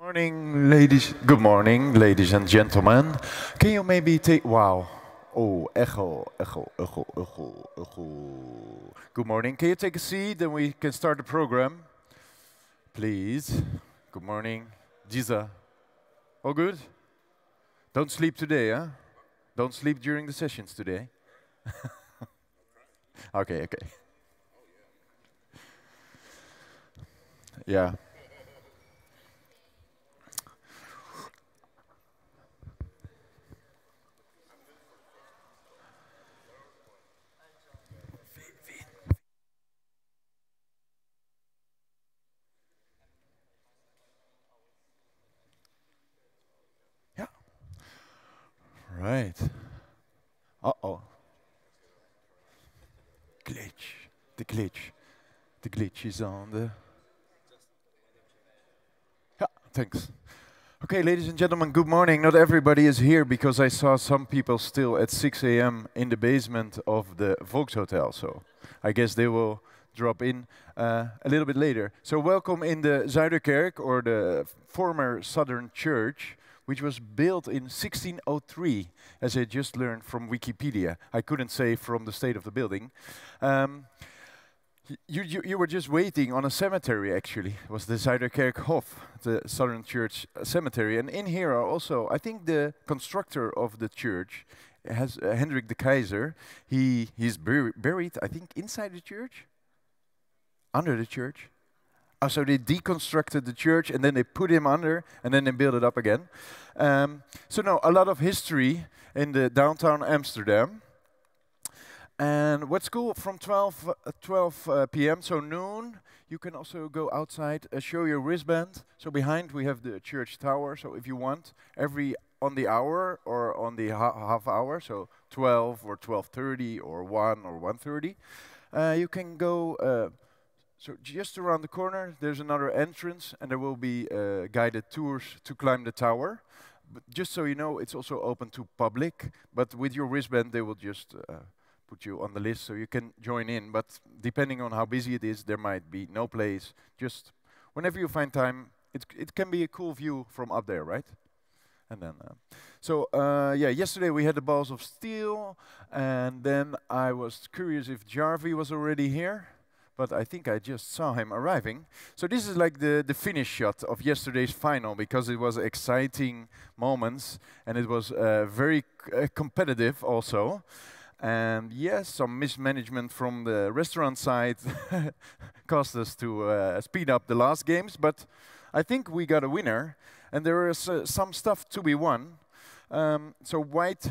Good morning, ladies and gentlemen. Can you maybe take, wow. Oh, echo, echo, echo, echo, echo. Good morning. Can you take a seat and we can start the program? Please. Good morning. Giza. All good? Don't sleep today, huh? Don't sleep during the sessions today. Okay. Yeah. Yeah. Right. Uh-oh. Glitch. The glitch. The glitch is on the... Yeah, thanks. Okay, ladies and gentlemen, good morning. Not everybody is here because I saw some people still at 6 a.m. in the basement of the Volkshotel. So I guess they will drop in a little bit later. So welcome in the Zuiderkerk, or the former Southern Church, which was built in 1603, as I just learned from Wikipedia. I couldn't say from the state of the building. You were just waiting on a cemetery, actually. It was the Zuiderkerkhof, the Southern Church cemetery. And in here are also, I think the constructor of the church has Hendrik de Keyser. He's buried, I think, inside the church? Under the church? Oh, so they deconstructed the church and then they put him under and then they built it up again. So no, a lot of history in the downtown Amsterdam. And what's cool, from 12 p.m., so noon, you can also go outside, show your wristband. So behind we have the church tower, so if you want, on the hour or on the half hour, so 12 or 12:30 or 1 or 1:30, you can go, so just around the corner, there's another entrance, and there will be guided tours to climb the tower. But just so you know, it's also open to public, but with your wristband, they will just... put you on the list so you can join in, but depending on how busy it is, there might be no place. Just whenever you find time, it can be a cool view from up there, right? And then, yeah, yesterday we had the balls of steel, and then I was curious if Jarvi was already here, but I think I just saw him arriving. So this is like the finish shot of yesterday's final, because it was exciting moments, and it was very competitive also. And yes, some mismanagement from the restaurant side caused us to speed up the last games, but I think we got a winner, and there is some stuff to be won. So White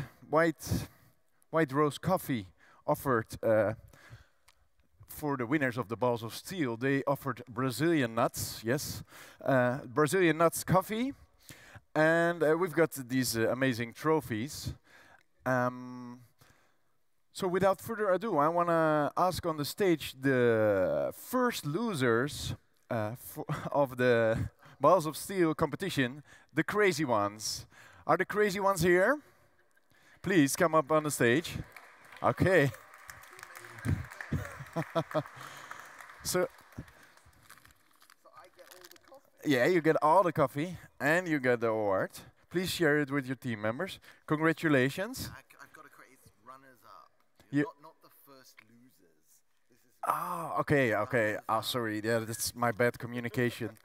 Rose Coffee offered, for the winners of the Balls of Steel, they offered Brazilian nuts, yes, Brazilian nuts coffee, and we've got these amazing trophies. So without further ado, I want to ask on the stage the first losers of the Balls of Steel competition, the crazy ones. Are the crazy ones here? Please come up on the stage. Okay. So I get all the coffee? Yeah, you get all the coffee and you get the award. Please share it with your team members. Congratulations. Not the first losers. This is okay. Oh, sorry. Yeah, that's my bad communication.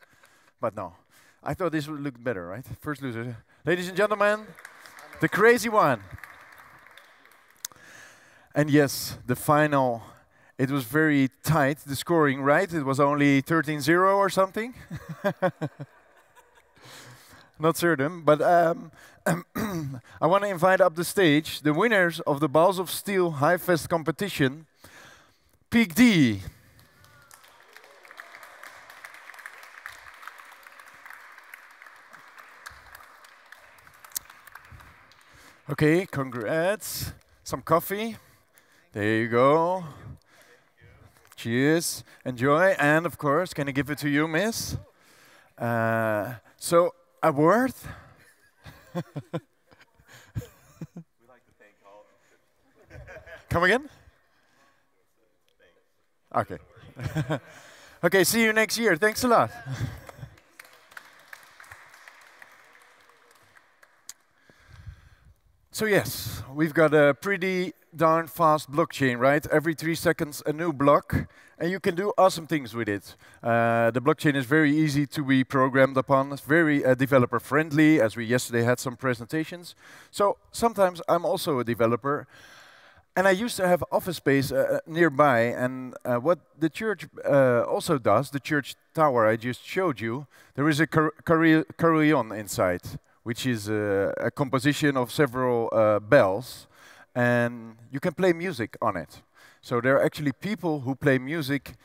But no, I thought this would look better, right? First loser. Ladies and gentlemen, the crazy one. And yes, the final, it was very tight, the scoring, right? It was only 13-0 or something. Not certain, but I want to invite up the stage the winners of the Balls of Steel HiveFest competition, Peak D. Okay, congrats. Some coffee. There you go. Cheers. Enjoy. And of course, can I give it to you, miss? So, a word? We like to thank all. Come again? Okay. Okay, see you next year. Thanks a lot. So yes, we've got a pretty darn fast blockchain, right? Every 3 seconds a new block, and you can do awesome things with it. The blockchain is very easy to be programmed upon. It's very developer friendly, as we yesterday had some presentations. So sometimes I'm also a developer, and I used to have office space nearby, and what the church also does, the church tower I just showed you, there is a carillon inside, which is a composition of several bells, and you can play music on it. So there are actually people who play music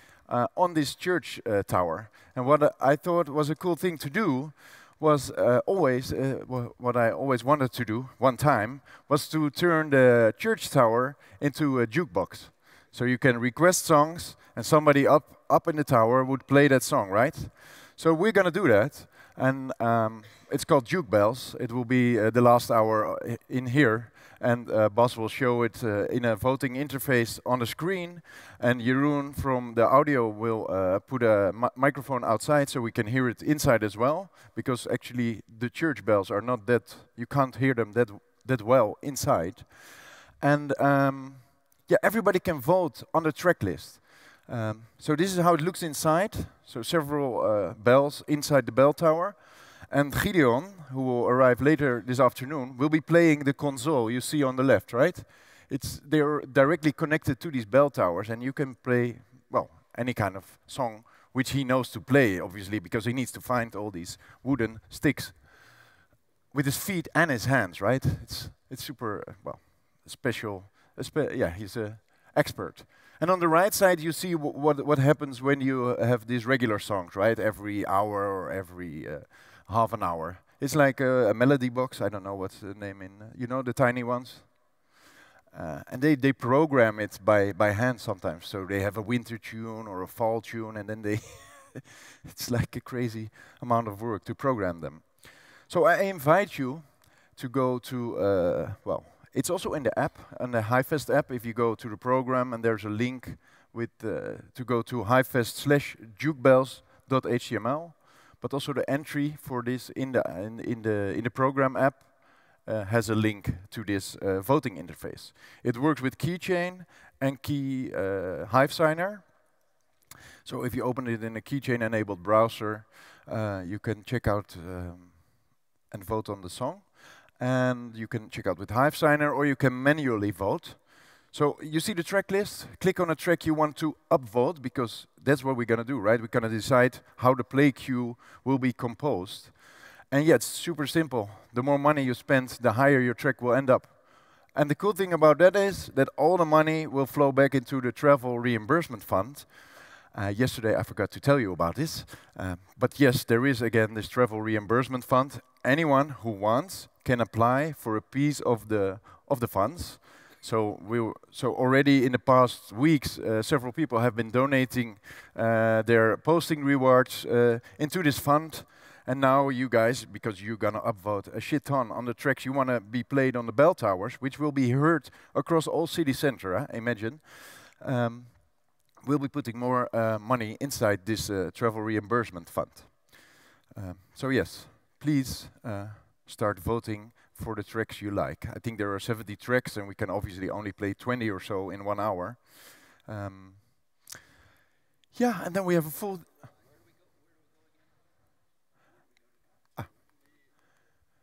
on this church tower. And what I thought was a cool thing to do was what I always wanted to do one time was to turn the church tower into a jukebox. So you can request songs, and somebody up in the tower would play that song, right? So we're going to do that, and it's called Juke Bells. It will be the last hour in here, and Bas will show it in a voting interface on the screen, and Jeroen from the audio will put a microphone outside so we can hear it inside as well, because actually the church bells are not that, you can't hear them that well inside. And yeah, everybody can vote on the track list. So this is how it looks inside. So several bells inside the bell tower. And Gideon, who will arrive later this afternoon, will be playing the console you see on the left, right? They're directly connected to these bell towers, and you can play, well, any kind of song which he knows to play, obviously, because he needs to find all these wooden sticks with his feet and his hands, right? It's super, well, special. Yeah, he's an expert. And on the right side, you see what happens when you have these regular songs, right? Every hour or every half an hour. It's like a melody box. I don't know what's the name in, you know, the tiny ones. And they program it by hand sometimes. So they have a winter tune or a fall tune, and then they, it's like a crazy amount of work to program them. So I invite you to go to, well, it's also in the app, on the HiveFest app. If you go to the program, and there's a link with to go to HiveFest/jukebells.html. But also the entry for this in the program app has a link to this voting interface. It works with Keychain and Hive Signer. So if you open it in a Keychain-enabled browser, you can check out and vote on the song. And you can check out with Hive Signer, or you can manually vote. So you see the track list, click on a track you want to upvote, because that's what we're going to do, right? We're going to decide how the play queue will be composed. And yeah, it's super simple. The more money you spend, the higher your track will end up. And the cool thing about that is that all the money will flow back into the travel reimbursement fund. Yesterday I forgot to tell you about this. But yes, there is again this travel reimbursement fund. Anyone who wants can apply for a piece of the funds. So already in the past weeks, several people have been donating their posting rewards into this fund. And now you guys, because you're gonna upvote a shit ton on the tracks you wanna be played on the bell towers, which will be heard across all city center, imagine. We'll be putting more money inside this travel reimbursement fund. So yes, please start voting for the tracks you like. I think there are 70 tracks, and we can obviously only play 20 or so in 1 hour. Yeah, and then we have a full...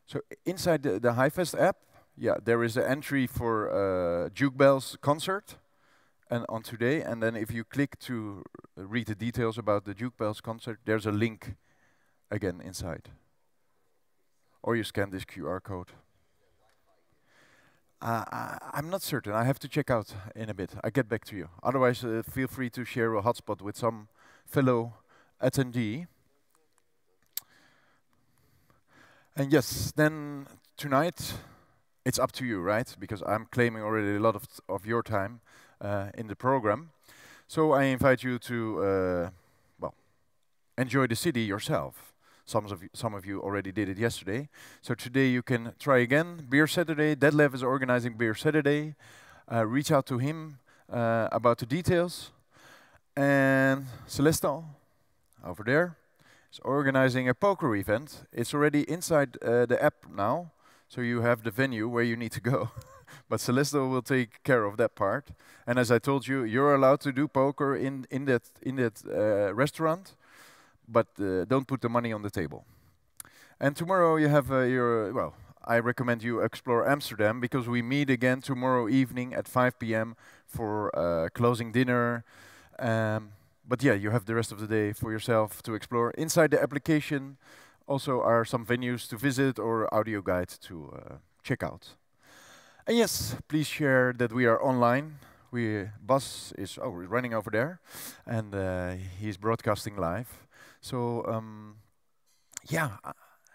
So inside the HiveFest app, yeah, there is an entry for Juke Bells concert and on today. And then if you click to read the details about the Juke Bells concert, there's a link again inside. Or you scan this QR code. I'm not certain. I have to check out in a bit. I'll get back to you. Otherwise, feel free to share a hotspot with some fellow attendee. And yes, then tonight, it's up to you, right? Because I'm claiming already a lot of your time in the program. So I invite you to, well, enjoy the city yourself. Some of you already did it yesterday. So today you can try again. Beer Saturday, Detlef is organizing Beer Saturday. Reach out to him about the details. And Celestal, over there, is organizing a poker event. It's already inside the app now. so you have the venue where you need to go. But Celeste will take care of that part. And as I told you, you're allowed to do poker in that restaurant, but don't put the money on the table. And tomorrow you have well, I recommend you explore Amsterdam, because we meet again tomorrow evening at 5 p.m. for closing dinner. But yeah, you have the rest of the day for yourself to explore. Inside the application also are some venues to visit or audio guides to check out. And yes, please share that we are online. Bas is running over there, and he's broadcasting live. So yeah,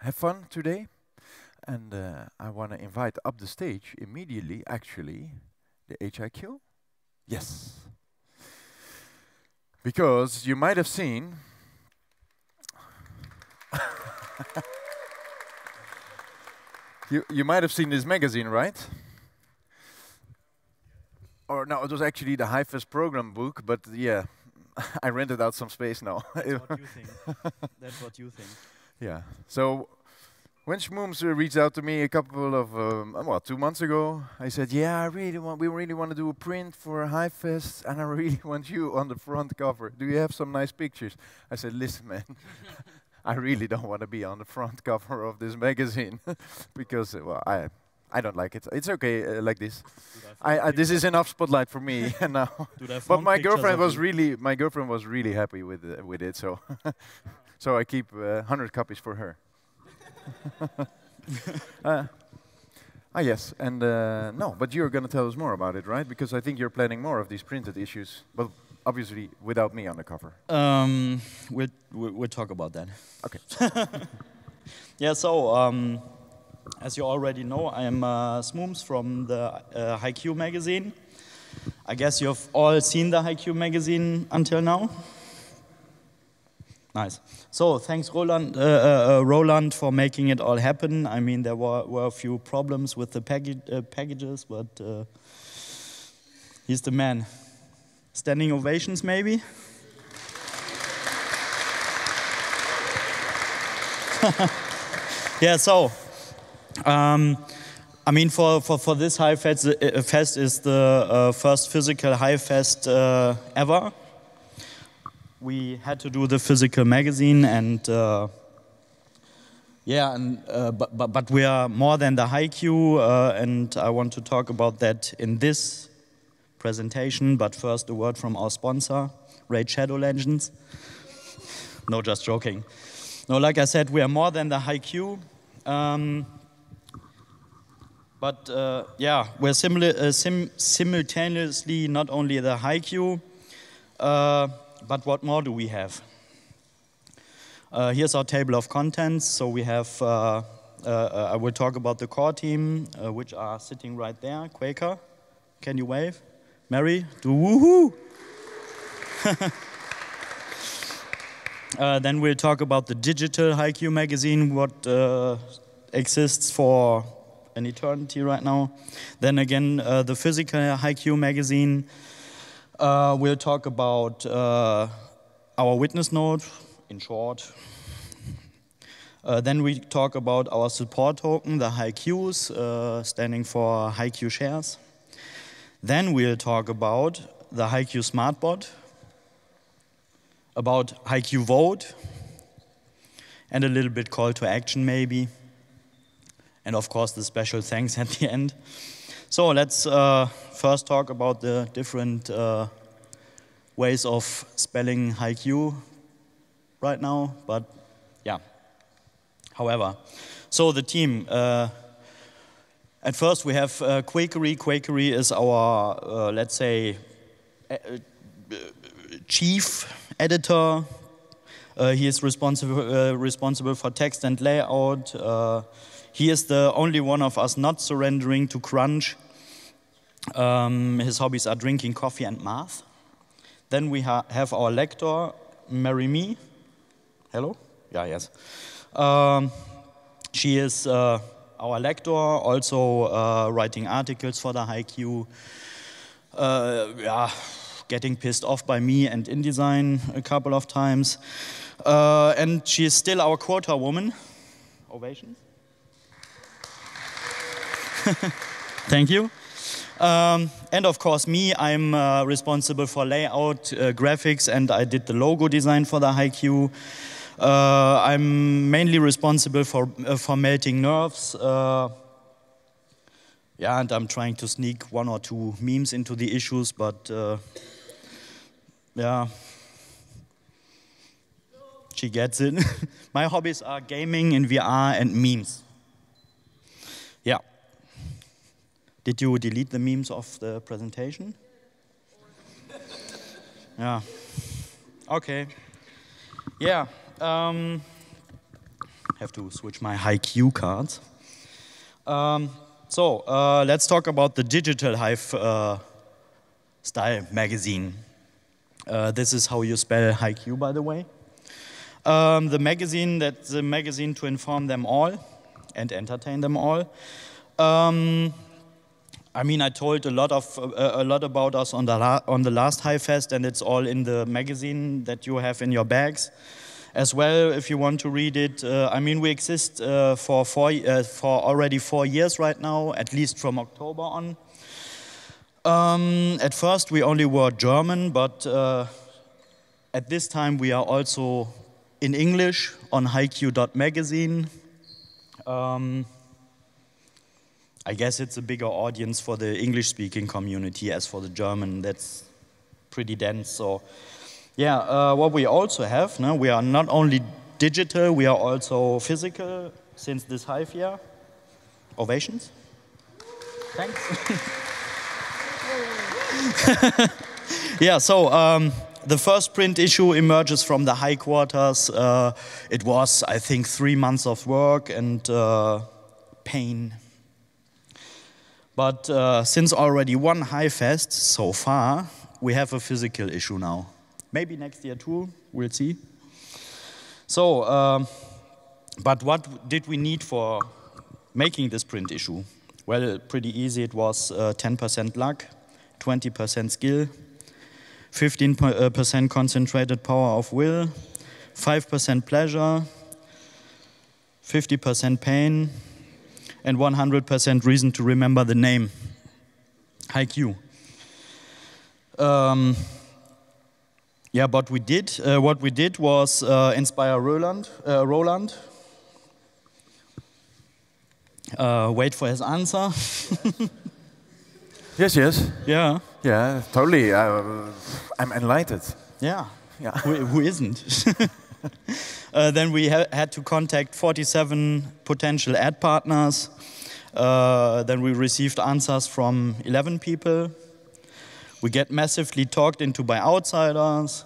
have fun today. And I want to invite up the stage immediately, actually, the HiQ. Yes. Because you might have seen you might have seen this magazine, right? Or no, it was actually the HiveFest program book, but yeah, I rented out some space now. That's what you think. That's what you think. Yeah. So when Schmooms reached out to me a couple of, 2 months ago, I said, yeah, we really want to do a print for HiveFest, and I really want you on the front cover. Do you have some nice pictures? I said, listen, man, I really don't want to be on the front cover of this magazine, because, well, I don't like it. It's okay like this. This is enough spotlight for me now. But my girlfriend was really happy with it, so so I keep 100 copies for her. Yes, and no, but you're going to tell us more about it, right? Because I think you're planning more of these printed issues, but obviously without me on the cover. We'll talk about that. Okay. Yeah, so as you already know, I am Smooms from the HiQ magazine. I guess you've all seen the HiQ magazine until now. Nice. So thanks, Roland, for making it all happen. I mean, there were a few problems with the packages, but he's the man. Standing ovations, maybe? Yeah, so, I mean, for this HiveFest, Fest is the first physical HiveFest ever. We had to do the physical magazine, and yeah, and but we are more than the HiQ, and I want to talk about that in this presentation. But first, a word from our sponsor, Raid Shadow Legends. No, just joking. No, like I said, we are more than the HiQ. But yeah, we're simultaneously not only the HiQ, but what more do we have? Here's our table of contents. So we have, I will talk about the core team, which are sitting right there. Quaker, can you wave? Mary, do woohoo! Then we'll talk about the digital HiQ magazine, what exists for an eternity right now. Then again, the physical HiQ magazine. We'll talk about our witness node, in short. Then we talk about our support token, the HiQs, standing for HiQ shares. Then we'll talk about the HiQ Smartbot, about HiQ vote, and a little bit call to action maybe. And of course the special thanks at the end. So let's first talk about the different ways of spelling HiQ right now, but yeah. However, so the team. At first we have Quakery. Quakery is our, let's say, chief editor. He is responsible for text and layout. He is the only one of us not surrendering to crunch. His hobbies are drinking coffee and math. Then we have our lector, Mary Me. Hello? Yeah, yes. She is our lector, also writing articles for the HiQ. Yeah, getting pissed off by me and InDesign a couple of times. And she is still our quota woman. Ovations. Thank you. And of course me, I'm responsible for layout, graphics, and I did the logo design for the HiQ. I'm mainly responsible for melting nerves. Yeah, and I'm trying to sneak 1 or 2 memes into the issues, but yeah, she gets it. My hobbies are gaming in VR and memes. Yeah. Did you delete the memes of the presentation? Yeah. Okay. Yeah. Have to switch my HiQ cards. So let's talk about the digital Hive style magazine. This is how you spell HiQ, by the way. The magazine, that's the magazine to inform them all and entertain them all. I mean, I told a lot about us on the last HiveFest, and it's all in the magazine that you have in your bags as well, if you want to read it. I mean, we exist for already 4 years right now, at least from October on. At first, we only were German, but at this time, we are also in English on hiq.magazine. I guess it's a bigger audience for the English-speaking community as for the German. That's pretty dense. So, yeah, what we also have, no, we are not only digital, we are also physical since this Hive year. Ovations? Thanks. Yeah, so the first print issue emerges from the headquarters. It was, I think, 3 months of work and pain. But since already one HiveFest so far, we have a physical issue now. Maybe next year too, we'll see. So, but what did we need for making this print issue? Well, pretty easy. It was 10% luck, 20% skill, 15% concentrated power of will, 5% pleasure, 50% pain, and 100% reason to remember the name, HiQ. Yeah, but what we did was inspire Roland. Wait for his answer. Yes. Yeah. Yeah, totally. I'm enlightened. Yeah. Yeah. Who isn't? Then we had to contact 47 potential ad partners. Then we received answers from 11 people. We get massively talked into by outsiders.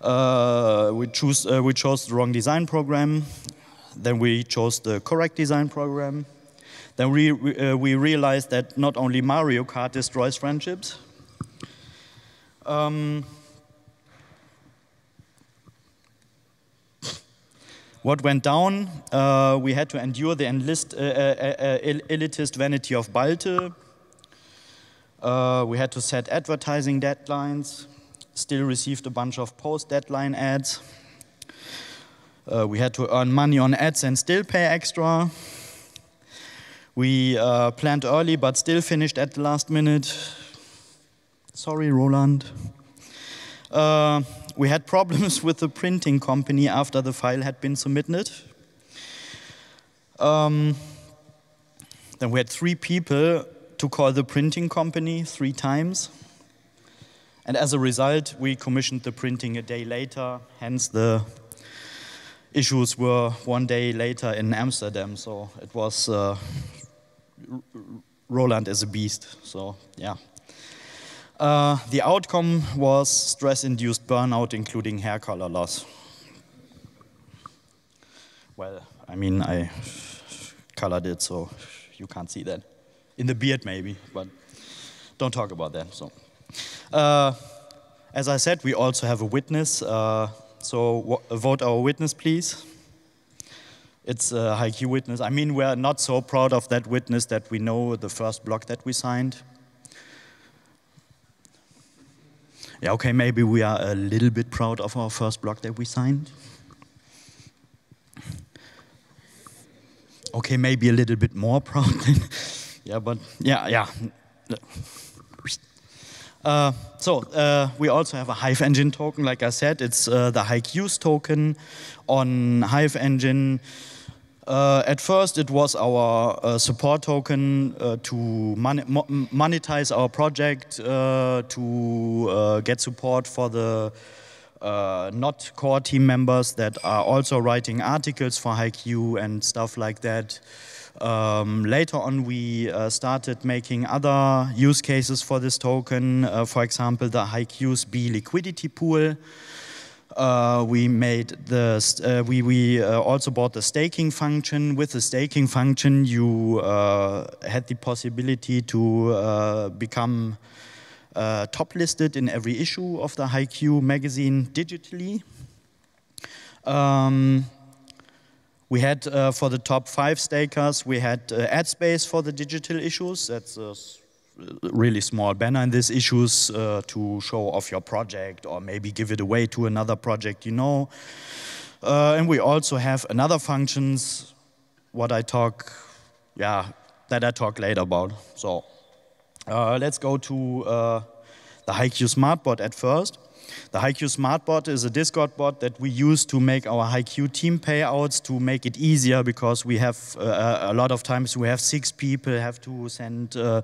We chose the wrong design program. Then we chose the correct design program. Then we realized that not only Mario Kart destroys friendships. What went down? We had to endure the elitist vanity of Balte. We had to set advertising deadlines. Still received a bunch of post-deadline ads. We had to earn money on ads and still pay extra. We planned early but still finished at the last minute. Sorry, Roland. We had problems with the printing company after the file had been submitted. Then we had 3 people to call the printing company 3 times. And as a result, we commissioned the printing a day later. Hence, the issues were 1 day later in Amsterdam. So it was, Roland is a beast. So, yeah. The outcome was stress-induced burnout, including hair color loss. Well, I mean, I colored it, so you can't see that. In the beard, maybe, but don't talk about that. So, as I said, we also have a witness. So vote our witness, please. It's a HiQ witness. I mean, we're not so proud of that witness that we know the first block that we signed. Yeah, okay, maybe we are a little bit proud of our first block that we signed. Okay, maybe a little bit more proud Yeah, but yeah. We also have a Hive Engine token. Like I said, it's the HiveUse token on Hive Engine. At first, it was our support token to monetize our project, to get support for the not core team members that are also writing articles for HiveQ and stuff like that. Later on, we started making other use cases for this token. For example, the HiveUse B liquidity pool. We made the we also bought the staking function. With the staking function, you had the possibility to become top listed in every issue of the HiveQ magazine digitally. We had for the top 5 stakers, we had ad space for the digital issues. That's a really small banner in these issues to show off your project or maybe give it away to another project you know. And we also have another functions, that I talk later about. So let's go to the Q Smartbot at first. The Q Smartbot is a Discord bot that we use to make our HiveQ team payouts, to make it easier, because we have a lot of times we have 6 people, have to send a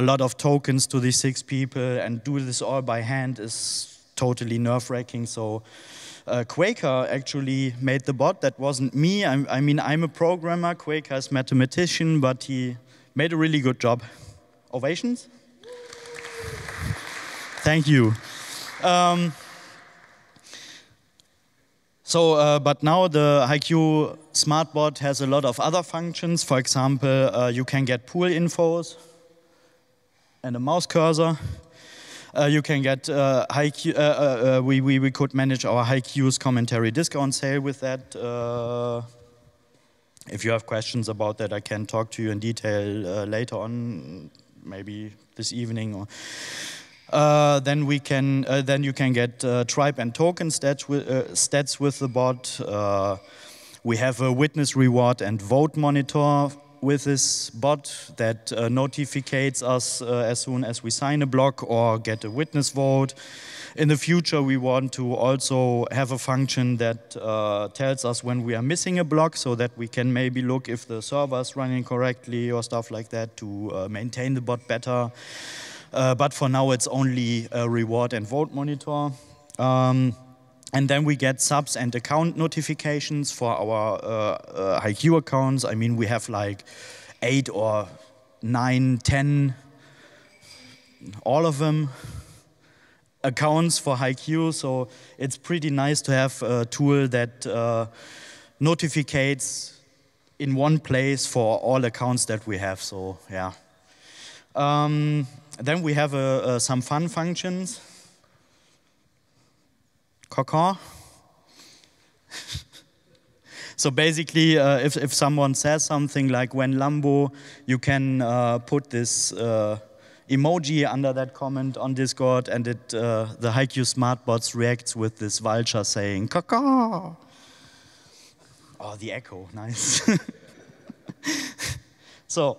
lot of tokens to these 6 people, and do this all by hand is totally nerve-wracking. So Quaker actually made the bot. That wasn't me. I mean, I'm a programmer. Quaker is a mathematician, but he made a really good job. Ovations? Thank you. But now the HiveQ Smartbot has a lot of other functions. For example, you can get pool infos and a mouse cursor. You can get HiveQ. We could manage our HiveQ's commentary discount sale with that. If you have questions about that, I can talk to you in detail later on, maybe this evening. Or then you can get tribe and token stats with the bot. We have a witness reward and vote monitor with this bot that notifies us as soon as we sign a block or get a witness vote. In the future, we want to also have a function that tells us when we are missing a block, so that we can maybe look if the server is running correctly or stuff like that, to maintain the bot better. But for now, it's only a reward and vote monitor. And then we get subs and account notifications for our HiveQ accounts. I mean, we have like 8 or 9, 10, all of them, accounts for HiveQ. So it's pretty nice to have a tool that notificates in one place for all accounts that we have. So yeah. Then we have some fun functions. Caca. So basically, if someone says something like "when Lambo," you can put this emoji under that comment on Discord, and the HiveQ Smartbots reacts with this vulture saying "caca." Oh, the echo, nice. So.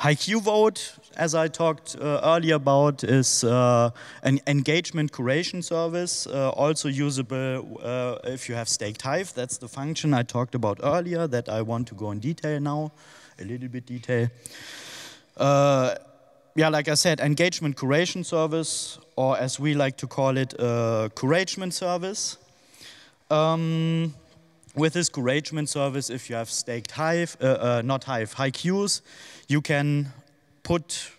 HiveQ Vote, as I talked earlier about, is an engagement curation service, also usable if you have staked Hive. That's the function I talked about earlier that I want to go in detail now, a little bit detail. Yeah, like I said, engagement curation service, or as we like to call it, curagement service. With this curagement service, if you have staked Hive, not Hive, HiveQs, you can put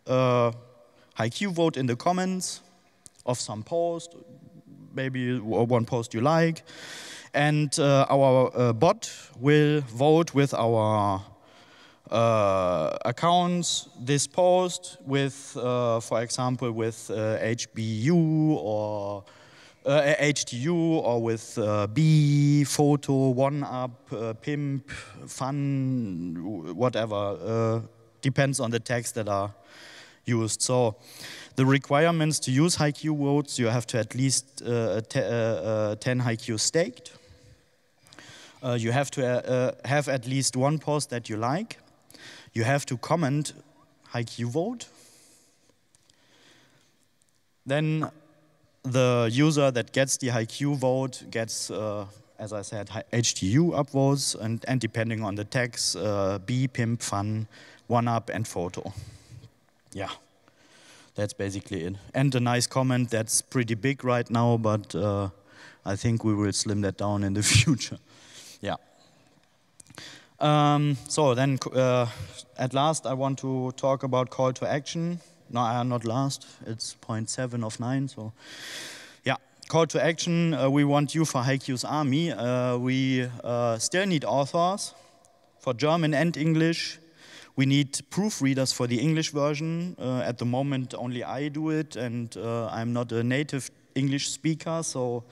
HiveQ vote in the comments of some post, maybe one post you like, and our bot will vote with our accounts this post with, for example, with HBU or HTU, or with B, photo, one up, pimp, fun, whatever. Depends on the tags that are used. So the requirements to use HiveQ votes, you have to at least 10 HiveQ staked. You have to have at least one post that you like. You have to comment HiQ vote. Then the user that gets the HiQ vote gets, as I said, HTU upvotes, and depending on the tags, B, pimp, fun, one-up, and photo. Yeah, that's basically it. And a nice comment that's pretty big right now, but I think we will slim that down in the future. Yeah. So then, at last, I want to talk about call to action. No, not last. It's point 7 of 9. So, yeah, call to action. We want you for HiQ's army. We still need authors for German and English. We need proofreaders for the English version. At the moment, only I do it, and I'm not a native English speaker. So,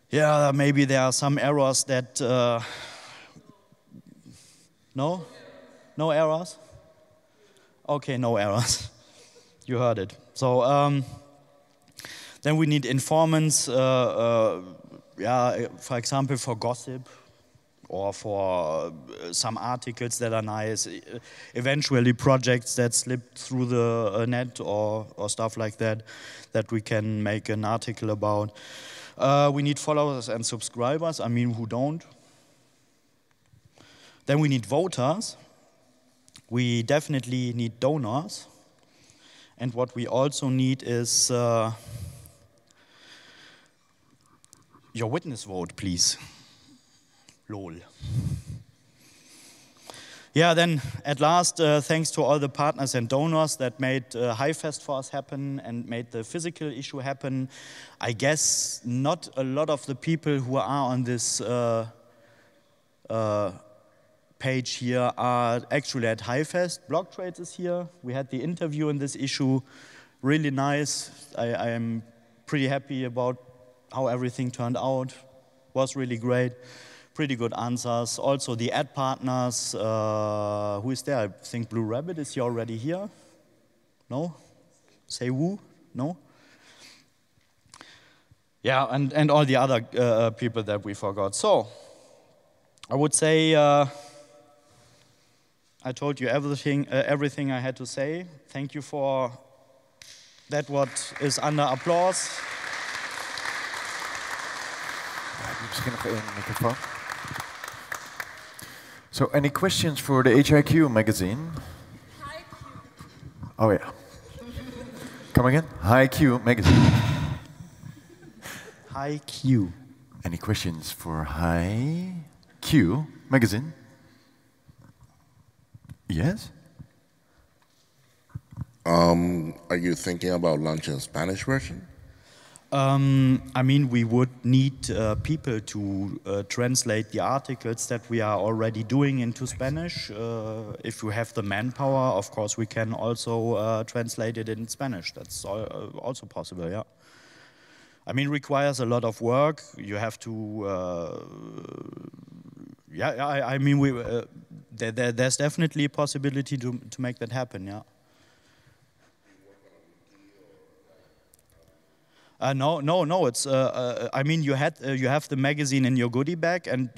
yeah, maybe there are some errors that. No? No errors? Okay, no errors. You heard it. So then we need informants, yeah, for example, for gossip or for some articles that are nice, eventually projects that slip through the net or stuff like that, that we can make an article about. We need followers and subscribers, I mean, who don't? Then we need voters. We definitely need donors. And what we also need is your witness vote, please. LOL. Yeah, then at last, thanks to all the partners and donors that made HiveFest for us happen and made the physical issue happen. I guess not a lot of the people who are on this page here are actually at HiveFest. Block Trades is here. We had the interview in this issue. Really nice. I am pretty happy about how everything turned out. Was really great. Pretty good answers. Also the ad partners. Who is there? I think Blue Rabbit, is he already here? No? Say woo? No? Yeah, and all the other people that we forgot. So, I would say I told you everything I had to say. Thank you for that. What is under applause. Misschien nog één microfoon. So, any questions for the HiQ magazine? Oh yeah. Come again? HiQ magazine. HiQ. Any questions for HiQ magazine? Yes? Are you thinking about launching a Spanish version? I mean, we would need people to translate the articles that we are already doing into Spanish. If we have the manpower, of course, we can also translate it in Spanish. That's also possible, yeah. I mean, requires a lot of work. You have to, yeah. I mean, there's definitely a possibility to make that happen, yeah. No. It's. I mean, you have the magazine in your goodie bag, and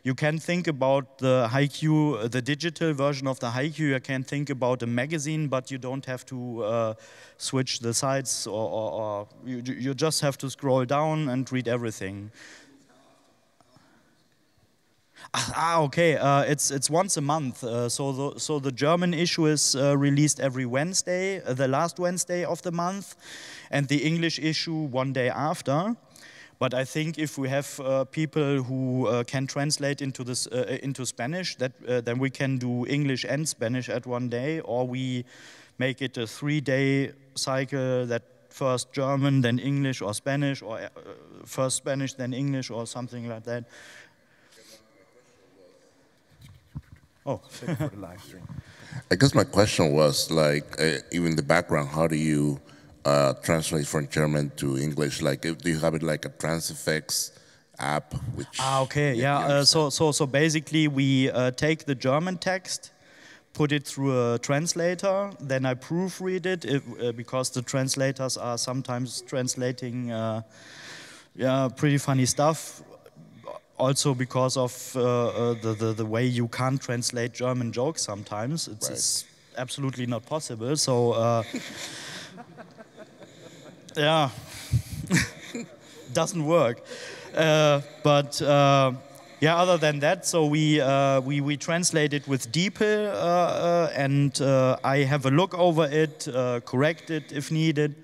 you can think about the HiQ, the digital version of the HiQ. You can think about a magazine, but you don't have to switch the sites, or you just have to scroll down and read everything. Okay. It's once a month. So the German issue is released every Wednesday, the last Wednesday of the month, and the English issue one day after. But I think if we have people who can translate into this into Spanish, then we can do English and Spanish at one day, or we make it a 3-day cycle that first German, then English or Spanish, or first Spanish, then English, or something like that. Oh, for the live stream. I guess my question was, like, even the background, how do you translate from German to English? Like, do you have it like a Transifex app? Which okay, yeah. So basically, we take the German text, put it through a translator, then I proofread it, because the translators are sometimes translating, yeah, pretty funny stuff. also because of the way you can't translate German jokes sometimes. It's absolutely not possible. So, yeah, doesn't work. But yeah, other than that, so we translate it with DeepL, and I have a look over it, correct it if needed.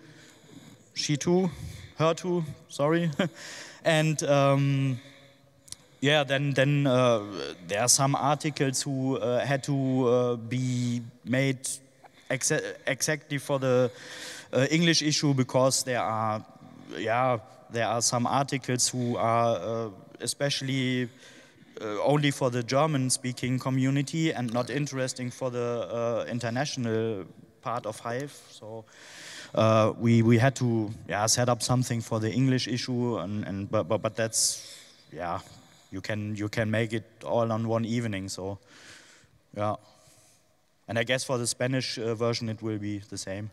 She too, her too, sorry. And yeah, then there are some articles who had to be made exactly for the English issue, because there are some articles who are especially only for the German-speaking community and not interesting for the international part of Hive. So we had to set up something for the English issue, but that's you can make it all on one evening. So yeah, and I guess for the Spanish version it will be the same.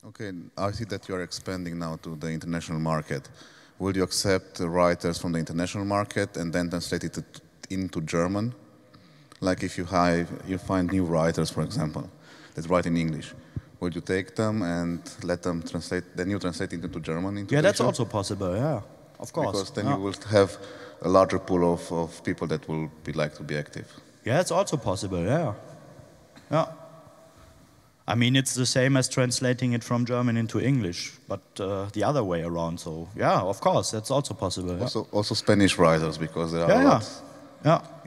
Okay, I see that you are expanding now to the international market. Will you accept writers from the international market and then translate it into German? Like if you find new writers, for example, that write in English, would you take them and let them translate, then you translate it into German? Into that's also possible, yeah, of course. Because then you will have a larger pool of people that will like to be active. Yeah, it's also possible, yeah. Yeah. I mean, it's the same as translating it from German into English, but the other way around. So, yeah, of course, that's also possible. Also Spanish writers, because there are lots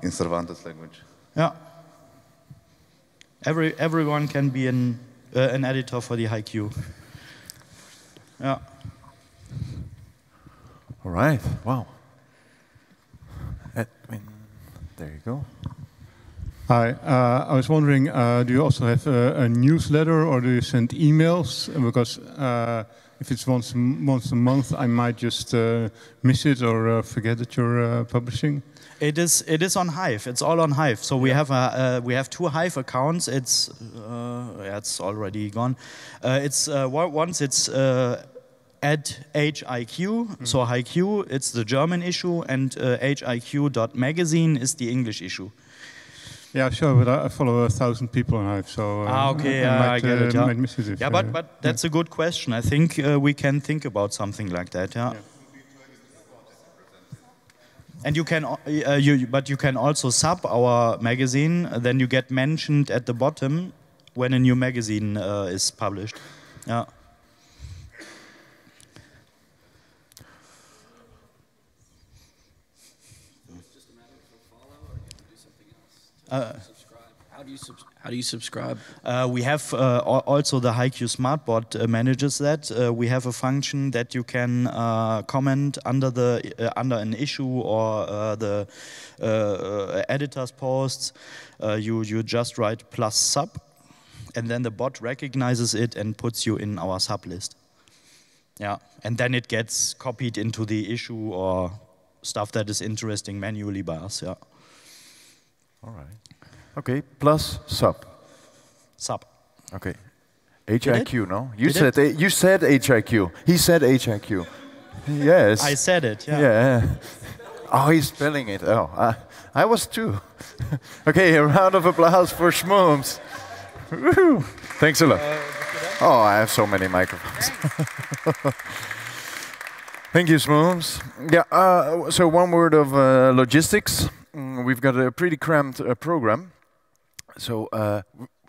in Cervantes language. Yeah. Everyone can be an editor for the HiQ. Yeah. All right. Wow. Edwin, there you go. Hi, I was wondering, do you also have a newsletter, or do you send emails? Because if it's once a month, I might just miss it or forget that you're publishing. It is on Hive. It's all on Hive. So we have 2 Hive accounts. It's already gone. Once it's at HiQ, so HiQ, it's the German issue, and hiq.magazine is the English issue. Yeah, sure, but I follow 1,000 people on Hive, so okay, I get it. Yeah, might miss it. But that's a good question. I think we can think about something like that. Yeah. And you can also sub our magazine. Then you get mentioned at the bottom when a new magazine is published. Yeah. How do you subscribe? We have also the Q Smartbot manages that. We have a function that you can comment under an issue or the editor's posts. You just write +sub, and then the bot recognizes it and puts you in our sub list. Yeah, and then it gets copied into the issue or stuff that is interesting manually by us. Yeah. All right. Okay, plus sub. Sub. Okay. HIQ, no? You said HIQ. He said HIQ. Yes. I said it, yeah. Yeah. Oh, he's spelling it. Oh, I was too. Okay, a round of applause for Schmooms. Woohoo. Thanks a lot. Oh, I have so many microphones. Thank you, Schmooms. Yeah, so one word of logistics. We've got a pretty cramped program. So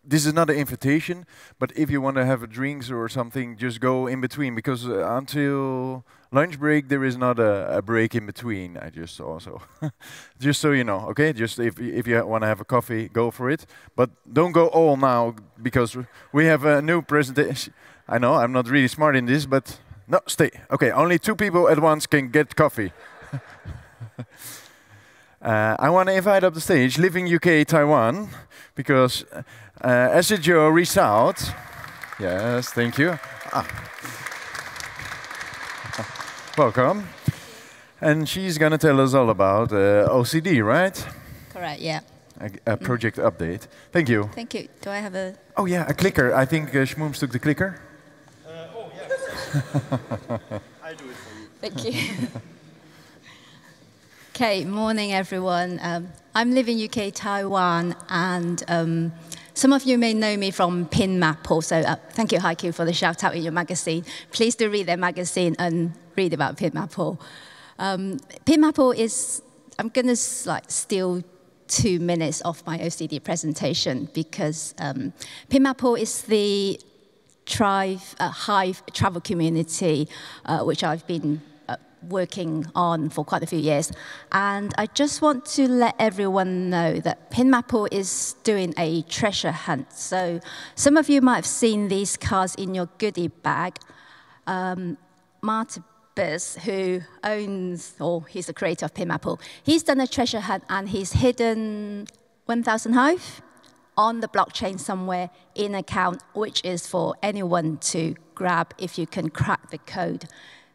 this is not an invitation, but if you want to have a drinks or something, just go in between, because until lunch break there is not a break in between. I just saw, so just so you know, okay? Just if you want to have a coffee, go for it, but don't go all now, because we have a new presentation. I know I'm not really smart in this, but no, stay. Okay, only 2 people at once can get coffee. I want to invite up the stage Living UK Taiwan, because Joe reached out. Yes, thank you. Welcome. And she's going to tell us all about OCD, right? Correct, yeah. A project update. Thank you. Thank you. Do I have a... Oh, yeah, a clicker. I think Schmooms took the clicker. Oh, yes. I'll do it for you. Thank you. Okay, morning everyone. I'm living UK, Taiwan, and some of you may know me from PinMap also. Thank you, Q, for the shout out in your magazine. Please do read their magazine and read about PinMap. PinMap is, I'm going to steal 2 minutes of my OCD presentation because PinMap is the Hive travel community, which I've been working on for quite a few years. And I just want to let everyone know that PinMap is doing a treasure hunt. So some of you might have seen these cards in your goodie bag. Martibus, who owns, or he's the creator of PinMap, he's done a treasure hunt and he's hidden 1,000 Hive on the blockchain somewhere in an account, which is for anyone to grab if you can crack the code.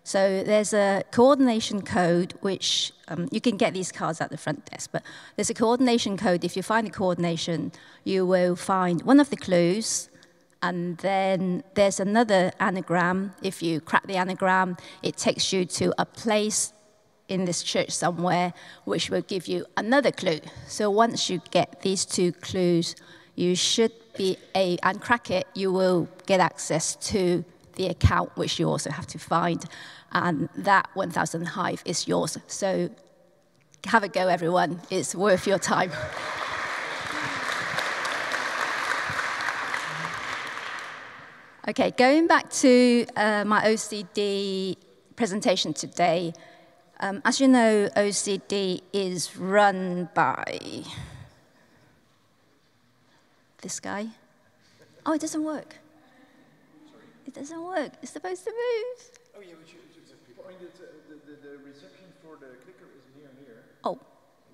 So there's a coordination code, which you can get these cards at the front desk, but there's a coordination code. If you find the coordination, you will find one of the clues, and then there's another anagram. If you crack the anagram, it takes you to a place in this church somewhere, which will give you another clue. So once you get these 2 clues, you should be and crack it, you will get access to the account, which you also have to find, and that 1,000 Hive is yours. So have a go, everyone. It's worth your time. Okay, going back to my OCD presentation today. As you know, OCD is run by this guy. Oh, it doesn't work. It doesn't work. It's supposed to move. Oh, yeah, but the reception for the clicker is near. Oh.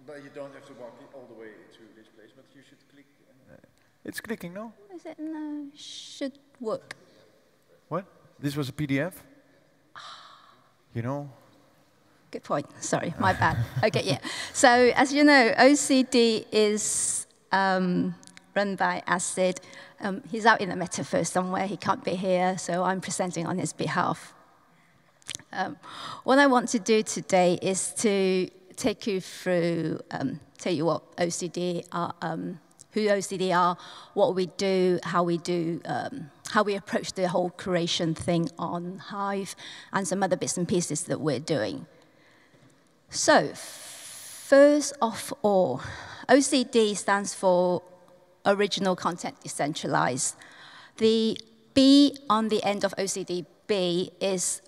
But you don't have to walk all the way to this place, but you should click. It's clicking, no? Is it? No, should work. What? This was a PDF? You know? Good point. Sorry, my bad. Okay, yeah. So, as you know, OCD is run by Acid. He's out in the metaverse somewhere. He can't be here, so I'm presenting on his behalf. What I want to do today is to take you through, tell you what OCD are, who OCD are, what we do, how we approach the whole curation thing on Hive, and some other bits and pieces that we're doing. So, first of all, OCD stands for Original Content Decentralized. The B on the end of OCD-B is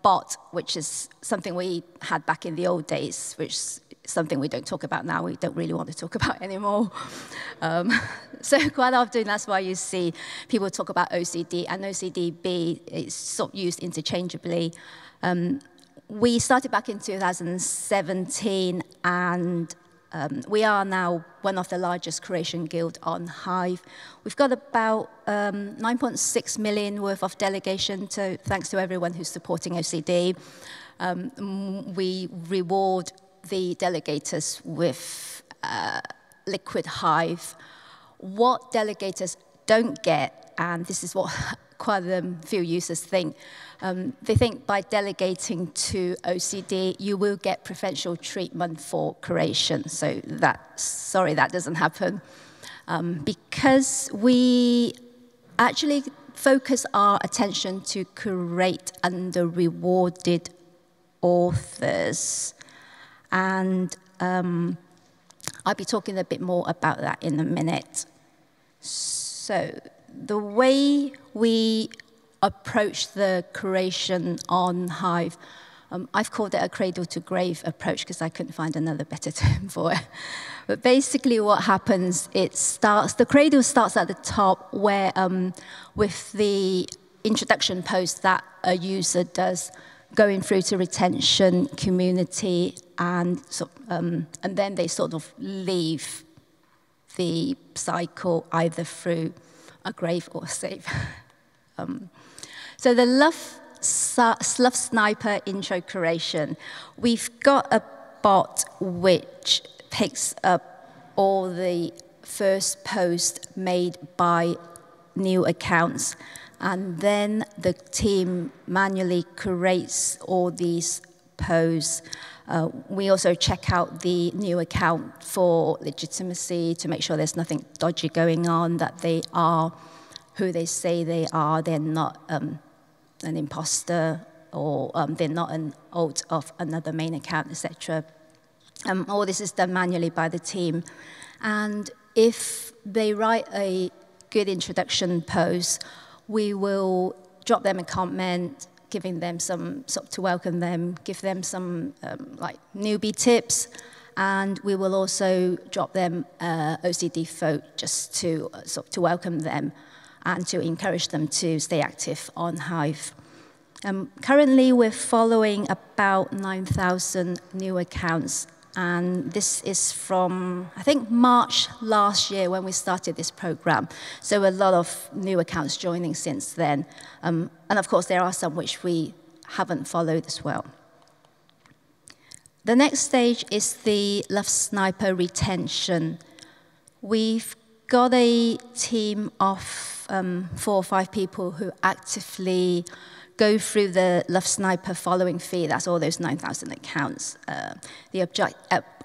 bot, which is something we had back in the old days, which is something we don't talk about now, we don't really want to talk about anymore. So quite often, that's why you see people talk about OCD, and OCD-B is sort of used interchangeably. We started back in 2017, and we are now one of the largest curation guild on Hive. We've got about 9.6 million worth of delegation, so thanks to everyone who's supporting OCD. We reward the delegators with liquid Hive. What delegators don't get, and this is what quite a few users think, they think by delegating to OCD, you will get preferential treatment for curation. So sorry, that doesn't happen. Because we actually focus our attention to curate under rewarded authors. And I'll be talking a bit more about that in a minute. So the way we approach the curation on Hive, I've called it a cradle-to-grave approach because I couldn't find another better term for it. But basically what happens, the cradle starts at the top where with the introduction post that a user does, going through to retention, community, and then they sort of leave the cycle either through a grave or a save. So the Slough Sniper intro curation, we've got a bot which picks up all the first posts made by new accounts, and then the team manually curates all these posts. We also check out the new account for legitimacy to make sure there's nothing dodgy going on, that they are who they say they are, they're not an imposter, or they're not an alt of another main account, etc. All this is done manually by the team. And if they write a good introduction post, we will drop them a comment, giving them some to welcome them, give them some like newbie tips, and we will also drop them OCD vote just to to welcome them and to encourage them to stay active on Hive. Currently, we're following about 9,000 new accounts, and this is from, I think, March last year when we started this program. So a lot of new accounts joining since then. And of course, there are some which we haven't followed as well. The next stage is the Love Sniper retention. We've got a team of 4 or 5 people who actively go through the Love Sniper following feed. That's all those 9,000 accounts. The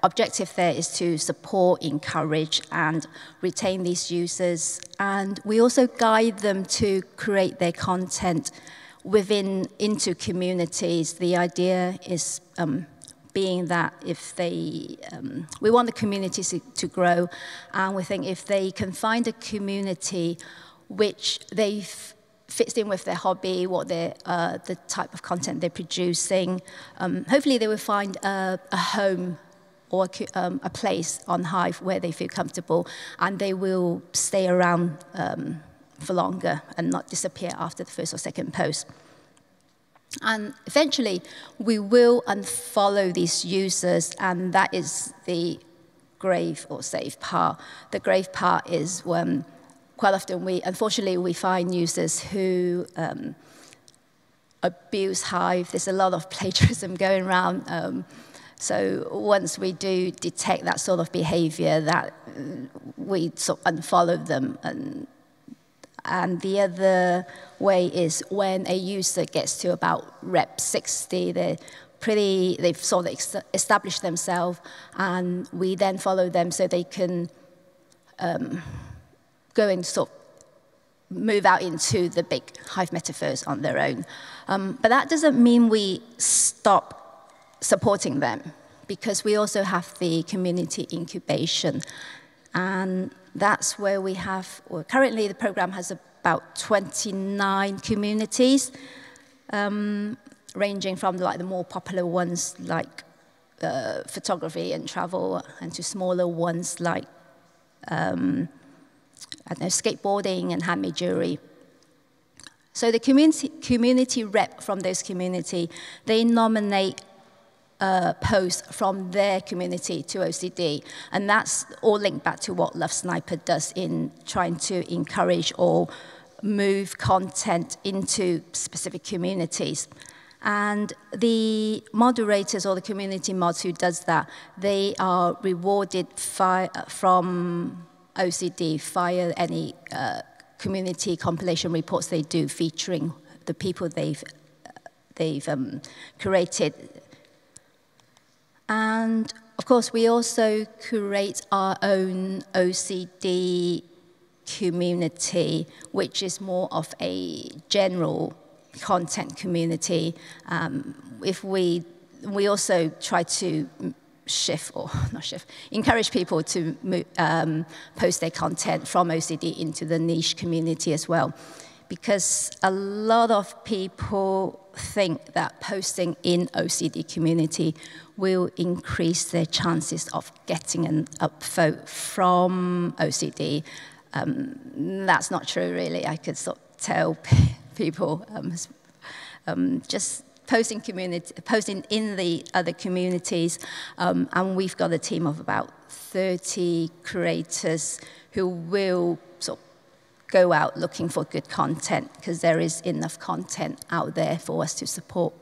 objective there is to support, encourage, and retain these users. And we also guide them to create their content into communities. The idea is being that if they, we want the community to grow, and we think if they can find a community which fits in with their hobby, what the type of content they're producing. Hopefully they will find a home or a place on Hive where they feel comfortable, and they will stay around for longer and not disappear after the first or second post. And eventually, we will unfollow these users, and that is the grave or safe part. The grave part is when quite often, unfortunately, we find users who abuse Hive. There's a lot of plagiarism going around. So once we do detect that sort of behavior, that we sort of unfollow them. And the other way is when a user gets to about rep 60, they've sort of established themselves, and we then follow them so they can go and sort of move out into the big Hive metaverse on their own. But that doesn't mean we stop supporting them, because we also have the community incubation. And that's where we have, well, currently the program has about 29 communities, ranging from like the more popular ones like photography and travel, and to smaller ones like I don't know, skateboarding and handmade jewelry. So the community rep from this community, they nominate posts from their community to OCD. And that's all linked back to what Love Sniper does in trying to encourage or move content into specific communities. And the moderators or the community mods who does that, they are rewarded from OCD via any community compilation reports they do featuring the people they've created. And of course, we also curate our own OCD community, which is more of a general content community. We also try to encourage people to post their content from OCD into the niche community as well. Because a lot of people think that posting in OCD community will increase their chances of getting an upvote from OCD. That's not true, really. I could sort of tell people just posting in the other communities, and we've got a team of about 30 creators who will sort of go out looking for good content, because there is enough content out there for us to support.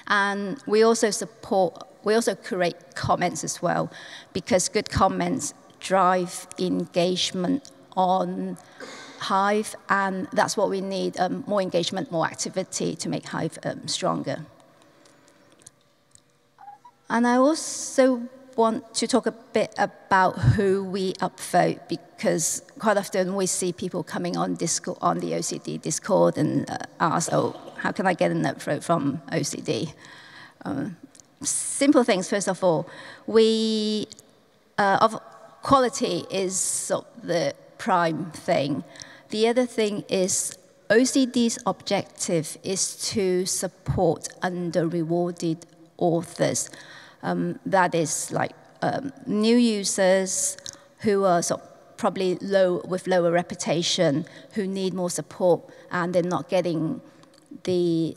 And we also create comments as well, because good comments drive engagement on Hive, and that's what we need, more engagement, more activity to make Hive stronger. And I also want to talk a bit about who we upvote, because quite often we see people coming on Discord, on the OCD Discord, and ask, oh, how can I get an upvote from OCD? Simple things, first of all. Quality is sort of the prime thing. The other thing is OCD's objective is to support under-rewarded authors. That is like new users who are sort of probably with lower reputation, who need more support, and they're not getting the,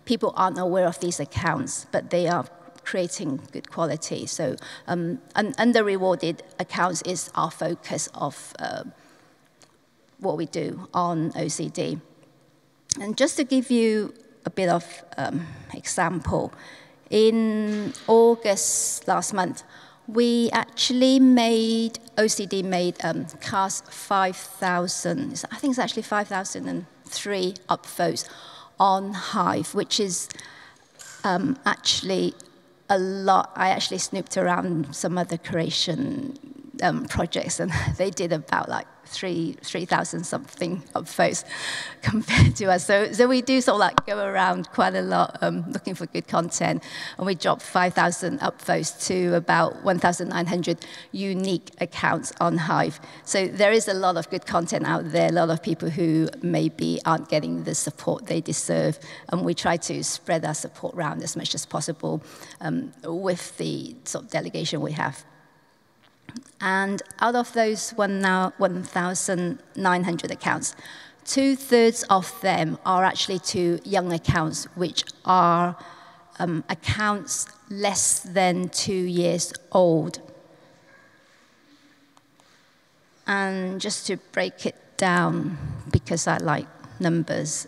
people aren't aware of these accounts, but they are creating good quality. So under-rewarded accounts is our focus of what we do on OCD. And just to give you a bit of example, in August last month, we actually OCD made cast 5,000, I think it's actually 5,003 upvotes on Hive, which is actually a lot. I actually snooped around some other creation projects, and they did about like 3,000 something upvotes compared to us. So we do sort of like go around quite a lot looking for good content, and we dropped 5,000 upvotes to about 1,900 unique accounts on Hive. So there is a lot of good content out there, a lot of people who maybe aren't getting the support they deserve, and we try to spread our support around as much as possible with the sort of delegation we have. And out of those 1,900 accounts, 2/3 of them are actually to young accounts, which are accounts less than 2 years old. And just to break it down, because I like numbers,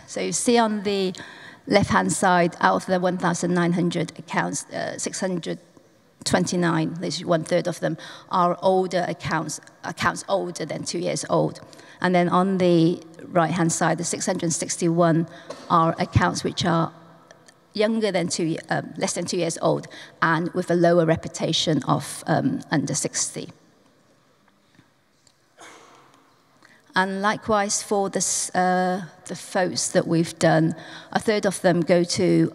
so you see on the left-hand side, out of the 1,900 accounts, 629, this is 1/3 of them, are older accounts older than 2 years old. And then on the right-hand side, the 661 are accounts which are younger than less than 2 years old, and with a lower reputation of under 60. And likewise for this, the votes that we've done, 1/3 of them go to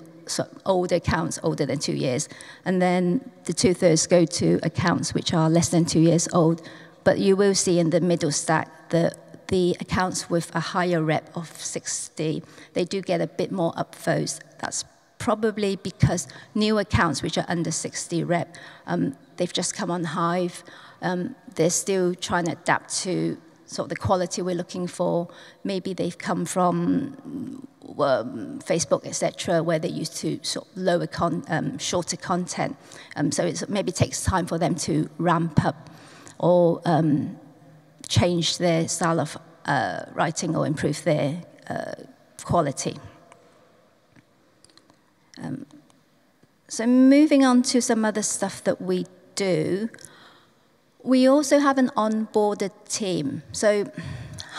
older accounts, older than 2 years. And then the 2/3 go to accounts which are less than 2 years old. But you will see in the middle stack that the accounts with a higher rep of 60, they do get a bit more upvotes. That's probably because new accounts which are under 60 rep, they've just come on Hive. They're still trying to adapt to sort of the quality we're looking for. Maybe they've come from Facebook, etc., where they used to sort of shorter content. So it maybe takes time for them to ramp up or change their style of writing or improve their quality. So moving on to some other stuff that we do, we also have an onboarded team. So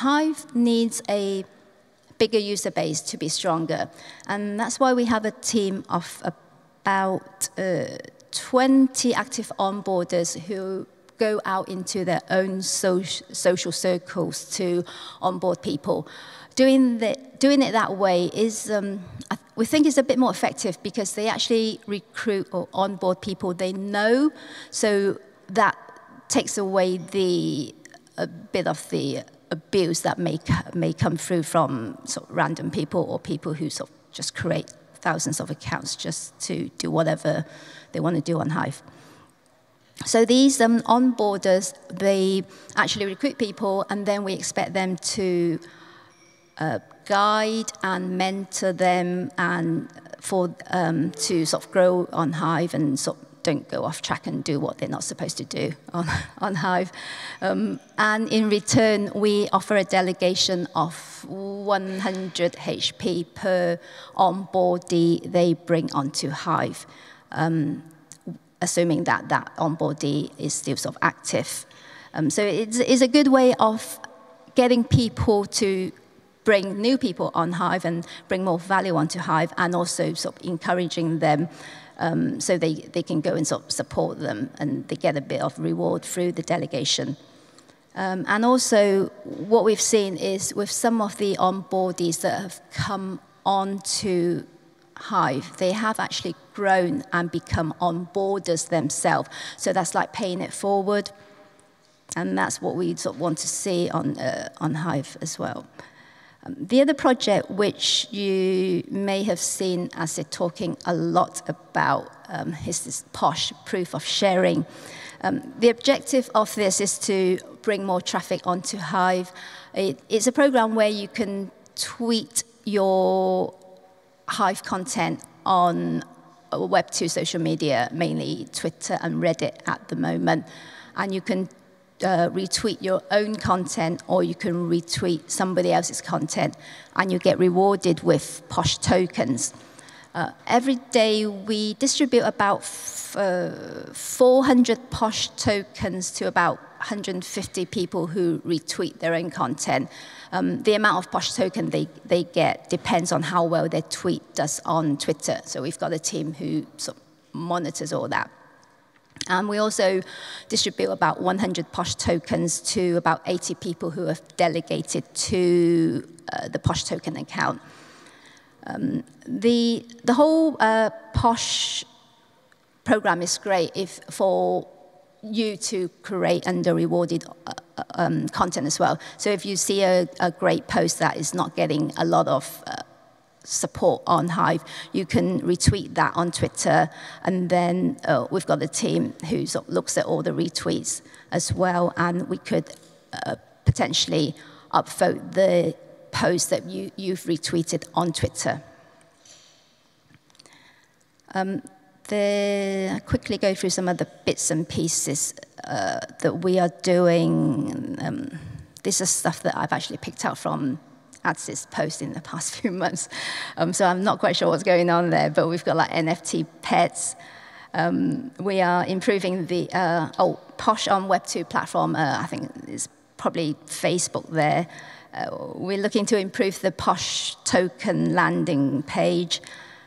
Hive needs a bigger user base to be stronger. And that's why we have a team of about 20 active onboarders who go out into their own social circles to onboard people. Doing it that way is, we think is a bit more effective because they actually recruit or onboard people they know, so that takes away a bit of the abuse that may come through from sort of random people or people who sort of just create thousands of accounts just to do whatever they want to do on Hive. So these onboarders, they actually recruit people, and then we expect them to guide and mentor them and to sort of grow on Hive and sort of don't go off track and do what they're not supposed to do on Hive. And in return, we offer a delegation of 100 HP per onboardee they bring onto Hive, assuming that that onboardee is still sort of active. So it's a good way of getting people to bring new people on Hive and bring more value onto Hive, and also sort of encouraging them so they can go and sort of support them, and they get a bit of reward through the delegation. And also, what we've seen is with some of the onboardees that have come onto Hive, they have actually grown and become onboarders themselves. So that's like paying it forward. And that's what we sort of want to see on Hive as well. The other project which you may have seen as they're talking a lot about is this POSH, proof of sharing. The objective of this is to bring more traffic onto Hive. It's a program where you can tweet your Hive content on Web2 social media, mainly Twitter and Reddit at the moment. And you can retweet your own content, or you can retweet somebody else's content, and you get rewarded with POSH tokens. Every day we distribute about 400 POSH tokens to about 150 people who retweet their own content. The amount of POSH token they get depends on how well their tweet does on Twitter. So we've got a team who sort of monitors all that. And we also distribute about 100 POSH tokens to about 80 people who have delegated to the POSH token account. The whole POSH program is great for you to create under-rewarded content as well. So if you see a great post that is not getting a lot of support on Hive, you can retweet that on Twitter, and then we've got a team who sort of looks at all the retweets as well, and we could potentially upvote the post that you've retweeted on Twitter. I'll quickly go through some of the bits and pieces that we are doing. This is stuff that I've actually picked up from Ads's post in the past few months. So I'm not quite sure what's going on there, but we've got like NFT pets. We are improving the POSH on Web2 platform. I think it's probably Facebook there. We're looking to improve the POSH token landing page.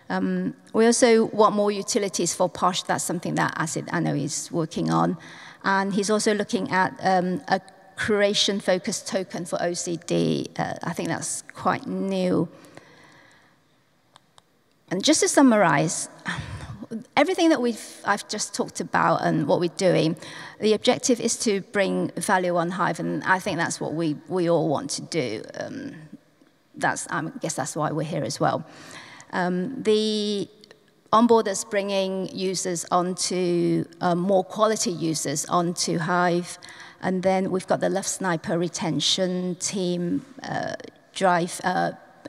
We also want more utilities for POSH. That's something that Acid, I know, is working on. And he's also looking at a creation-focused token for OCD. I think that's quite new. And just to summarize, everything that I've just talked about and what we're doing, the objective is to bring value on Hive, and I think that's what we all want to do. I guess that's why we're here as well. The onboarders bringing users onto, more quality users onto Hive. And then we've got the Love Sniper retention team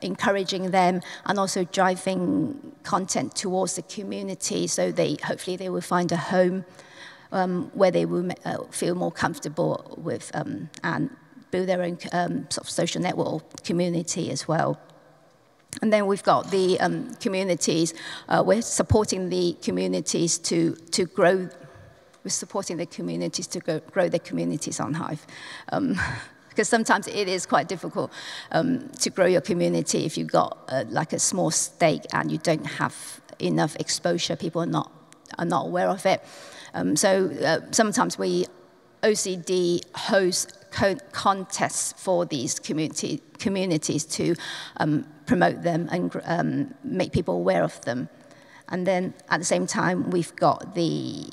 encouraging them, and also driving content towards the community, so hopefully they will find a home where they will feel more comfortable with and build their own sort of social network or community as well. And then we've got the communities. We're supporting the communities to grow. We're supporting the communities to grow their communities on Hive. Because sometimes it is quite difficult to grow your community if you've got like a small stake and you don't have enough exposure. People are not aware of it. So sometimes we OCD host contests for these communities to promote them and make people aware of them. And then at the same time, we've got the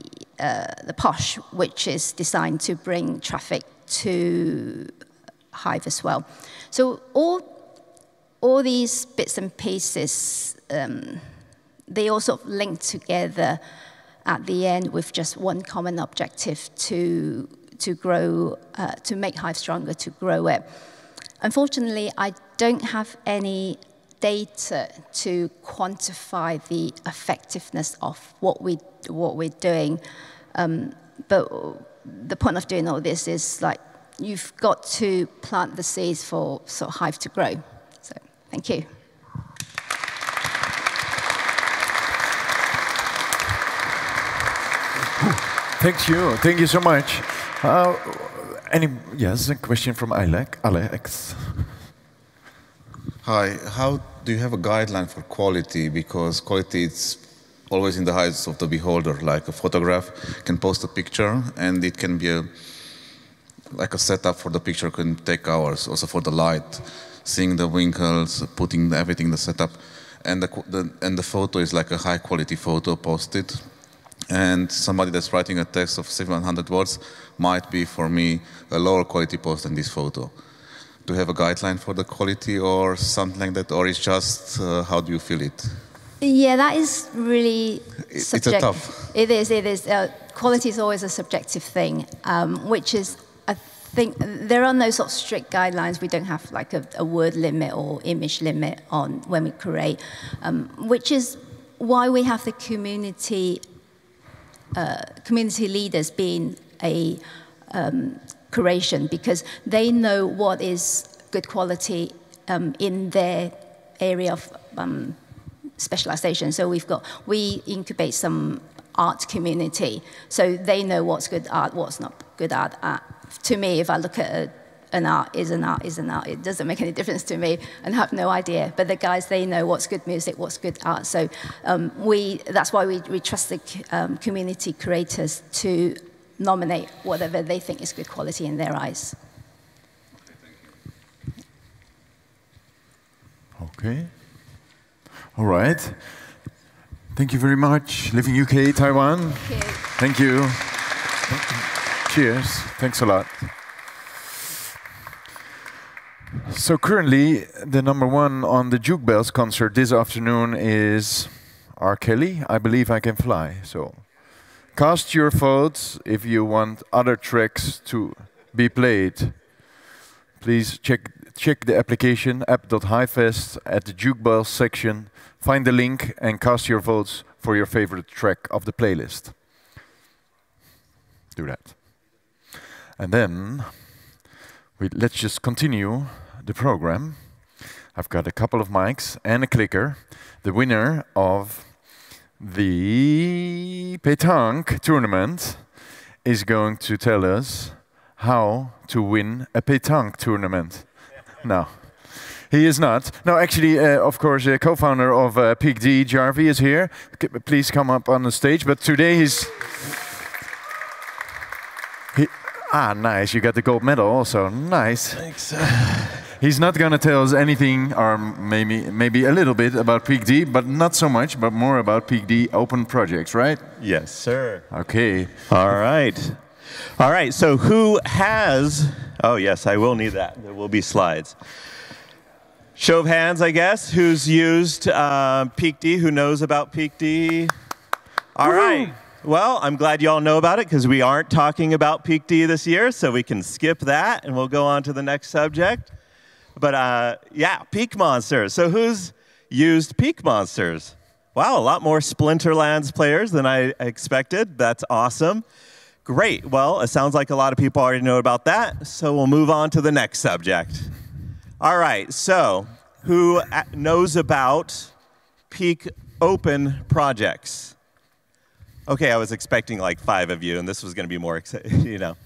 POSH, which is designed to bring traffic to Hive as well. So all these bits and pieces, they all sort of link together at the end with just one common objective to grow, to make Hive stronger, to grow it. Unfortunately, I don't have any data to quantify the effectiveness of what we're doing. But the point of doing all this is like you've got to plant the seeds for sort of Hive to grow. So thank you. Thank you so much. Yes, a question from Alex. Hi, how do you have a guideline for quality? Because quality is always in the eyes of the beholder. Like a photograph can post a picture and it can be like a setup for the picture can take hours. Also for the light, seeing the winkles, putting everything in the setup. And the photo is like a high quality photo posted. And somebody that's writing a text of 700 words might be, for me, a lower quality post than this photo. Do you have a guideline for the quality or something like that, or it's just how do you feel it? Yeah, that is really subjective. It's a tough. It is. Quality is always a subjective thing, which is, I think, there are no sort of strict guidelines. We don't have like a word limit or image limit on when we create, which is why we have the community leaders being a curation, because they know what is good quality in their area of specialization. So we incubate some art community, so they know what's good art, what's not good art. To me, if I look at an art is an art. It doesn't make any difference to me, and have no idea. But the guys, they know what's good music, what's good art. So that's why we trust the community creators to nominate whatever they think is good quality in their eyes. Okay. All right. Thank you very much. Live in UK, Taiwan. Thank you. Cheers. Thanks a lot. So currently, the #1 on the Juke Bells concert this afternoon is R. Kelly, I Believe I Can Fly. So cast your votes if you want other tracks to be played. Please check the application, app.HiveFest, at the Juke Bells section. Find the link and cast your votes for your favorite track of the playlist. Do that. And then let's just continue the program. I've got a couple of mics and a clicker. The winner of the pétanque tournament is going to tell us how to win a pétanque tournament. No, he is not. No, actually, of course, a co-founder of Peak D, Jarvi, is here. Please come up on the stage. But today he's... nice. You got the gold medal also. Nice. Thanks. He's not going to tell us anything, or maybe a little bit about Peak D, but not so much, but more about Peak D open projects, right? Yes, sir. Okay. All right. All right, so who has... Oh, yes, I will need that. There will be slides. Show of hands, I guess. Who's used Peak D? Who knows about Peak D? All right. Well, I'm glad you all know about it, because we aren't talking about Peak D this year, so we can skip that, and we'll go on to the next subject. But yeah, Peak Monsters. So who's used Peak Monsters? Wow, a lot more Splinterlands players than I expected. That's awesome. Great. Well, it sounds like a lot of people already know about that, so we'll move on to the next subject. All right, so who knows about Peak Open projects? Okay, I was expecting like 5 of you, and this was going to be more exciting, you know.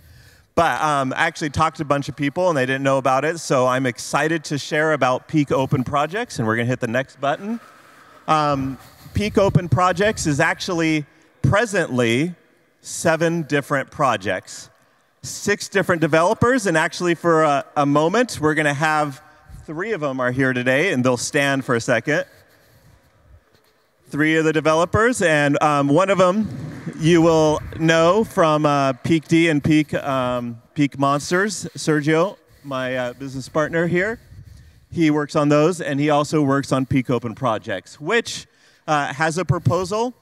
But I actually talked to a bunch of people, and they didn't know about it, so I'm excited to share about Peak Open projects, and we're going to hit the next button. Peak Open projects is actually presently 7 different projects, 6 different developers, and actually for a moment, we're going to have 3 of them are here today, and they'll stand for a second. 3 of the developers, and one of them you will know from Peak D and Peak Monsters. Sergio, my business partner here, he works on those, and he also works on Peak Open projects, which has a proposal,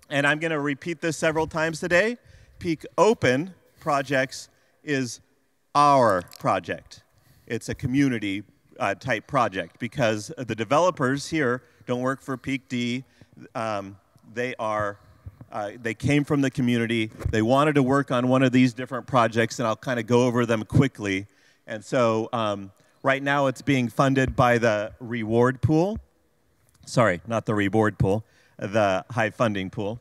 and I'm going to repeat this several times today. Peak Open projects is our project. It's a community type project, because the developers here don't work for Peak D. They came from the community. They wanted to work on one of these different projects, and I'll kind of go over them quickly. And so right now it's being funded by the reward pool. Sorry, not the reward pool, the Hive funding pool.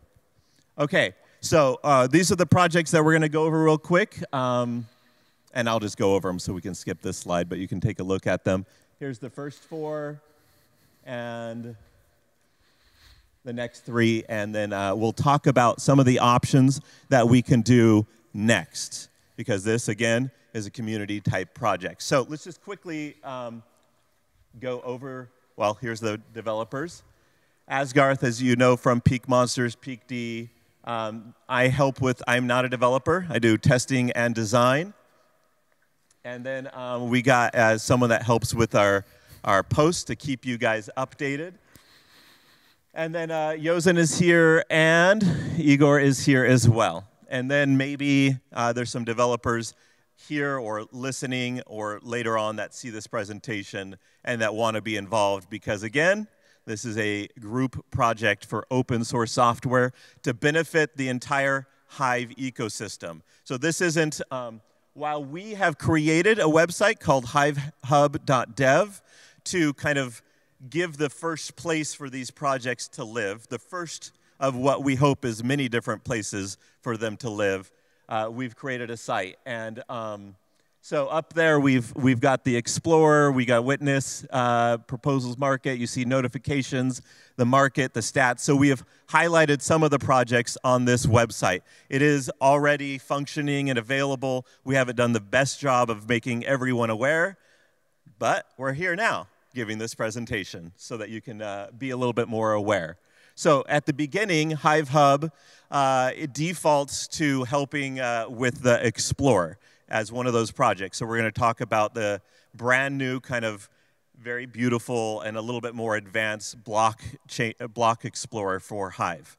Okay, so these are the projects that we're going to go over real quick. And I'll just go over them so we can skip this slide, but you can take a look at them. Here's the first 4, and the next 3, and then we'll talk about some of the options that we can do next, because this, again, is a community-type project. So let's just quickly go over, well, here's the developers. Asgarth, as you know from Peak Monsters, Peak D, I help with, I'm not a developer, I do testing and design. And then we got someone that helps with our posts to keep you guys updated. And then Yosin is here, and Igor is here as well. And then maybe there's some developers here or listening or later on that see this presentation and that want to be involved, because again, this is a group project for open source software to benefit the entire Hive ecosystem. So this isn't, while we have created a website called hivehub.dev to kind of give the first place for these projects to live, the first of what we hope is many different places for them to live, we've created a site. And so up there we've got the Explorer, we got Witness, Proposals Market, you see notifications, the market, the stats. So we have highlighted some of the projects on this website. It is already functioning and available. We haven't done the best job of making everyone aware, but we're here now giving this presentation so that you can be a little bit more aware. So at the beginning, Hive Hub, it defaults to helping with the Explorer as one of those projects. So we're going to talk about the brand new kind of very beautiful and a little bit more advanced block Explorer for Hive.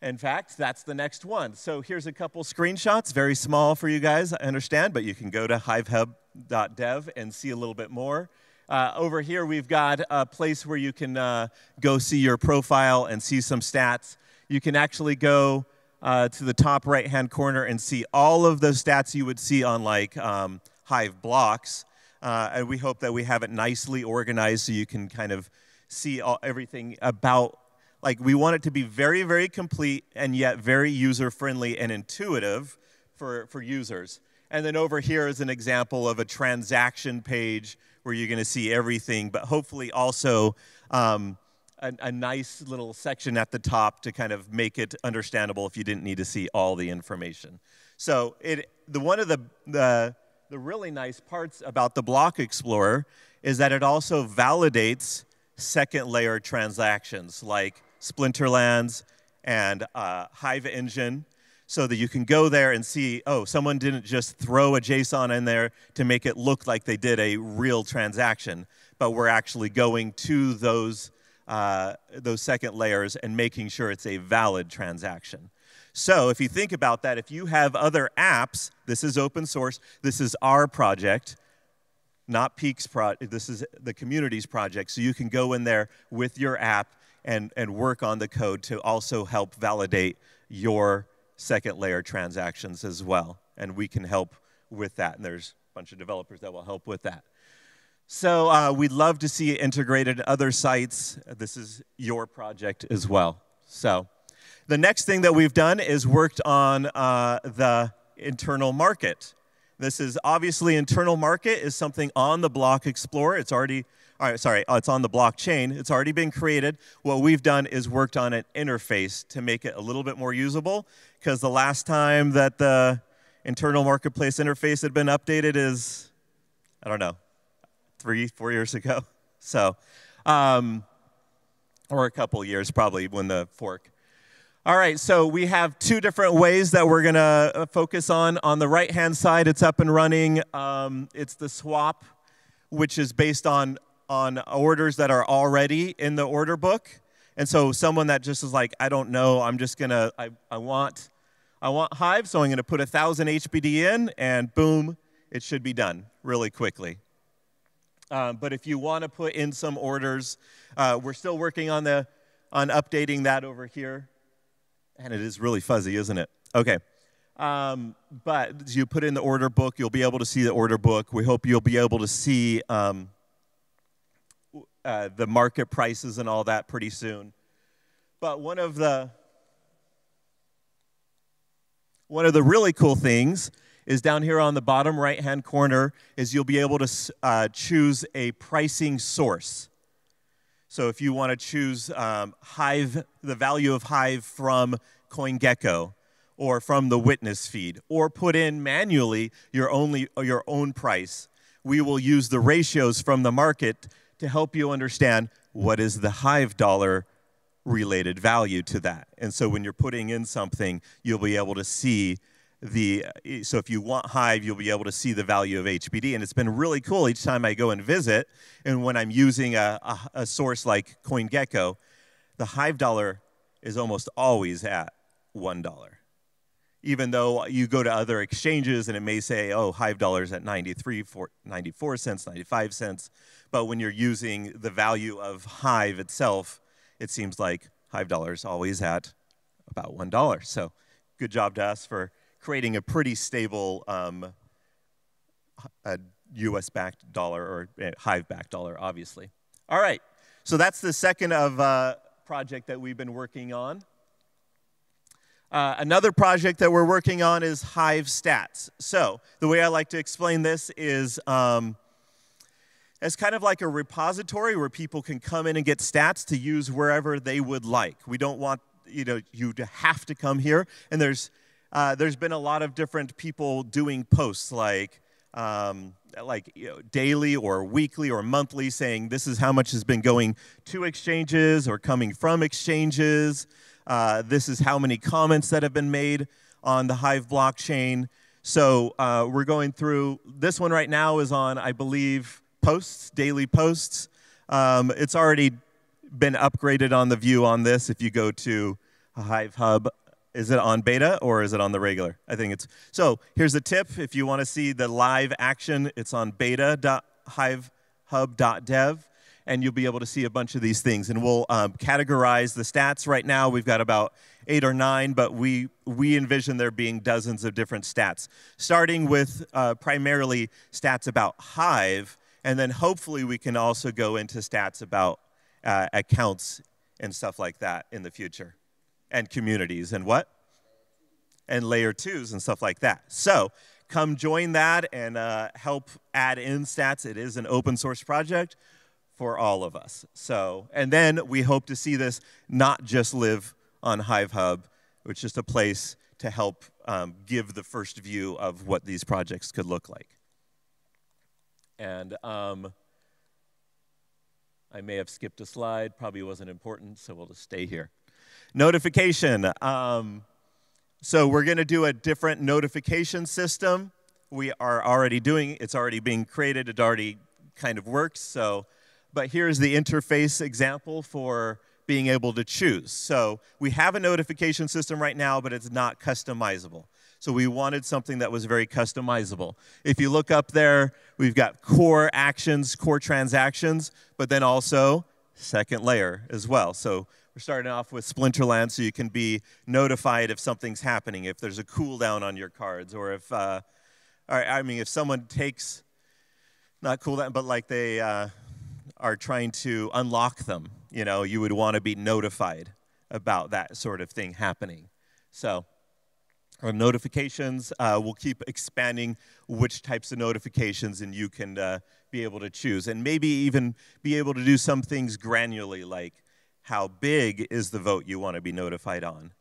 In fact, that's the next one. So here's a couple screenshots, very small for you guys, I understand, but you can go to hivehub.dev and see a little bit more. Over here, we've got a place where you can go see your profile and see some stats. You can actually go to the top right-hand corner and see all of the stats you would see on like Hive blocks. And we hope that we have it nicely organized so you can kind of see everything about, like we want it to be very, very complete and yet very user-friendly and intuitive for users. And then over here is an example of a transaction page where you're going to see everything, but hopefully also a nice little section at the top to kind of make it understandable if you didn't need to see all the information. So one of the really nice parts about the Block Explorer is that it also validates second layer transactions like Splinterlands and Hive Engine, so that you can go there and see, oh, someone didn't just throw a JSON in there to make it look like they did a real transaction, but we're actually going to those second layers and making sure it's a valid transaction. So if you think about that, if you have other apps, this is open source, this is our project, not Peak's project, this is the community's project, so you can go in there with your app and work on the code to also help validate your second layer transactions as well. And we can help with that, and there's a bunch of developers that will help with that. So we'd love to see it integrated in other sites. This is your project as well. So the next thing that we've done is worked on the internal market. This is obviously internal market is something on the Block Explorer. It's already, it's on the blockchain. It's already been created. What we've done is worked on an interface to make it a little bit more usable, because the last time that the internal marketplace interface had been updated is, I don't know, 3-4 years ago. So, or a couple years probably when the fork. All right, so we have 2 different ways that we're gonna focus on. On the right-hand side, it's up and running. It's the swap, which is based on orders that are already in the order book. And so someone that just is like, I don't know, I'm just gonna, I want Hive, so I'm gonna put 1,000 HBD in, and boom, it should be done really quickly. But if you want to put in some orders, we're still working on updating that over here. And it is really fuzzy, isn't it? Okay. But you put in the order book, you'll be able to see the order book. We hope you'll be able to see the market prices and all that pretty soon. But one of the really cool things is down here on the bottom right-hand corner is you'll be able to choose a pricing source. So if you want to choose Hive, the value of Hive from CoinGecko, or from the witness feed, or put in manually your own price, we will use the ratios from the market to help you understand what is the Hive dollar related value to that. And so when you're putting in something, you'll be able to see so if you want Hive, you'll be able to see the value of HBD. And it's been really cool each time I go and visit, and when I'm using a source like CoinGecko, the Hive dollar is almost always at $1. Even though you go to other exchanges and it may say, oh, Hive dollar's at 94 cents, 95 cents. But when you're using the value of Hive itself, it seems like Hive dollar is always at about $1. So good job to us for creating a pretty stable US-backed dollar, or Hive-backed dollar, obviously. All right, so that's the second of project that we've been working on. Another project that we're working on is Hive Stats. So the way I like to explain this is as kind of like a repository where people can come in and get stats to use wherever they would like. We don't want you to have to come here. And there's been a lot of different people doing posts like daily or weekly or monthly, saying this is how much has been going to exchanges or coming from exchanges. This is how many comments that have been made on the Hive blockchain. So we're going through, this one right now is on, I believe, posts, daily posts. It's already been upgraded on the view on this. If you go to Hive Hub, is it on beta or is it on the regular? I think it's, so here's a tip. If you want to see the live action, it's on beta.hivehub.dev. And you'll be able to see a bunch of these things. And we'll categorize the stats. Right now, we've got about 8 or 9, but we envision there being dozens of different stats, starting with primarily stats about Hive, and then hopefully we can also go into stats about accounts and stuff like that in the future, and communities and what? And layer 2s and stuff like that. So come join that and help add in stats. It is an open source project for all of us. So, and then we hope to see this not just live on Hive Hub, which is just a place to help give the first view of what these projects could look like. And I may have skipped a slide, probably wasn't important, so we'll just stay here. Notification. So we're going to do a different notification system. We are already doing, it's already being created, it already kind of works, so. But here's the interface example for being able to choose. So we have a notification system right now, but it's not customizable. So we wanted something that was very customizable. If you look up there, we've got core actions, core transactions, but then also second layer as well. So we're starting off with Splinterland, so you can be notified if something's happening, if there's a cooldown on your cards, or if, if someone takes, not cooldown, but like they, are trying to unlock them, you would want to be notified about that sort of thing happening. So our notifications, we'll keep expanding which types of notifications, and you can be able to choose. And maybe even be able to do some things granularly, like how big is the vote you want to be notified on?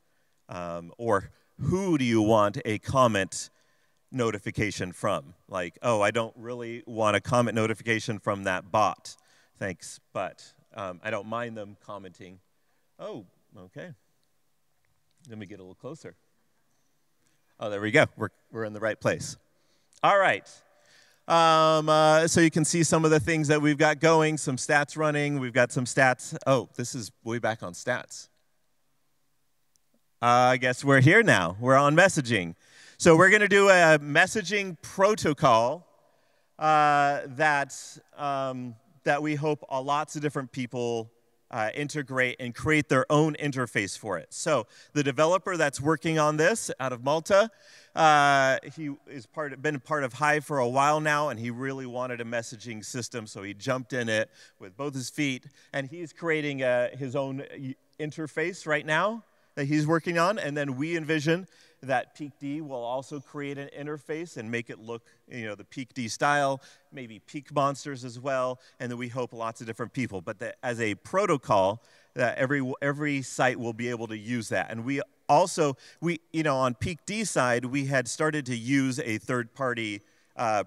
Or who do you want a comment notification from? Like, oh, I don't really want a comment notification from that bot. Thanks, but I don't mind them commenting. Oh, okay. Let me get a little closer. Oh, there we go. We're in the right place. All right. So you can see some of the things that we've got going, some stats running. We've got some stats. Oh, this is way back on stats. I guess we're here now. We're on messaging. So we're going to do a messaging protocol that we hope lots of different people integrate and create their own interface for it. So the developer that's working on this out of Malta, he is been part of Hive for a while now, and he really wanted a messaging system, so he jumped in it with both his feet, and he's creating his own interface right now that he's working on, and then we envision that PeakD will also create an interface and make it look, the PeakD style, maybe Peak Monsters as well, and then we hope lots of different people. But as a protocol, that every site will be able to use that. And we also, on PeakD side, we had started to use a third-party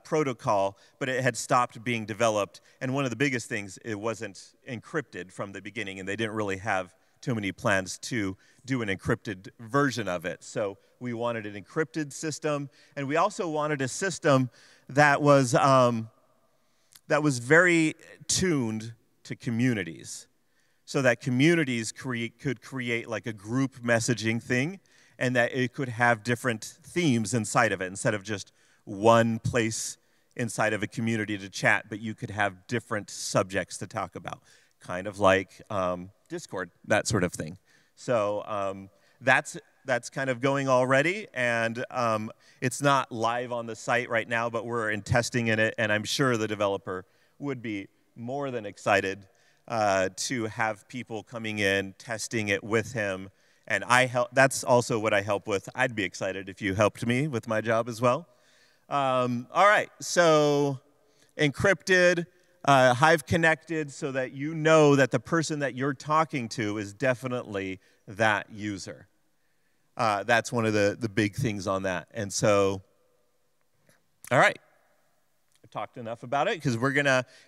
protocol, but it had stopped being developed. And one of the biggest things, it wasn't encrypted from the beginning, and they didn't really have too many plans to do an encrypted version of it. So we wanted an encrypted system, and we also wanted a system that was very tuned to communities, so that communities could create like a group messaging thing, and that it could have different themes inside of it, instead of just one place inside of a community to chat, but you could have different subjects to talk about, kind of like Discord, that sort of thing. So that's kind of going already, and it's not live on the site right now, but we're in testing in it, and I'm sure the developer would be more than excited to have people coming in, testing it with him, and that's also what I help with. I'd be excited if you helped me with my job as well. All right, so encrypted, Hive connected, so that you know that the person that you're talking to is definitely that user. That's one of the big things on that. And so, all right, I've talked enough about it, because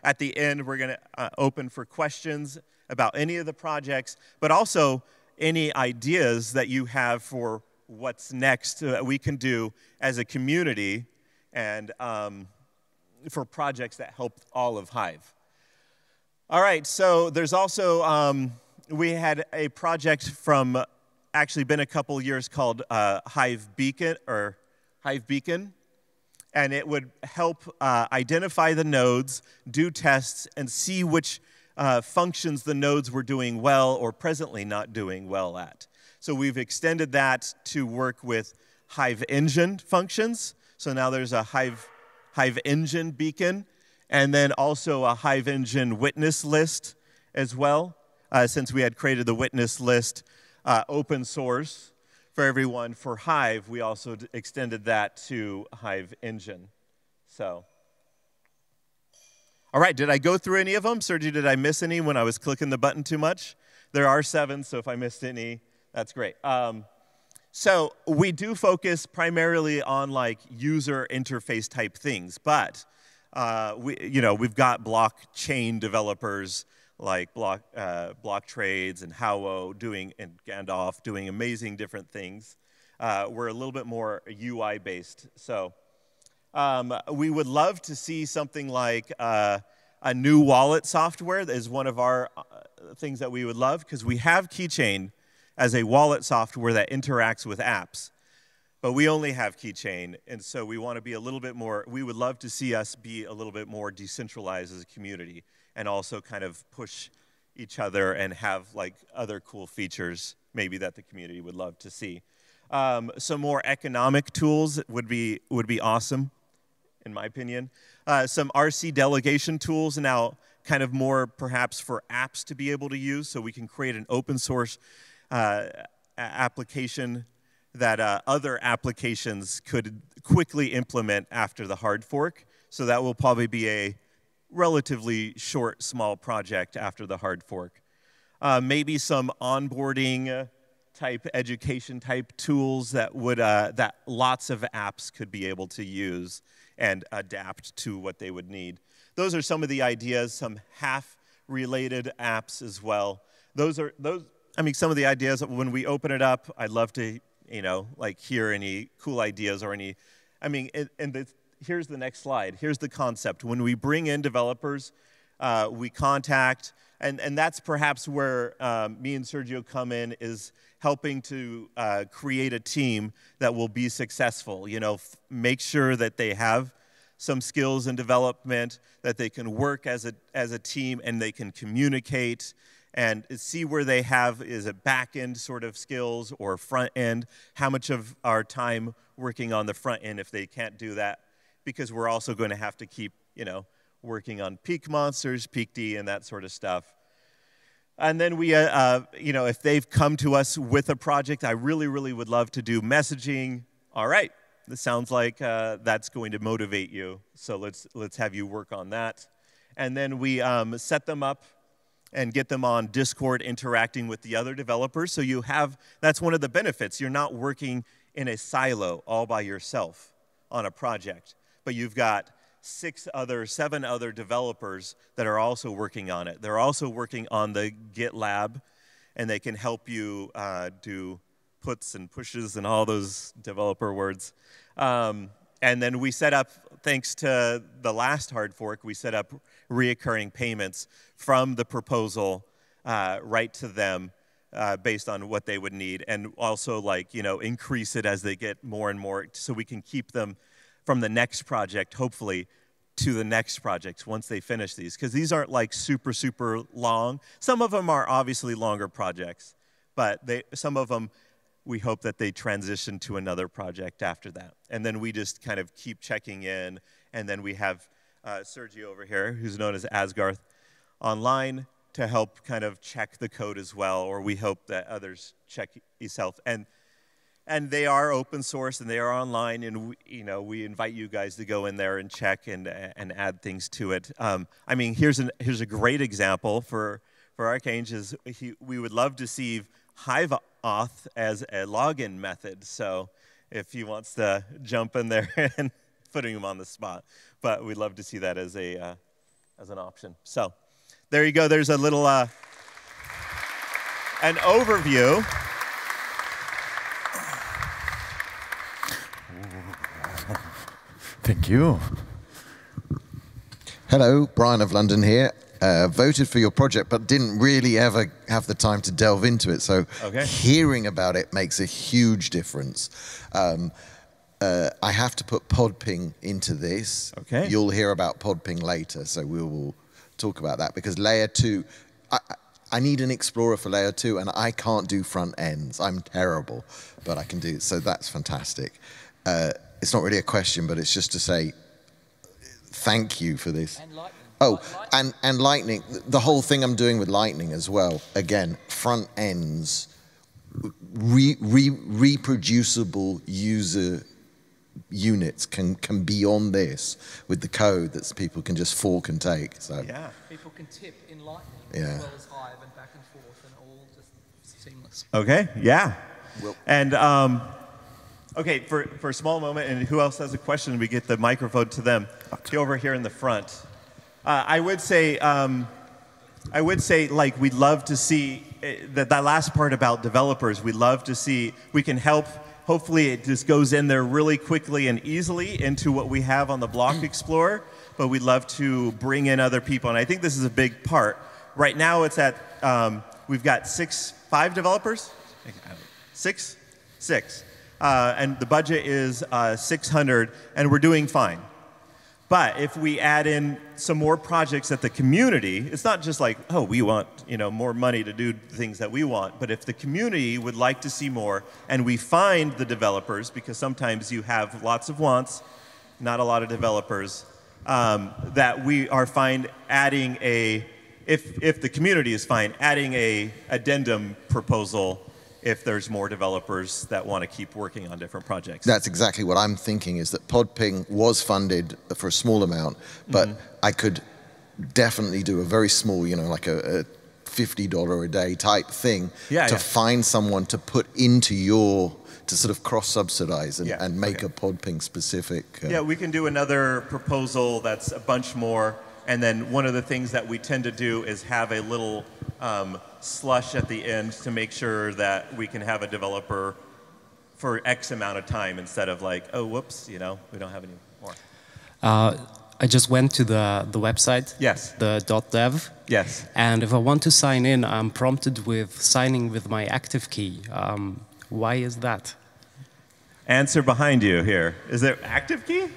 at the end, we're gonna open for questions about any of the projects, but also any ideas that you have for what's next that we can do as a community, and for projects that help all of Hive. All right, so there's also, we had a project from, actually been a couple years, called Hive Beacon, and it would help identify the nodes, do tests, and see which functions the nodes were doing well or presently not doing well at. So we've extended that to work with Hive Engine functions. So now there's a Hive Engine beacon, and then also a Hive Engine witness list as well. Since we had created the witness list open source for everyone for Hive, we also extended that to Hive Engine. So, all right, did I go through any of them? Sergi, did I miss any when I was clicking the button too much? There are 7, so if I missed any, that's great. So we do focus primarily on like user interface type things, but we've got blockchain developers like Block Trades and Howo and Gandalf doing amazing different things. We're a little bit more UI based. So we would love to see something like a new wallet software. That is one of our things that we would love, because we have Keychain as a wallet software that interacts with apps. But we only have Keychain, and so we want to be a little bit more, we would love to see us be a little bit more decentralized as a community, and also kind of push each other and have like other cool features maybe that the community would love to see. Some more economic tools would be awesome, in my opinion. Some RC delegation tools, now kind of more perhaps for apps to be able to use, so we can create an open source application that other applications could quickly implement after the hard fork. So that will probably be a relatively short, small project after the hard fork. Maybe some onboarding type, education type tools that would that lots of apps could be able to use and adapt to what they would need. Those are some of the ideas. Some half-related apps as well. Some of the ideas. When we open it up, I'd love to, like hear any cool ideas or any. Here's the next slide. Here's the concept. When we bring in developers, we contact, and that's perhaps where me and Sergio come in, is helping to create a team that will be successful. Make sure that they have some skills in development, that they can work as a team, and they can communicate, and see where they have, is it back-end sort of skills or front-end, how much of our time working on the front end if they can't do that, because we're also going to have to keep, working on peak monsters, PeakD, and that sort of stuff. And then we, you know, if they've come to us with a project, I really, really would love to do messaging. All right, this sounds like that's going to motivate you. So let's have you work on that. And then we set them up and get them on Discord interacting with the other developers. So you have, that's one of the benefits. You're not working in a silo all by yourself on a project, but you've got 7 other developers that are also working on it. They're also working on the GitLab, and they can help you do puts and pushes and all those developer words. And then we set up, thanks to the last hard fork, we set up reoccurring payments from the proposal right to them based on what they would need, and also, like, you know, increase it as they get more and more, so we can keep them from the next project, hopefully, to the next projects once they finish these. Because these aren't like super, super long. Some of them are obviously longer projects, but some of them, we hope that they transition to another project after that. And then we just kind of keep checking in. And then we have Sergio over here, who's known as Asgarth online, to help kind of check the code as well, or we hope that others check yourself. And they are open source, and they are online, and we invite you guys to go in there and check and add things to it. I mean, here's a great example for Archange is we would love to see Hive Auth as a login method. So if he wants to jump in there and putting him on the spot, but we'd love to see that as an option. So there you go. There's a little an overview. Thank you. Hello, Brian of London here. Voted for your project, but didn't really ever have the time to delve into it. So hearing about it makes a huge difference. I have to put PodPing into this. Okay. You'll hear about PodPing later, so we will talk about that, because layer 2, I need an explorer for layer 2, and I can't do front ends. I'm terrible, but I can do it, so that's fantastic. It's not really a question, but it's just to say thank you for this. And Lightning. Oh, and Lightning, the whole thing I'm doing with Lightning as well, again, front ends, reproducible user units can be on this with the code that people can just fork and take. So yeah, people can tip in Lightning yeah. as well as Hive and back and forth and all just seamless. Okay, yeah. And okay, for a small moment, and who else has a question? We get the microphone to them. Go over here in the front. I would say, like, we'd love to see that last part about developers. We'd love to see we can help. Hopefully, it just goes in there really quickly and easily into what we have on the Block Explorer. But we'd love to bring in other people, and I think this is a big part. Right now, it's at we've got 5 developers. 6. And the budget is 600, and we're doing fine. But if we add in some more projects at the community, it's not just like, oh, we want more money to do things that we want. But if the community would like to see more, and we find the developers, because sometimes you have lots of wants, not a lot of developers, that we are fine adding if the community is fine, adding a addendum proposal if there's more developers that want to keep working on different projects. That's exactly what I'm thinking, is that PodPing was funded for a small amount, but I could definitely do a very small, like a $50 a day type thing to find someone to put into to sort of cross-subsidize and make a PodPing specific. Yeah, we can do another proposal that's a bunch more, and then one of the things that we tend to do is have a little slush at the end to make sure that we can have a developer for X amount of time instead of like, oh, whoops, we don't have any more. I just went to the website, the .dev. Yes. And if I want to sign in, I'm prompted with signing with my active key. Why is that? Answer behind you here. Is there active key?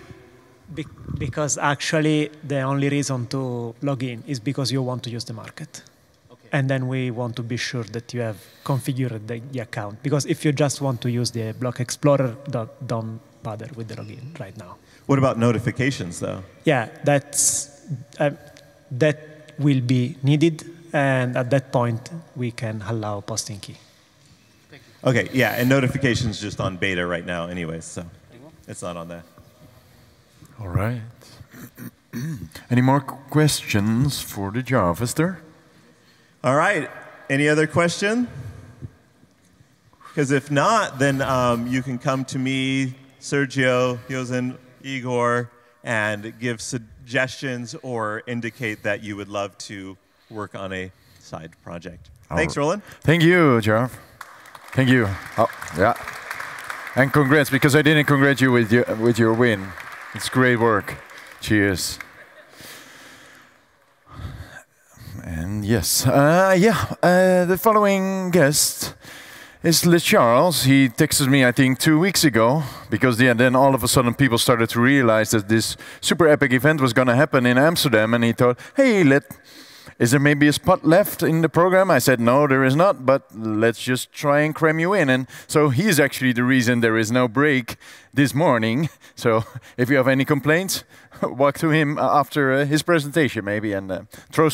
Because actually the only reason to log in is because you want to use the market. And then we want to be sure that you have configured the account. Because if you just want to use the Block Explorer, don't bother with the login right now. What about notifications, though? Yeah, that will be needed, and at that point, we can allow posting key. Okay, yeah, and notifications just on beta right now anyways, so it's not on there. All right. Any more questions for the Jarvister? All right, any other question? Because if not, then you can come to me, Sergio, Yosin, Igor, and give suggestions or indicate that you would love to work on a side project. Thanks, Roland. Thank you, Jarv. Thank you. Oh, yeah. And congrats, because I didn't congratulate you with your win. It's great work. Cheers. And yes, the following guest is Le Charles. He texted me, I think, 2 weeks ago, because then all of a sudden people started to realize that this super epic event was going to happen in Amsterdam, and he thought, hey, is there maybe a spot left in the program? I said, no, there is not, but let's just try and cram you in. And so he's actually the reason there is no break this morning. So if you have any complaints, walk to him after his presentation maybe, and throw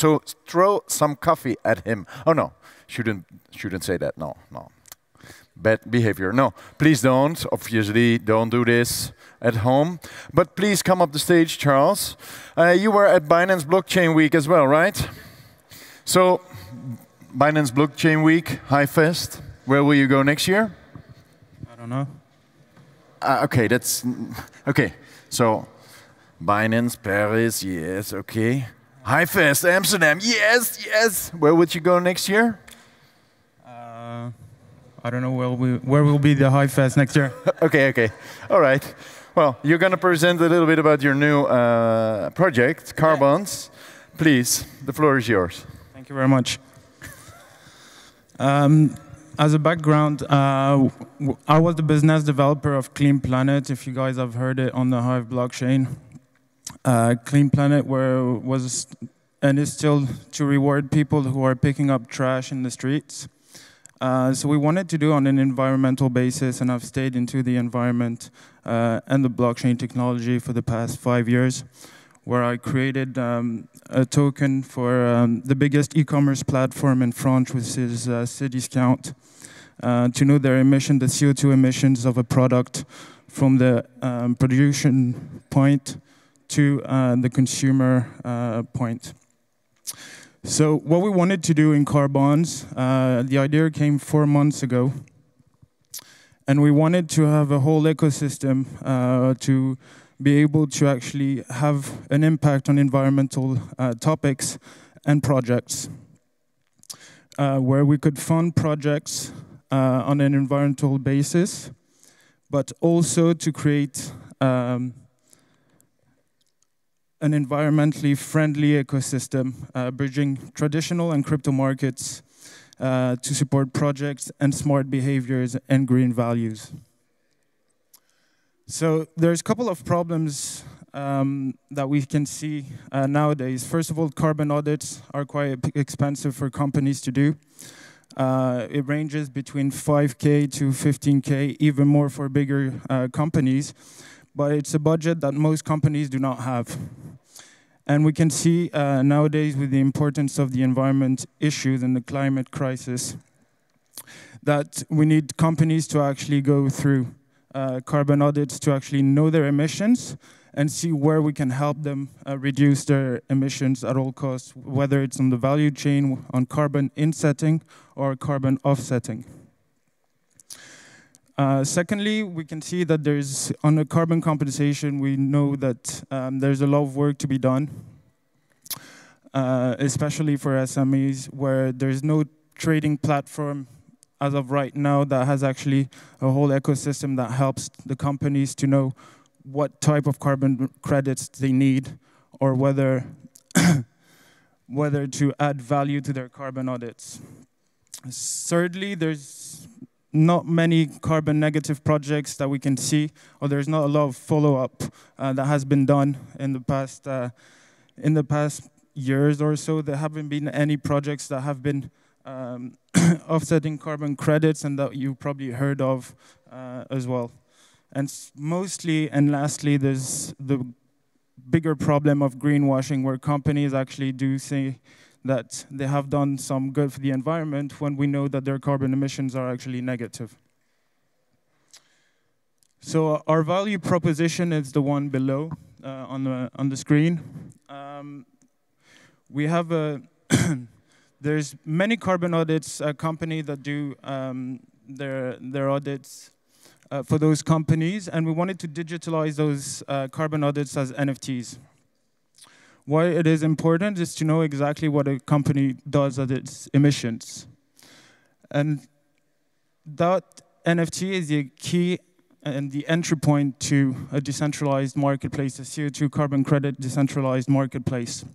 some coffee at him. Oh no, shouldn't say that, no. Bad behavior. No, please don't. Obviously, don't do this at home. But please come up the stage, Charles. You were at Binance Blockchain Week as well, right? So, Binance Blockchain Week, HiveFest. Where will you go next year? I don't know. Okay, that's okay. So, Binance Paris, yes, okay. HiveFest Amsterdam, yes. Where would you go next year? I don't know where will be the HiveFest next year. Okay. All right. Well, you're going to present a little bit about your new project, Carbons. Please, the floor is yours. Thank you very much. As a background, I was the business developer of Clean Planet, if you guys have heard it on the Hive blockchain. Clean Planet was and is still to reward people who are picking up trash in the streets. So we wanted to do on an environmental basis, and I've stayed into the environment and the blockchain technology for the past 5 years, where I created a token for the biggest e-commerce platform in France, which is Cdiscount, to know their emission, the CO2 emissions of a product from the production point to the consumer point. So what we wanted to do in Carbons, the idea came 4 months ago, and we wanted to have a whole ecosystem to be able to actually have an impact on environmental topics and projects, where we could fund projects on an environmental basis, but also to create an environmentally friendly ecosystem, bridging traditional and crypto markets to support projects and smart behaviors and green values. So there's a couple of problems that we can see nowadays. First of all, carbon audits are quite expensive for companies to do. It ranges between 5K to 15K, even more for bigger companies. But it's a budget that most companies do not have. And we can see nowadays with the importance of the environment issues and the climate crisis that we need companies to actually go through carbon audits to actually know their emissions and see where we can help them reduce their emissions at all costs, whether it's on the value chain, on carbon insetting or carbon offsetting. Secondly, we can see that there's, on the carbon compensation, we know that there's a lot of work to be done, especially for SMEs, where there's no trading platform as of right now that has actually a whole ecosystem that helps the companies to know what type of carbon credits they need, or whether to add value to their carbon audits. Thirdly, there's not many carbon negative projects that we can see, or there's not a lot of follow-up that has been done in the past years or so. There haven't been any projects that have been offsetting carbon credits, and that you probably heard of as well. And mostly, and lastly, there's the bigger problem of greenwashing, where companies actually do say that they have done some good for the environment when we know that their carbon emissions are actually negative. So our value proposition is the one below on the screen. We have there's many carbon audits company that do their audits for those companies, and we wanted to digitalize those carbon audits as NFTs. Why it is important is to know exactly what a company does at its emissions. And that NFT is the key and the entry point to a decentralized marketplace, a CO2 carbon credit decentralized marketplace,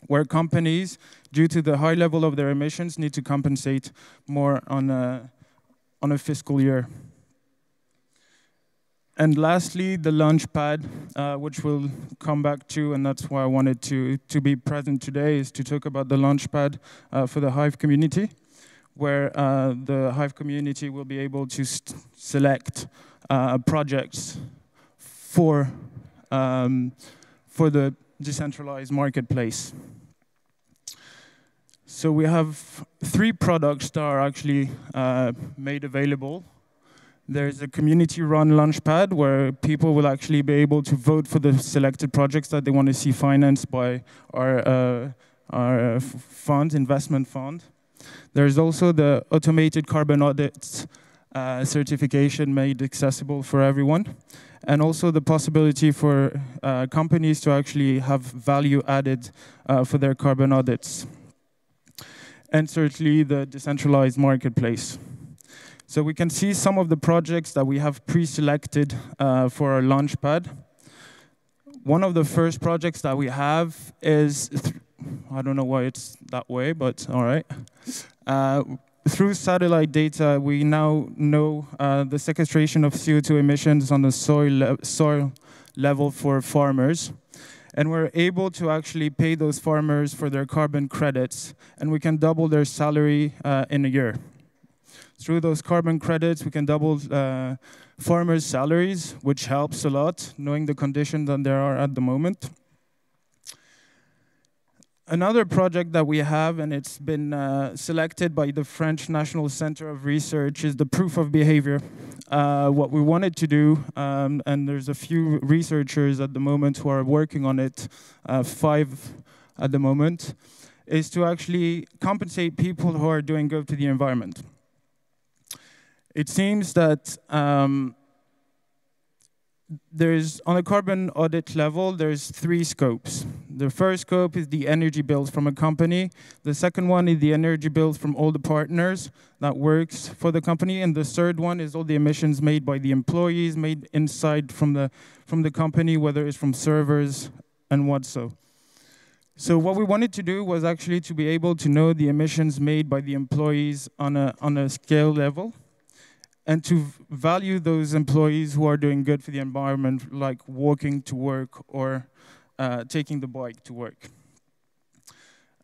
where companies, due to the high level of their emissions, need to compensate more on a fiscal year. And lastly, the Launchpad, which we'll come back to, and that's why I wanted to be present today, is to talk about the Launchpad for the Hive community, where the Hive community will be able to select projects for the decentralized marketplace. So we have 3 products that are actually made available. There's a community-run Launchpad where people will actually be able to vote for the selected projects that they want to see financed by our fund, investment fund. There's also the automated carbon audits certification made accessible for everyone, and also the possibility for companies to actually have value added for their carbon audits. And certainly the decentralized marketplace. So we can see some of the projects that we have pre-selected for our Launchpad. One of the first projects that we have is, I don't know why it's that way, but all right. Through satellite data, we now know the sequestration of CO2 emissions on the soil level for farmers. And we're able to actually pay those farmers for their carbon credits, and we can double their salary in a year. Through those carbon credits, we can double farmers' salaries, which helps a lot, knowing the conditions that there are at the moment. Another project that we have, and it's been selected by the French National Center of Research, is the proof of behavior. What we wanted to do, and there's a few researchers at the moment who are working on it, 5 at the moment, is to actually compensate people who are doing good to the environment. It seems that there's, on a carbon audit level, there's 3 scopes. The first scope is the energy bills from a company. The second one is the energy bills from all the partners that works for the company. And the third one is all the emissions made by the employees, made inside from the company, whether it's from servers and what so. So what we wanted to do was actually to be able to know the emissions made by the employees on a scale level, and to value those employees who are doing good for the environment, like walking to work or taking the bike to work.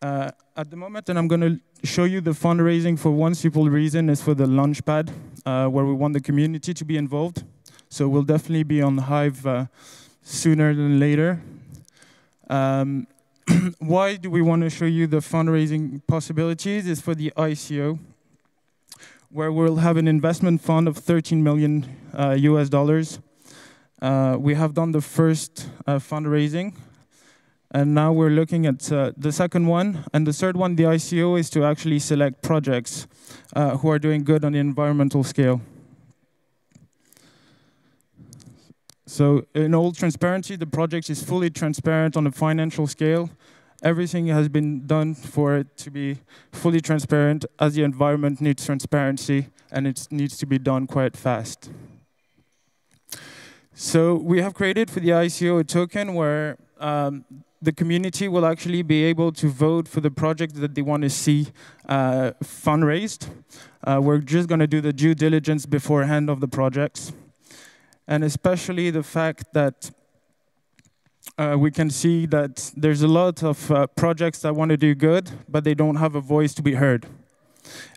At the moment, and I'm going to show you the fundraising for one simple reason, is for the Launchpad, where we want the community to be involved. So we'll definitely be on Hive sooner than later. Why do we want to show you the fundraising possibilities? Is for the ICO, where we'll have an investment fund of $13 million US dollars. We have done the first fundraising, and now we're looking at the second one. And the third one, the ICO, is to actually select projects who are doing good on the environmental scale. So in all transparency, the project is fully transparent on a financial scale. Everything has been done for it to be fully transparent, as the environment needs transparency, and it needs to be done quite fast. So we have created for the ICO a token where the community will actually be able to vote for the project that they want to see fundraised. We're just going to do the due diligence beforehand of the projects. And especially the fact that we can see that there's a lot of projects that want to do good, but they don't have a voice to be heard.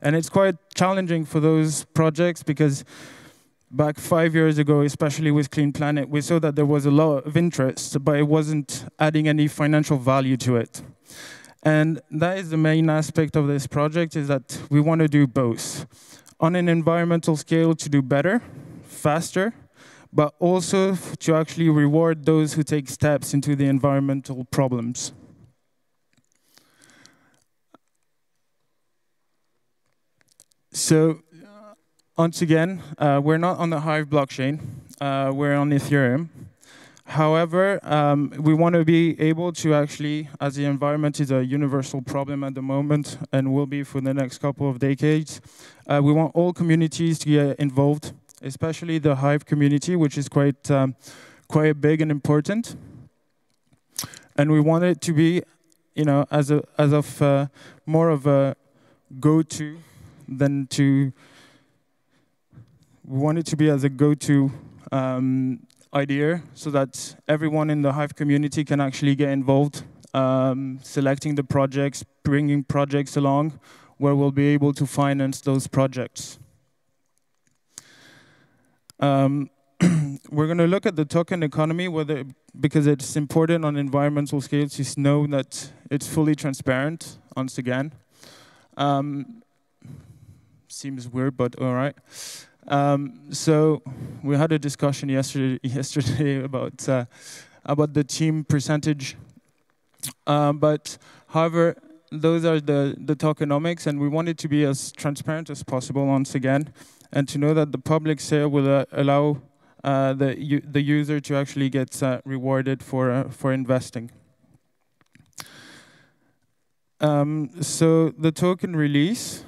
And it's quite challenging for those projects because back 5 years ago, especially with Clean Planet, we saw that there was a lot of interest, but it wasn't adding any financial value to it. And that is the main aspect of this project, is that we want to do both. On an environmental scale, to do better, faster, but also to actually reward those who take steps into the environmental problems. So, once again, we're not on the Hive blockchain, we're on Ethereum. However, we want to be able to actually, as the environment is a universal problem at the moment and will be for the next couple of decades, we want all communities to get involved, especially the Hive community, which is quite big and important. And we want it to be, more of a go-to than to. We want it to be as a go-to idea, so that everyone in the Hive community can actually get involved, selecting the projects, bringing projects along, where we'll be able to finance those projects. We're going to look at the token economy, because it's important on environmental scales to know that it's fully transparent, once again. Seems weird, but all right. So we had a discussion yesterday about the team percentage, but however, those are the tokenomics, and we want it to be as transparent as possible once again, and to know that the public sale will allow the user to actually get rewarded for investing. So the token release,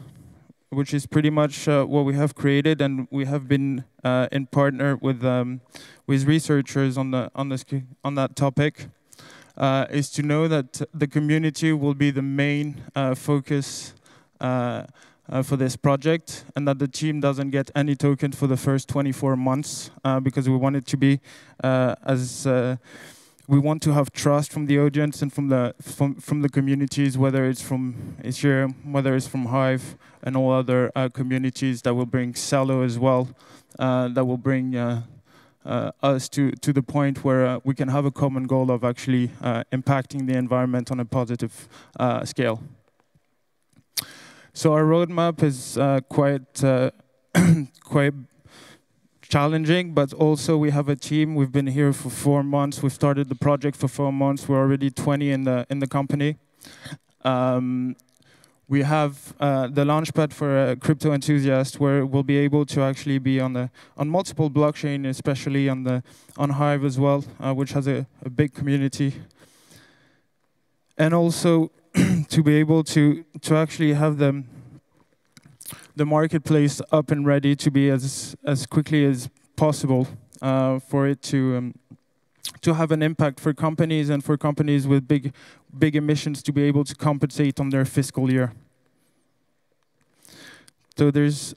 which is pretty much what we have created, and we have been in partner with researchers on that topic, is to know that the community will be the main focus for this project, and that the team doesn't get any token for the first 24 months, because we want it to be we want to have trust from the audience and from the communities, whether it's from Ethereum, whether it's from Hive, and all other communities that will bring Celo as well, that will bring us to the point where we can have a common goal of actually impacting the environment on a positive scale. So our roadmap is quite challenging, but also we have a team. We've been here for 4 months. We've started the project for 4 months. We're already 20 in the company. We have the launchpad for crypto enthusiasts, where we'll be able to actually be on multiple blockchain, especially on Hive as well, which has a big community, and also to be able to actually have the marketplace up and ready to be as quickly as possible, for it to have an impact for companies, and for companies with big emissions to be able to compensate on their fiscal year. So there's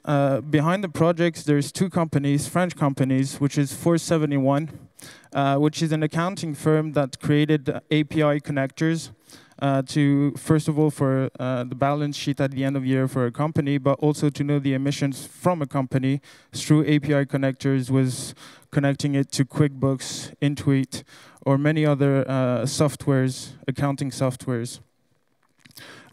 behind the projects, there's 2 companies, French companies, which is 471, which is an accounting firm that created API connectors to, first of all, for the balance sheet at the end of the year for a company, but also to know the emissions from a company through API connectors, with connecting it to QuickBooks, Intuit, or many other softwares, accounting softwares.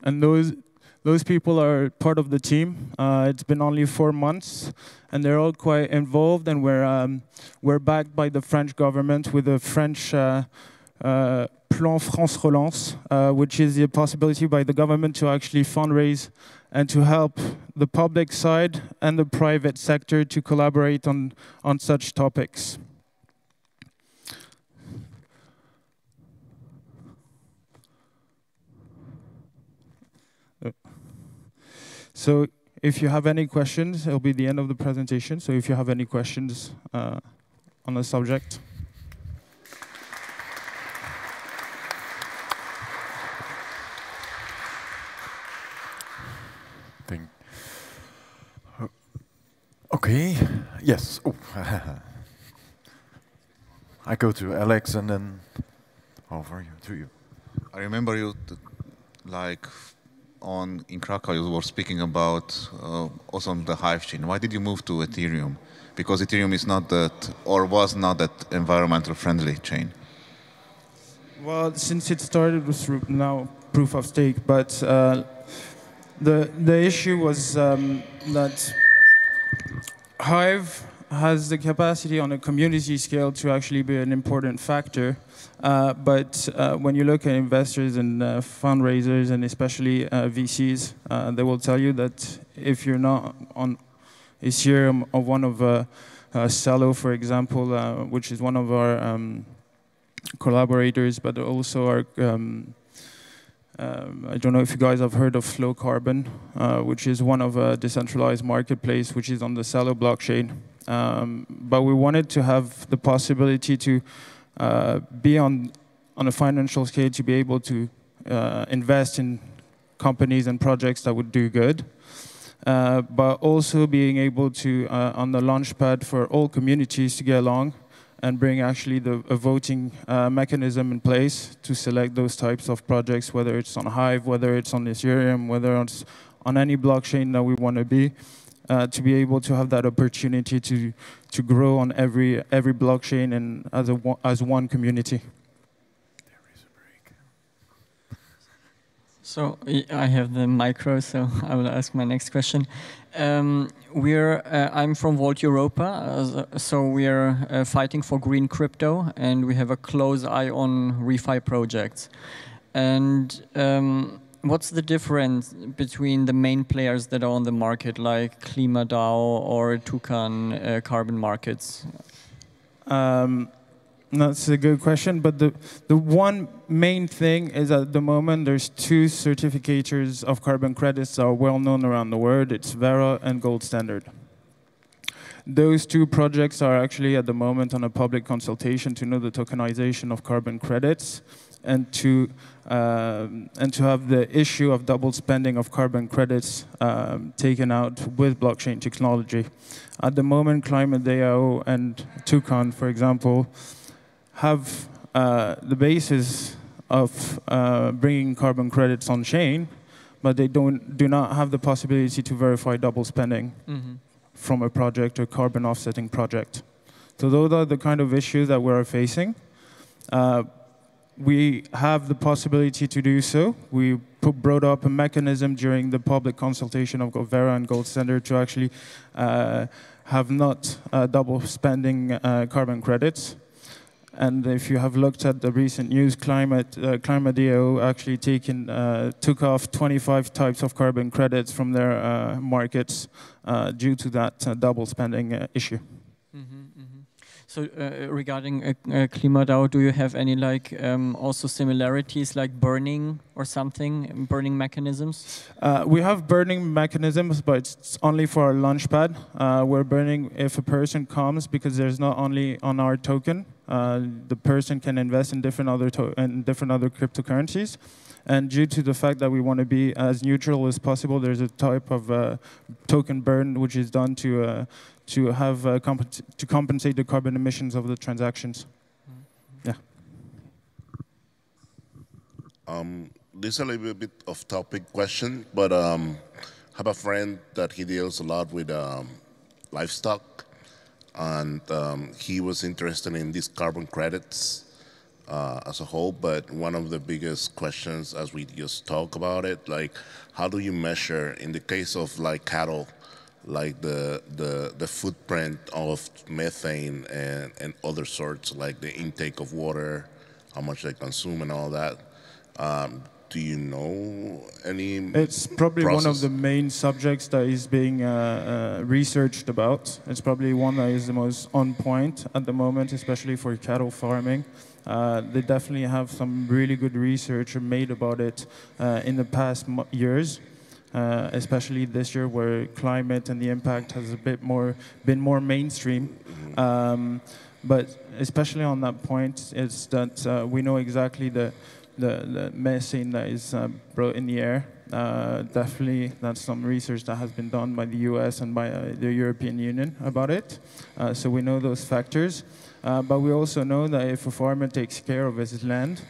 And those people are part of the team. It's been only 4 months, and they're all quite involved, and we're backed by the French government with a French Plan France Relance, which is the possibility by the government to actually fundraise and to help the public side and the private sector to collaborate on such topics. So if you have any questions, it'll be the end of the presentation. So if you have any questions on the subject. Okay, yes. Oh. I go to Alex and then over to you. I remember you, like in Krakow you were speaking about also on the Hive chain. Why did you move to Ethereum? Because Ethereum is not that, or was not that environmental friendly chain. Well, since it started with now proof of stake, but the issue was that Hive has the capacity on a community scale to actually be an important factor. But when you look at investors and fundraisers, and especially VCs, they will tell you that if you're not on Ethereum or one of Celo, for example, which is one of our collaborators, but also our, I don't know if you guys have heard of Flow Carbon, which is one of a decentralized marketplace, which is on the Celo blockchain. But we wanted to have the possibility to be on a financial scale to be able to invest in companies and projects that would do good. But also being able to, on the launchpad for all communities to get along and bring actually a voting mechanism in place to select those types of projects, whether it's on Hive, whether it's on Ethereum, whether it's on any blockchain that we want to be able to have that opportunity to grow on every blockchain and as one community. So I have the micro, so I will ask my next question. I'm from Vault Europa, so we're fighting for green crypto, and we have a close eye on refi projects. And what's the difference between the main players that are on the market, like KlimaDAO or Toucan carbon markets? That's a good question, but the one main thing is at the moment there's two certificators of carbon credits that are well known around the world. It's Vera and Gold Standard. Those two projects are actually at the moment on a public consultation to know the tokenization of carbon credits and to have the issue of double spending of carbon credits taken out with blockchain technology. At the moment, KlimaDAO and Toucan, for example, have the basis of bringing carbon credits on chain, but they do not have the possibility to verify double spending from a project or carbon offsetting project. So those are the kind of issues that we're facing. We have the possibility to do so. We brought up a mechanism during the public consultation of Vera and Gold Standard to actually have not double spending carbon credits. And if you have looked at the recent news, KlimaDAO actually took off 25 types of carbon credits from their markets due to that double spending issue. So regarding KlimaDAO, do you have any also similarities like burning or something, burning mechanisms? We have burning mechanisms, but it's only for our launchpad. We're burning if a person comes, because there's not only on our token. The person can invest in different other cryptocurrencies. And due to the fact that we want to be as neutral as possible, there's a type of token burn which is done to compensate the carbon emissions of the transactions. Yeah. This is a little bit of topic question, but I have a friend that he deals a lot with livestock, and he was interested in these carbon credits as a whole, but one of the biggest questions as we just talk about it, like how do you measure, in the case of like cattle, like the footprint of methane and other sorts, like the intake of water, how much they consume and all that. Do you know any It's probably process? One of the main subjects that is being researched about. It's probably one that is the most on point at the moment, especially for cattle farming. They definitely have some really good research made about it in the past years. Especially this year, where climate and the impact has been more mainstream. But especially on that point, it's that we know exactly the methane that is brought in the air. Definitely, that's some research that has been done by the US and by the European Union about it. So we know those factors. But we also know that if a farmer takes care of his land,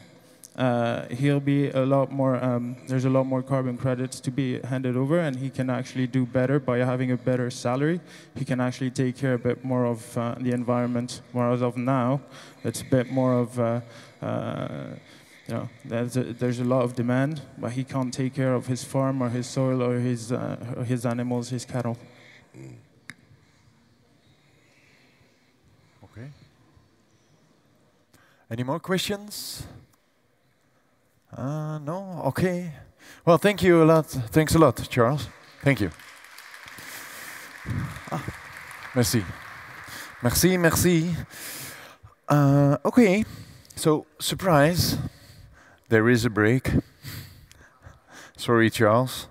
he'll be a lot more, there's a lot more carbon credits to be handed over, and he can actually do better by having a better salary. He can actually take care a bit more of the environment, whereas of now, it's a bit more of, you know, there's a lot of demand, but he can't take care of his farm or his soil or his animals, his cattle. Okay. Any more questions? No? Okay. Well, thank you a lot. Thanks a lot, Charles. Thank you. Merci. Merci, merci. Okay. So, surprise. There is a break. Sorry, Charles.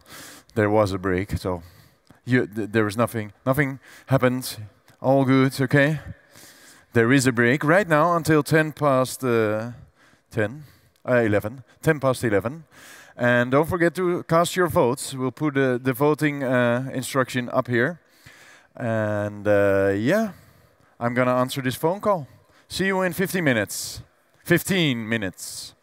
There was a break, so there was nothing. Nothing happened. All good, okay? There is a break right now until 10 past 11. 10 past 11. And don't forget to cast your votes. We'll put the voting instruction up here. And yeah, I'm going to answer this phone call. See you in 15 minutes. 15 minutes.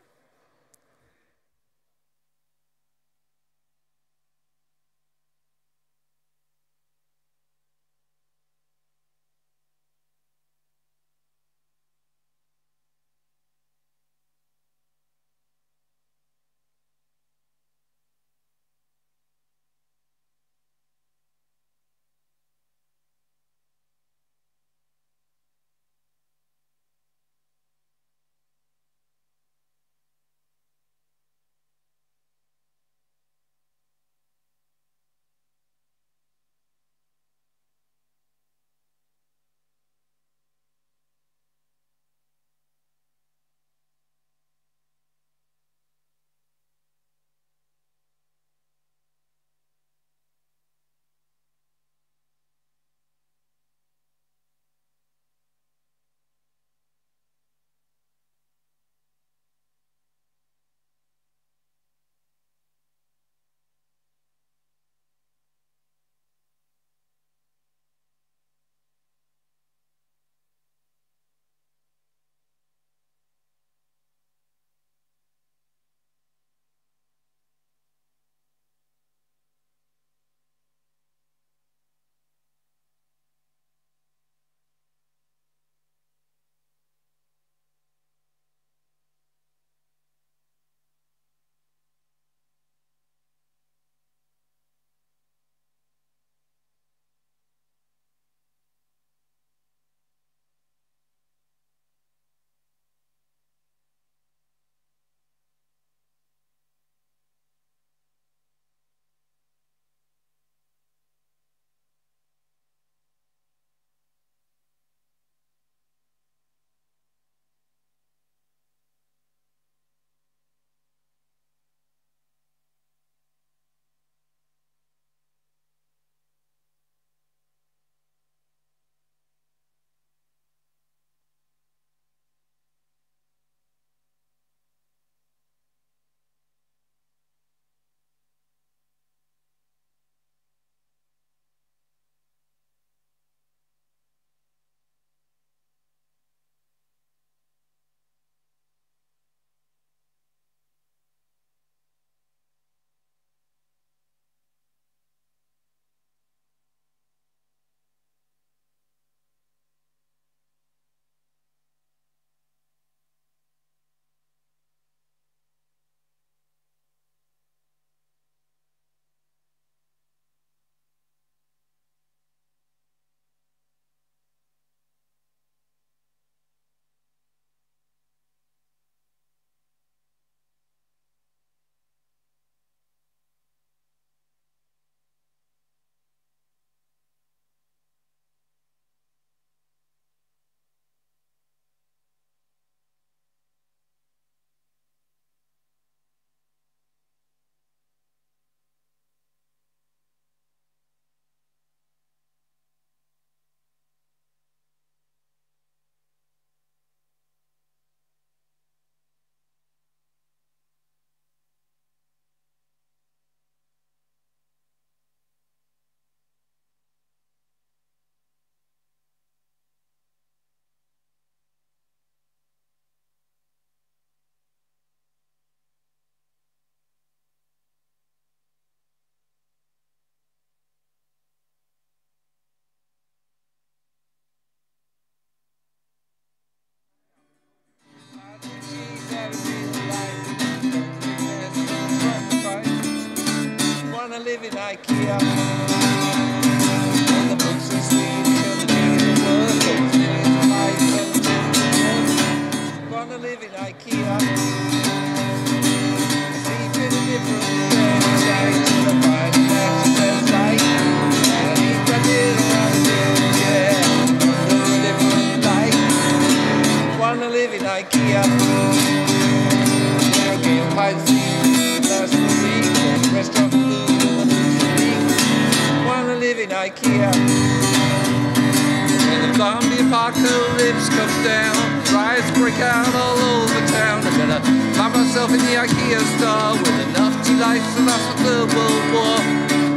dark, her lips come down, riots break out all over town. I'm gonna find myself in the IKEA store with enough tea lights to last the Third World War.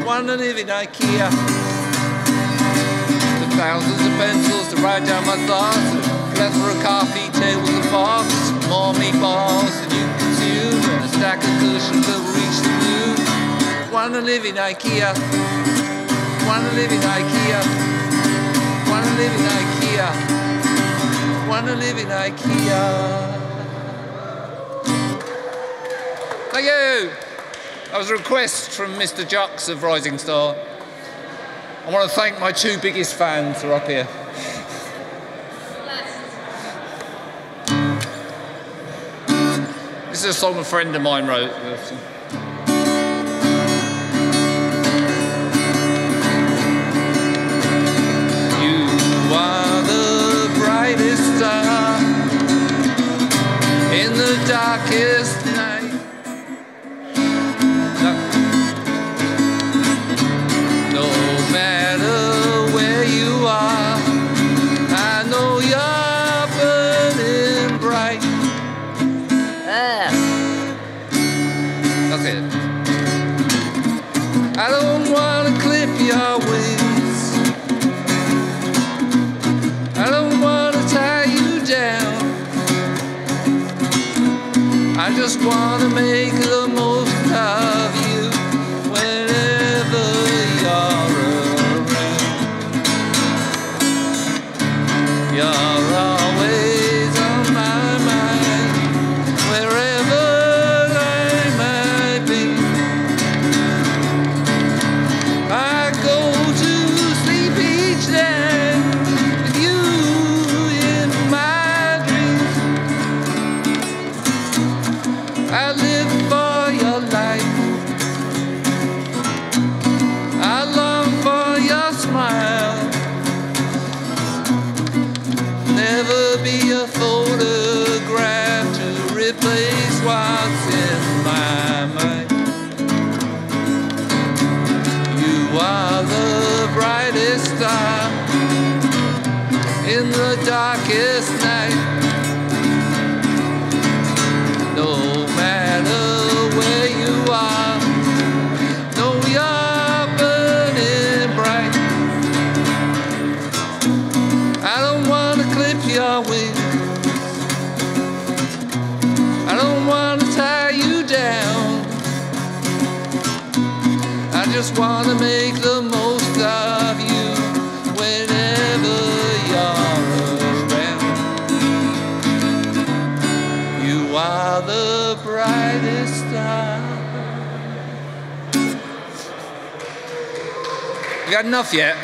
Wanna live in IKEA. With thousands of pencils to write down my thoughts, a plethora of coffee tables and forks, more meatballs than you can consume, and a stack of cushions that will reach the moon. Wanna live in IKEA. Wanna live in IKEA. Wanna live in IKEA. Wanna live in IKEA. Thank you. That was a request from Mr. Jocks of Rising Star. I want to thank my two biggest fans who are up here. This is a song a friend of mine wrote. You are the brightest star in the darkest night. No matter where you are, I know you're burning bright. That's it. I don't want to clip your wings. I don't want to tie you down. I just want to make the most of you whenever you're around. You're always on my mind, wherever I might be. I go to sleep each night with you in my dreams. I live for your light. I long for your smile. Never be a photograph to replace what's in my mind. You are the brightest star in the darkest night. No matter where you are, know you're burning bright. I don't want to clip your wings. I don't want to tie you down. I just want to make the most of you whenever you're around. You are the brightest star. You got enough yet?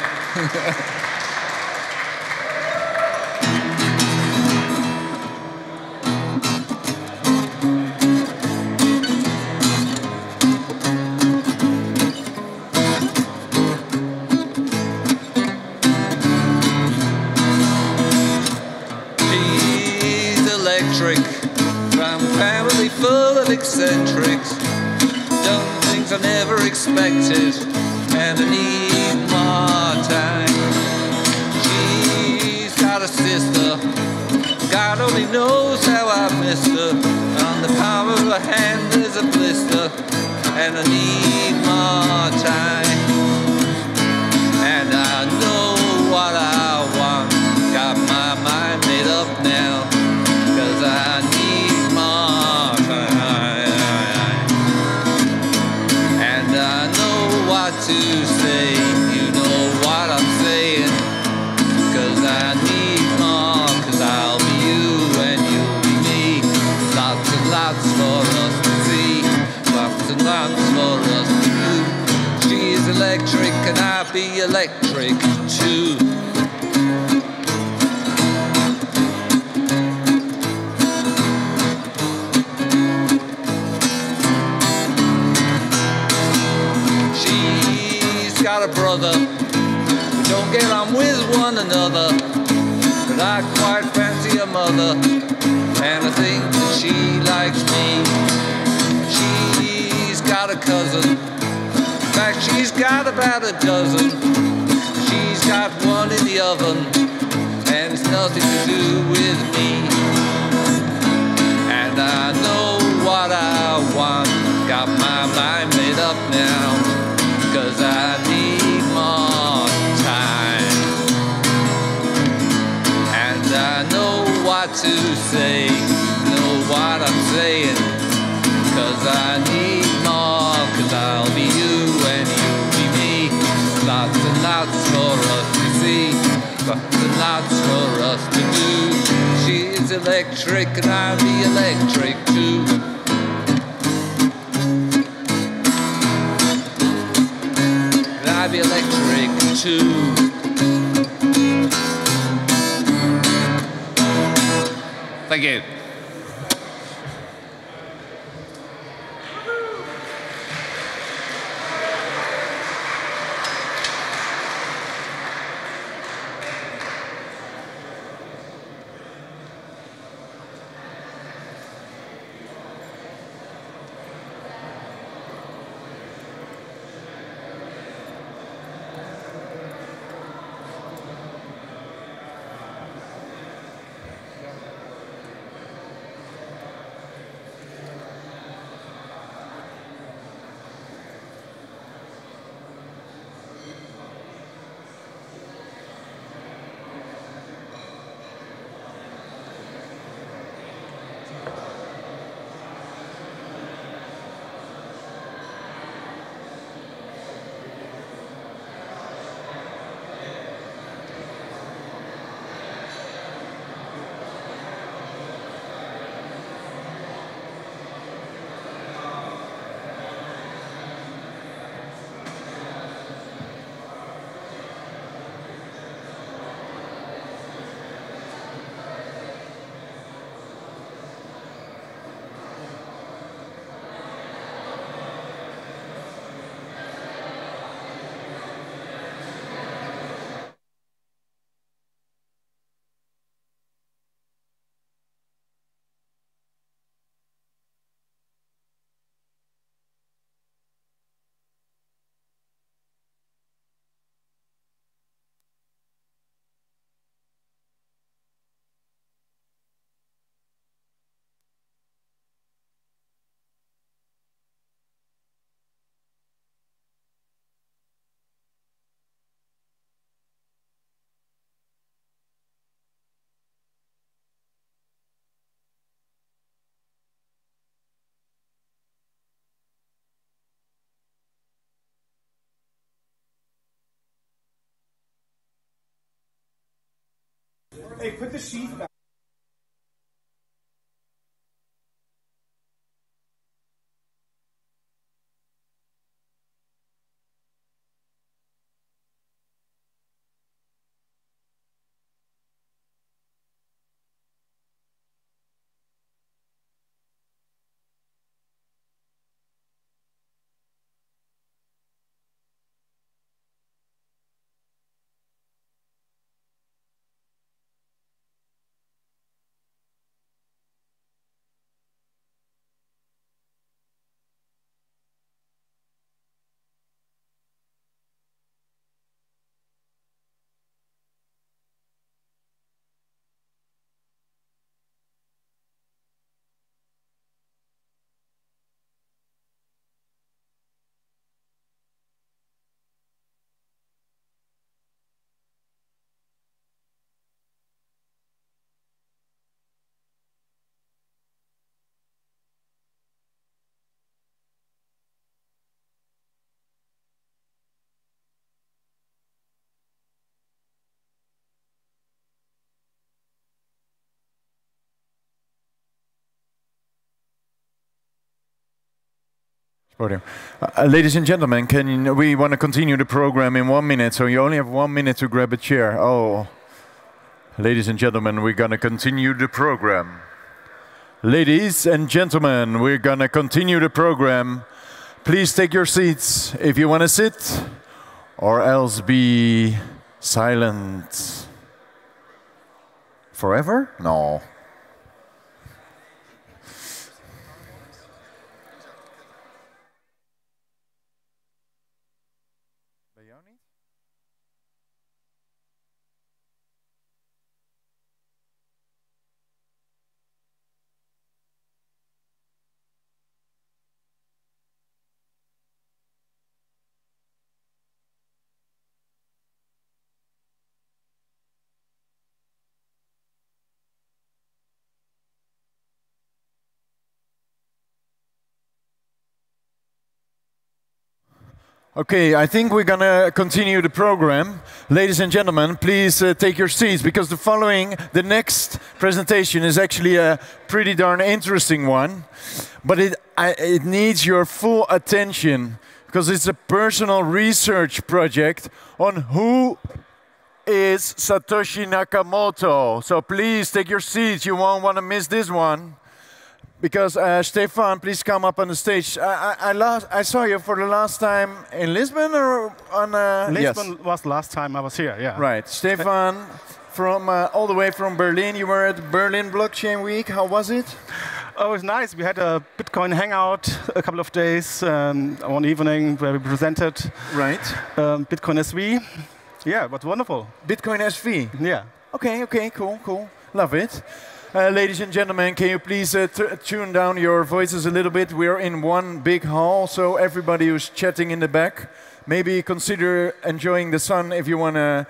From a family full of eccentrics, done things I never expected, and I need more time. She's got a sister, God only knows how I missed her. On the palm of her hand there's a blister, and I need more time. And I know what I want, got my mind made up now. I need more time, and I know what to say, you know what I'm saying, 'cause I need more, 'cause I'll be you and you'll be me, lots and lots for us to see, lots and lots for us to do. She's electric and I'll be electric too. Got a brother, we don't get on with one another, but I quite fancy a mother, and I think that she likes me. She's got a cousin, in fact she's got about a dozen. She's got one in the oven, and it's nothing to do with me. And I know what I want, got my mind made up now, 'cause I need more time. And I know what to say, know what I'm saying, 'cause I need more, 'cause I'll be you and you'll be me. Lots and lots for us to see, lots and lots for us to do. She's electric and I'll be electric too. And I'll be electric too. Thank you. Hey, put the sheath back. Podium. Ladies and gentlemen, we want to continue the program in 1 minute, so you only have 1 minute to grab a chair. Oh, ladies and gentlemen, we're going to continue the program. Ladies and gentlemen, we're going to continue the program. Please take your seats if you want to sit, or else be silent. Forever? No. Okay, I think we're gonna continue the program. Ladies and gentlemen, please take your seats because the next presentation is actually a pretty darn interesting one. But it needs your full attention because it's a personal research project on who is Satoshi Nakamoto. So please take your seats, you won't want to miss this one. Because Stefan, please come up on the stage. I saw you for the last time in Lisbon or on. Lisbon was the last time I was here. Yeah. Right, Stefan, from all the way from Berlin. You were at Berlin Blockchain Week. How was it? Oh, it was nice. We had a Bitcoin hangout a couple of days, one evening where we presented. Right. Bitcoin SV. Yeah, it was wonderful. Bitcoin SV. Yeah. Okay, cool. Love it. Ladies and gentlemen, can you please tune down your voices a little bit? We're in one big hall, so everybody who's chatting in the back, maybe consider enjoying the sun if you want to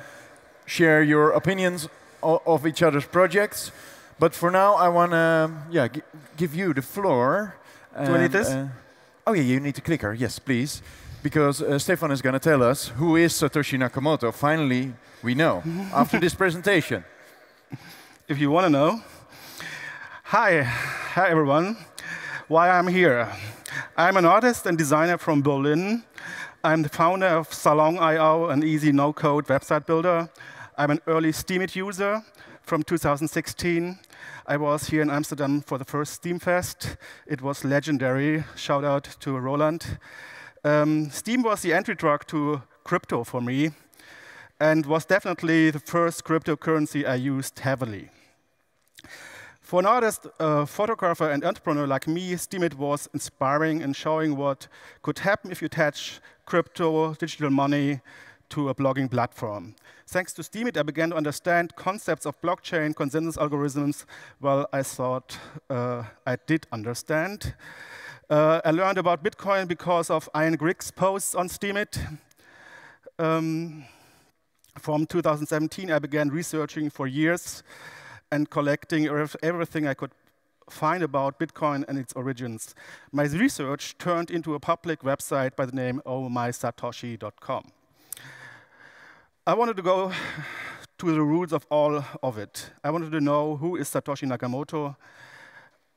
share your opinions of each other's projects. But for now, I want to give you the floor. Do I need this? Oh yeah, you need the clicker. Yes, please. Because Stefan is going to tell us who is Satoshi Nakamoto. Finally, we know after this presentation. If you want to know. Hi everyone. Why I'm here? I'm an artist and designer from Berlin. I'm the founder of Salon.io, an easy no-code website builder. I'm an early Steemit user from 2016. I was here in Amsterdam for the first Steamfest. It was legendary. Shout out to Roland. Steam was the entry drug to crypto for me and was definitely the first cryptocurrency I used heavily. For an artist, photographer, and entrepreneur like me, Steemit was inspiring and showing what could happen if you attach crypto, digital money, to a blogging platform. Thanks to Steemit, I began to understand concepts of blockchain, consensus algorithms. Well, I thought I did understand. I learned about Bitcoin because of Ian Grigg's posts on Steemit. From 2017, I began researching for years and collecting everything I could find about Bitcoin and its origins. My research turned into a public website by the name ohmysatoshi.com. I wanted to go to the roots of all of it. I wanted to know who is Satoshi Nakamoto.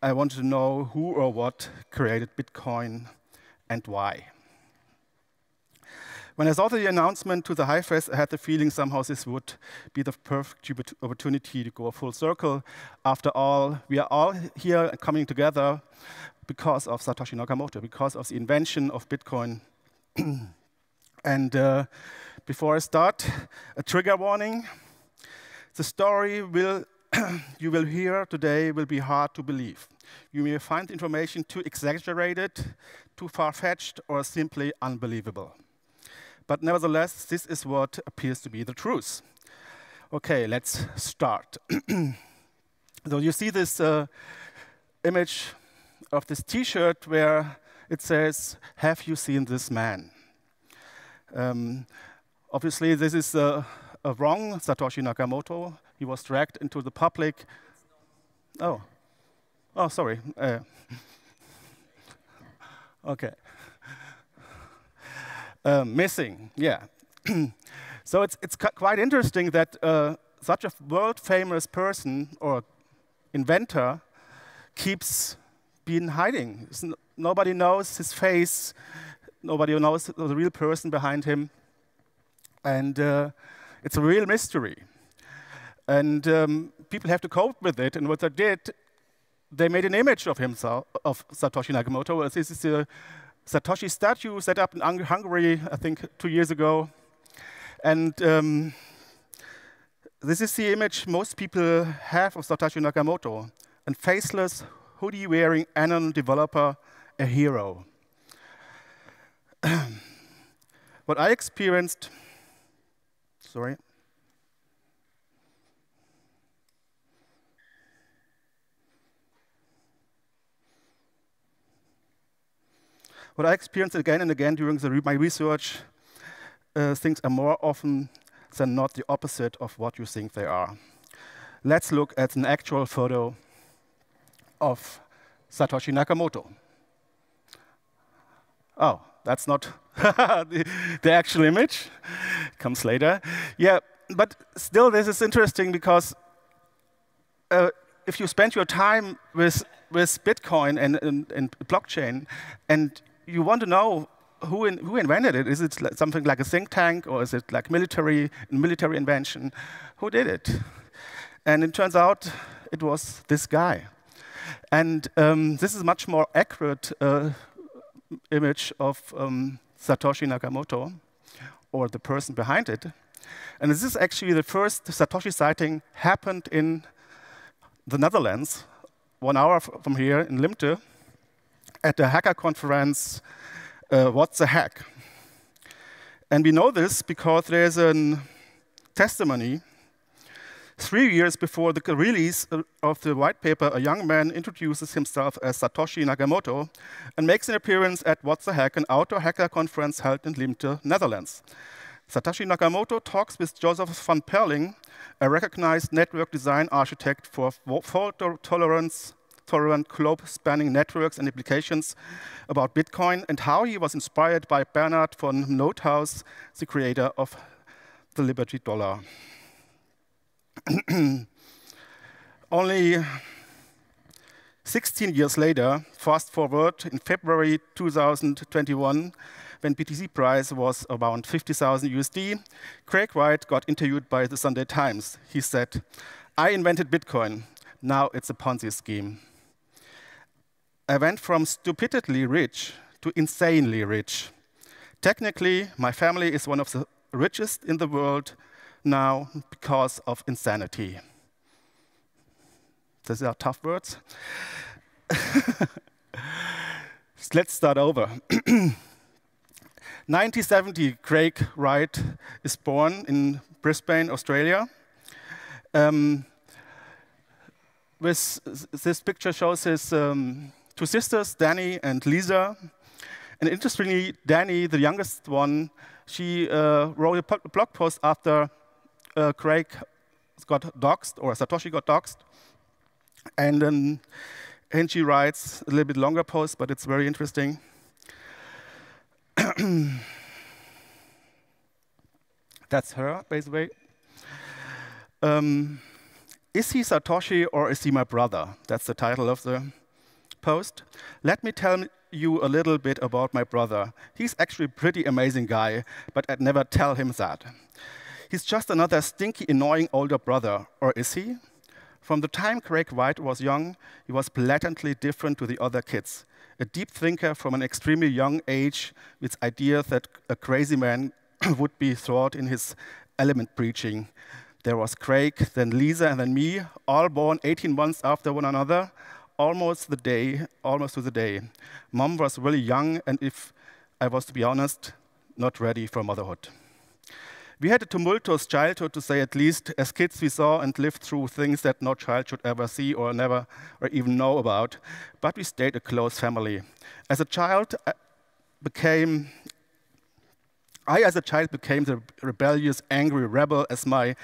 I wanted to know who or what created Bitcoin and why. When I saw the announcement to the HiveFest, I had the feeling somehow this would be the perfect opportunity to go full circle. After all, we are all here coming together because of Satoshi Nakamoto, because of the invention of Bitcoin. And before I start, a trigger warning. The story you will hear today will be hard to believe. You may find information too exaggerated, too far-fetched, or simply unbelievable. But nevertheless, this is what appears to be the truth. Okay, let's start. So you see this image of this T-shirt where it says, "Have you seen this man?" Obviously, this is a wrong Satoshi Nakamoto. He was dragged into the public. Oh, sorry. Okay. Missing, yeah. So it's quite interesting that such a world-famous person or inventor keeps being hiding. Nobody knows his face. Nobody knows the real person behind him. And it's a real mystery. And people have to cope with it. And what they did, they made an image of himself, of Satoshi Nakamoto. This is a Satoshi statue set up in Hungary, I think 2 years ago. And this is the image most people have of Satoshi Nakamoto, a faceless, hoodie-wearing anon developer, a hero. What I experienced, What I experienced again and again during my research, things are more often than not the opposite of what you think they are. Let's look at an actual photo of Satoshi Nakamoto. Oh, that's not the actual image comes later. Yeah, but still this is interesting because if you spend your time with Bitcoin and blockchain, and you want to know who invented it, is it something like a think tank, or is it like military invention? Who did it? And it turns out it was this guy. And this is a much more accurate image of Satoshi Nakamoto, or the person behind it. And this is actually the first Satoshi sighting happened in the Netherlands, 1 hour from here in Limte, at the hacker conference, What's a Hack? And we know this because there's a testimony 3 years before the release of the white paper. A young man introduces himself as Satoshi Nakamoto and makes an appearance at What's a Hack, an outdoor hacker conference held in Limte, Netherlands. Satoshi Nakamoto talks with Joseph van Perling, a recognized network design architect for fault-tolerant globe-spanning networks and applications, about Bitcoin and how he was inspired by Bernard von Nothaus, the creator of the Liberty Dollar. Only 16 years later, fast forward, in February 2021, when BTC price was around 50,000 USD, Craig Wright got interviewed by the Sunday Times. He said, "I invented Bitcoin. Now it's a Ponzi scheme. I went from stupidly rich to insanely rich. Technically, my family is one of the richest in the world now because of insanity." These are tough words. Let's start over. 1970, Craig Wright is born in Brisbane, Australia. This picture shows his 2 sisters, Danny and Lisa. And interestingly, Danny, the youngest one, she wrote a blog post after Craig got doxxed, or Satoshi got doxxed. And she writes a little bit longer post, but it's very interesting. That's her, by the way. Is he Satoshi or is he my brother? That's the title of the post. Let me tell you a little bit about my brother. He's actually a pretty amazing guy, but I'd never tell him that. He's just another stinky, annoying older brother, or is he? From the time Craig Wright was young, he was blatantly different to the other kids. A deep thinker from an extremely young age with ideas that a crazy man would be thought in his element preaching. There was Craig, then Lisa, and then me, all born 18 months after one another, almost to the day. Mom was really young, and if I was to be honest, not ready for motherhood. We had a tumultuous childhood, to say at least. As kids, we saw and lived through things that no child should ever see or never or even know about, but we stayed a close family. As a child, became the rebellious, angry rebel as my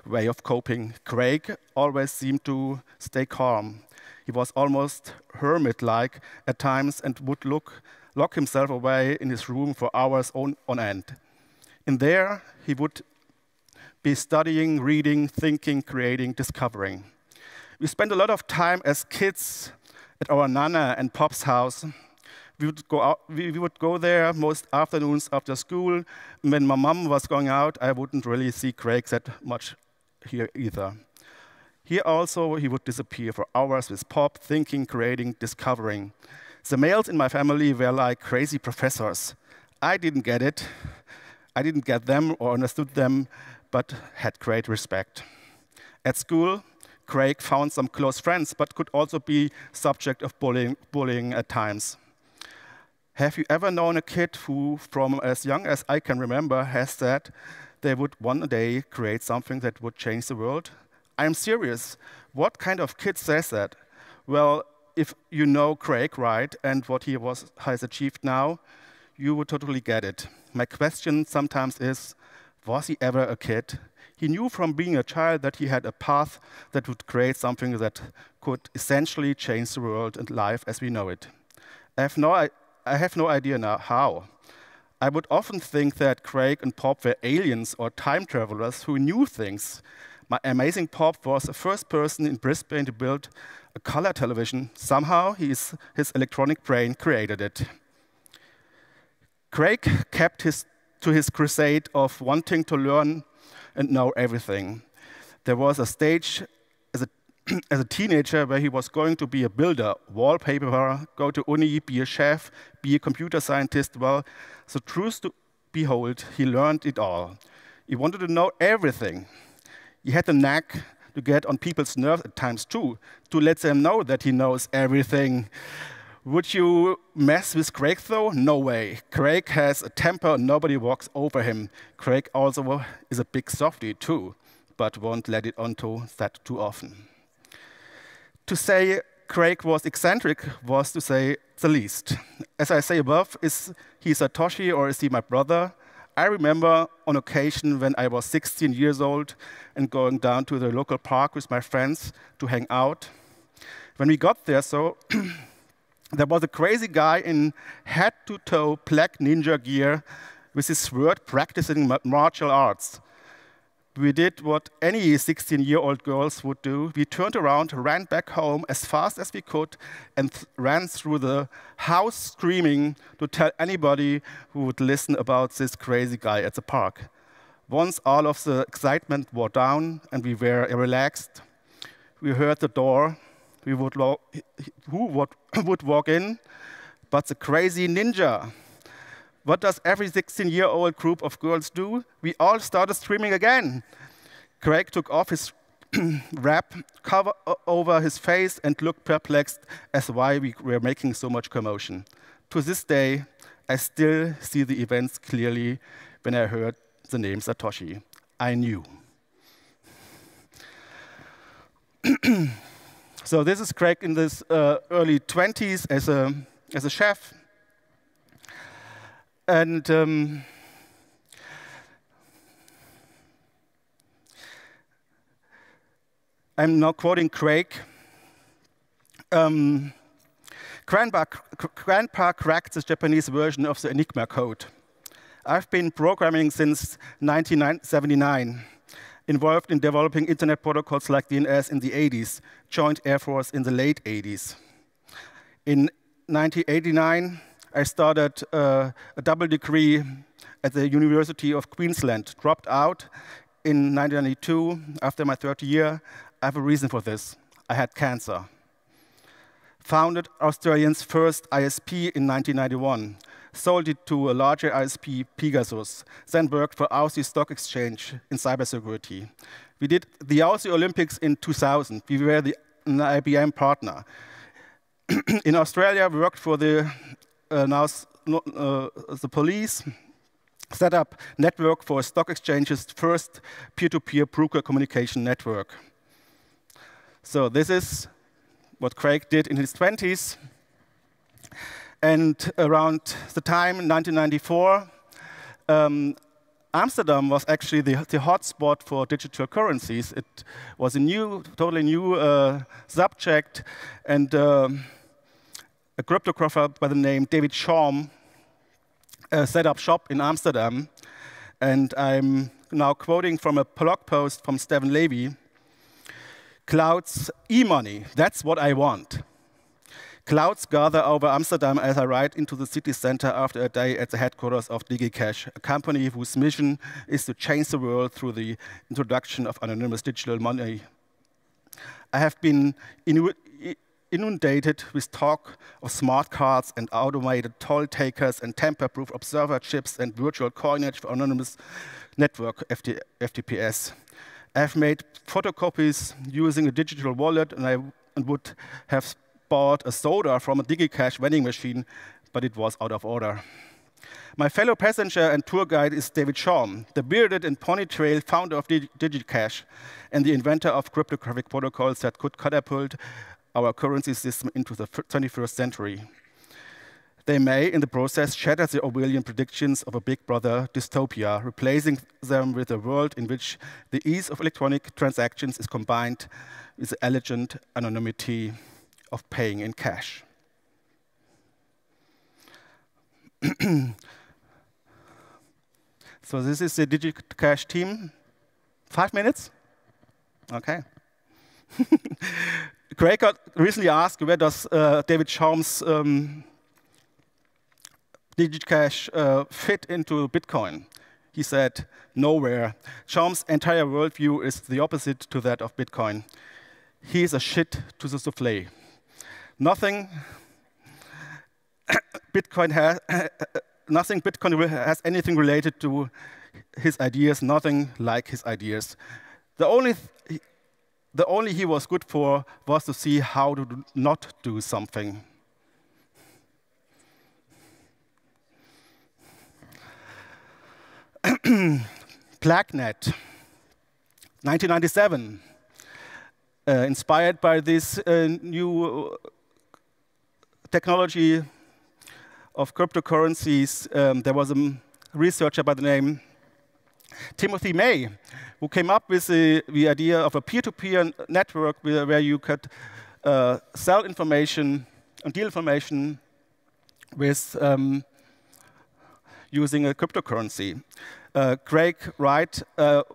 way of coping. Craig always seemed to stay calm. He was almost hermit-like at times and would lock himself away in his room for hours on end. In there, he would be studying, reading, thinking, creating, discovering. We spent a lot of time as kids at our Nana and Pop's house. We would go there most afternoons after school. When my mom was going out, I wouldn't really see Craig that much here either. Here also, he would disappear for hours with Pop, thinking, creating, discovering. The males in my family were like crazy professors. I didn't get it. I didn't get them or understood them, but had great respect. At school, Craig found some close friends, but could also be subject of bullying at times. Have you ever known a kid who, from as young as I can remember, has said they would one day create something that would change the world? I'm serious. What kind of kid says that? Well, if you know Craig, right, and what he has achieved now, you would totally get it. My question sometimes is, was he ever a kid? He knew from being a child that he had a path that would create something that could essentially change the world and life as we know it. I have no idea now how. I would often think that Craig and Pop were aliens or time travelers who knew things. My amazing Pop was the first person in Brisbane to build a color television. Somehow his electronic brain created it. Craig kept to his crusade of wanting to learn and know everything. There was a stage as a teenager where he was going to be a builder, wallpaperer, go to uni, be a chef, be a computer scientist. Well, the truth to behold, he learned it all. He wanted to know everything. He had the knack to get on people's nerves at times too, to let them know that he knows everything. Would you mess with Craig though? No way. Craig has a temper, nobody walks over him. Craig also is a big softie too, but won't let it onto that too often. To say Craig was eccentric was to say the least. As I say above, is he Satoshi or is he my brother? I remember on occasion when I was 16 years old and going down to the local park with my friends to hang out. When we got there, there was a crazy guy in head-to-toe black ninja gear with his sword practicing martial arts. We did what any 16-year-old girls would do. We turned around, ran back home as fast as we could, and ran through the house screaming to tell anybody who would listen about this crazy guy at the park. Once all of the excitement wore down and we were relaxed, we heard the door. Who would walk in? But the crazy ninja. What does every 16-year-old group of girls do? We all started screaming again. Craig took off his wrap, cover over his face, and looked perplexed as why we were making so much commotion. To this day, I still see the events clearly when I heard the name Satoshi. I knew. So this is Craig in his early 20s as a chef. And I'm now quoting Craig. Grandpa cracked the Japanese version of the Enigma code. I've been programming since 1979, involved in developing internet protocols like DNS in the 80s, joined Air Force in the late 80s. In 1989, I started a double degree at the University of Queensland, dropped out in 1992 after my third year. I have a reason for this. I had cancer. Founded Australia's first ISP in 1991, sold it to a larger ISP, Pegasus, then worked for Aussie Stock Exchange in cybersecurity. We did the Aussie Olympics in 2000. We were an IBM partner. In Australia, we worked for the police, set up network for stock exchange's first peer-to-peer broker communication network. So this is what Craig did in his 20s. And around the time, 1994, Amsterdam was actually the hotspot for digital currencies. It was a totally new subject, and a cryptographer by the name David Schaum set up shop in Amsterdam. And I'm now quoting from a blog post from Stephen Levy. Clouds e-money, that's what I want. Clouds gather over Amsterdam as I ride into the city center after a day at the headquarters of DigiCash, a company whose mission is to change the world through the introduction of anonymous digital money. I have been inundated with talk of smart cards and automated toll takers and tamper-proof observer chips and virtual coinage for anonymous network FTPS. I have made photocopies using a digital wallet, and I would have bought a soda from a DigiCash vending machine, but it was out of order. My fellow passenger and tour guide is David Schaum, the bearded and ponytailed founder of DigiCash and the inventor of cryptographic protocols that could catapult our currency system into the 21st century. They may, in the process, shatter the Orwellian predictions of a Big Brother dystopia, replacing them with a world in which the ease of electronic transactions is combined with the elegant anonymity of paying in cash. So this is the DigiCash team. 5 minutes? OK. Craig got recently asked, where does David Chaum's DigiCash fit into Bitcoin? He said, nowhere. Chaum's entire worldview is the opposite to that of Bitcoin. He is a shit to the souffle. Nothing Bitcoin has anything related to his ideas, nothing like his ideas. The only he was good for was to see how to not do something. BlackNet, 1997. Inspired by this new technology of cryptocurrencies, there was a researcher by the name Timothy May, who came up with the idea of a peer-to-peer network where you could sell information and deal information with using a cryptocurrency. Craig Wright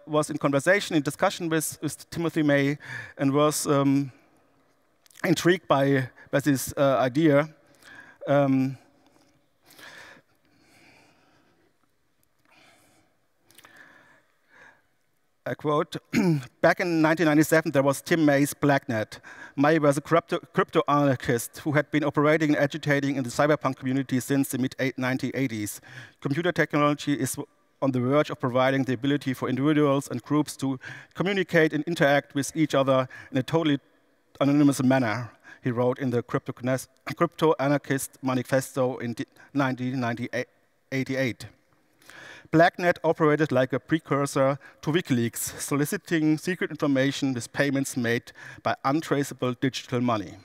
was in conversation, in discussion with Timothy May, and was intrigued by this idea. I quote, back in 1997, there was Tim May's BlackNet. May was a crypto anarchist who had been operating and agitating in the cyberpunk community since the mid-1980s. Computer technology is on the verge of providing the ability for individuals and groups to communicate and interact with each other in a totally anonymous manner, he wrote in the Crypto Anarchist Manifesto in 1988. BlackNet operated like a precursor to WikiLeaks, soliciting secret information with payments made by untraceable digital money.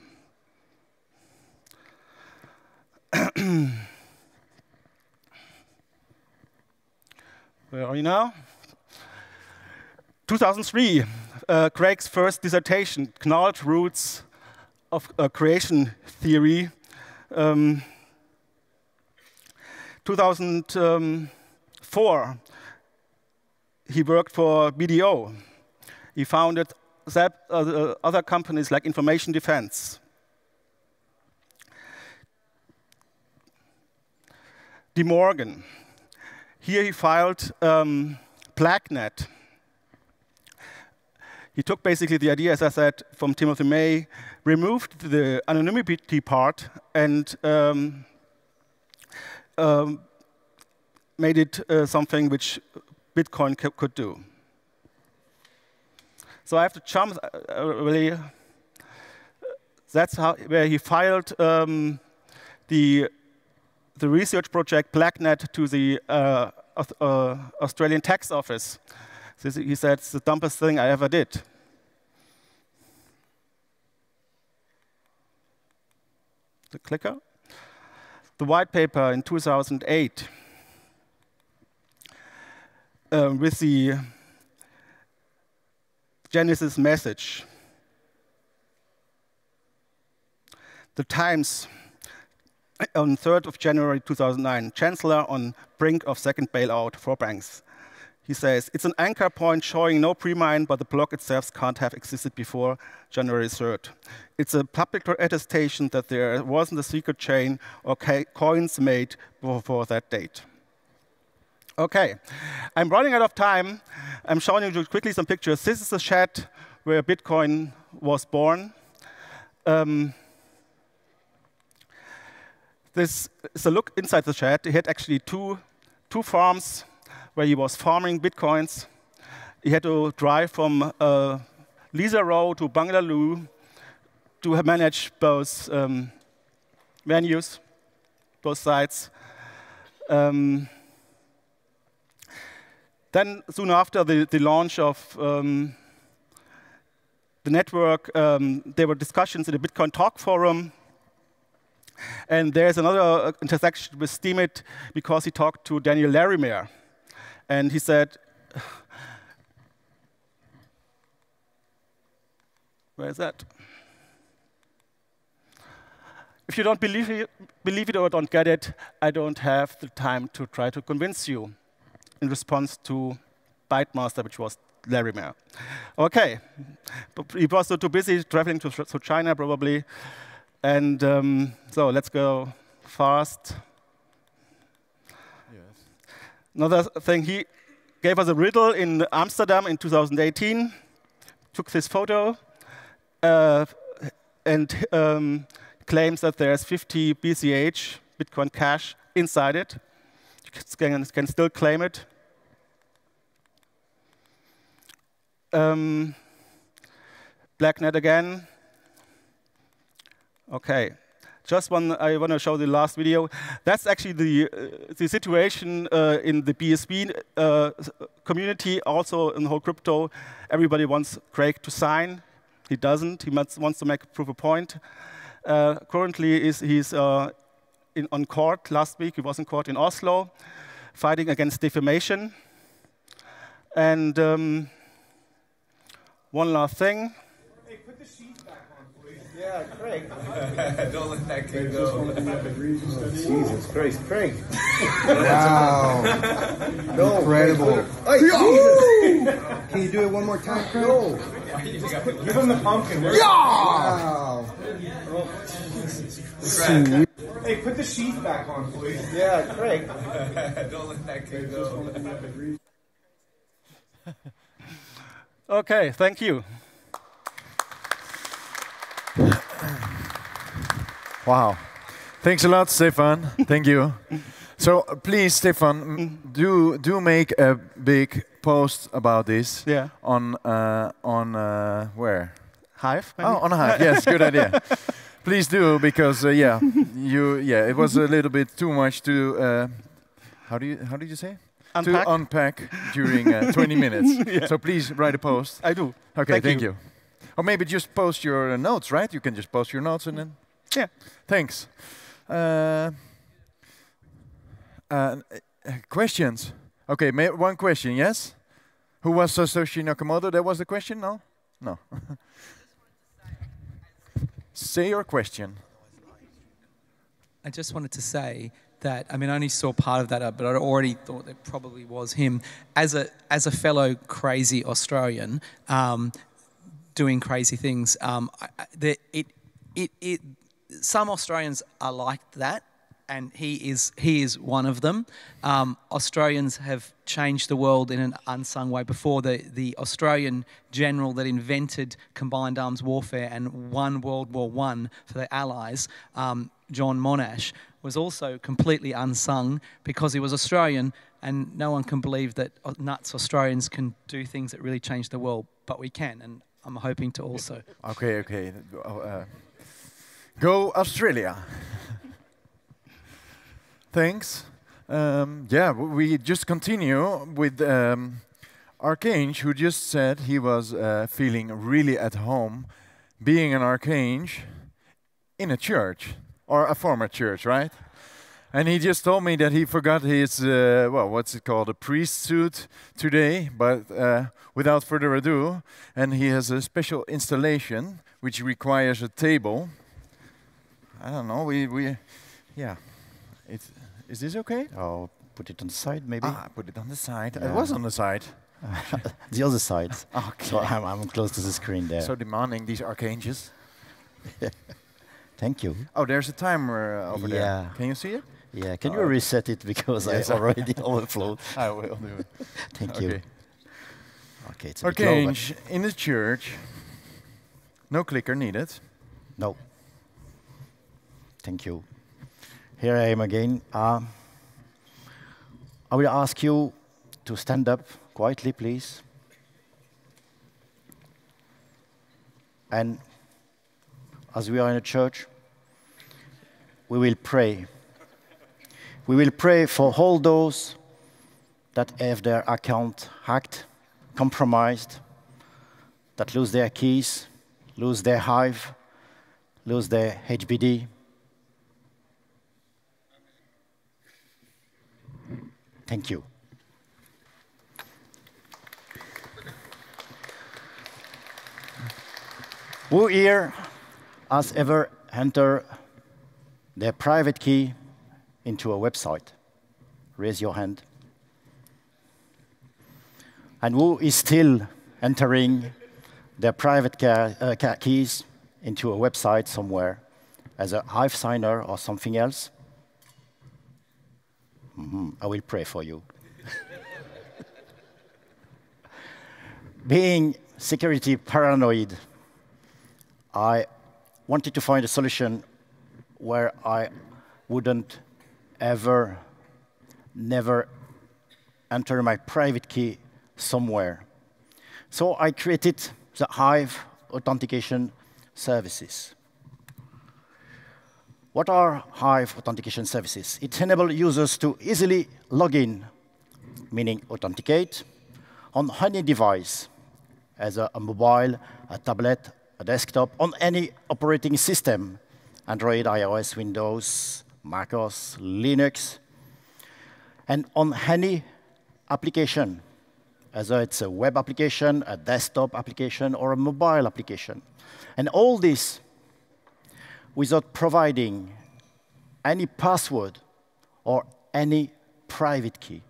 Where are you now? 2003, Craig's first dissertation, Gnarled Roots of Creation Theory. 2004, he worked for BDO. He founded other companies like Information Defense. De Morgan. Here he filed BlackNet. He took basically the idea, as I said, from Timothy May, removed the anonymity part, and made it something which Bitcoin could do. So I have to jump really. That's where he filed the research project BlackNet to the Australian Tax Office. He said, it's the dumbest thing I ever did. The clicker. The white paper in 2008 with the Genesis message. The Times on 3rd of January 2009, Chancellor on brink of second bailout for banks. He says, it's an anchor point showing no pre-mine, but the block itself can't have existed before January 3rd. It's a public attestation that there wasn't a secret chain or coins made before that date. OK, I'm running out of time. I'm showing you quickly some pictures. This is the chat where Bitcoin was born. This is a look inside the chat. He had actually two farms where he was farming Bitcoins. He had to drive from Lisa Row to Bangalore to manage both venues, both sites. Then, soon after the launch of the network, there were discussions in the Bitcoin Talk forum. And there's another intersection with Steemit because he talked to Daniel Larimer. And he said, where is that? If you don't believe it or don't get it, I don't have the time to try to convince you. in response to Bytemaster, which was Larimer. Okay, but he was too busy traveling to China probably, and so let's go fast. Yes. Another thing, he gave us a riddle in Amsterdam in 2018. Took this photo and claims that there's 50 BCH Bitcoin Cash inside it. You can still claim it. Blacknet again. OK. Just I want to show the last video. That's actually the situation in the BSB community, also in the whole crypto. Everybody wants Craig to sign. He doesn't. He wants to make a proof of point. Currently, he's on court. Last week, he was in court in Oslo, fighting against defamation. And one last thing. Hey, put the sheet back on, please. Yeah, Craig. Don't let that kid go. Jesus Christ, Craig. Wow. No, incredible. Hey, can you do it one more time, Craig? No. Give him the pumpkin. Yeah. Wow. Hey, put the sheet back on, please. Yeah, Craig. Don't let that kid go. OK, thank you. Wow. Thanks a lot, Stefan. Thank you. So please, Stefan, do make a big post about this. Yeah. On where? Hive. Maybe? Oh, on Hive. Yes, good idea. Please do, because it was a little bit too much to how did you say? Unpack? To unpack during 20 minutes. Yeah. So please write a post. I do. Okay, thank you. Or maybe just post your notes, right? You can just post your notes and then. Yeah. Thanks. Questions? Okay, one question, yes? Who was Satoshi Nakamoto? That was the question, no? No. Say your question. I just wanted to say that, I mean, I only saw part of that up, but I already thought that probably was him. As a fellow crazy Australian doing crazy things, some Australians are like that, and he is one of them. Australians have changed the world in an unsung way before. The Australian general that invented combined arms warfare and won World War I for the Allies, John Monash, was also completely unsung because he was Australian, and no one can believe that nuts Australians can do things that really change the world, but we can, and I'm hoping to also. Okay. Go Australia. Thanks. We just continue with Archange, who just said he was feeling really at home being an Archange in a church, or a former church, right? And he just told me that he forgot his, what's it called, a priest suit today, but without further ado, and he has a special installation which requires a table. I don't know, is this okay? I'll put it on the side, maybe. Put it on the side. Yeah. It was on the side. The other side. Okay. So I'm close to the screen there. So demanding, these Archanges. Thank you. Oh, there's a timer over there. Can you see it? Yeah, can you reset it because I already overflowed? I will do it. Thank you. Okay, it's a Archange in the church. No clicker needed. No. Thank you. Here I am again. I will ask you to stand up quietly, please. And as we are in a church, we will pray. We will pray for all those that have their account hacked, compromised, that lose their keys, lose their Hive, lose their HBD. Thank you. Who here has ever entered their private key into a website? Raise your hand. and who is still entering their private keys into a website somewhere as a Hive signer or something else? I will pray for you. Being security paranoid, I wanted to find a solution where I wouldn't never enter my private key somewhere. So I created the Hive authentication services. What are Hive authentication services? It enables users to easily log in, meaning authenticate, on any device, as a mobile, a tablet, a desktop, on any operating system, Android, iOS, Windows, macOS, Linux, and on any application, whether it's a web application, a desktop application, or a mobile application. And all this without providing any password or any private key.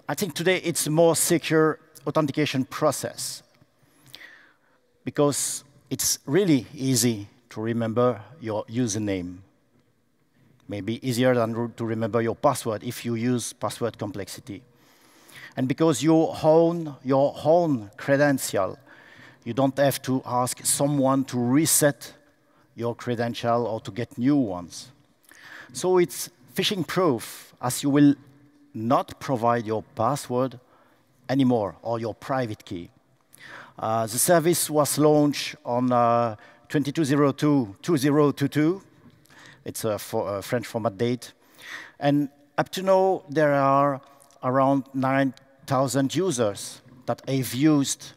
I think today it's a more secure authentication process because it's really easy to remember your username. Maybe easier than to remember your password if you use password complexity. And because you own your own credential, you don't have to ask someone to reset your credential or to get new ones. So it's phishing-proof, as you will not provide your password anymore or your private key. The service was launched on 22/02/2022. It's a French format date. And up to now, there are around 9,000 users that have used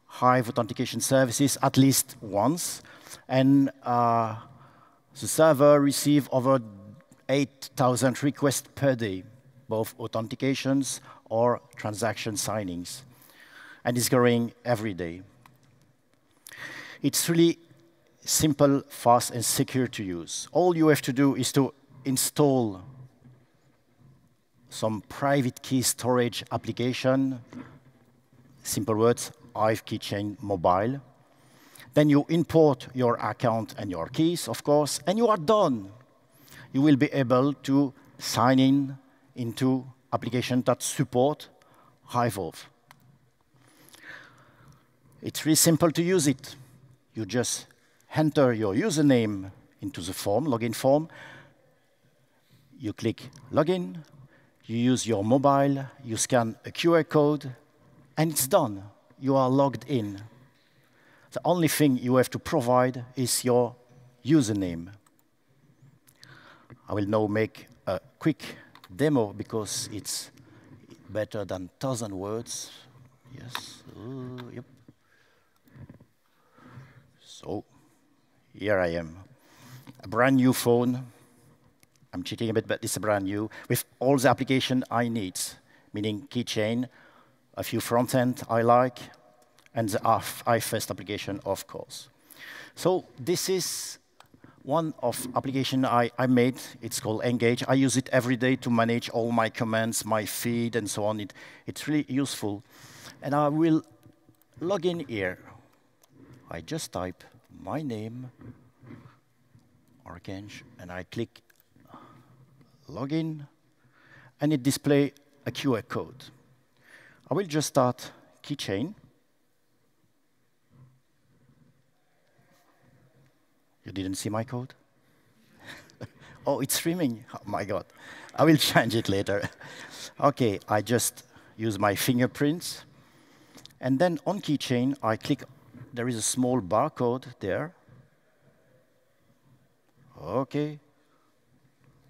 Hive authentication services at least once. And the server receives over 8,000 requests per day, both authentications or transaction signings. And it's growing every day. It's really simple, fast, and secure to use. All you have to do is to install some private key storage application, simple words, Hive Keychain Mobile. Then you import your account and your keys, of course, and you are done. You will be able to sign in into applications that support HiveOff. It's really simple to use it. You just enter your username into the form, login form. You click login. You use your mobile. You scan a QR code, and it's done. You are logged in. The only thing you have to provide is your username. I will now make a quick demo because it's better than 1,000 words. Yes. Yep. So here I am. A brand new phone. I'm cheating a bit, but it's a brand new with all the application I need, meaning keychain, a few front-end I like, and the HiveFest application, of course. So this is one of application I made. It's called Engage. I use it every day to manage all my commands, my feed, and so on. It's really useful. And I will log in here. I just type my name, Archange, and I click login, and it displays a QR code. I will just start keychain. You didn't see my code? Oh, it's streaming. Oh my God. I will change it later. OK, I just use my fingerprints. And then on keychain, I click. There is a small barcode there. OK.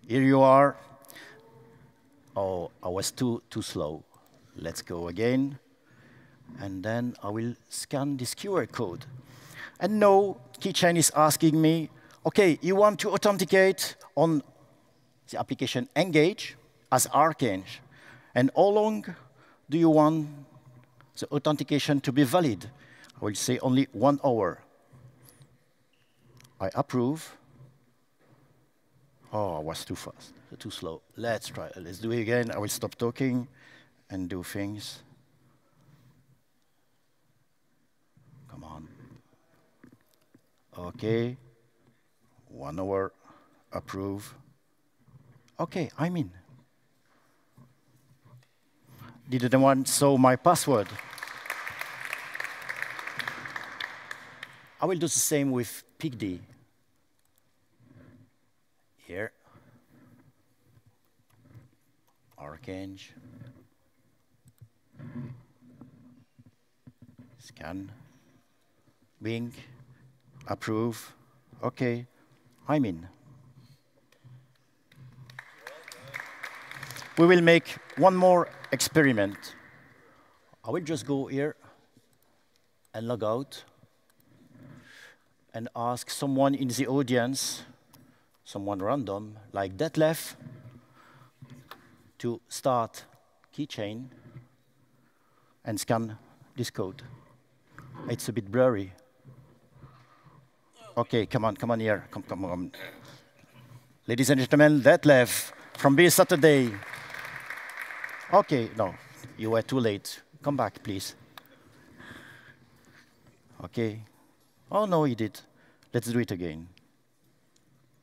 Here you are. Oh, I was too slow. Let's go again. And then I will scan this QR code. And now, Keychain is asking me, OK, you want to authenticate on the application Engage as Archange. And how long do you want the authentication to be valid? I will say only 1 hour. I approve. Oh, I was too fast, too slow. Let's try. Let's do it again. I will stop talking and do things. Come on. Okay. 1 hour. Approve. Okay, I'm in. Did anyone saw my password? I will do the same with PICD. Here. Archange. Scan. Bing. Approve. Okay, I'm in. We will make one more experiment. I will just go here and log out and ask someone in the audience, someone random, like Detlef, to start keychain and scan this code. It's a bit blurry. Okay, come on here. Come on. Ladies and gentlemen, Detlef from Be Saturday. Okay, no, you were too late. Come back, please. Okay. Oh, no, he did. Let's do it again.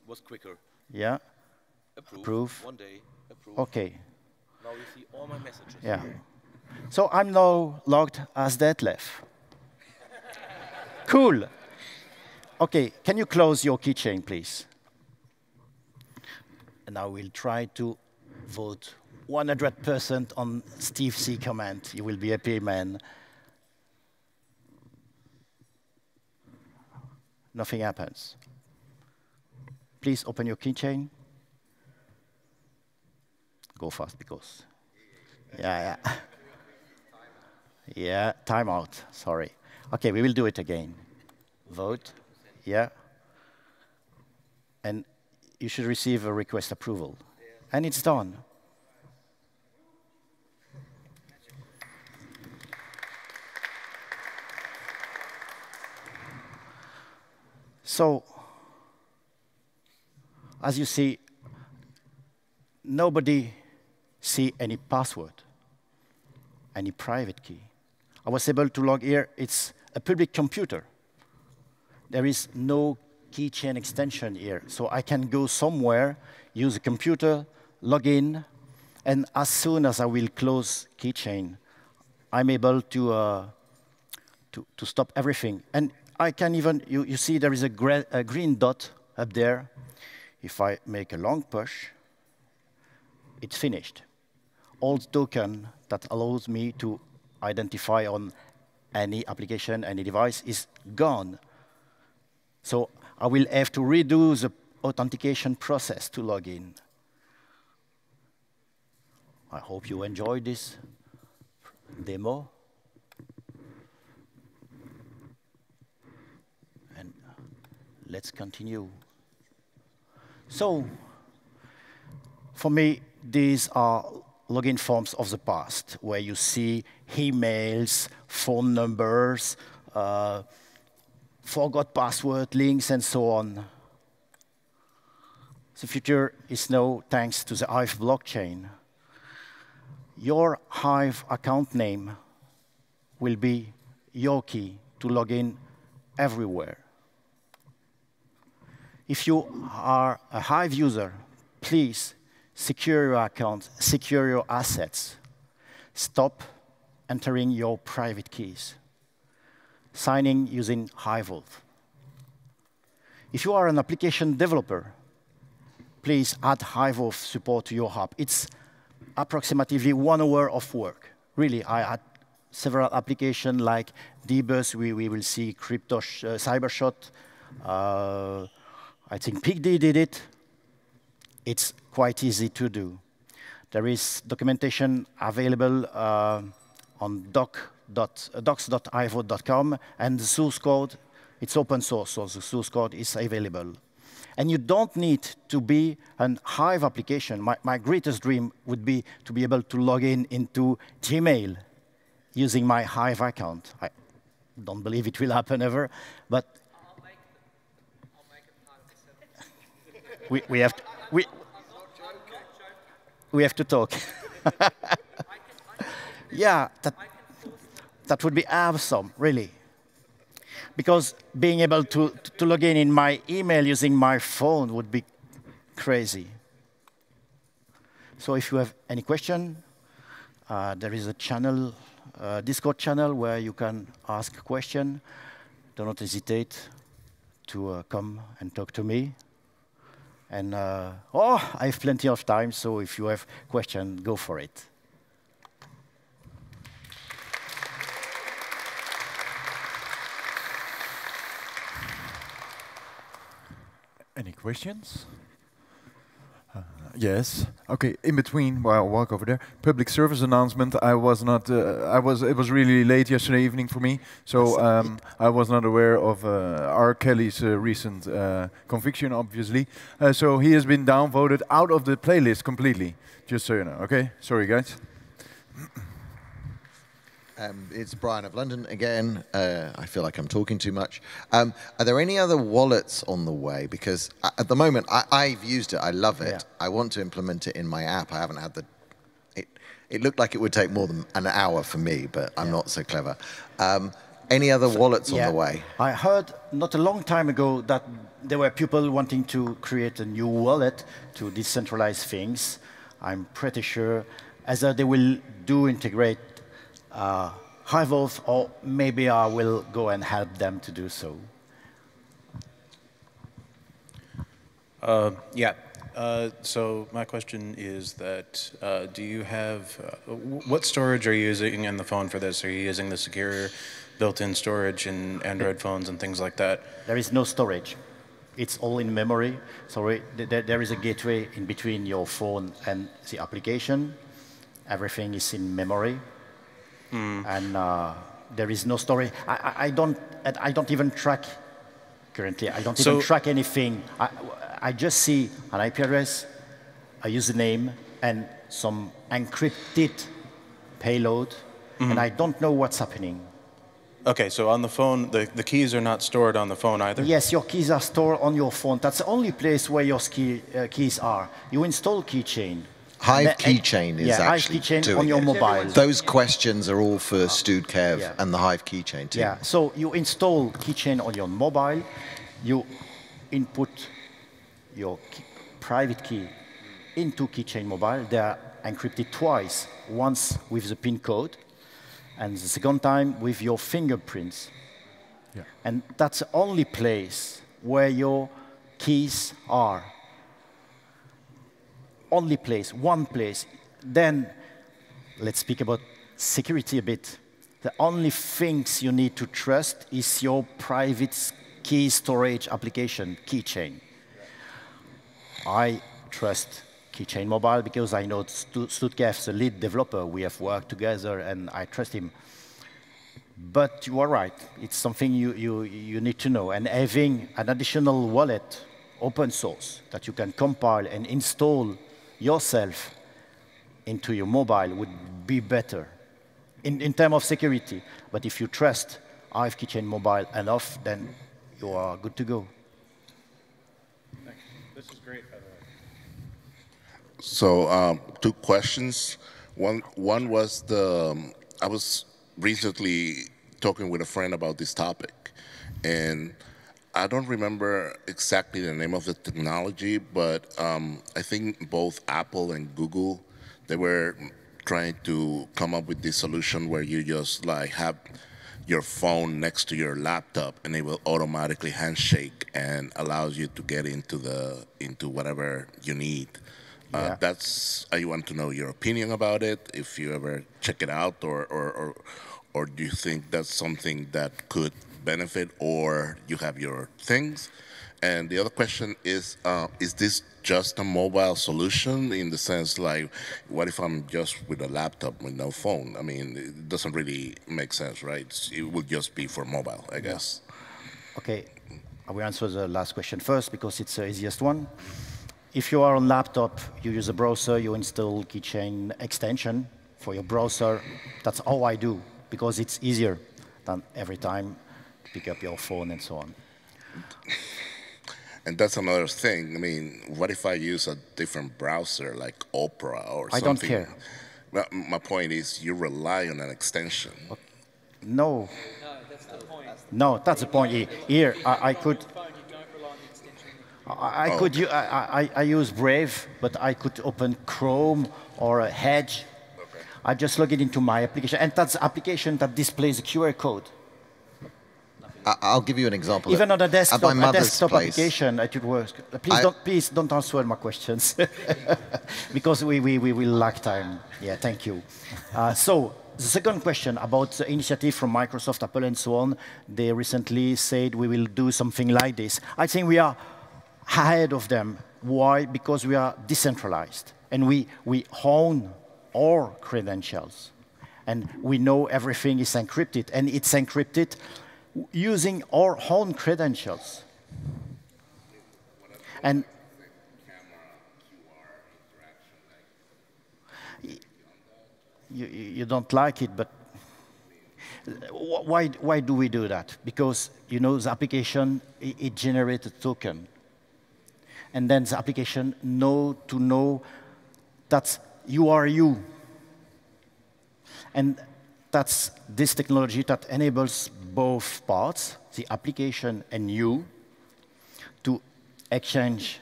It was quicker. Yeah. Approve. One day. Approve. Okay. Now you see all my messages. Yeah. So I'm now logged as Detlef. Cool. Okay, can you close your keychain, please? And I will try to vote 100% on Steve C. comment. You will be happy, man. Nothing happens. Please open your keychain. Go fast, because... Yeah. Yeah, timeout, sorry. Okay, we will do it again. Vote, yeah. And you should receive a request approval. And it's done. So, as you see, nobody see any password, any private key. I was able to log here. It's a public computer. There is no keychain extension here. So I can go somewhere, use a computer, log in, and as soon as I will close keychain, I'm able to stop everything. And I can even, you see there is a green dot up there. If I make a long push, it's finished. All the token that allows me to identify on any application, any device is gone. So I will have to redo the authentication process to log in. I hope you enjoyed this demo. And let's continue. So for me, these are login forms of the past, where you see emails, phone numbers, forgot password, links, and so on. The future is now thanks to the Hive blockchain. Your Hive account name will be your key to log in everywhere. If you are a Hive user, please secure your account, secure your assets. Stop entering your private keys. Signing using HiveVault. If you are an application developer, please add HiveVault support to your app. It's approximately 1 hour of work. Really, I had several applications like Dbus, we will see Crypto Cybershot. I think PICD did it. It's quite easy to do. There is documentation available on docs.hivevote.com, and the source code, it's open source, so the source code is available. And you don't need to be an Hive application. My greatest dream would be to be able to log in into Gmail using my Hive account. I don't believe it will happen ever, but we have to. we have to talk. Yeah, that would be awesome, really. Because being able to log in my email using my phone would be crazy. So if you have any question, there is a channel, Discord channel, where you can ask a question. Do not hesitate to come and talk to me. And I have plenty of time, so if you have questions, go for it. Any questions? Yes. Okay. In between, while I walk over there, public service announcement. I was not. It was really late yesterday evening for me, so I was not aware of R. Kelly's recent conviction. Obviously, so he has been downvoted out of the playlist completely. Just so you know. Okay. Sorry, guys. It's Brian of London again. I feel like I'm talking too much. Are there any other wallets on the way? Because at the moment, I've used it. I love it. Yeah. I want to implement it in my app. I haven't had the... It looked like it would take more than an hour for me, but I'm not so clever. Any other wallets on the way? I heard not a long time ago that there were people wanting to create a new wallet to decentralize things. I'm pretty sure either they will integrate Hive, or maybe I will go and help them to do so. Yeah. So my question is that do you have, what storage are you using in the phone for this? Are you using the secure built-in storage in Android phones and things like that? There is no storage. It's all in memory. So there is a gateway in between your phone and the application. Everything is in memory. And there is no storage. I don't even track currently. I don't even track anything. I just see an IP address, a username, and some encrypted payload, and I don't know what's happening. Okay, so on the phone, the keys are not stored on the phone either? Yes, your keys are stored on your phone. That's the only place where your keys are. You install Keychain. Hive Keychain is actually Hive Keychain doing on your mobile. Those questions are all for Stud Kev and the Hive Keychain team. Yeah, so you install Keychain on your mobile, you input your private key into Keychain mobile. They are encrypted twice, once with the PIN code, and the second time with your fingerprints. Yeah. And that's the only place where your keys are. Only place, one place. Then let's speak about security a bit. The only things you need to trust is your private key storage application, Keychain. I trust Keychain Mobile because I know Stuttgart, the lead developer. We have worked together and I trust him. But you are right, it's something you need to know. And having an additional wallet, open source, that you can compile and install yourself into your mobile would be better in terms of security. But if you trust Hive Keychain Mobile enough, then you are good to go. Thanks. This is great, by the way. So 2 questions. One was I was recently talking with a friend about this topic, and I don't remember exactly the name of the technology, but I think both Apple and Google, they were trying to come up with this solution where you just like have your phone next to your laptop and it will automatically handshake and allows you to get into whatever you need. Yeah. I want to know your opinion about it, if you ever check it out, or do you think that's something that could benefit, or you have your things? And the other question is this just a mobile solution in the sense like, what if I'm just with a laptop with no phone? I mean, it doesn't really make sense, right? It would just be for mobile, I guess. Okay, I will answer the last question first because it's the easiest one. If you are on laptop, you use a browser, you install Keychain extension for your browser. That's all I do because it's easier than every time pick up your phone and so on. And that's another thing. I mean, what if I use a different browser like Opera or I something? don't care. Well, my point is you rely on an extension. No. No, that's the point. Here, I could. I use Brave, but I could open Chrome or Edge. I just log it into my application, and that's the application that displays a QR code. I'll give you an example. Even on a desktop, at my mother's desktop place, application, it would work. Please don't answer my questions, because we will lack time. Yeah, thank you. So the second question about the initiative from Microsoft, Apple, and so on. They recently said we will do something like this. I think we are ahead of them. Why? Because we are decentralized, and we own our credentials, and we know everything is encrypted, and it's encrypted using our own credentials. And you don't like it, but why do we do that? Because, you know, the application, it generates a token. And then the application know that you are you. And that's this technology that enables both parts, the application and you, to exchange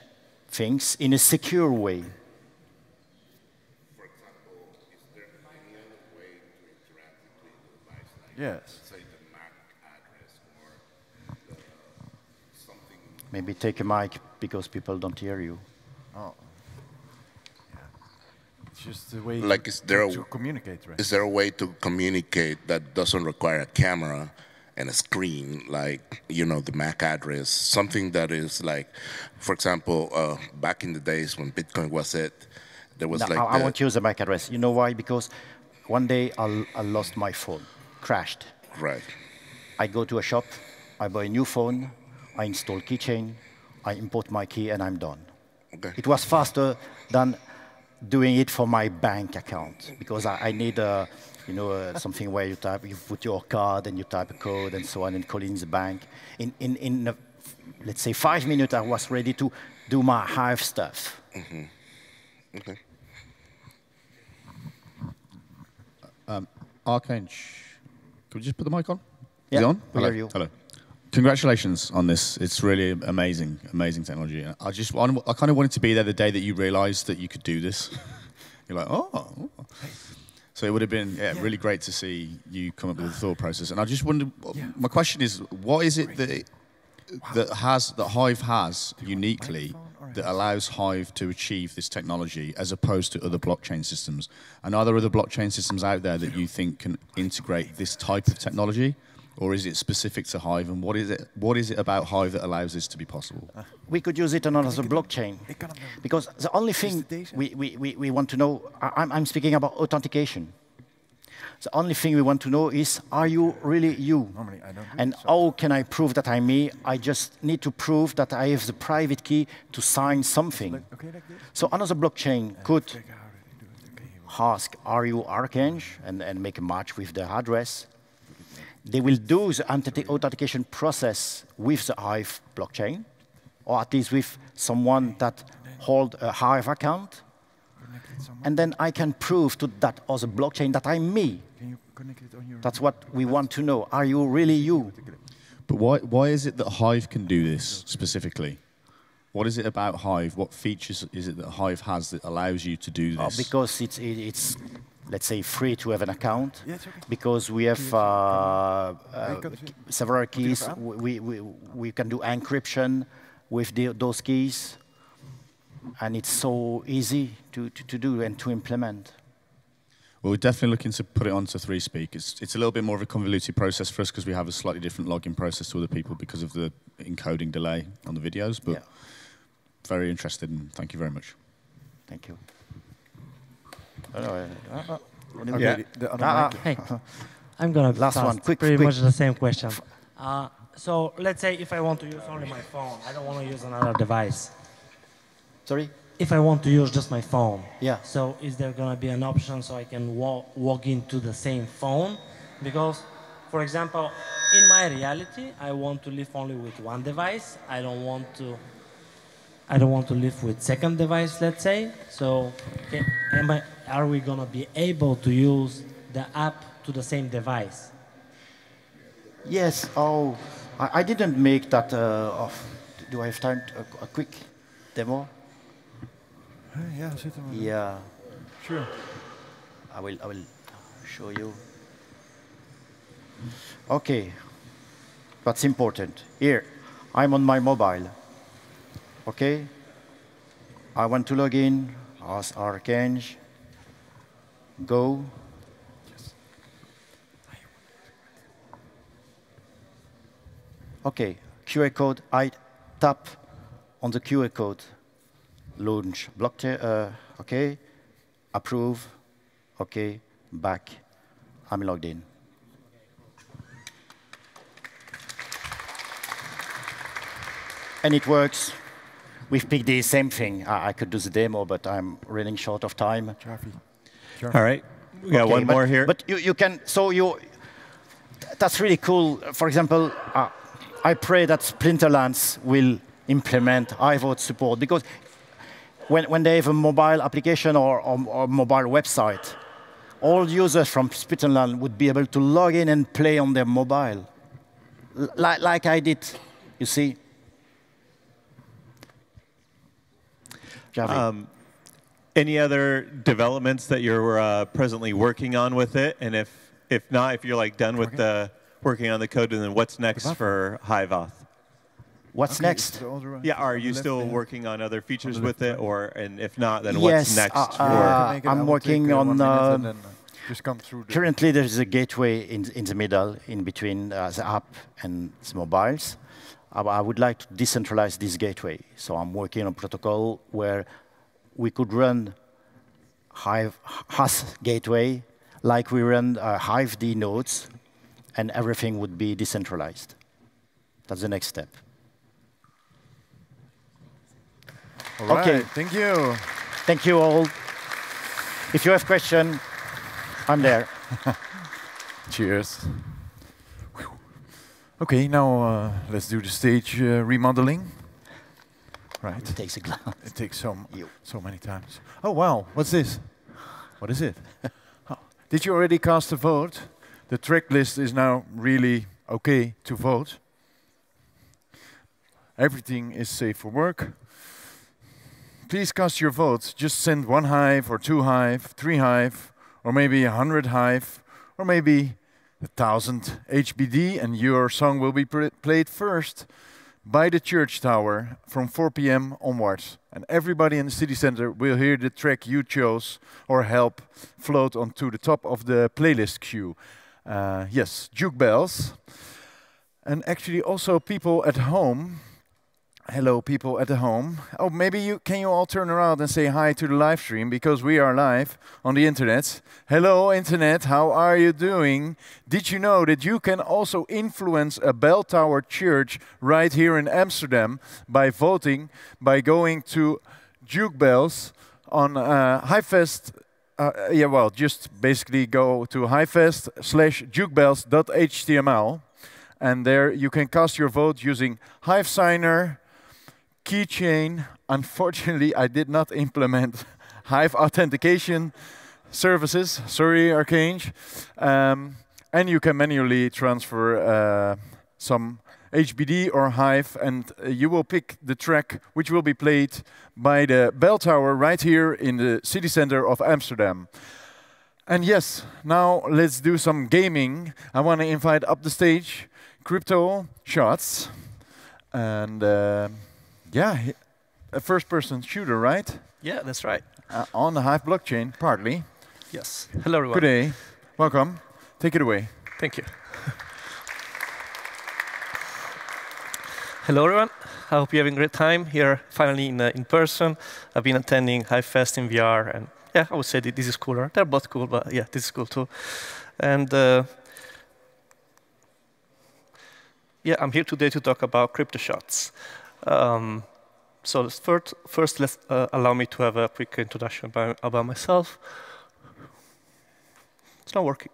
things in a secure way. For example, is there any other way to interact between the devices? Yes. Say the MAC address or something. Maybe take a mic because people don't hear you. Oh. Just the way like, to communicate, right? Is there a way to communicate that doesn't require a camera and a screen, like, you know, the MAC address, something that is like, for example, back in the days when Bitcoin was it, there was like I won't use the MAC address. You know why? Because one day I lost my phone, crashed. Right. I go to a shop, I buy a new phone, I install keychain, I import my key, and I'm done. Okay. It was faster than doing it for my bank account, because I need something where you put your card and you type a code and so on and call in the bank. In let's say 5 minutes, I was ready to do my Hive stuff. Mm-hmm. Okay. Archange, could we just put the mic on? Yeah, is it on? we hear you. Hello. Congratulations on this. It's really amazing, amazing technology. I kind of wanted to be there the day that you realized that you could do this. You're like, oh. So it would have been really great to see you come up with a thought process. And I just wondered, my question is, what is it that Hive has uniquely that allows Hive to achieve this technology as opposed to other blockchain systems? And are there other blockchain systems out there that you think can integrate this type of technology? Or is it specific to Hive, and what is it about Hive that allows this to be possible? We could use it on another blockchain, because the only thing we want to know, I'm speaking about authentication. The only thing we want to know is, are you really you? And how can I prove that I'm me? I just need to prove that I have the private key to sign something. So another blockchain could ask, are you Archange? And make a match with the address. They will do the authentication process with the Hive blockchain, or at least with someone that holds a Hive account. And then I can prove to that other blockchain that I'm me. That's what we want to know. Are you really you? But why is it that Hive can do this specifically? What is it about Hive? What features is it that Hive has that allows you to do this? Because it's let's say, free to have an account, because we have several keys. We can do encryption with those keys, and it's so easy to do and to implement. Well, we're definitely looking to put it onto 3Speak. It's a little bit more of a convoluted process for us because we have a slightly different login process to other people because of the encoding delay on the videos, but very interested, and thank you very much. Thank you. Hey, I'm gonna last one. Quick, pretty much the same question. So let's say if I want to use only my phone, I don't want to use another device. Sorry? If I want to use just my phone. Yeah. So is there gonna be an option so I can log into the same phone? Because, for example, in my reality, I want to live only with one device. I don't want to I don't want to live with second device, let's say. So are we going to be able to use the app to the same device? Yes. Oh, I didn't make that off. Do I have time? A quick demo? Yeah, yeah. Sure. I will show you. Okay. That's important. Here, I'm on my mobile. Okay. I want to log in. Ask Archange. Go. Okay, QR code. I tap on the QR code. Launch blockchain. Okay. Approve. Okay. Back. I'm logged in. And it works. We've picked the same thing. I could do the demo, but I'm running short of time. All right. We got one more here. But you can, that's really cool. For example, I pray that Splinterlands will implement iVote support, because when they have a mobile application or mobile website, all users from Splinterlands would be able to log in and play on their mobile, like I did, you see. Any other developments that you're presently working on with it? And if not, if you're like done with the working on the code, and then what's next for HiveAuth? What's next? Yeah, are you still working on other features with it, and if not, then what's next? I'm working on. Just come through. Currently, there's a gateway in the middle, in between the app and the mobiles. I would like to decentralize this gateway. So I'm working on a protocol where we could run Hive gateway like we run Hive-D nodes, and everything would be decentralized. That's the next step. All right. Okay. Thank you. Thank you all. If you have questions, I'm there. Cheers. Okay, now let's do the stage remodeling. Right. It takes a glance. It takes so many times. Oh wow, what's this? What is it? Oh. Did you already cast a vote? The track list is now really okay to vote. Everything is safe for work. Please cast your votes. Just send 1 Hive or 2 Hive, 3 Hive, or maybe 100 Hive, or maybe 1,000 HBD, and your song will be played first by the church tower from 4 p.m. onwards. And everybody in the city center will hear the track you chose or help float onto the top of the playlist queue. Yes, juke bells. And actually also people at home. Hello, people at home. Oh, maybe can you all turn around and say hi to the live stream, because we are live on the internet. Hello, internet. How are you doing? Did you know that you can also influence a bell tower church right here in Amsterdam by voting, by going to Juke Bells on HiveFest? Yeah, well, just basically go to HiveFest/jukebells.html, and there you can cast your vote using Hive Signer, Keychain. Unfortunately, I did not implement Hive authentication services. Sorry, Archange. And you can manually transfer some HBD or Hive, and you will pick the track which will be played by the bell tower right here in the city center of Amsterdam. And yes, now let's do some gaming. I want to invite up the stage Crypto Shots. And yeah, a first-person shooter, right? Yeah, that's right. On the Hive blockchain, partly. Yes. Hello, everyone. Good day. Welcome. Take it away. Thank you. Hello, everyone. I hope you're having a great time here, finally in person. I've been attending HiveFest in VR, and yeah, I would say that this is cooler. They're both cool, but yeah, this is cool too. And yeah, I'm here today to talk about crypto shots. So first let's allow me to have a quick introduction about myself. It's not working.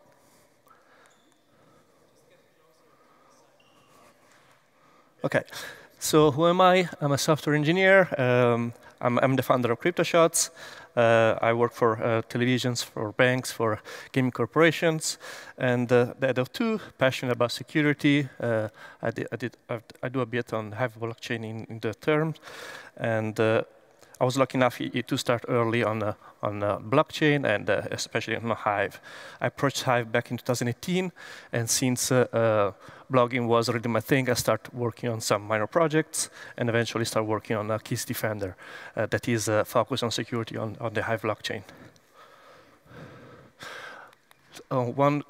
Okay, So who am I? I'm a software engineer. I'm the founder of CryptoShots. I work for televisions, for banks, for gaming corporations, and the head of two, passionate about security. I do a bit on Hive blockchain in the term, and I was lucky enough to start early on blockchain and especially on Hive. I approached Hive back in 2018, and since blogging was already my thing, I started working on some minor projects and eventually started working on Keys Defender that is focused on security on the Hive blockchain.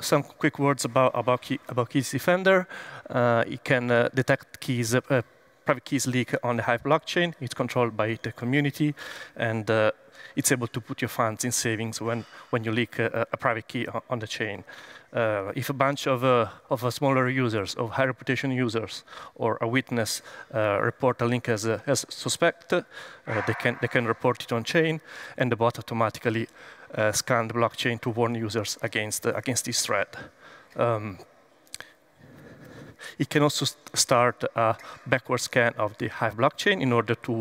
Some quick words about Keys Defender. It can detect keys, private keys leak on the Hive blockchain. It's controlled by the community, and it's able to put your funds in savings when you leak a private key on the chain. If a bunch of smaller users, of high reputation users, or a witness report a link as suspect, they can report it on chain, and the bot automatically scan the blockchain to warn users against this threat. It can also start a backward scan of the Hive blockchain in order to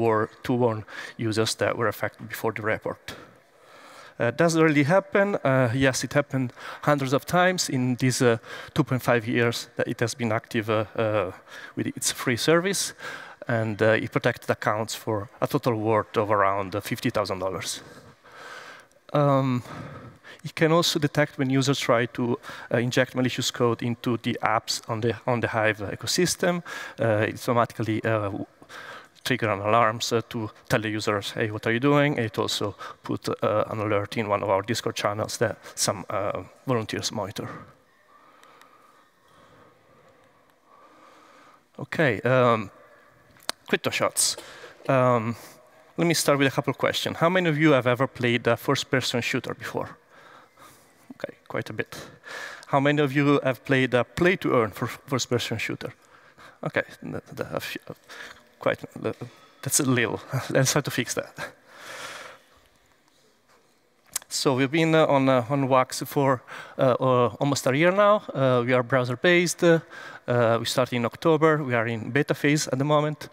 warn users that were affected before the report. Does it really happen? Yes, it happened hundreds of times in these 2.5 years that it has been active with its free service, and it protected accounts for a total worth of around $50,000. It can also detect when users try to inject malicious code into the apps on the Hive ecosystem. It automatically trigger an alarms to tell the users, hey, what are you doing? And it also put an alert in one of our Discord channels that some volunteers monitor. Okay, CryptoShots. Let me start with a couple of questions. How many of you have ever played a first-person shooter before? Okay, quite a bit. How many of you have played a play-to-earn for first-person shooter? Okay, that's a little. Let's try to fix that. So we've been on Wax for almost a year now. We are browser-based. We started in October. We are in beta phase at the moment.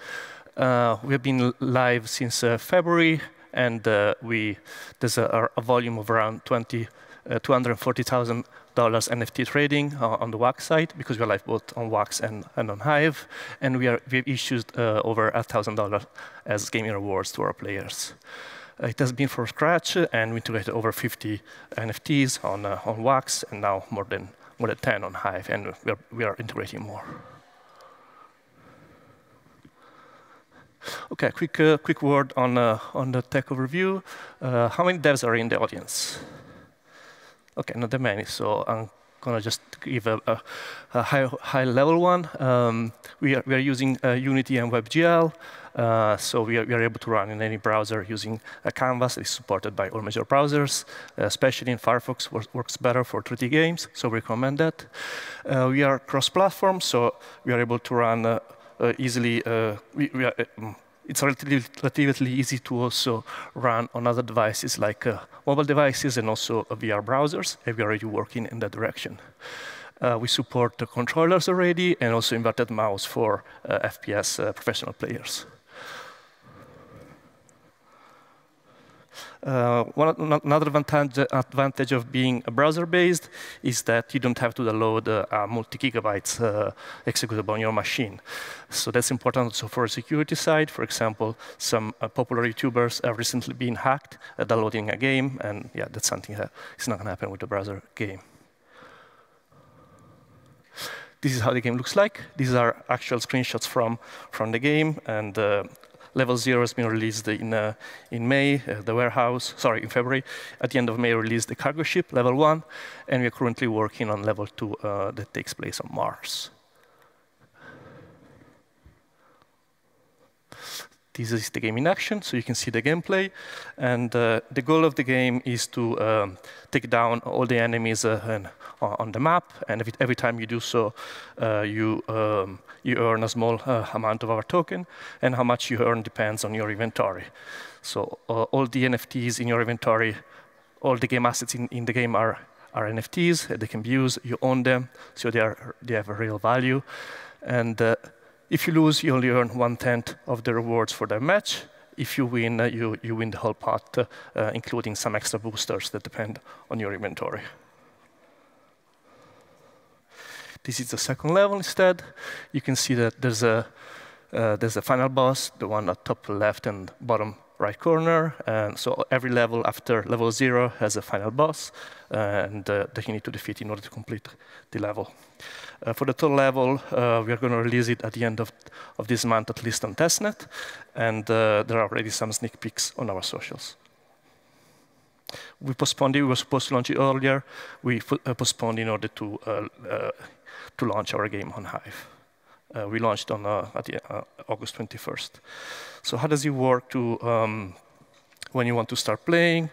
We have been live since February, and there's a volume of around $240,000 NFT trading on the Wax site, because we are live both on Wax and on Hive, and we've issued over $1,000 as gaming rewards to our players. It has been from scratch, and we integrated over 50 NFTs on Wax, and now more than 10 on Hive, and we are integrating more. Okay, quick word on the tech overview. How many devs are in the audience? Okay, not that many, so I'm gonna just give a high-level one. We are using Unity and WebGL, so we are able to run in any browser using a canvas that is supported by all major browsers, especially in Firefox, works better for 3D games, so we recommend that. We are cross-platform, so we are able to run easily. It's relatively easy to also run on other devices like mobile devices and also VR browsers, and we're already working in that direction. We support the controllers already and also inverted mouse for FPS professional players. Another advantage of being browser-based is that you don't have to download multi-gigabytes executable on your machine. So that's important also for a security side. For example, some popular YouTubers have recently been hacked downloading a game, and yeah, that's something that is not going to happen with the browser game. This is how the game looks like. These are actual screenshots from the game, and Level 0 has been released in May, the warehouse, sorry, in February. At the end of May, released the cargo ship, Level 1, and we're currently working on Level 2 that takes place on Mars. This is the game in action, so you can see the gameplay. And the goal of the game is to take down all the enemies on the map. And every time you do so, you earn a small amount of our token. And how much you earn depends on your inventory. So all the NFTs in your inventory, all the game assets in the game are are NFTs. They can be used. You own them, so they have a real value. And If you lose, you only earn 1/10 of the rewards for the match. If you win, you win the whole pot, including some extra boosters that depend on your inventory. This is the second level instead. You can see that there's a final boss, the one at top left and bottom right corner. And so every level after level 0 has a final boss that you need to defeat in order to complete the level. For the third level, we are going to release it at the end of this month, at least on testnet. And there are already some sneak peeks on our socials. We postponed it. We were supposed to launch it earlier. We postponed in order to launch our game on Hive. We launched on August 21st. So how does it work when you want to start playing?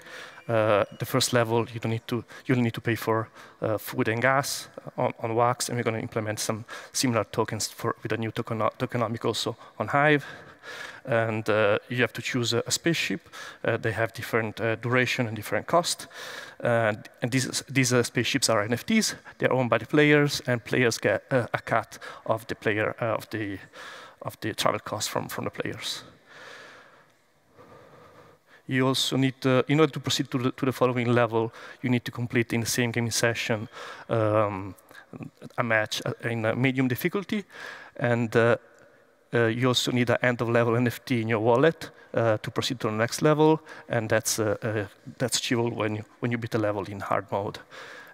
The first level, you'll need to pay for food and gas on Wax, and we're going to implement some similar tokens with a new tokenomic also on Hive. And you have to choose a spaceship. They have different duration and different cost. And these spaceships are NFTs. They're owned by the players, and players get a cut of the player of the travel cost from the players. You also need to, in order to proceed to the following level, you need to complete in the same gaming session a match in a medium difficulty, and you also need an end-of-level NFT in your wallet to proceed to the next level, and that's achievable when you beat a level in hard mode.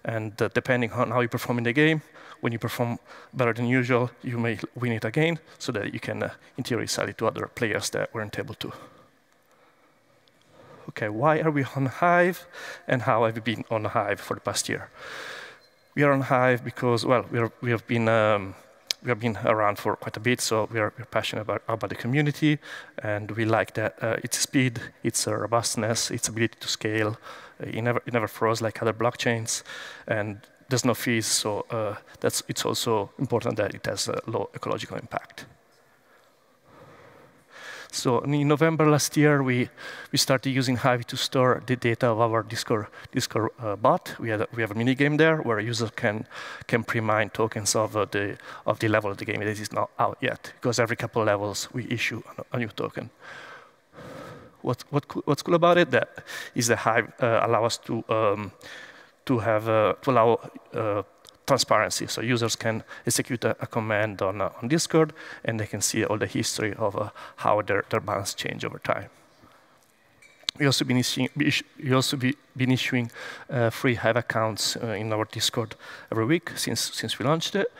And depending on how you perform in the game, when you perform better than usual, you may win it again, so that you can, in theory, sell it to other players that weren't able to. Okay, why are we on Hive, and how have we been on Hive for the past year? We are on Hive because, well, we have been around for quite a bit, so we're passionate about the community, and we like that its speed, its robustness, its ability to scale. It never froze like other blockchains, and there's no fees, so it's also important that it has a low ecological impact. So in November last year, we started using Hive to store the data of our Discord bot. We have a mini game there where a user can pre-mine tokens of the level of the game that is not out yet, because every couple of levels we issue a new token. What's cool about it is that Hive allow us to allow transparency. So users can execute a command on Discord, and they can see all the history of how their balance change over time. We also been issuing free Hive accounts in our Discord every week since we launched it.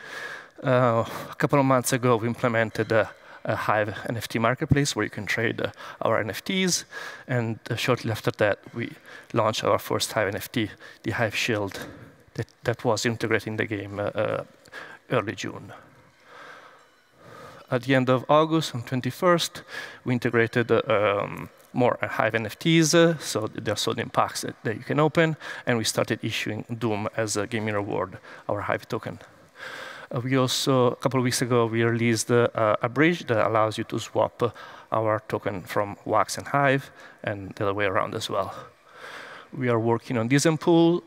A couple of months ago, we implemented a Hive NFT marketplace where you can trade our NFTs, and shortly after that, we launched our first Hive NFT, the Hive Shield, that was integrated in the game early June. At the end of August, on 21st, we integrated more Hive NFTs, so they're sold in packs that you can open, and we started issuing Doom as a gaming reward, our Hive token. We also, a couple of weeks ago, we released a bridge that allows you to swap our token from Wax and Hive, and the other way around as well. We are working on these pools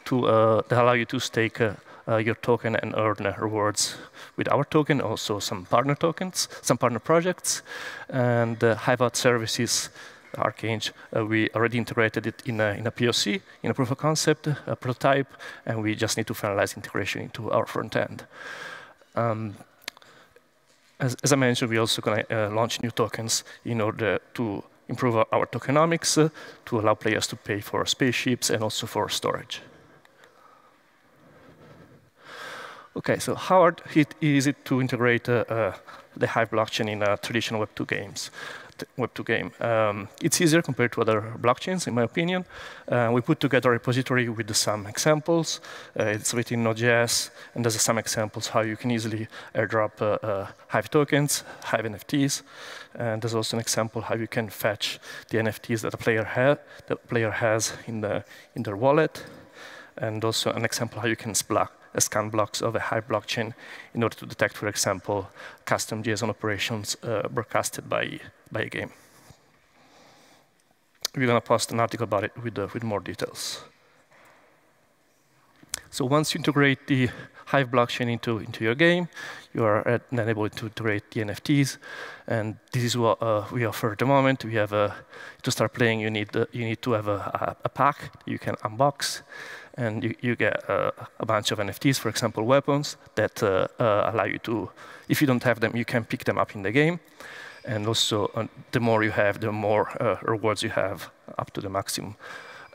that allow you to stake your token and earn rewards with our token, also some partner tokens, some partner projects, and Hive Out Services, Archange, we already integrated it in a POC, in a proof of concept, a prototype, and we just need to finalize integration into our front end. As I mentioned, we're also going to launch new tokens in order to improve our tokenomics, to allow players to pay for spaceships and also for storage. Okay, so how hard is it to integrate the Hive blockchain in a traditional Web2 game? It's easier compared to other blockchains, in my opinion. We put together a repository with some examples. It's written in Node.js, and there's some examples how you can easily airdrop Hive tokens, Hive NFTs. And there's also an example how you can fetch the NFTs that the player has in their wallet, and also an example how you can scan blocks of a Hive blockchain in order to detect, for example, custom JSON operations broadcasted by a game. We're going to post an article about it with more details. So once you integrate the Hive blockchain into your game. You are then able to create the NFTs, and this is what we offer at the moment. We have to start playing. You need to have a pack you can unbox, and you get a bunch of NFTs, for example, weapons that allow you to, if you don't have them, you can pick them up in the game. And also, the more you have, the more rewards you have, up to the maximum.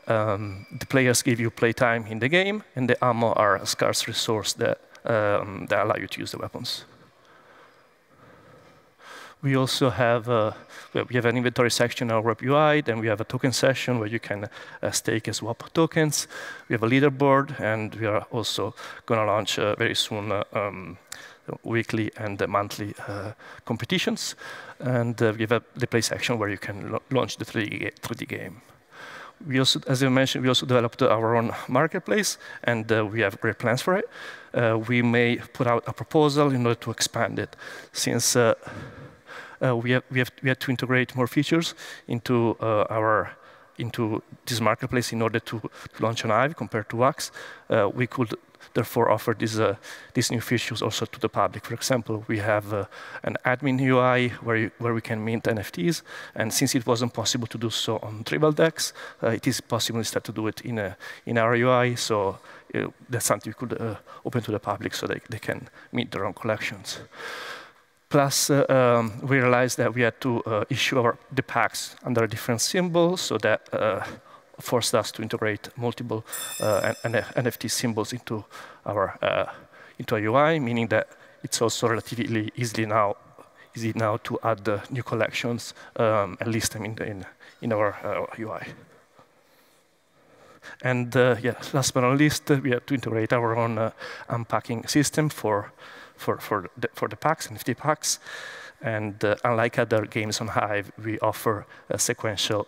The players give you playtime in the game, and the ammo are a scarce resource that allow you to use the weapons. We also have we have an inventory section in our web UI, then we have a token session where you can stake and swap tokens. We have a leaderboard, and we are also going to launch very soon weekly and monthly competitions. And we have the play section where you can launch the 3D game. We also, as I mentioned, we also developed our own marketplace, and we have great plans for it. We may put out a proposal in order to expand it, since we had to integrate more features into this marketplace in order to launch on Hive compared to Wax. We could therefore offer these new features also to the public. For example, we have an admin UI where we can mint NFTs, and since it wasn't possible to do so on tribal decks, it is possible instead to do it in our UI. So that's something we could open to the public so they can mint their own collections. Plus, we realized that we had to issue the packs under a different symbol, so that forced us to integrate multiple NFT symbols into our UI, meaning that it's also relatively easy now to add new collections and list them in our UI. And last but not least, we have to integrate our own unpacking system for the packs, NFT packs. And unlike other games on Hive, we offer sequential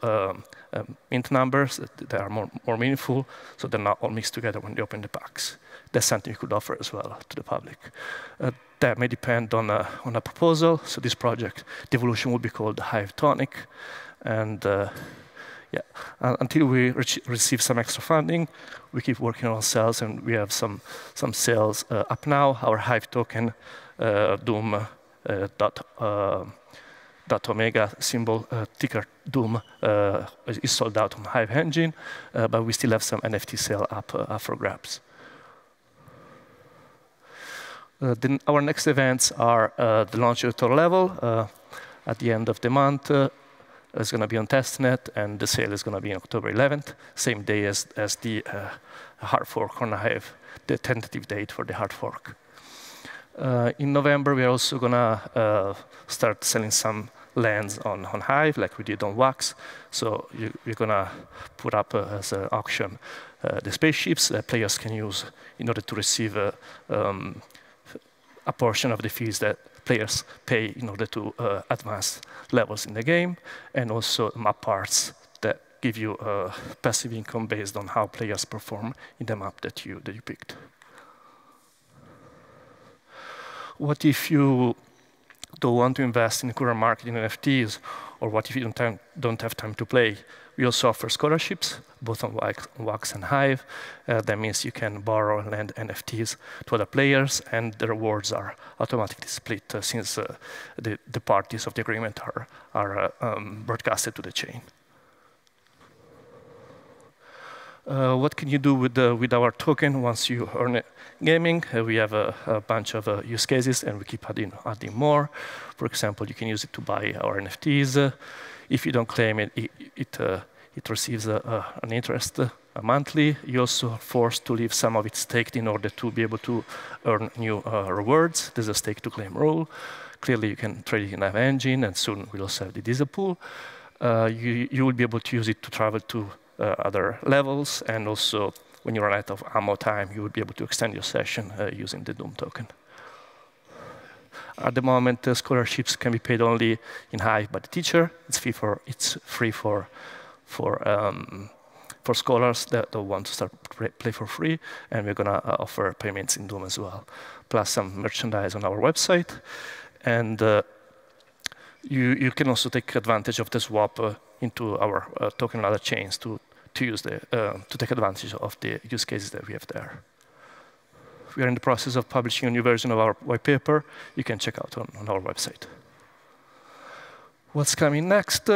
mint numbers that are more meaningful, so they're not all mixed together when they open the packs. That's something we could offer as well to the public. That may depend on a proposal. So this project, the evolution will be called Hive Tonic. And until we receive some extra funding, we keep working on ourselves, and we have some sales up now. Our Hive token, Doom, .omega symbol, ticker Doom, is sold out on Hive Engine, but we still have some NFT sale up for grabs. Then our next events are the launch at Tor level at the end of the month. It's going to be on testnet, and the sale is going to be on October 11th, same day as the hard fork on Hive, the tentative date for the hard fork. In November, we are also going to start selling some lands on Hive, like we did on Wax. So we're going to put up as an auction the spaceships that players can use in order to receive a portion of the fees that players pay in order to advance levels in the game, and also map parts that give you passive income based on how players perform in the map that you picked. What if you don't want to invest in the current market in NFTs, or what if you don't have time to play? We also offer scholarships, both on Wax and Hive. That means you can borrow and lend NFTs to other players, and the rewards are automatically split since the parties of the agreement are broadcasted to the chain. What can you do with our token once you earn it gaming? We have a bunch of use cases, and we keep adding more. For example, you can use it to buy our NFTs. If you don't claim it, it receives an interest monthly. You're also forced to leave some of it staked in order to be able to earn new rewards. There's a stake to claim rule. Clearly, you can trade it in Hive Engine, and soon we'll also have the diesel pool. You will be able to use it to travel to other levels, and also when you run out of ammo time, you will be able to extend your session using the Doom token. At the moment, scholarships can be paid only in Hive by the teacher. It's free for scholars that don't want to start play for free, and we're gonna offer payments in Doom as well, plus some merchandise on our website. And you can also take advantage of the swap into our token and other chains to take advantage of the use cases that we have there. we are in the process of publishing a new version of our white paper. You can check out on our website. What's coming next?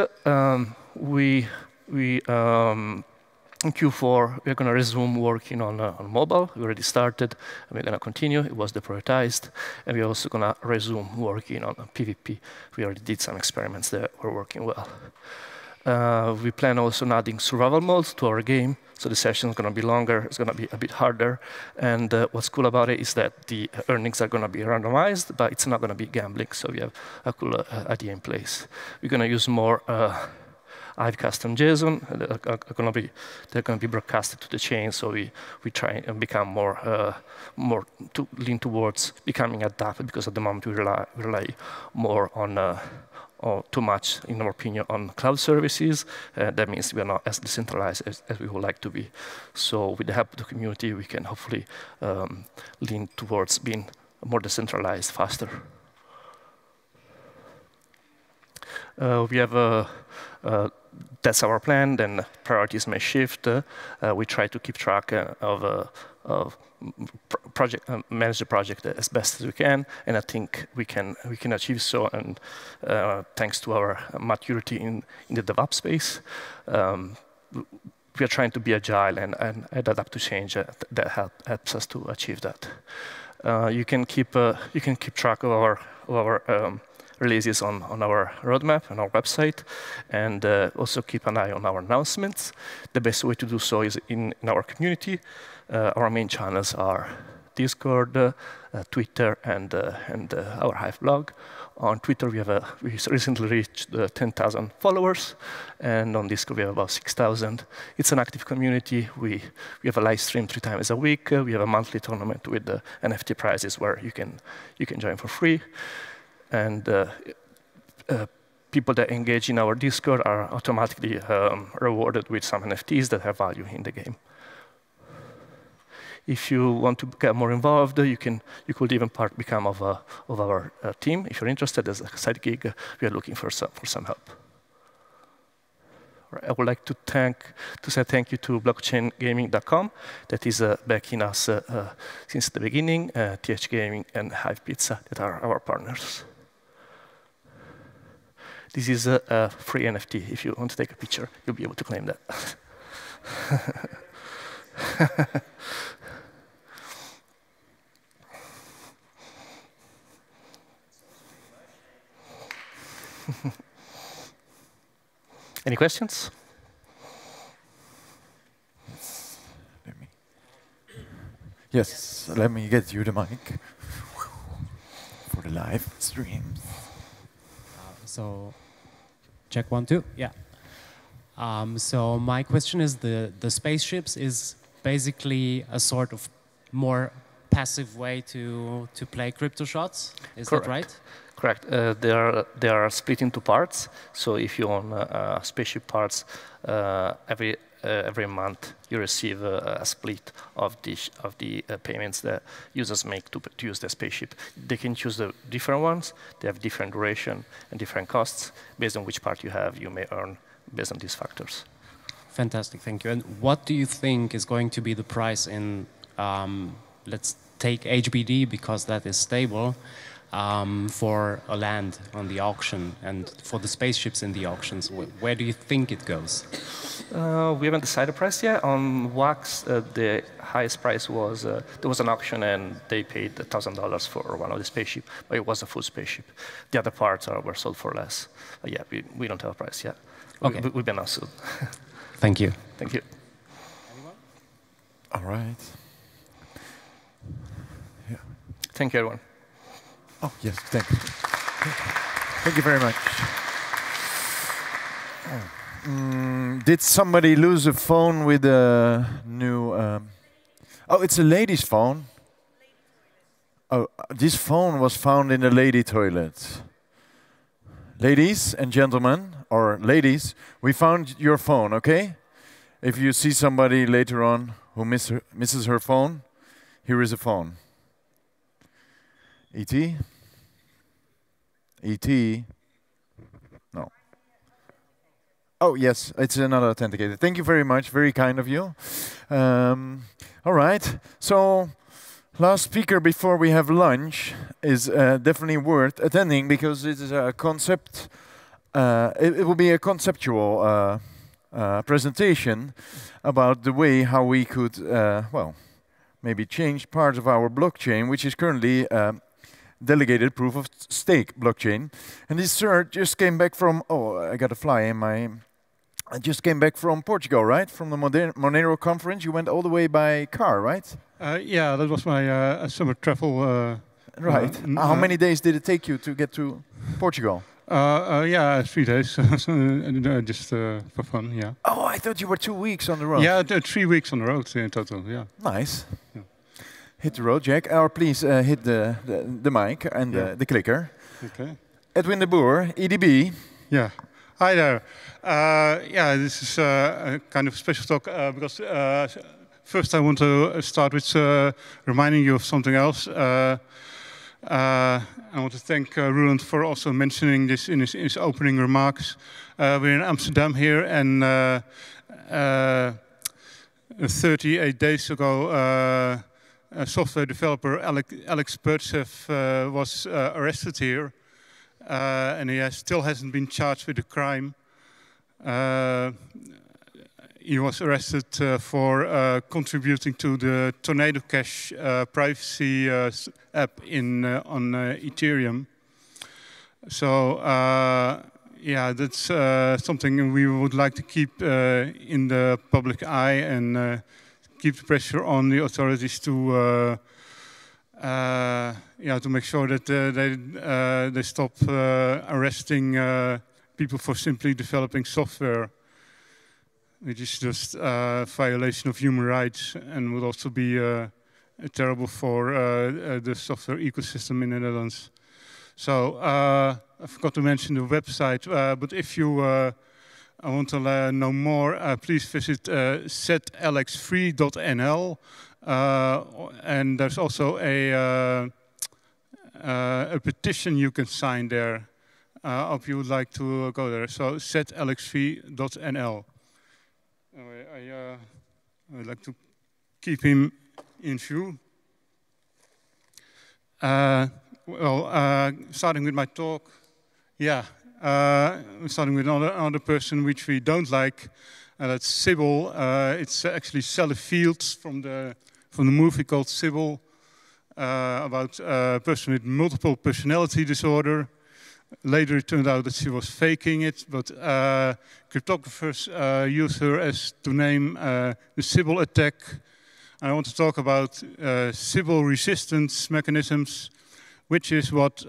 In Q4, we're going to resume working on mobile. We already started, and we're going to continue. It was deprioritized. And we're also going to resume working on PvP. We already did some experiments that were working well. We plan also on adding survival modes to our game. So the session is going to be longer. It's going to be a bit harder. And what's cool about it is that the earnings are going to be randomized, but it's not going to be gambling. So we have a cool idea in place. We're going to use more Hive custom JSON. They're going to be broadcasted to the chain, so we try and become more lean towards becoming adapted, because at the moment we rely more on or too much, in our opinion, on cloud services. That means we are not as decentralized as we would like to be. So with the help of the community, we can hopefully lean towards being more decentralized faster. We have that's our plan. Then priorities may shift. We try to keep track of manage the project as best as we can, and I think we can achieve so. And thanks to our maturity in the DevOps space, we are trying to be agile and adapt to change. That helps us to achieve that. You can keep track of our releases on our roadmap, on our website, and also keep an eye on our announcements. The best way to do so is in our community. Our main channels are Discord, Twitter, and our Hive blog. On Twitter, we recently reached 10,000 followers, and on Discord we have about 6,000. It's an active community. We have a live stream 3 times a week. We have a monthly tournament with NFT prizes where you can join for free. And people that engage in our Discord are automatically rewarded with some NFTs that have value in the game. If you want to get more involved, you could even become of our team. If you're interested as a side gig, we are looking for some help. Right, I would like to say thank you to blockchaingaming.com that is backing us since the beginning. TH Gaming and Hive Pizza that are our partners. This is a free NFT. If you want to take a picture, you'll be able to claim that. Any questions? Yes, let me get you the mic for the live streams. So, check 1, 2, yeah. So my question is, the spaceships is basically a sort of more passive way to play crypto shots. Is Correct. That right? Correct. They are split into parts. So if you own spaceship parts, every month you receive a split of the payments that users make to use the spaceship. They can choose the different ones. They have different duration and different costs. Based on which part you have, you may earn based on these factors. Fantastic, thank you. And what do you think is going to be the price in, let's take HBD because that is stable, for a land on the auction and for the spaceships in the auctions? Where do you think it goes? We haven't decided price yet. On Wax, the highest price was, there was an auction and they paid $1,000 for one of the spaceship, but it was a full spaceship. The other parts were sold for less. But yeah, we don't have a price yet. Okay. We've been asked soon. Thank you. Thank you. All right. Yeah. Thank you, everyone. Oh, yes, thank you. Thank you very much. Did somebody lose a phone with a new... Oh, it's a lady's phone. Oh, this phone was found in a lady toilet. Ladies and gentlemen, or ladies, we found your phone, okay? If you see somebody later on who misses her phone, here is a phone. E.T.? E.T.? No. Oh, yes, it's another authenticator. Thank you very much. Very kind of you. All right. So Last speaker before we have lunch is definitely worth attending because it is a concept. It will be a conceptual presentation about the way how we could, well, maybe change part of our blockchain, which is currently delegated proof of stake blockchain. And this sir just came back from, oh, I got a fly in my. I just came back from Portugal, right? From the Monero conference. You went all the way by car, right? Yeah, that was my summer travel. Right. How many days did it take you to get to Portugal? Yeah, 3 days, just for fun, yeah. Oh, I thought you were 2 weeks on the road. Yeah, 3 weeks on the road in total, yeah. Nice. Yeah. Hit the road, Jack. Or please hit the mic and the clicker. Okay. Edwin de Boer, EDB. Yeah. Hi there. Yeah, this is a kind of special talk because first I want to start with reminding you of something else. I want to thank Roland for also mentioning this in his opening remarks. We're in Amsterdam here, and 38 days ago, a software developer, Alex Pertsev, was arrested here. And he still hasn't been charged with a crime. He was arrested for contributing to the Tornado Cash privacy app on Ethereum. So yeah, that's something we would like to keep in the public eye and keep the pressure on the authorities to yeah, to make sure that they stop arresting people for simply developing software, which is just a violation of human rights and would also be terrible for the software ecosystem in the Netherlands. So I forgot to mention the website, but if you want to know more, please visit setlx3.nl. And there's also a petition you can sign there. If you would like to go there. So setlx3.nl. I would like to keep him in view. Well, starting with my talk, yeah, starting with another person which we don't like. That's Sybil. It's actually Sally Fields from the movie called Sybil, about a person with multiple personality disorder. Later it turned out that she was faking it, but cryptographers used her as to name the Sybil attack. I want to talk about Sybil resistance mechanisms, which is what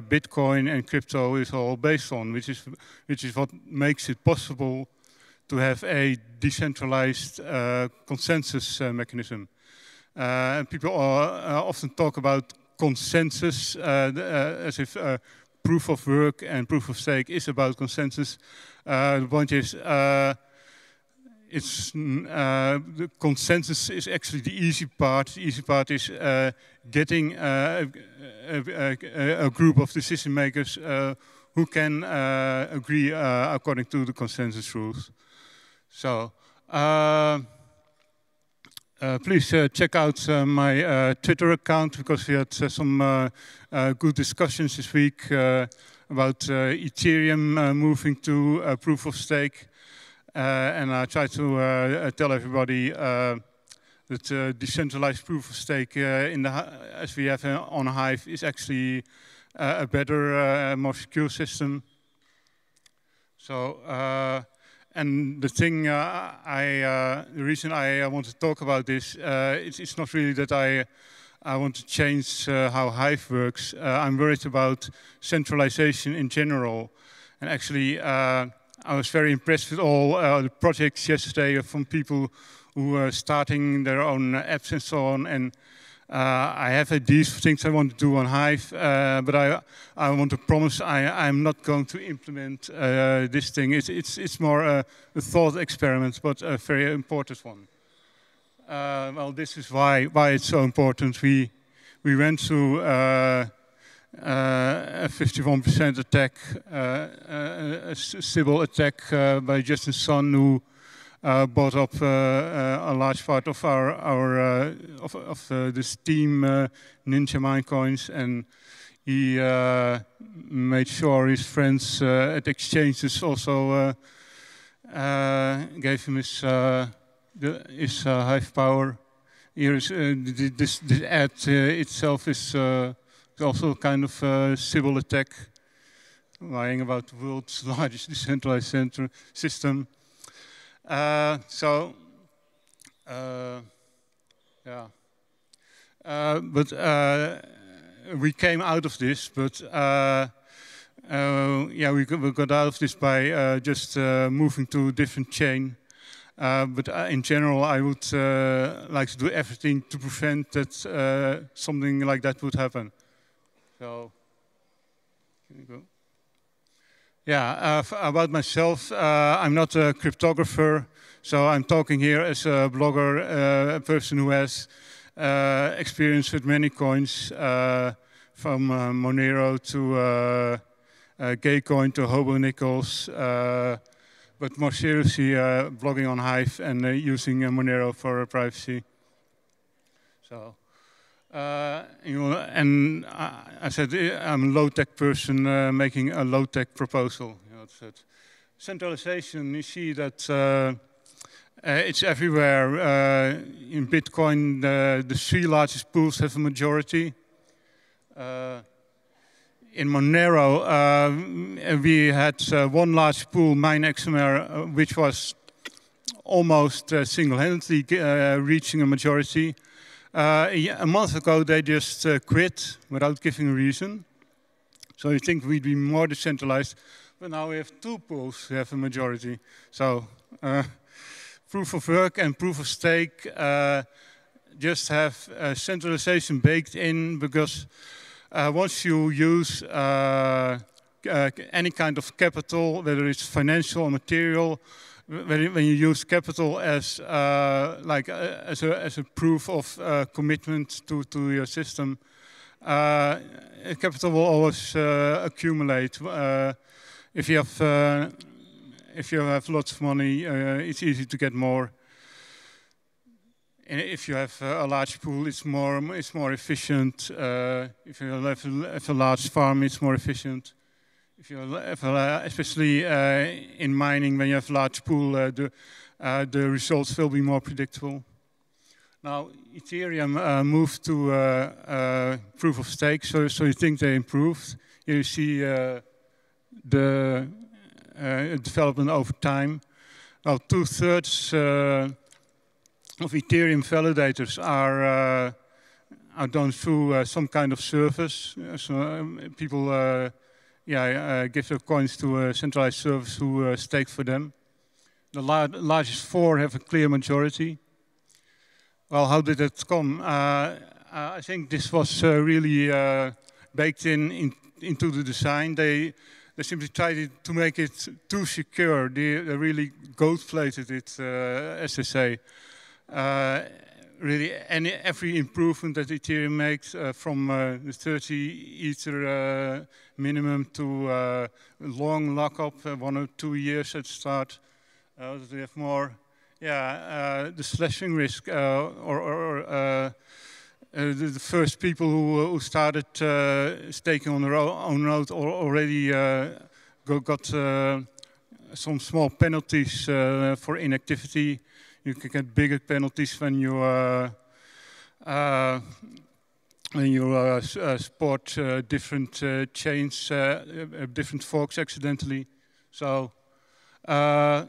Bitcoin and crypto is all based on, which is what makes it possible to have a decentralized consensus mechanism. People often talk about consensus as if proof of work and proof of stake is about consensus. The point is, the consensus is actually the easy part. The easy part is getting a group of decision makers who can agree according to the consensus rules. So please check out my Twitter account, because we had some good discussions this week about Ethereum moving to proof of stake. And I try to tell everybody that decentralized proof of stake as we have on Hive is actually a better, more secure system. So, and the thing, the reason I want to talk about this, it's not really that I want to change how Hive works. I'm worried about centralization in general. And actually, I was very impressed with all the projects yesterday from people who are starting their own apps and so on. And I have ideas for things I want to do on Hive, but I want to promise I'm not going to implement this thing. It's more a thought experiment, but a very important one. Well, this is why it's so important. We went through a 51% attack, a Sybil attack by Justin Sun, who bought up a large part of this team Ninja Mine coins, and he made sure his friends at exchanges also gave him his Hive power. Here is this ad itself is also kind of a Sybil attack, lying about the world's largest decentralized system. Yeah. But we came out of this, but yeah, we got out of this by just moving to a different chain. But in general, I would like to do everything to prevent that something like that would happen. So, can we go? Yeah, about myself, I'm not a cryptographer, so I'm talking here as a blogger, a person who has experience with many coins, from Monero to Gaycoin to Hobo Nickels, but more seriously, blogging on Hive and using Monero for privacy. So. And I said I'm a low-tech person making a low-tech proposal. Centralization, you see that it's everywhere. In Bitcoin, the 3 largest pools have a majority. In Monero, we had one large pool, MineXMR, which was almost single-handedly reaching a majority. A month ago, they just quit without giving a reason. So you think we'd be more decentralized, but now we have 2 pools who have a majority. So proof of work and proof of stake just have centralization baked in, because once you use any kind of capital, whether it's financial or material, when you use capital as as a proof of commitment to your system, capital will always accumulate. If you have lots of money, it's easy to get more. And if you have a large pool, it's more efficient. If you have a large farm, it's more efficient. If you have, especially in mining, when you have a large pool, the results will be more predictable. Now, Ethereum moved to proof of stake, so you think they improved. Here you see the development over time. Well, 2/3 of Ethereum validators are done through some kind of service. So people give their coins to a centralized service who stake for them. The largest 4 have a clear majority. Well, how did that come? I think this was really baked into the design. They simply tried to make it too secure. They really gold-plated it, as they say. Really, every improvement that Ethereum makes, from the 30 Ether minimum to long lockup, 1 or 2 years at the start. We have more, the slashing risk, the first people who started staking on their own node already got some small penalties for inactivity. You can get bigger penalties when you support different chains, different forks accidentally. So, Ethereum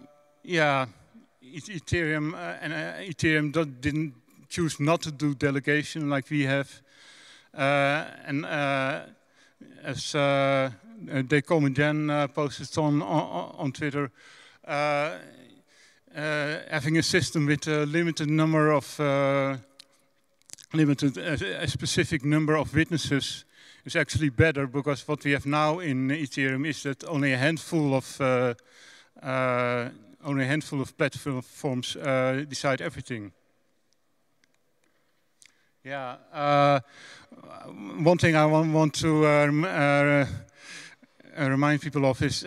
Ethereum didn't choose not to do delegation like we have, and as Decommodgen posted on Twitter. Having a system with a limited number of a specific number of witnesses is actually better, because what we have now in Ethereum is that only a handful of platforms decide everything. Yeah. One thing I want to remind people of is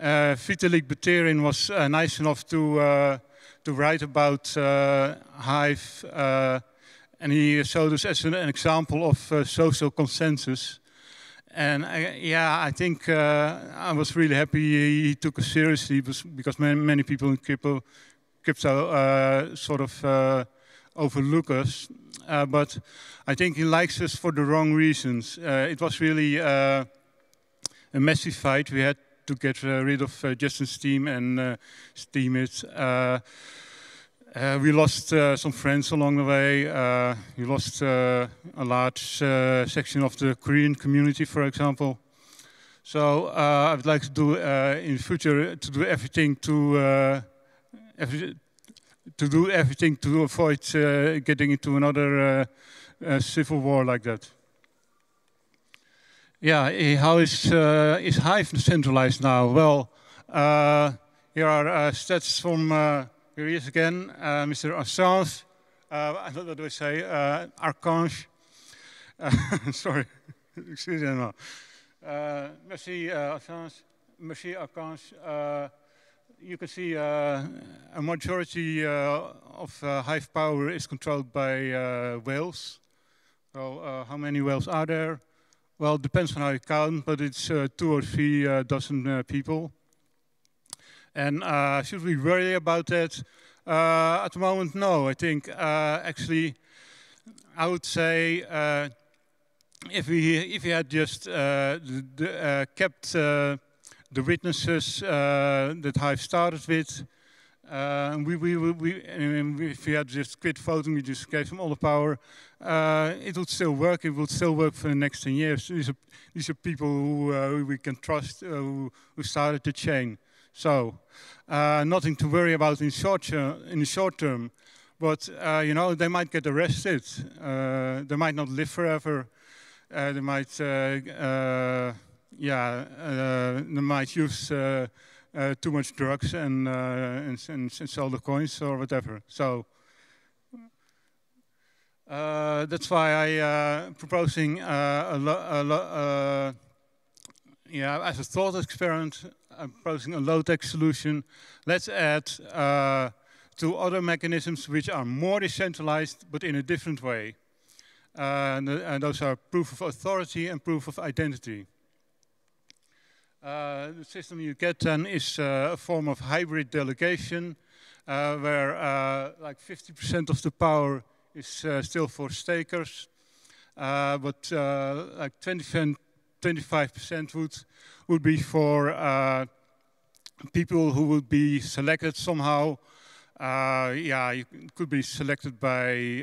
Vitalik Buterin was nice enough to write about Hive, and he showed us as an example of social consensus. And I think I was really happy he took us seriously, because many people in crypto sort of overlook us. But I think he likes us for the wrong reasons. It was really a messy fight. We had to get rid of Justin Steam and steam it. We lost some friends along the way. We lost a large section of the Korean community, for example. So I would like to do in the future to do everything to avoid getting into another civil war like that. Yeah, how is Hive centralized now? Well, here are stats from, here he is again, Mr. Assange. What do I say? Archange. Sorry, excuse me. Merci, Assange. Merci, Archange. You can see a majority of Hive power is controlled by whales. So how many whales are there? Well, it depends on how you count, but it's 2 or 3 dozen people. And should we worry about that? At the moment, no. I think actually, I would say if we had just kept the witnesses that Hive started with, if we had just quit voting, we just gave them all the power, it would still work. It would still work for the next 10 years. These are people who we can trust, who started the chain. So nothing to worry about in the short term. But you know, they might get arrested. They might not live forever. They might, they might use too much drugs and sell the coins or whatever. So that's why I'm proposing as a thought experiment, I'm proposing a low-tech solution. Let's add 2 other mechanisms which are more decentralized, but in a different way. And those are proof of authority and proof of identity. The system you get then is a form of hybrid delegation, where like 50% of the power is still for stakers, but like 25% would be for people who would be selected somehow. It could be selected by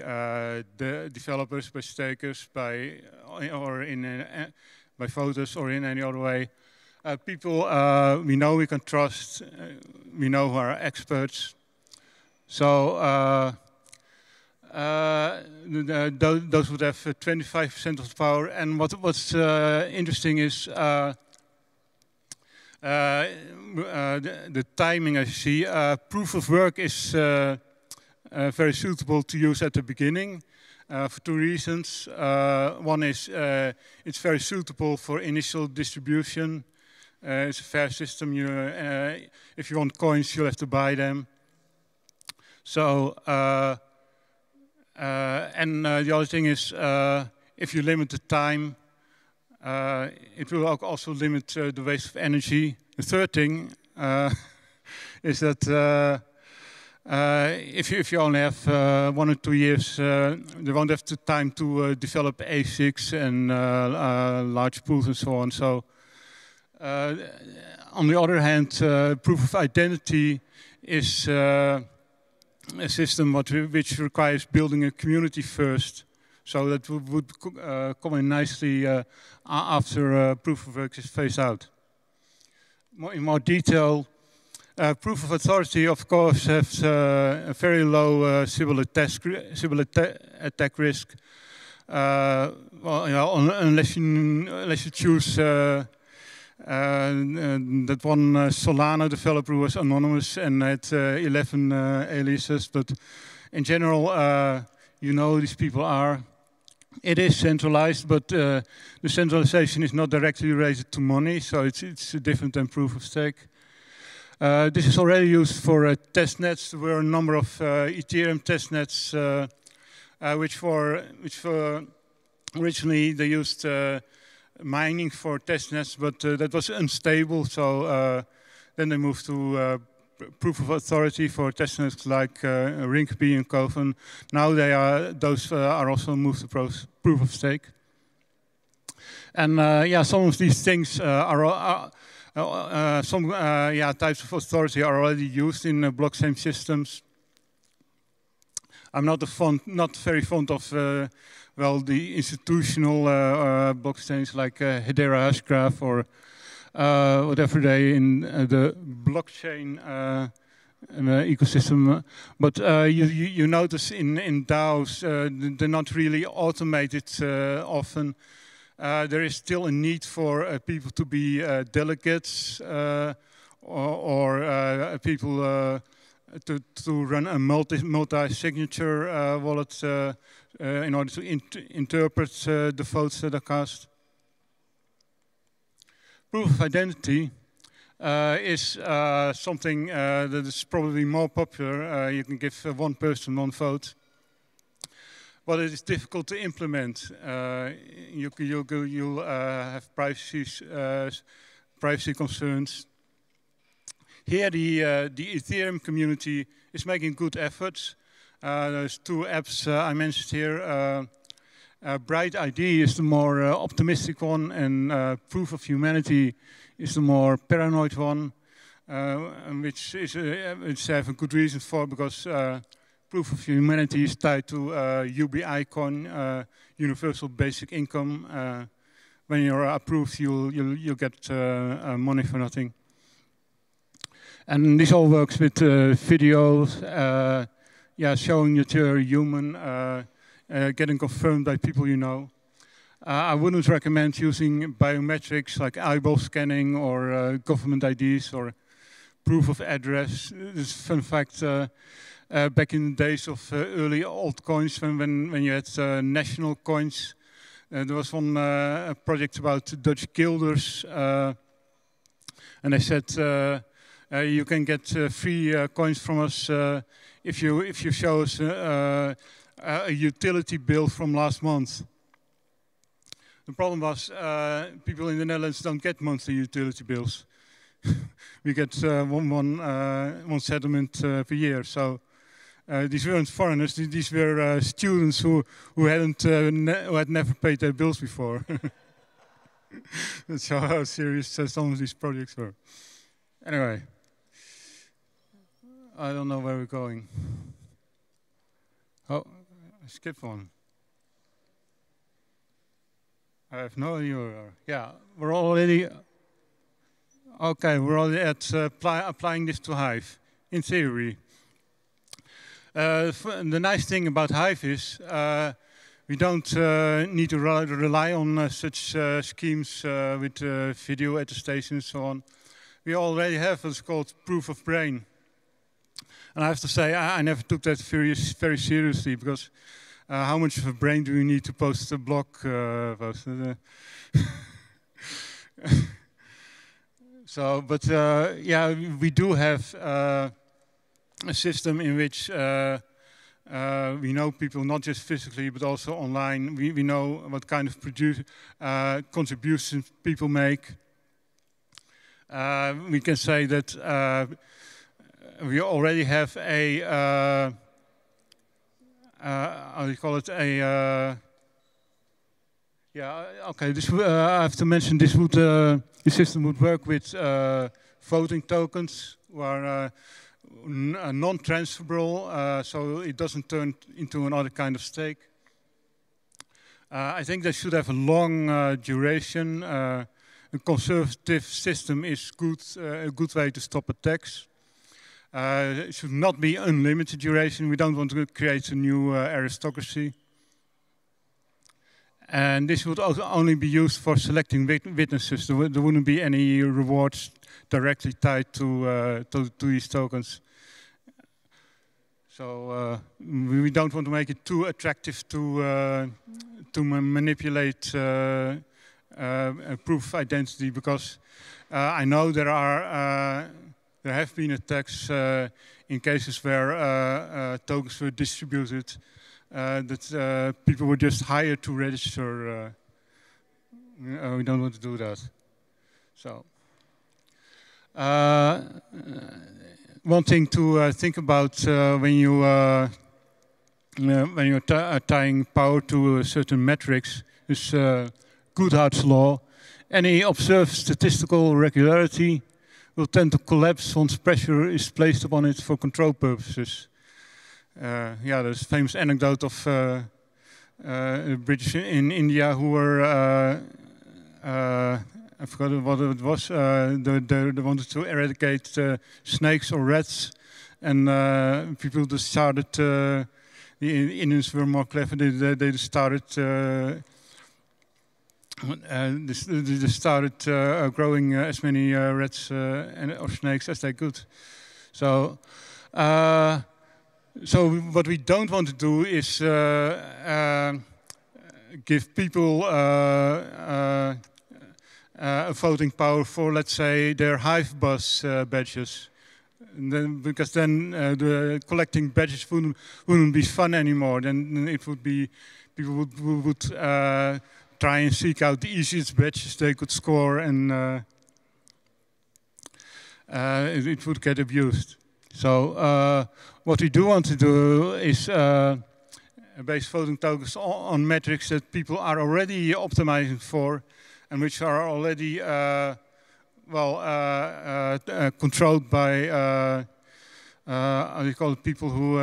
the developers, by stakers, by voters, or in any other way. People we know we can trust, we know who are experts. So those would have 25% of the power. And what's interesting is the timing, I see. Proof of work is very suitable to use at the beginning for 2 reasons. One is it's very suitable for initial distribution. It's a fair system. If you want coins, you'll have to buy them. So, and the other thing is, if you limit the time, it will also limit the waste of energy. The third thing is that if you only have 1 or 2 years, they won't have the time to develop ASICs and large pools and so on. So, on the other hand, proof of identity is a system which requires building a community first. So that would come in nicely after proof of work is phased out. In more detail, proof of authority, of course, has a very low Sybil attack risk. Well, you know, unless you choose that one Solana developer who was anonymous and had 11 aliases, but in general, you know these people are. It is centralized, but the centralization is not directly related to money, so it's different than proof of stake. This is already used for test nets. There were a number of Ethereum test nets, which originally they used mining for test nets, but that was unstable. So then they moved to proof of authority for test nets like Incubation and Coven. Now those are also moved to proof of stake. And yeah, some of these things some types of authority are already used in blockchain systems. I'm not very fond of well, the institutional blockchains like Hedera Hashgraph or whatever they in the blockchain ecosystem. But you notice in DAOs, they're not really automated often. There is still a need for people to be delegates or people to run a multi-signature wallet in order to interpret the votes that are cast. Proof of identity is something that is probably more popular. You can give one person one vote. But it is difficult to implement. You'll have privacy concerns. Here, the Ethereum community is making good efforts. There's two apps I mentioned here. Bright ID is the more optimistic one, and Proof of Humanity is the more paranoid one, which I have a good reason for, because Proof of Humanity is tied to UBI coin, Universal Basic Income. When you're approved, you'll get money for nothing. And this all works with videos, showing that you're human, getting confirmed by people you know. I wouldn't recommend using biometrics like eyeball scanning or government IDs or proof of address. This is a fun fact. Back in the days of early altcoins, when you had national coins, there was one project about Dutch guilders, and they said you can get free coins from us if you show us a utility bill from last month. The problem was people in the Netherlands don't get monthly utility bills. We get one settlement per year. So these weren't foreigners; these were students who had never paid their bills before. That's how serious some of these projects were. Anyway, I don't know where we're going. Oh, I skipped one. I have no idea. Yeah, we're already. Okay, we're already at applying this to Hive, in theory. The nice thing about Hive is we don't need to rely on such schemes with video attestation and so on. We already have what's called proof of brain. And I have to say, I never took that very seriously, because how much of a brain do you need to post a blog post? So, but yeah, we do have a system in which we know people not just physically but also online. We know what kind of contributions people make. We can say that we already have a how do you call it, yeah, okay, this I have to mention this would the system would work with voting tokens, who are non-transferable, so it doesn't turn into another kind of stake. I think they should have a long duration. A conservative system is a good way to stop attacks. It should not be unlimited duration. We don't want to create a new aristocracy. And this would also only be used for selecting witnesses. There wouldn't be any rewards directly tied to these tokens. So we don't want to make it too attractive to manipulate proof of identity, because I know there are there have been attacks in cases where tokens were distributed that people were just hired to register. We don't want to do that. So, one thing to think about when you're tying power to certain metrics is Goodhart's law. Any observed statistical regularity will tend to collapse once pressure is placed upon it for control purposes. Yeah, there's a famous anecdote of British in India who were, I forgot what it was, they wanted to eradicate snakes or rats, and people just started, the Indians were more clever, they started they started growing as many rats or snakes as they could. So, so what we don't want to do is give people a voting power for, let's say, their Hive Bus badges. And then, because then the collecting badges wouldn't be fun anymore. Then it would be, people would try and seek out the easiest badges they could score, and it would get abused. So what we do want to do is base voting tokens on metrics that people are already optimizing for, and which are already controlled by how do you call it, people who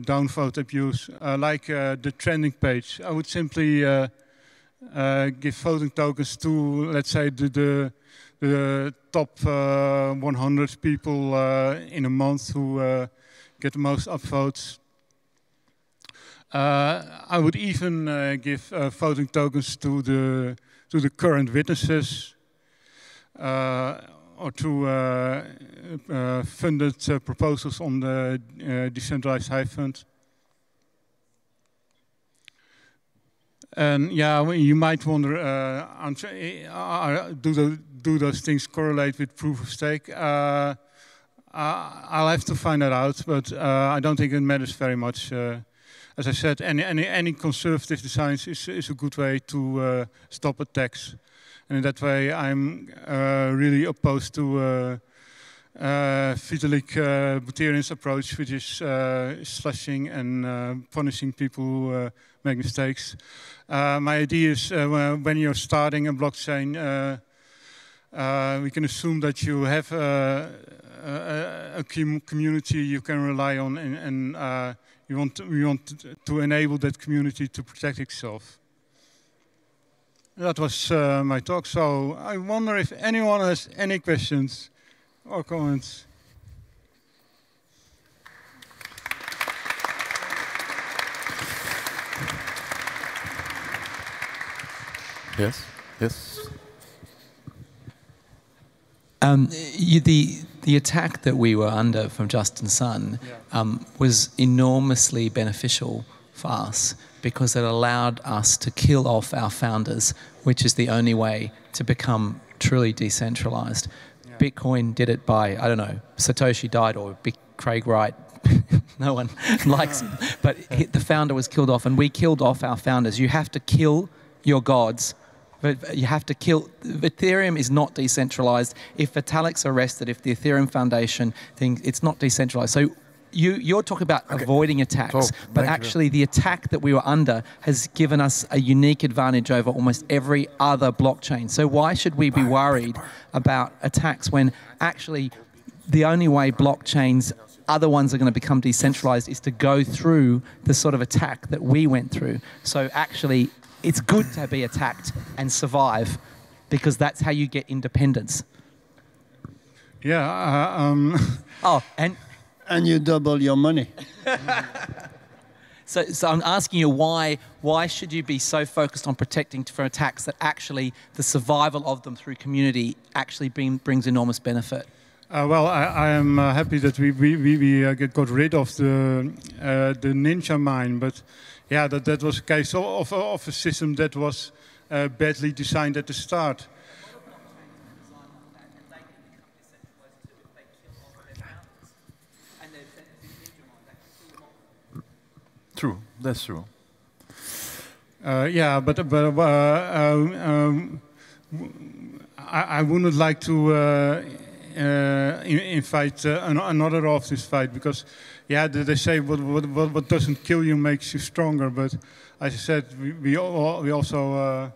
downvote abuse, like the trending page. I would simply give voting tokens to, let's say, the top 100 people in a month who get the most upvotes. I would even give voting tokens to the current witnesses, or to funded proposals on the decentralized Hive Fund. And yeah, you might wonder, do those things correlate with proof of stake? I'll have to find that out, but I don't think it matters very much. As I said, any conservative design is a good way to stop attacks. And in that way, I'm really opposed to Vitalik Buterin's approach, which is slashing and punishing people who make mistakes. My idea is when you're starting a blockchain, we can assume that you have a community you can rely on, and we want to enable that community to protect itself. That was my talk, so I wonder if anyone has any questions or comments. Yes, yes. The attack that we were under from Justin Sun was enormously beneficial for us, because it allowed us to kill off our founders, which is the only way to become truly decentralized. Yeah. Bitcoin did it by, I don't know, Satoshi died, or Craig Wright, no one likes him, but the founder was killed off, and we killed off our founders. You have to kill your gods, but you have to kill. Ethereum is not decentralized. If Vitalik's arrested, if the Ethereum Foundation thing, it's not decentralized. So you're talking about avoiding attacks, but actually the attack that we were under has given us a unique advantage over almost every other blockchain. So why should we be worried about attacks when actually the only way blockchains, other ones are going to become decentralized, is to go through the sort of attack that we went through. So actually it's good to be attacked and survive, because that's how you get independence. Yeah. Oh, and you double your money. So I'm asking you, why should you be so focused on protecting from attacks that actually the survival of them through community actually brings enormous benefit? Well, I am happy that we got rid of the ninja mine, but yeah, that was a case of a system that was badly designed at the start. True, that's true. Yeah, but I wouldn't like to invite another of this fight because, yeah, they say what doesn't kill you makes you stronger. But as I said, we also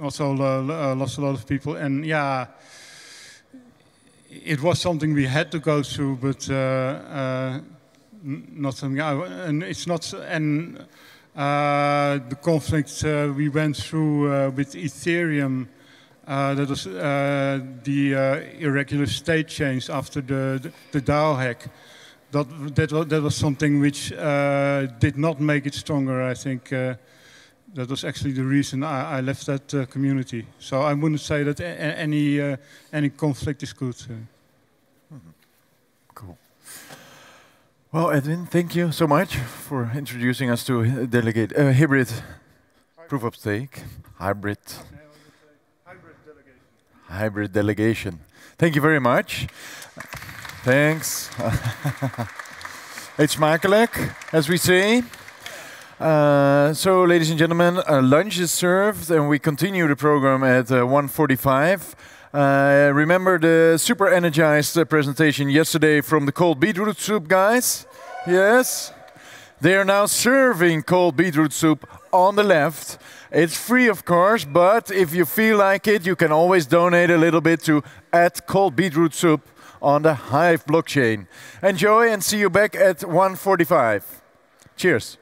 also lost a lot of people, and yeah, it was something we had to go through, but not something. And it's not and. The conflict we went through with Ethereum, that was the irregular state change after the DAO hack. That was something which did not make it stronger. I think that was actually the reason I left that community. So I wouldn't say that any conflict is good. Cool. Well, Edwin, thank you so much for introducing us to hybrid proof of stake, hybrid delegation. Thank you very much. Thanks. It's smakelijk, as we say. So, ladies and gentlemen, lunch is served, and we continue the program at 1:45. Remember the super energized presentation yesterday from the cold beetroot soup guys? Yes? They are now serving cold beetroot soup on the left. It's free, of course, but if you feel like it, you can always donate a little bit to @coldbeetroot-soup on the Hive blockchain. Enjoy and see you back at 1:45. Cheers.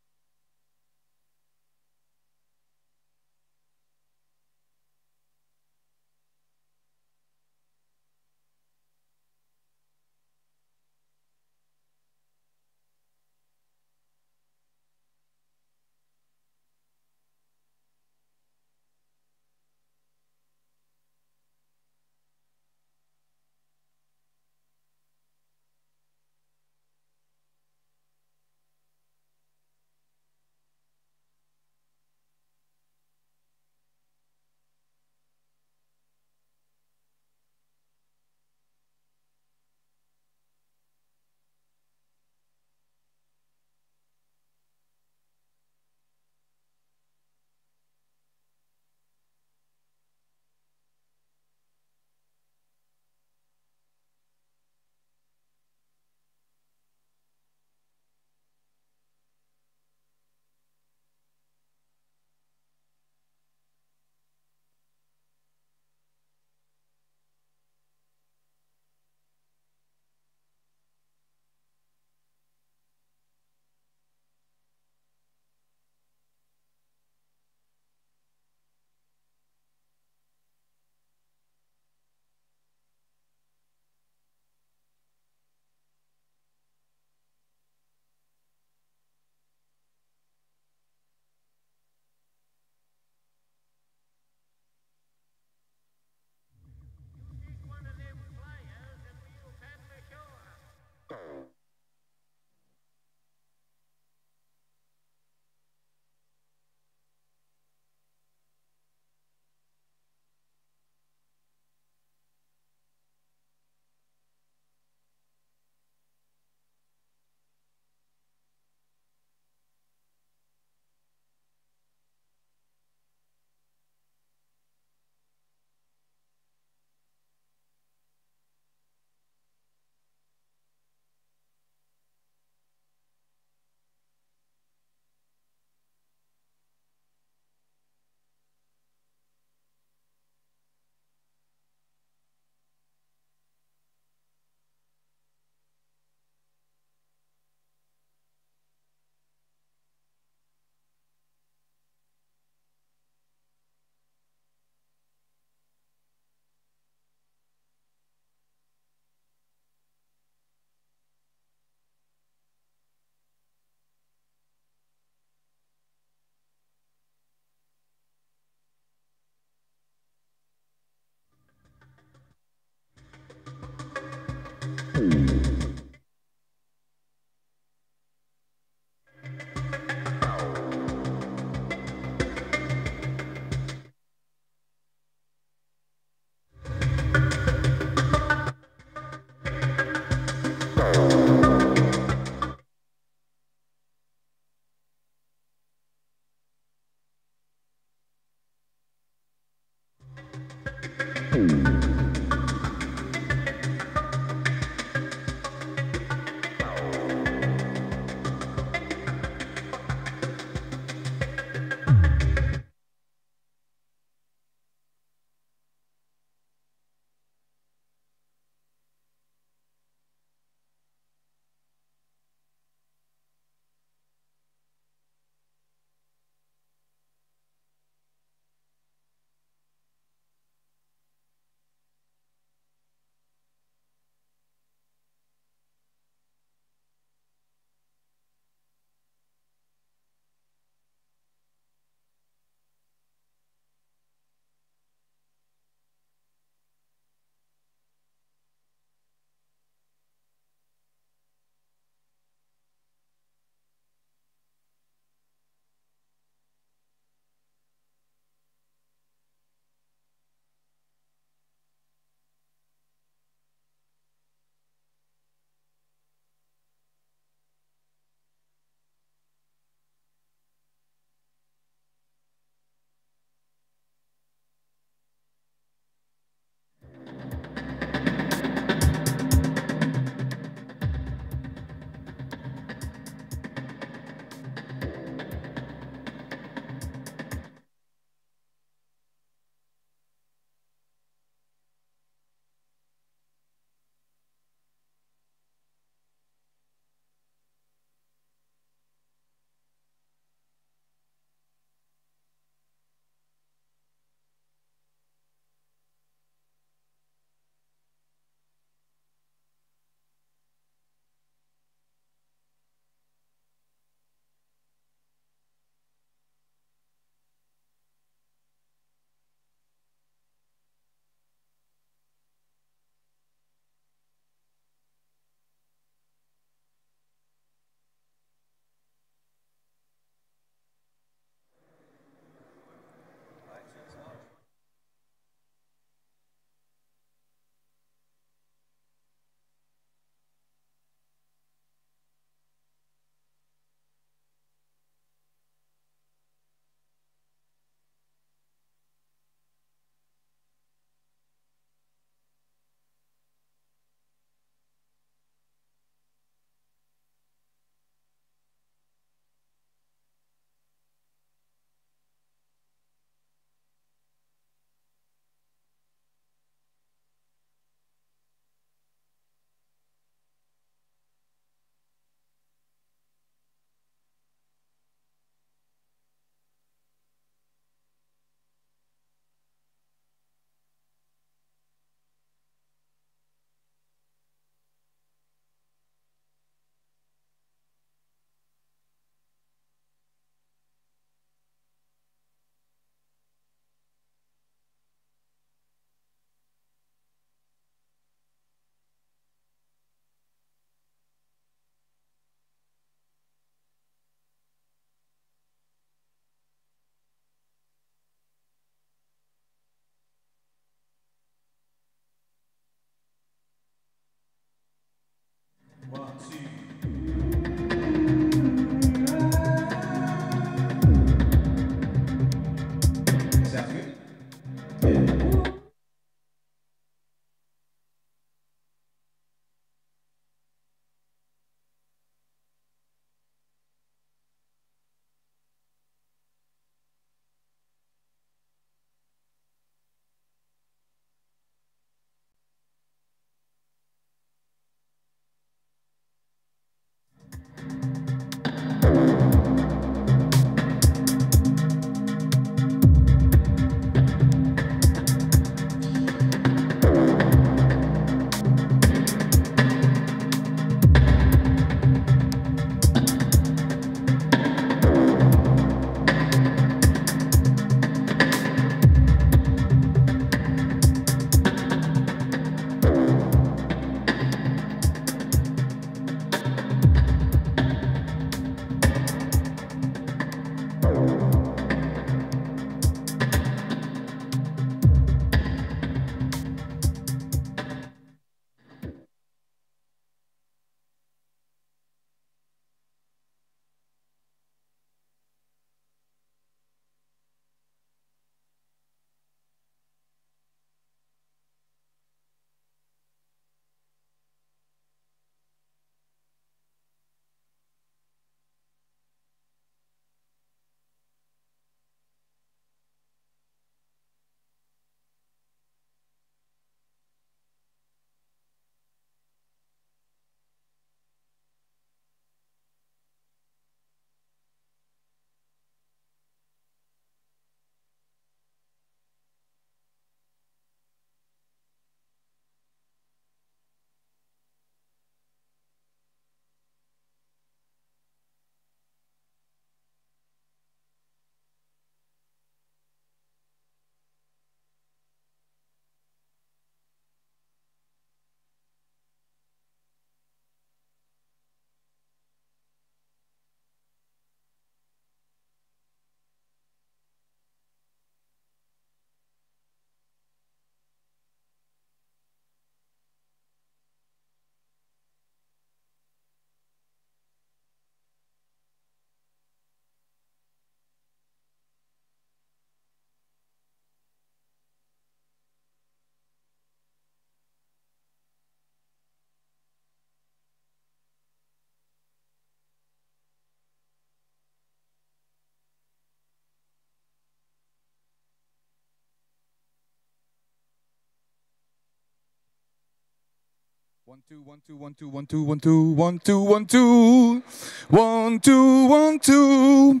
1 2 1 2 1 2 1 2 1 2 1 2 1 2 1 2 1 2.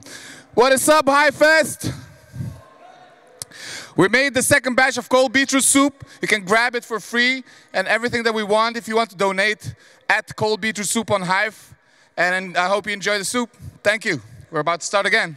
What is up, HiveFest? We made the second batch of cold beetroot soup. You can grab it for free and everything that we want if you want to donate at cold beetroot soup on Hive. And I hope you enjoy the soup. Thank you. We're about to start again.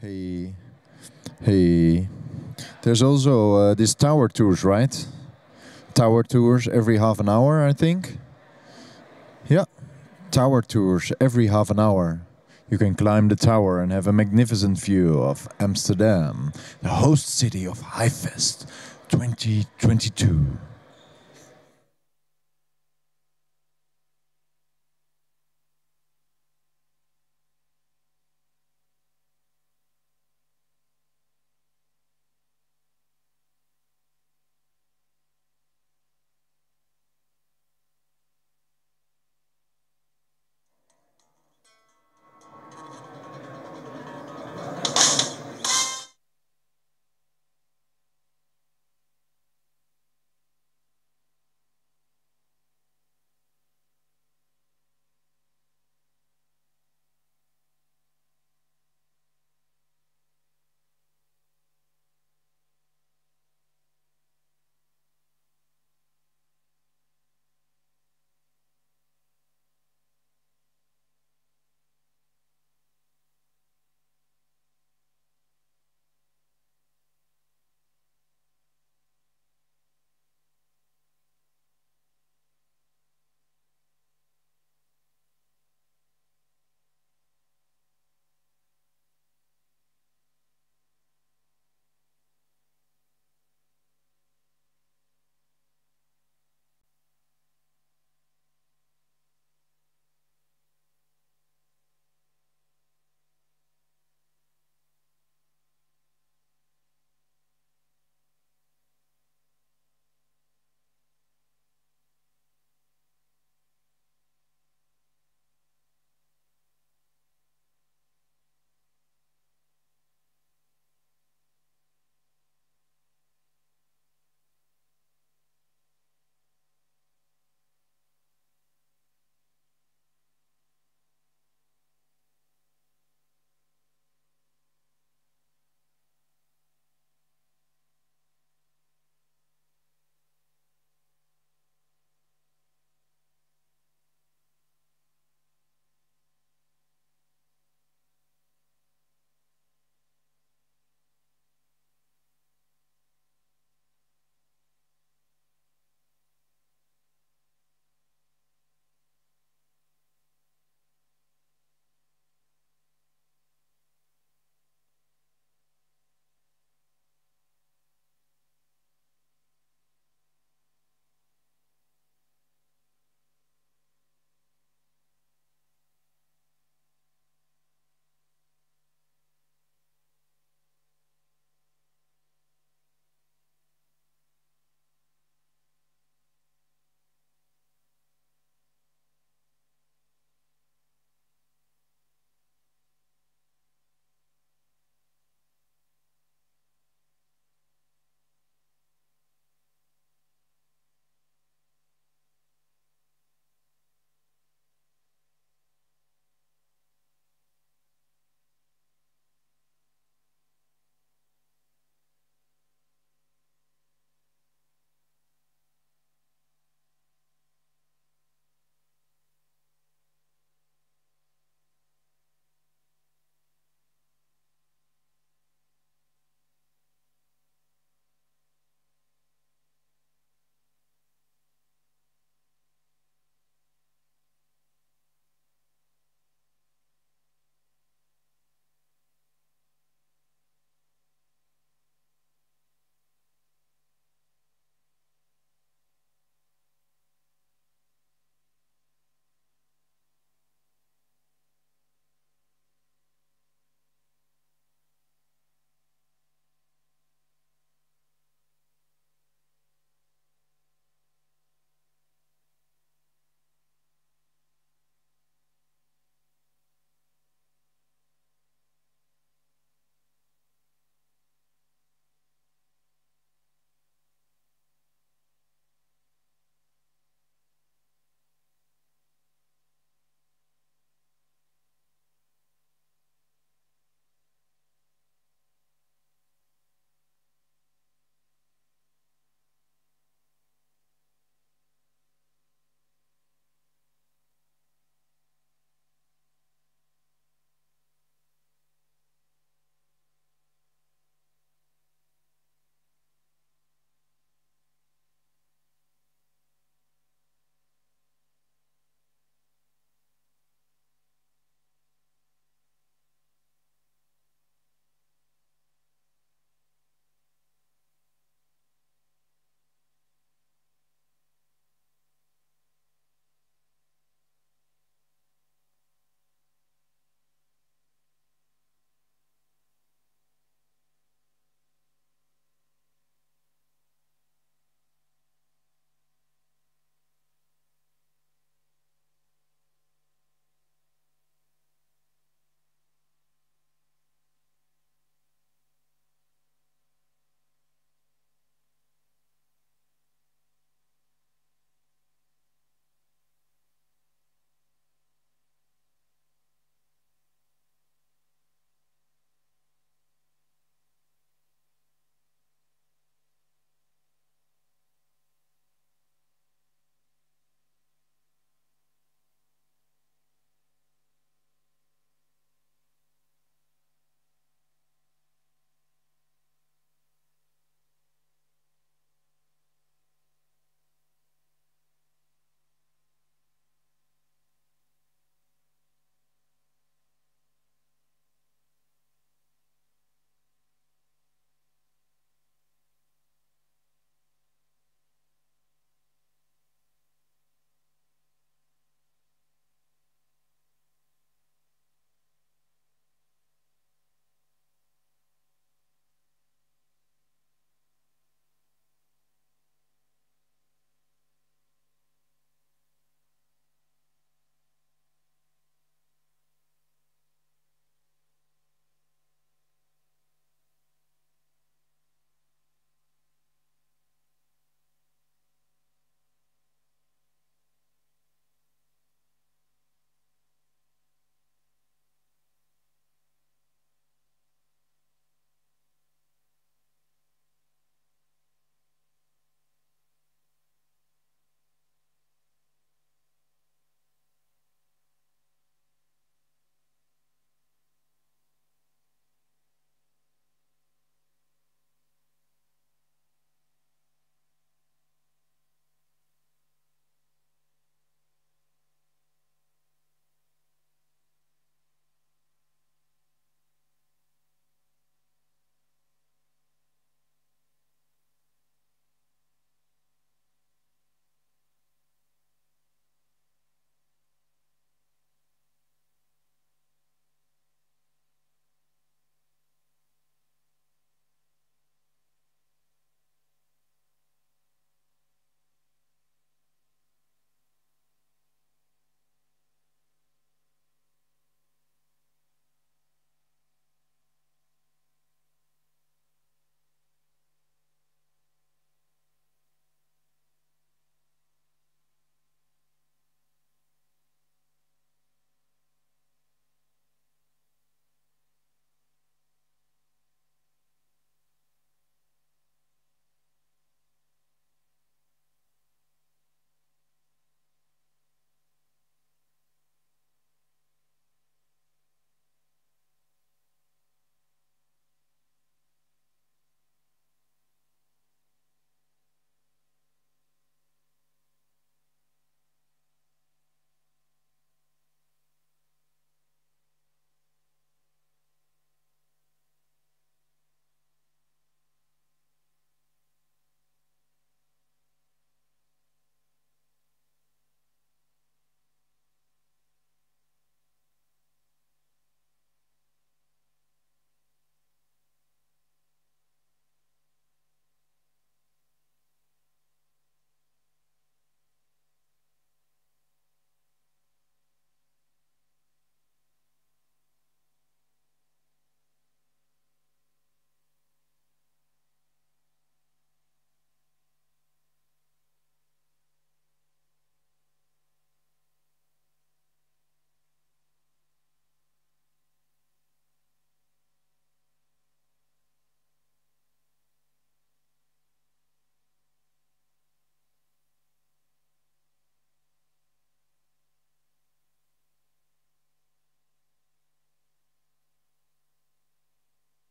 Hey. There's also these tower tours, right? Tower tours every half an hour, I think. Yeah, tower tours every half an hour. You can climb the tower and have a magnificent view of Amsterdam, the host city of HiveFest 2022.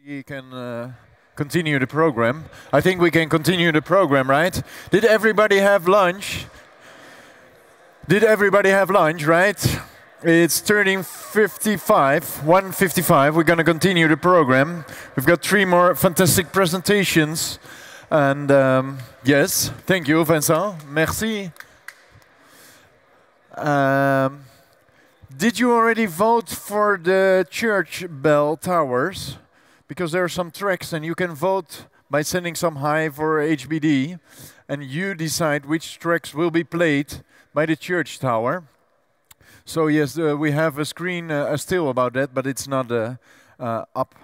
We can continue the program. I think we can continue the program, right? Did everybody have lunch? Did everybody have lunch, right? It's turning 1:55. We're going to continue the program. We've got 3 more fantastic presentations. And yes, thank you, Vincent. Merci. Did you already vote for the church bell towers? Because there are some tracks, and you can vote by sending some Hive or HBD, and you decide which tracks will be played by the church tower. So yes, we have a screen still about that, but it's not up.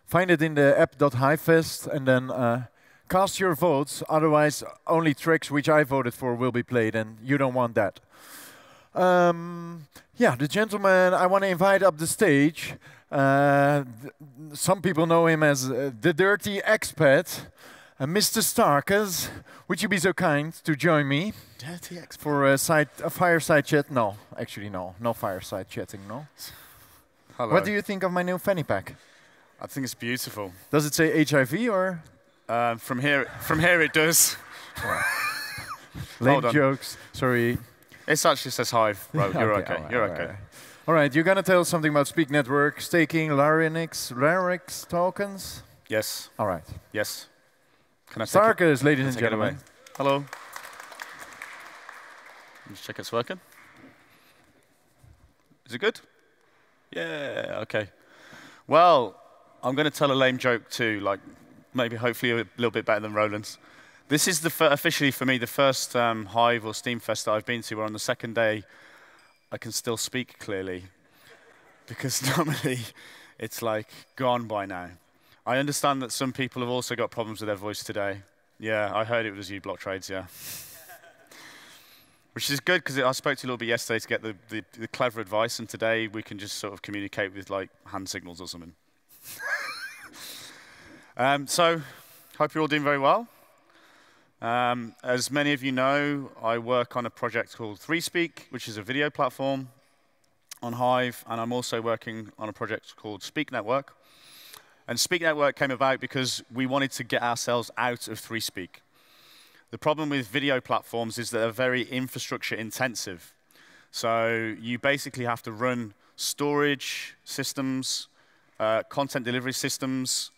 Find it in the app.HiveFest, and then cast your votes. Otherwise, only tracks which I voted for will be played, and you don't want that. Yeah, the gentleman I want to invite up the stage. Some people know him as the Dirty Expat, Mr. Starkers. Would you be so kind to join me? Dirty Expat. For a fireside chat? No, actually no fireside chatting, no. Hello. What do you think of my new fanny pack? I think it's beautiful. Does it say HIV or? From here it does. Lame jokes. Sorry. It actually says Hive. Right, you're okay. All right, you're all okay. right. All right, you're gonna tell us something about Speak Network, staking, Larynx tokens. Yes. All right. Yes. Can I Starkers, ladies and gentlemen. Hello. Let's check it's working. Is it good? Yeah. Okay. Well, I'm going to tell a lame joke too, like maybe hopefully a little bit better than Roland's. This is officially for me the first Hive or Steam Fest that I've been to where on the second day I can still speak clearly, because normally it's like gone by now. I understand that some people have also got problems with their voice today. Yeah, I heard it was you, Block Trades, yeah. Which is good, because I spoke to you a little bit yesterday to get the clever advice, and today we can just sort of communicate with like hand signals or something. So, hope you're all doing very well. As many of you know, I work on a project called 3Speak, which is a video platform on Hive, and I'm also working on a project called Speak Network. And Speak Network came about because we wanted to get ourselves out of 3Speak. The problem with video platforms is that they're very infrastructure intensive. So you basically have to run storage systems, content delivery systems,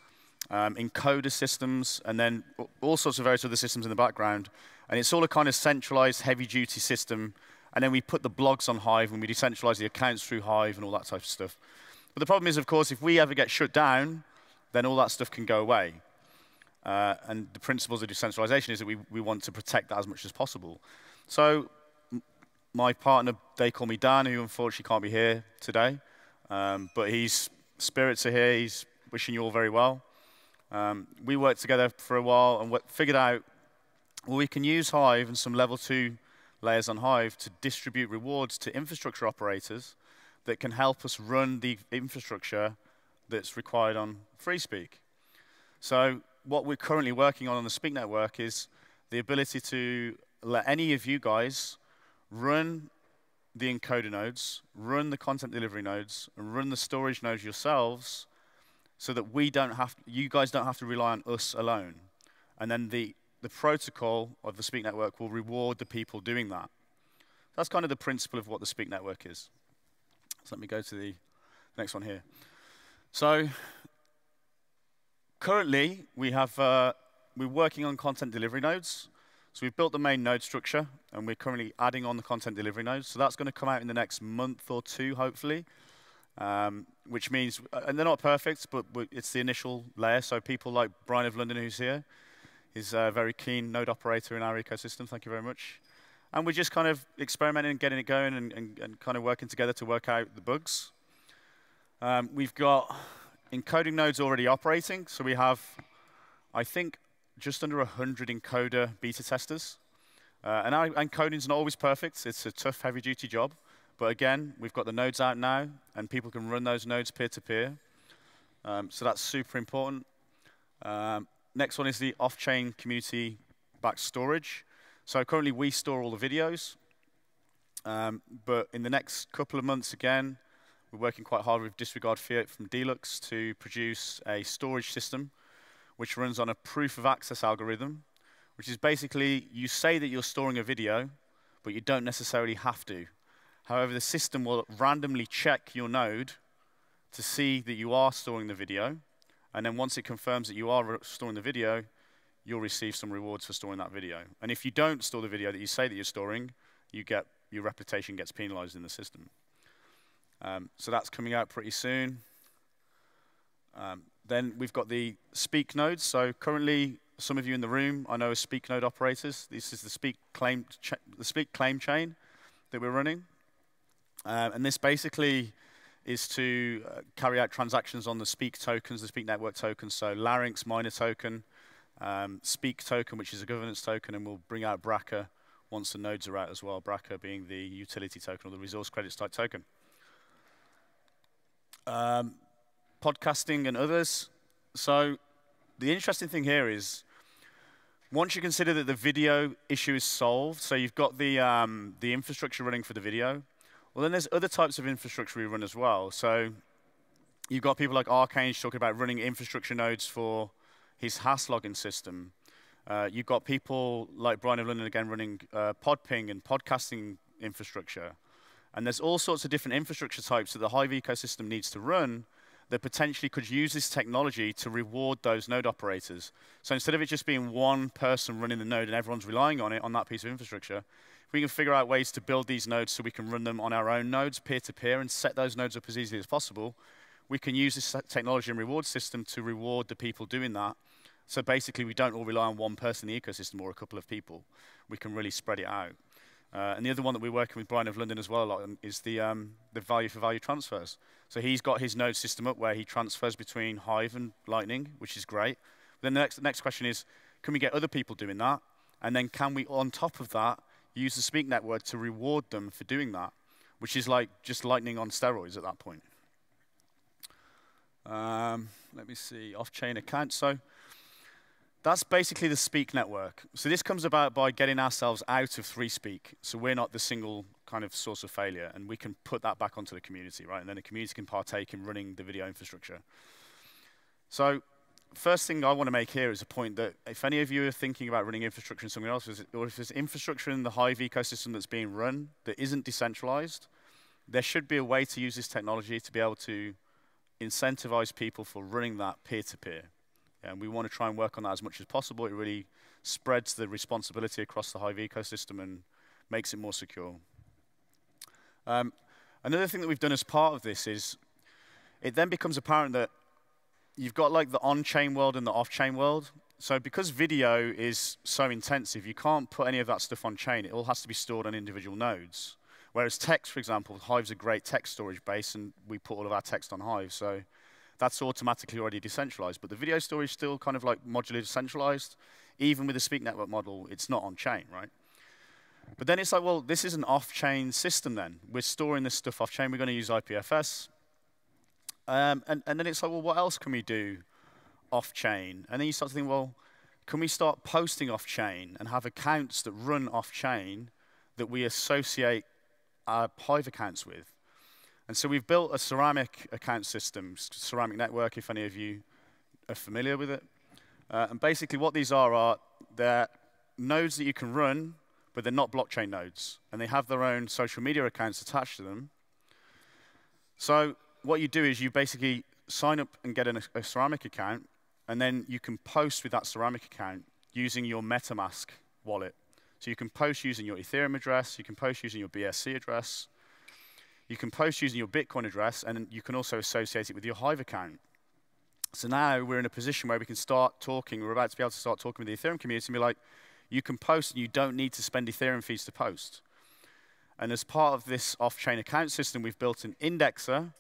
encoder systems, and then all sorts of various other systems in the background. And it's all a kind of centralized, heavy-duty system. And then we put the blogs on Hive, and we decentralize the accounts through Hive and all that type of stuff. But the problem is, of course, if we ever get shut down, then all that stuff can go away. And the principles of decentralization is that we want to protect that as much as possible. So my partner, they call me Dan, who unfortunately can't be here today. But his spirits are here. He's wishing you all very well. We worked together for a while and figured out, well, we can use Hive and some level 2 layers on Hive to distribute rewards to infrastructure operators that can help us run the infrastructure that's required on 3Speak. So what we're currently working on the Speak Network is the ability to let any of you guys run the encoder nodes, run the content delivery nodes, and run the storage nodes yourselves, so that you guys don't have to rely on us alone. And then the protocol of the Speak Network will reward the people doing that. That's kind of the principle of what the Speak Network is. So let me go to the next one here. So currently, we're working on content delivery nodes. So we've built the main node structure, and we're currently adding on the content delivery nodes. So that's going to come out in the next month or 2, hopefully. Which means, and they're not perfect, but it's the initial layer. So people like Brian of London, who's here, is a very keen node operator in our ecosystem. Thank you very much. And we're just kind of experimenting and getting it going and kind of working together to work out the bugs. We've got encoding nodes already operating. So we have, I think, just under 100 encoder beta testers. And our encoding is not always perfect. It's a tough, heavy-duty job. But again, we've got the nodes out now, and people can run those nodes peer-to-peer. So that's super important. Next one is the off-chain community-backed storage. So currently, we store all the videos. But in the next couple of months, again, We're working quite hard with Disregard Fiat from Deluxe to produce a storage system which runs on a proof of access algorithm, which is basically you say that you're storing a video, but you don't necessarily have to. However, the system will randomly check your node to see that you are storing the video, and then once it confirms that you are storing the video, you'll receive some rewards for storing that video. And if you don't store the video that you say that you're storing, your reputation gets penalized in the system. So that's coming out pretty soon. Then we've got the Speak nodes. So currently, some of you in the room I know are Speak node operators. This is the Speak claim chain that we're running. And this basically is to carry out transactions on the Speak tokens, the Speak network tokens. So Larynx miner token, Speak token, which is a governance token, and we'll bring out Braca once the nodes are out as well. Braca being the utility token or the resource credits type token. Podcasting and others. So the interesting thing here is, once you consider that the video issue is solved, so you've got the infrastructure running for the video, well, then there's other types of infrastructure we run as well. So you've got people like Archange talking about running infrastructure nodes for his HAS login system. You've got people like Brian of London again running podping and podcasting infrastructure. And there's all sorts of different infrastructure types that the Hive ecosystem needs to run that potentially could use this technology to reward those node operators. So instead of it just being one person running the node and everyone's relying on it, on that piece of infrastructure, if we can figure out ways to build these nodes so we can run them on our own nodes, peer-to-peer, and set those nodes up as easily as possible, we can use this technology and reward system to reward the people doing that. So basically, we don't all rely on one person in the ecosystem or a couple of people. We can really spread it out. And the other one that we're working with Brian of London as well a lot on is the value for value transfers. So he's got his node system up where he transfers between Hive and Lightning, which is great. Then the next question is, can we get other people doing that? And then can we, on top of that, use the Speak network to reward them for doing that, which is like just Lightning on steroids at that point. Let me see, off-chain accounts. So that's basically the Speak network. So this comes about by getting ourselves out of 3Speak. So we're not the single kind of source of failure, and we can put that back onto the community, right? And then the community can partake in running the video infrastructure. So first thing I want to make here is a point that if any of you are thinking about running infrastructure in something else, or if there's infrastructure in the Hive ecosystem that's being run that isn't decentralized, there should be a way to use this technology to be able to incentivize people for running that peer-to-peer. And we want to try and work on that as much as possible. It really spreads the responsibility across the Hive ecosystem and makes it more secure. Another thing that we've done as part of this is it then becomes apparent that you've got like the on-chain world and the off-chain world. So because video is so intensive, you can't put any of that stuff on chain. It all has to be stored on individual nodes. Whereas text, for example, Hive's a great text storage base, and we put all of our text on Hive. So that's automatically already decentralized. But the video storage is still kind of like modularly decentralized. Even with the Speak network model, it's not on chain, right? But then it's like, well, this is an off-chain system then. We're storing this stuff off-chain. We're going to use IPFS. And then it's like, well, what else can we do off-chain? And then you start to think, well, can we start posting off-chain and have accounts that run off-chain that we associate our Hive accounts with? And so we've built a ceramic account system, ceramic network, if any of you are familiar with it. And basically what these are they're nodes that you can run, but they're not blockchain nodes. And they have their own social media accounts attached to them. So what you do is you basically sign up and get a ceramic account, and then you can post with that ceramic account using your MetaMask wallet. So you can post using your Ethereum address, you can post using your BSC address, you can post using your Bitcoin address, and you can also associate it with your Hive account. So now we're in a position where we can start talking, we're about to be able to start talking with the Ethereum community and be like, you can post and you don't need to spend Ethereum fees to post. And as part of this off-chain account system, we've built an indexer.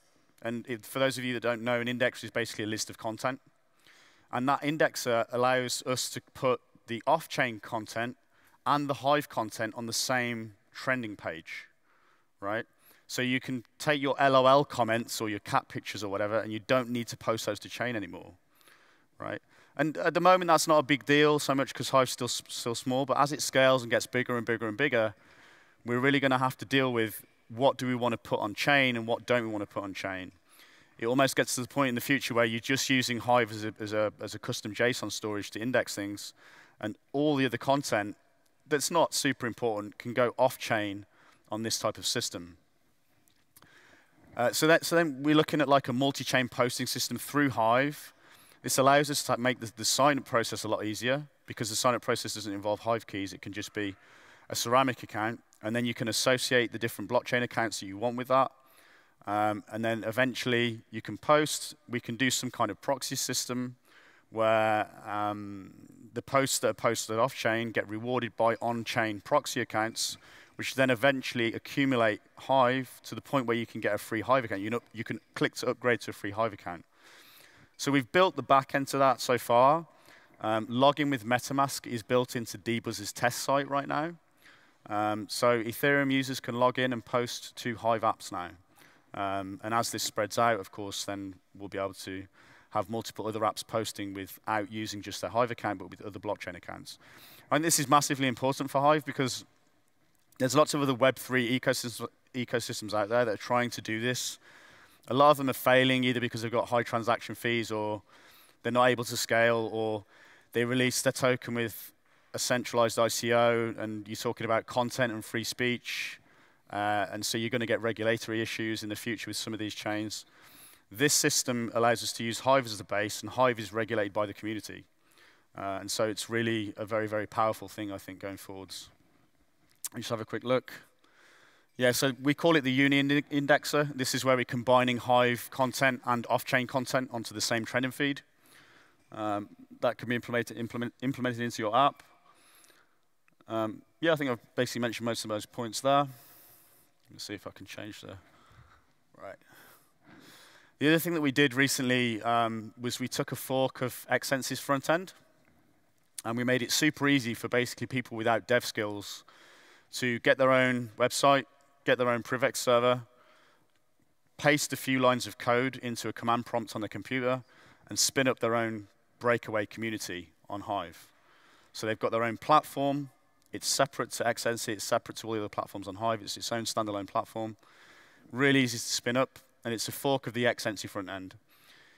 And for those of you that don't know, an indexer is basically a list of content. And that indexer allows us to put the off-chain content and the Hive content on the same trending page, right? So you can take your LOL comments or your cat pictures or whatever, and you don't need to post those to chain anymore, right? And at the moment, that's not a big deal so much because Hive's still small. But as it scales and gets bigger and bigger and bigger, we're really going to have to deal with what do we want to put on chain and what don't we want to put on chain. It almost gets to the point in the future where you're just using Hive as a custom JSON storage to index things, and all the other content that's not super important can go off-chain on this type of system. So then we're looking at like a multi-chain posting system through Hive. This allows us to make the sign-up process a lot easier, because the sign-up process doesn't involve Hive keys. It can just be a ceramic account, and then you can associate the different blockchain accounts that you want with that. And then eventually you can post. We can do some kind of proxy system where the posts that are posted off-chain get rewarded by on-chain proxy accounts, which then eventually accumulate Hive to the point where you can get a free Hive account. You can click to upgrade to a free Hive account. So we've built the back end to that so far. Login with MetaMask is built into Dbuzz's test site right now. So Ethereum users can log in and post to Hive apps now. And as this spreads out, of course, then we'll be able to have multiple other apps posting without using just their Hive account, but with other blockchain accounts. And this is massively important for Hive because there's lots of other Web3 ecosystems out there that are trying to do this. A lot of them are failing either because they've got high transaction fees, or they're not able to scale, or they release their token with a centralized ICO, and you're talking about content and free speech. And so you're going to get regulatory issues in the future with some of these chains. This system allows us to use Hive as the base, and Hive is regulated by the community. And so it's really a very, very powerful thing, I think, going forwards. Let's just have a quick look. Yeah, so we call it the Union Indexer. This is where we're combining Hive content and off-chain content onto the same trending feed. That can be implemented into your app. Yeah, I think I've basically mentioned most of those points there. Let's see if I can change the... Right. The other thing that we did recently was we took a fork of Xsense's front end, and we made it super easy for basically people without dev skills to get their own website, get their own PrivX server, paste a few lines of code into a command prompt on the computer, and spin up their own breakaway community on Hive. So they've got their own platform. It's separate to Xsense. It's separate to all the other platforms on Hive. It's its own standalone platform. Really easy to spin up, and it's a fork of the Xsense front end.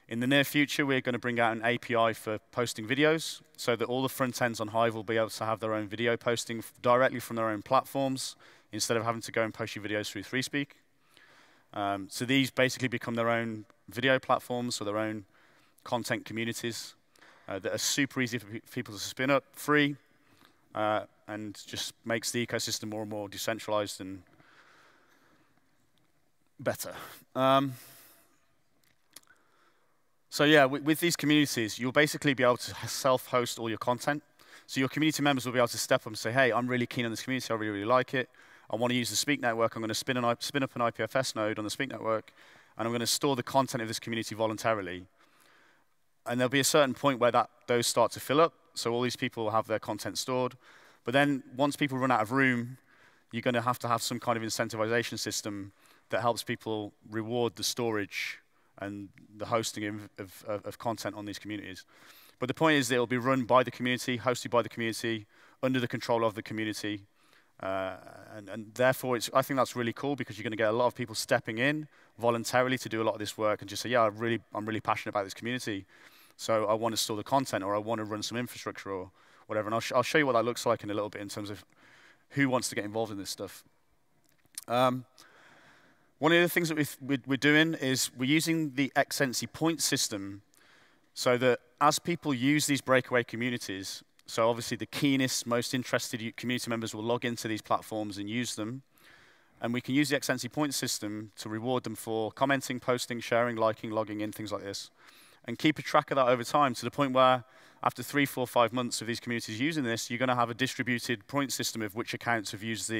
In the near future, we're going to bring out an API for posting videos so that all the front ends on Hive will be able to have their own video posting directly from their own platforms instead of having to go and post your videos through ThreeSpeak. So these basically become their own video platforms or their own content communities that are super easy for people to spin up, free, and just makes the ecosystem more and more decentralized and better. So yeah, with these communities, you'll basically be able to self-host all your content. So your community members will be able to step up and say, hey, I'm really keen on this community. I really, really like it. I want to use the Speak network. I'm going to spin up an IPFS node on the Speak network, and I'm going to store the content of this community voluntarily. And there'll be a certain point where those start to fill up. So all these people will have their content stored. But then once people run out of room, you're going to have some kind of incentivization system that helps people reward the storage and the hosting of content on these communities. But the point is that it will be run by the community, hosted by the community, under the control of the community. And therefore, I think that's really cool because you're going to get a lot of people stepping in voluntarily to do a lot of this work and just say, yeah, I'm really passionate about this community. So I want to store the content, or I want to run some infrastructure or whatever. And I'll show you what that looks like in a little bit in terms of who wants to get involved in this stuff. One of the things that we're doing is we're using the Xsense point system so that as people use these breakaway communities, so obviously the keenest, most interested community members will log into these platforms and use them. And we can use the Xsense point system to reward them for commenting, posting, sharing, liking, logging in, things like this. And keep a track of that over time to the point where after 3, 4, 5 months of these communities using this, you're going to have a distributed point system of which accounts have used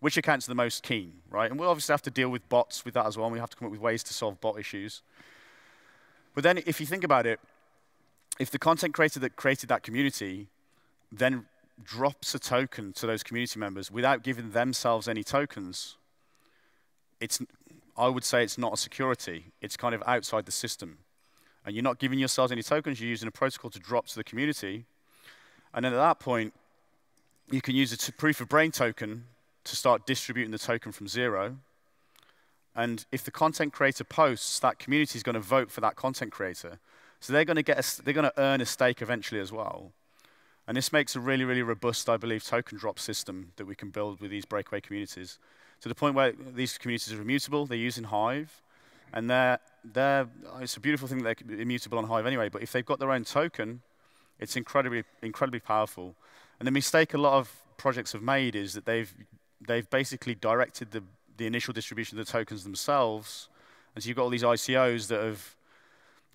which accounts are the most keen, right? And we'll obviously have to deal with bots with that as well, and we have to come up with ways to solve bot issues. But then if you think about it, if the content creator that created that community then drops a token to those community members without giving themselves any tokens, I would say it's not a security. It's kind of outside the system. And you're not giving yourselves any tokens, you're using a protocol to drop to the community. And then at that point, you can use a proof of brain token to start distributing the token from 0. And if the content creator posts, that community is going to vote for that content creator. So they're going to earn a stake eventually as well. And this makes a really, really robust, I believe, token drop system that we can build with these breakaway communities, to the point where these communities are immutable. They're using Hive, and it's a beautiful thing that they're immutable on Hive anyway. But if they've got their own token, it's incredibly, incredibly powerful. And the mistake a lot of projects have made is that they've basically directed the initial distribution of the tokens themselves, and so you've got all these ICOs that have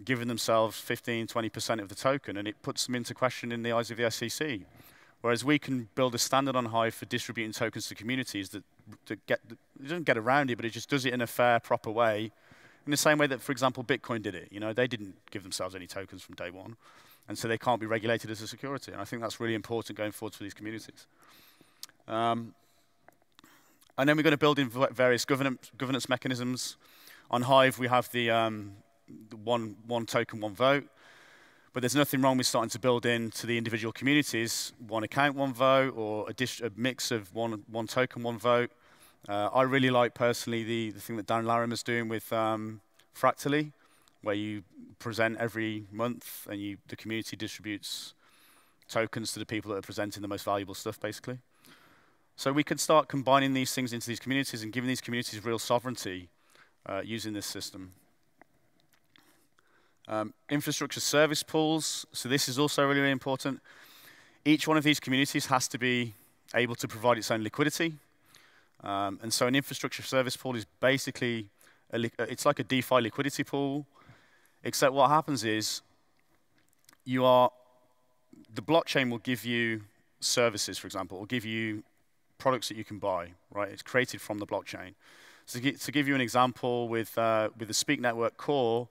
given themselves 15, 20% of the token, and it puts them into question in the eyes of the SEC. Whereas we can build a standard on Hive for distributing tokens to communities that it doesn't get around it, but it just does it in a fair, proper way, in the same way that, for example, Bitcoin did it. You know, they didn't give themselves any tokens from day one, and so they can't be regulated as a security. And I think that's really important going forward for these communities. And then we're going to build in various governance mechanisms. On Hive, we have the one token, one vote. But there's nothing wrong with starting to build into the individual communities one account, one vote, or a mix of one token, one vote. I really like, personally, the thing that Dan Laram is doing with Fractally, where you present every month and the community distributes tokens to the people that are presenting the most valuable stuff, basically. So we could start combining these things into these communities and giving these communities real sovereignty using this system. Infrastructure service pools. So this is also really, really important. Each one of these communities has to be able to provide its own liquidity. And so an infrastructure service pool is basically, it's like a DeFi liquidity pool, except what happens is the blockchain will give you services, for example, or give you products that you can buy, right? It's created from the blockchain. So to give you an example, with the Speak Network core,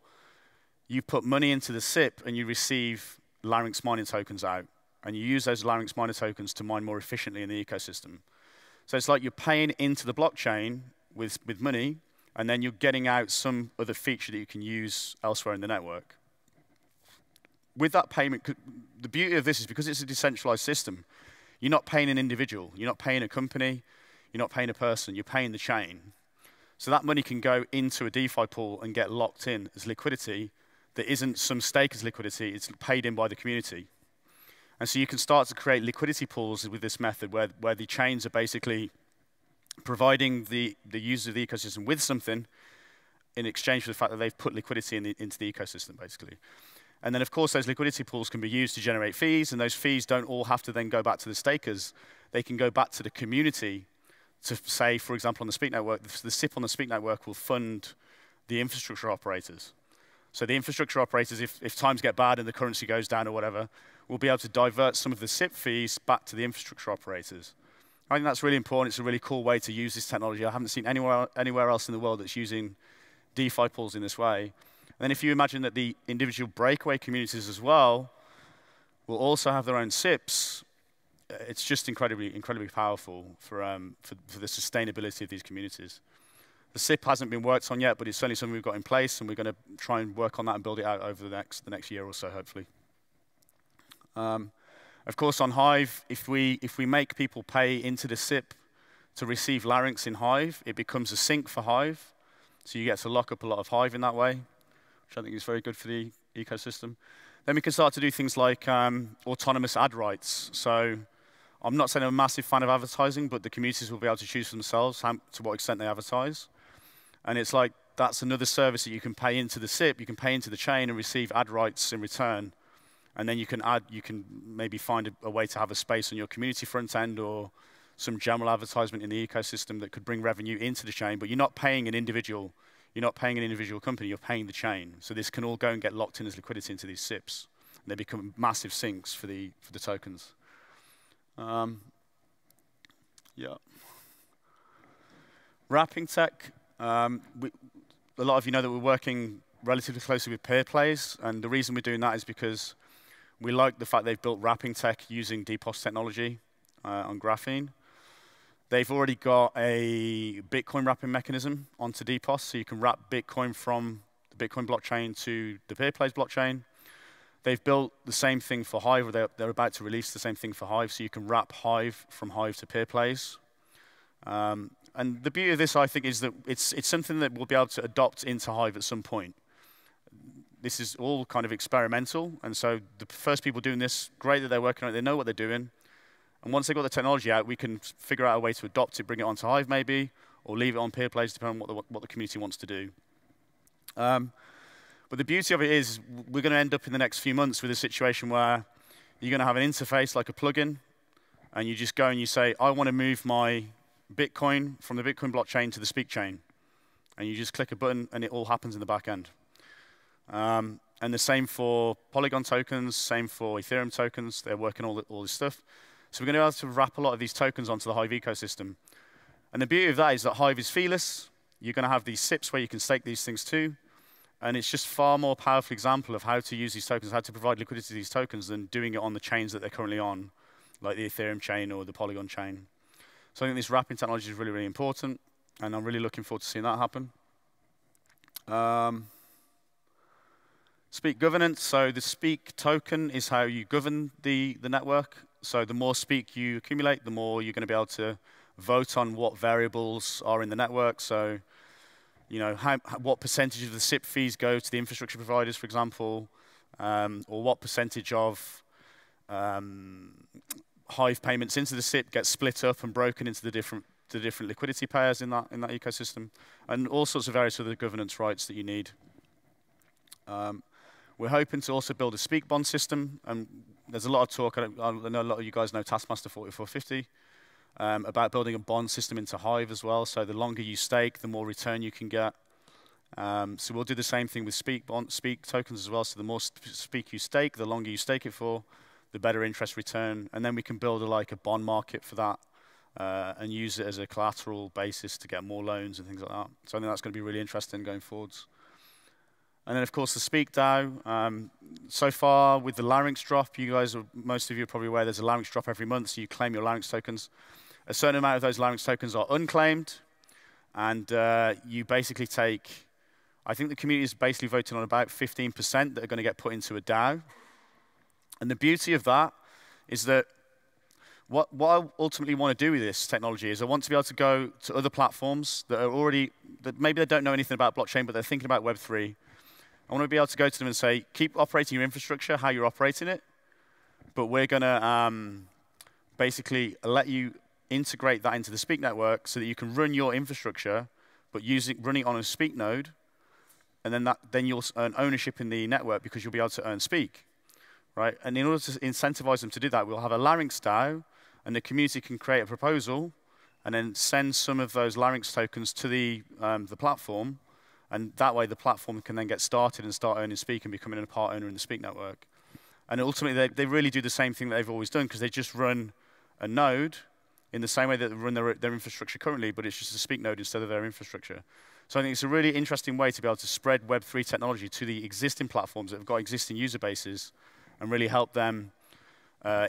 you put money into the SIP and you receive Larynx mining tokens out. And you use those Larynx miner tokens to mine more efficiently in the ecosystem. So it's like you're paying into the blockchain with money, and then you're getting out some other feature that you can use elsewhere in the network. With that payment, the beauty of this is because it's a decentralized system, you're not paying an individual, you're not paying a company, you're not paying a person, you're paying the chain. So that money can go into a DeFi pool and get locked in as liquidity that isn't some stake as liquidity, it's paid in by the community. And so you can start to create liquidity pools with this method where the chains are basically providing the user of the ecosystem with something in exchange for the fact that they've put liquidity into the ecosystem, basically. And then, of course, those liquidity pools can be used to generate fees, and those fees don't all have to then go back to the stakers. They can go back to the community to say, for example, on the Speak Network, the SIP on the Speak Network will fund the infrastructure operators. So the infrastructure operators, if times get bad and the currency goes down or whatever, will be able to divert some of the SIP fees back to the infrastructure operators. I think that's really important. It's a really cool way to use this technology. I haven't seen anywhere else in the world that's using DeFi pools in this way. And then if you imagine that the individual breakaway communities as well will also have their own SIPs, it's just incredibly, incredibly powerful for the sustainability of these communities. The SIP hasn't been worked on yet, but it's certainly something we've got in place, and we're going to try and work on that and build it out over the next year or so, hopefully. Of course, on Hive, if we make people pay into the SIP to receive Larynx in Hive, it becomes a sink for Hive. So you get to lock up a lot of Hive in that way, which I think is very good for the ecosystem. Then we can start to do things like autonomous ad rights. So I'm not saying I'm a massive fan of advertising, but the communities will be able to choose for themselves to what extent they advertise. And it's like that's another service that you can pay into the SIP, you can pay into the chain and receive ad rights in return. And then you can maybe find a way to have a space on your community front end or some general advertisement in the ecosystem that could bring revenue into the chain, but you're not paying an individual company, you're paying the chain. So this can all go and get locked in as liquidity into these SIPs. And they become massive sinks for the tokens. Yeah. Wrapping tech. A lot of you know that we're working relatively closely with peer plays, and the reason we're doing that is because we like the fact they've built wrapping tech using DPoS technology on Graphene. They've already got a Bitcoin wrapping mechanism onto DPoS, so you can wrap Bitcoin from the Bitcoin blockchain to the peer plays blockchain. They've built the same thing for Hive, or they're about to release the same thing for Hive, so you can wrap Hive from Hive to peer plays. And And the beauty of this, I think, is that it's something that we'll be able to adopt into Hive at some point. This is all kind of experimental, and so the first people doing this, great that they're working on it, they know what they're doing. And once they've got the technology out, we can figure out a way to adopt it, bring it onto Hive maybe, or leave it on birthplace, depending on what the community wants to do. But the beauty of it is we're going to end up in the next few months with a situation where you're going to have an interface like a plugin, and you just go and you say, I want to move my Bitcoin from the Bitcoin blockchain to the Speak chain. And you just click a button, and it all happens in the back end. And the same for Polygon tokens, same for Ethereum tokens. They're working all this stuff. So we're going to be able to wrap a lot of these tokens onto the Hive ecosystem. And the beauty of that is that Hive is feeless. You're going to have these SIPs where you can stake these things too. And it's just far more powerful example of how to use these tokens, how to provide liquidity to these tokens than doing it on the chains that they're currently on, like the Ethereum chain or the Polygon chain. So I think this wrapping technology is really, really important. And I'm really looking forward to seeing that happen. Speak governance. So the Speak token is how you govern the network. So the more Speak you accumulate, the more you're going to be able to vote on what variables are in the network. So, you know, what percentage of the SIP fees go to the infrastructure providers, for example, or what percentage of Hive payments into the SIP get split up and broken into the different liquidity pairs in that ecosystem, and all sorts of various other governance rights that you need. We're hoping to also build a Speak bond system, and there's a lot of talk. I know a lot of you guys know Taskmaster 4450. About building a bond system into Hive as well. So the longer you stake, the more return you can get. So we'll do the same thing with Speak tokens as well. So the more Speak you stake, the longer you stake it for, the better interest return. And then we can build a bond market for that and use it as a collateral basis to get more loans and things like that. So I think that's going to be really interesting going forwards. And then, of course, the Speak DAO. So far, with the Larynx drop, most of you are probably aware there's a Larynx drop every month, so you claim your Larynx tokens. A certain amount of those Larynx tokens are unclaimed, and you basically take, I think the community is basically voting on about 15% that are going to get put into a DAO. And the beauty of that is that what I ultimately want to do with this technology is I want to be able to go to other platforms that are already, that maybe they don't know anything about blockchain, but they're thinking about Web3. I want to be able to go to them and say, keep operating your infrastructure how you're operating it, but we're going to basically let you integrate that into the Speak network so that you can run your infrastructure, but running it on a Speak node, and then you'll earn ownership in the network because you'll be able to earn Speak, right? And in order to incentivize them to do that, we'll have a Larynx DAO, and the community can create a proposal and then send some of those Larynx tokens to the platform, and that way the platform can then get started and start earning Speak and becoming a part owner in the Speak network. And ultimately, they really do the same thing that they've always done because they just run a node in the same way that they run their infrastructure currently, but it's just a Speak node instead of their infrastructure. So I think it's a really interesting way to be able to spread Web3 technology to the existing platforms that have got existing user bases and really help them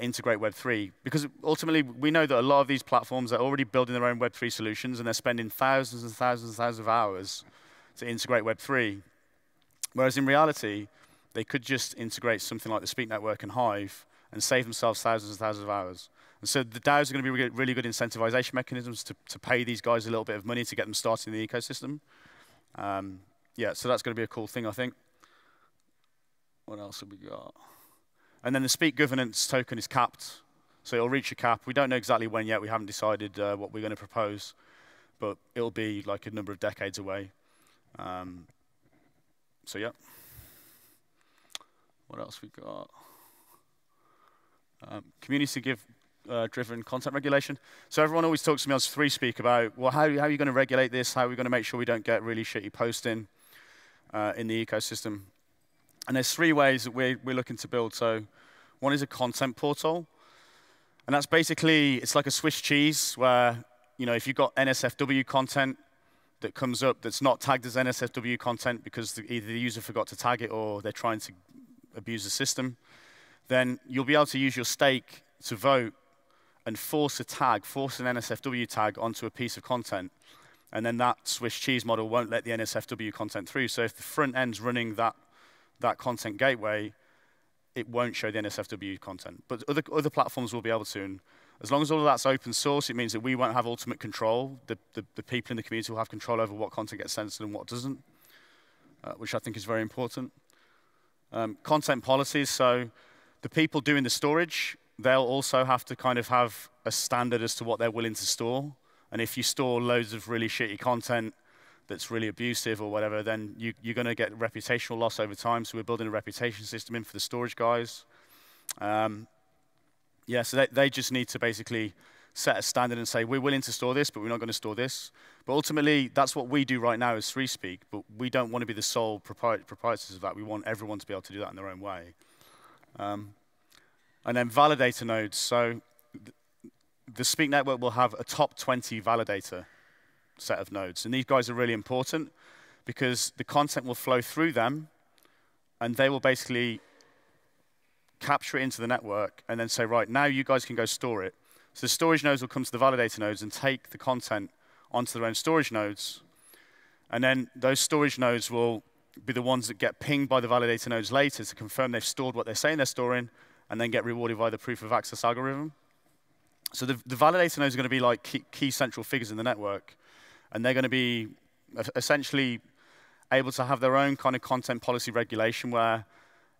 integrate Web3. Because ultimately, we know that a lot of these platforms are already building their own Web3 solutions, and they're spending thousands and thousands and thousands of hours to integrate Web3. Whereas in reality, they could just integrate something like the Speak network and Hive and save themselves thousands and thousands of hours. And so the DAOs are going to be really good incentivization mechanisms to pay these guys a little bit of money to get them started in the ecosystem. Yeah, so that's going to be a cool thing, I think. What else have we got? And then the Speak governance token is capped. So it'll reach a cap. We don't know exactly when yet. We haven't decided what we're going to propose. But it'll be like a number of decades away. So yeah. What else we got? Community driven content regulation. So everyone always talks to me on FreeSpeak about, well, how are you going to regulate this? How are we going to make sure we don't get really shitty posting in the ecosystem? And there's 3 ways that we're looking to build. So one is a content portal. And that's basically, it's like a Swiss cheese where, you know, if you've got NSFW content that comes up that's not tagged as NSFW content because either the user forgot to tag it or they're trying to abuse the system, then you'll be able to use your stake to vote and force an NSFW tag onto a piece of content. And then that Swiss cheese model won't let the NSFW content through. So if the front end's running that content gateway, it won't show the NSFW content. But other platforms will be able to. And As long as all of that's open source, it means that we won't have ultimate control. The people in the community will have control over what content gets censored and what doesn't, which I think is very important. Content policies, so the people doing the storage, they'll also have to kind of have a standard as to what they're willing to store. And if you store loads of really shitty content that's really abusive or whatever, then you're going to get reputational loss over time. So we're building a reputation system in for the storage guys. Yeah, so they just need to basically set a standard and say, we're willing to store this, but we're not going to store this. But ultimately, that's what we do right now as FreeSpeak, but we don't want to be the sole proprietors of that. We want everyone to be able to do that in their own way. And then validator nodes. So the Speak network will have a top 20 validator set of nodes. And these guys are really important because the content will flow through them, and they will basically capture it into the network and then say, right, now you guys can go store it. So the storage nodes will come to the validator nodes and take the content onto their own storage nodes. And then those storage nodes will be the ones that get pinged by the validator nodes later to confirm they've stored what they're saying they're storing, and then get rewarded by the proof of access algorithm. So the validator nodes are going to be like key central figures in the network, and they're going to be essentially able to have their own kind of content policy regulation where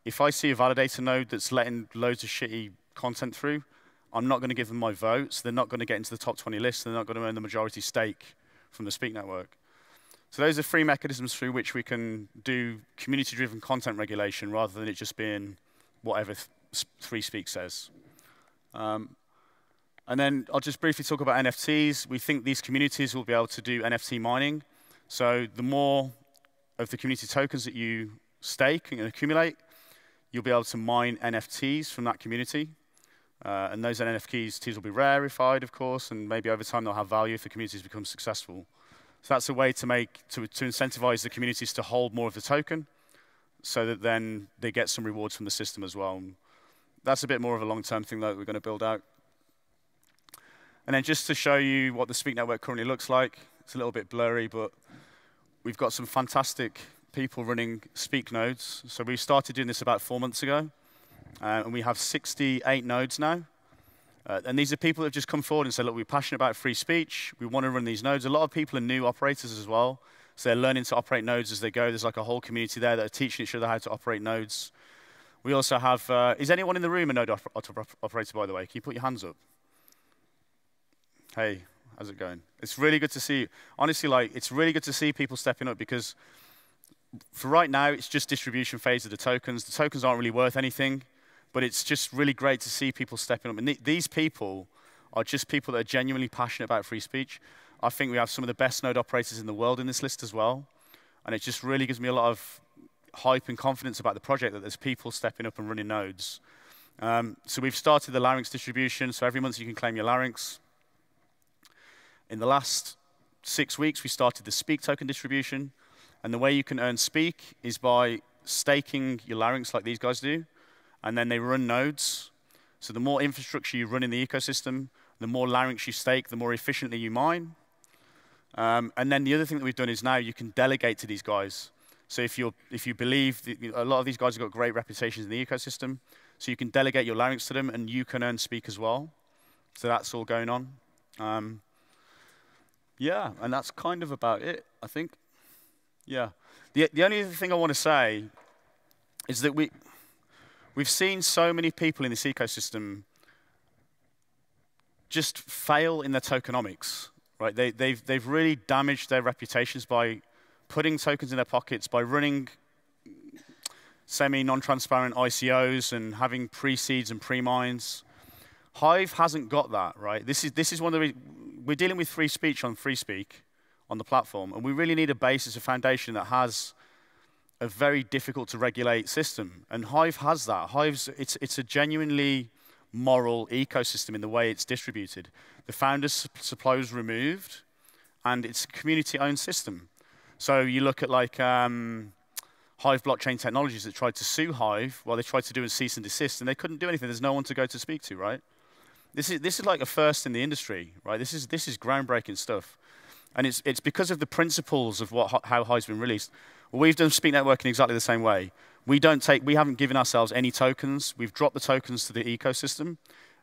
if I see a validator node that's letting loads of shitty content through, I'm not going to give them my votes. They're not going to get into the top 20 list. They're not going to earn the majority stake from the Speak network. So those are 3 mechanisms through which we can do community-driven content regulation rather than it just being whatever FreeSpeak says. And then I'll just briefly talk about NFTs. We think these communities will be able to do NFT mining. So the more of the community tokens that you stake and accumulate, you'll be able to mine NFTs from that community. And those NFTs will be rarefied, of course, and maybe over time they'll have value if the communities become successful. So that's a way to incentivize the communities to hold more of the token so that then they get some rewards from the system as well. And that's a bit more of a long-term thing that we're going to build out. And then just to show you what the Speak network currently looks like, it's a little bit blurry, but we've got some fantastic people running Speak nodes. So we started doing this about 4 months ago, and we have 68 nodes now. And these are people that have just come forward and said, look, we're passionate about free speech. We want to run these nodes. A lot of people are new operators as well, so they're learning to operate nodes as they go. There's like a whole community there that are teaching each other how to operate nodes. We also have, is anyone in the room a node operator, by the way? Can you put your hands up? Hey, how's it going? It's really good to see you. Honestly, like, it's really good to see people stepping up because for right now, it's just distribution phase of the tokens. The tokens aren't really worth anything, but it's just really great to see people stepping up. And these people are just people that are genuinely passionate about free speech. I think we have some of the best node operators in the world in this list as well. And it just really gives me a lot of hype and confidence about the project that there's people stepping up and running nodes. So we've started the larynx distribution. So every month you can claim your larynx. In the last 6 weeks, we started the Speak token distribution. And the way you can earn Speak is by staking your larynx like these guys do. And then they run nodes. So the more infrastructure you run in the ecosystem, the more larynx you stake, the more efficiently you mine. And then the other thing that we've done is now you can delegate to these guys. So if you believe, a lot of these guys have got great reputations in the ecosystem, so you can delegate your larynx to them and you can earn Speak as well. So that's all going on. Yeah, and that's kind of about it, I think. Yeah. The only other thing I want to say is that we've seen so many people in this ecosystem just fail in their tokenomics, right? They've really damaged their reputations by putting tokens in their pockets, by running semi-non-transparent ICOs and having pre-seeds and pre-mines. Hive hasn't got that, right? This is one of the we're dealing with free speech on FreeSpeak on the platform, and we really need a basis, a foundation that has a very difficult to regulate system. And Hive has that. It's a genuinely moral ecosystem in the way it's distributed. The founders' supply was removed, and it's a community-owned system. So you look at like Hive Blockchain Technologies that tried to sue Hive while they tried to do a cease and desist, and they couldn't do anything. There's no one to go to speak to, right? This is like a first in the industry, right? This is groundbreaking stuff. And it's because of the principles of how Hive's been released. Well, we've done Speak Network in exactly the same way. We haven't given ourselves any tokens. We've dropped the tokens to the ecosystem,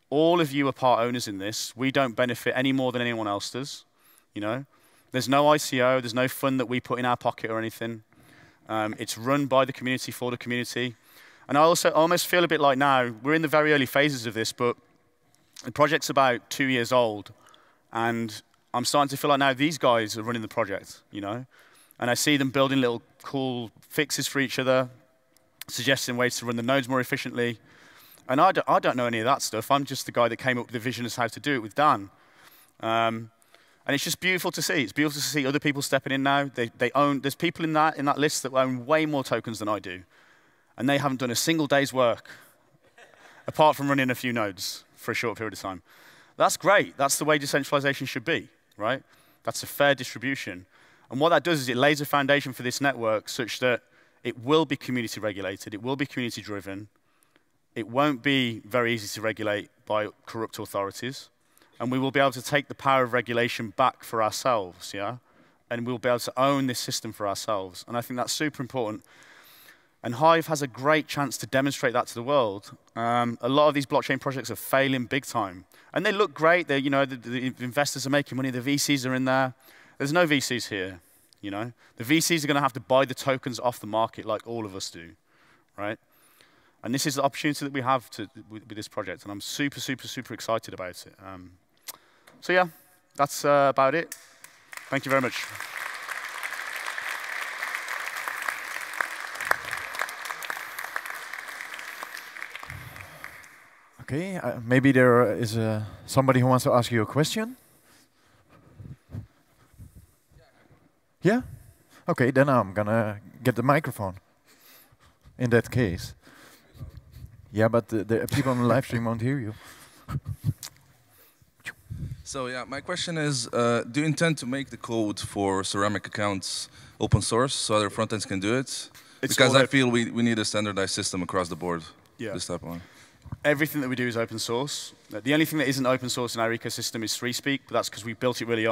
All of you are part owners in this. We don't benefit any more than anyone else does. You know, there's no ICO, there's no fund that we put in our pocket or anything. It's run by the community for the community. And I also almost feel a bit like now, we're in the very early phases of this, but the project's about 2 years old. And I'm starting to feel like now these guys are running the project, you know. And I see them building little cool fixes for each other, suggesting ways to run the nodes more efficiently. And I don't know any of that stuff. I'm just the guy that came up with the vision as how to do it with Dan. And it's just beautiful to see. It's beautiful to see other people stepping in now. There's people in that list that own way more tokens than I do. And they haven't done a single day's work, apart from running a few nodes for a short period of time. That's great. That's the way decentralization should be, right? That's a fair distribution. And what that does is it lays a foundation for this network such that it will be community regulated, it will be community driven, it won't be very easy to regulate by corrupt authorities, and we will be able to take the power of regulation back for ourselves, yeah? And we'll be able to own this system for ourselves. And I think that's super important. And Hive has a great chance to demonstrate that to the world. A lot of these blockchain projects are failing big time. And they look great. You know, the investors are making money. The VCs are in there. There's no VCs here, you know. The VCs are going to have to buy the tokens off the market like all of us do, right? And this is the opportunity that we have with this project. And I'm super, super, super excited about it. So yeah, that's about it. Thank you very much. Okay, maybe there is somebody who wants to ask you a question. Yeah? Okay, then I'm gonna get the microphone. In that case. Yeah, but the people on the live stream won't hear you. So yeah, my question is, do you intend to make the code for ceramic accounts open source so other frontends can do it? Because I feel we need a standardized system across the board. Yeah. This type one. Everything that we do is open source. The only thing that isn't open source in our ecosystem is FreeSpeak, but that's because we built it really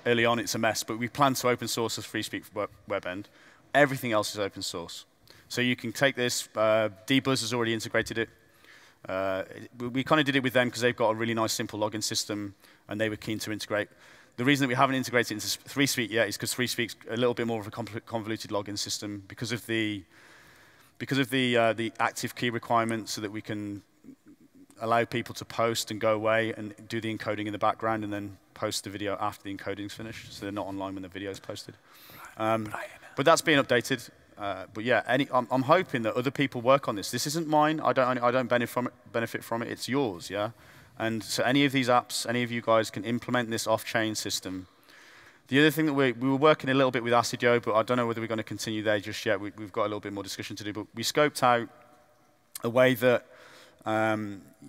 early on. It's a mess, but we plan to open source as FreeSpeak for WebEnd. Everything else is open source. So you can take this. Dbuzz has already integrated it. We kind of did it with them because they've got a really nice, simple login system, and they were keen to integrate. The reason that we haven't integrated into FreeSpeak yet is because FreeSpeak's a little bit more of a convoluted login system because of the active key requirements, so that we can allow people to post and go away and do the encoding in the background and then post the video after the encoding's finished, so they're not online when the video's posted. But that's being updated. But yeah, I'm hoping that other people work on this. This isn't mine. I don't benefit from it. It's yours, yeah. And so any of these apps, any of you guys can implement this off-chain system. The other thing that we were working a little bit with Acidio, but I don't know whether we're going to continue there just yet. We've got a little bit more discussion to do. But we scoped out a way that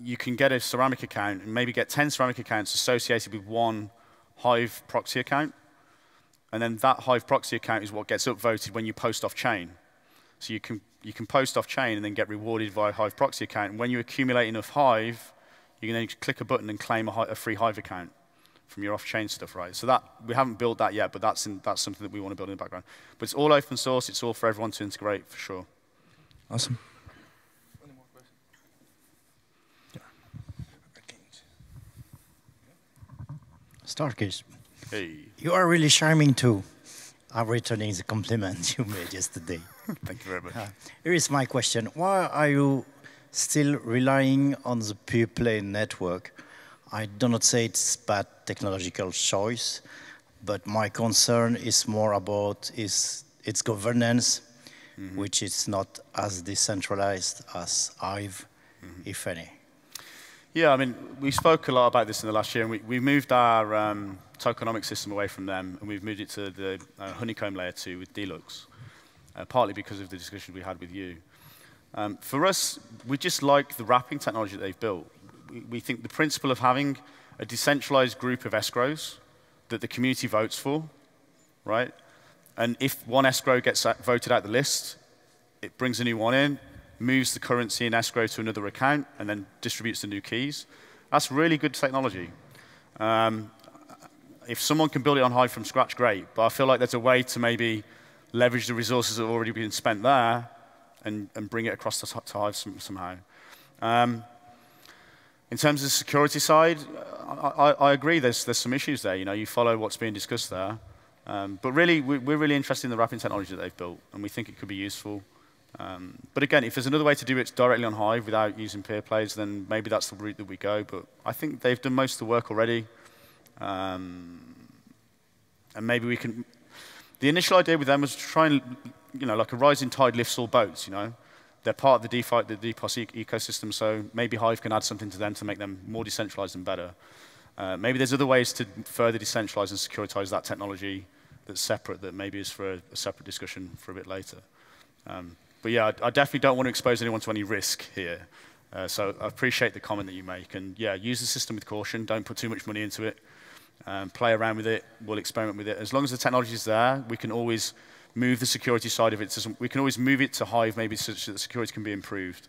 you can get a ceramic account and maybe get 10 ceramic accounts associated with one Hive proxy account. And then that Hive proxy account is what gets upvoted when you post off-chain. So you can post off-chain and then get rewarded via Hive proxy account. And when you accumulate enough Hive, you can then click a button and claim a free Hive account from your off-chain stuff, right? So that we haven't built that yet, but that's something that we want to build in the background. But it's all open source. It's all for everyone to integrate, for sure. Awesome. Starkish. Hey. You are really charming too. I'm returning the compliment you made yesterday. Thank you very much. Here is my question. Why are you still relying on the pure play network? I do not say it's bad technological choice, but my concern is more about its governance, which is not as decentralized as Hive, if any. Yeah, I mean, we spoke a lot about this in the last year, and we moved our tokenomic system away from them, and we've moved it to the honeycomb layer 2 with Deluxe, partly because of the discussion we had with you. For us, we just like the wrapping technology that they've built. We think the principle of having a decentralized group of escrows that the community votes for, right? And if one escrow gets voted out the list, it brings a new one in, moves the currency in escrow to another account, and then distributes the new keys. That's really good technology. If someone can build it on Hive from scratch, great. But I feel like there's a way to maybe leverage the resources that have already been spent there and bring it across to Hive somehow. In terms of the security side, I agree. There's some issues there. You follow what's being discussed there. But really, we're really interested in the wrapping technology that they've built, and we think it could be useful. But again, if there's another way to do it directly on Hive without using peer plays, then maybe that's the route that we go. But I think they've done most of the work already. And maybe we can... The initial idea with them was to try and, like a rising tide lifts all boats, They're part of the DPoS ecosystem, so maybe Hive can add something to them to make them more decentralized and better. Maybe there's other ways to further decentralize and securitize that technology that's separate, that maybe is for a separate discussion for a bit later. But yeah, I definitely don't want to expose anyone to any risk here. So I appreciate the comment that you make. And yeah, use the system with caution. Don't put too much money into it. Play around with it. We'll experiment with it. As long as the technology is there, we can always move the security side of it. We can always move it to Hive, maybe such that the security can be improved.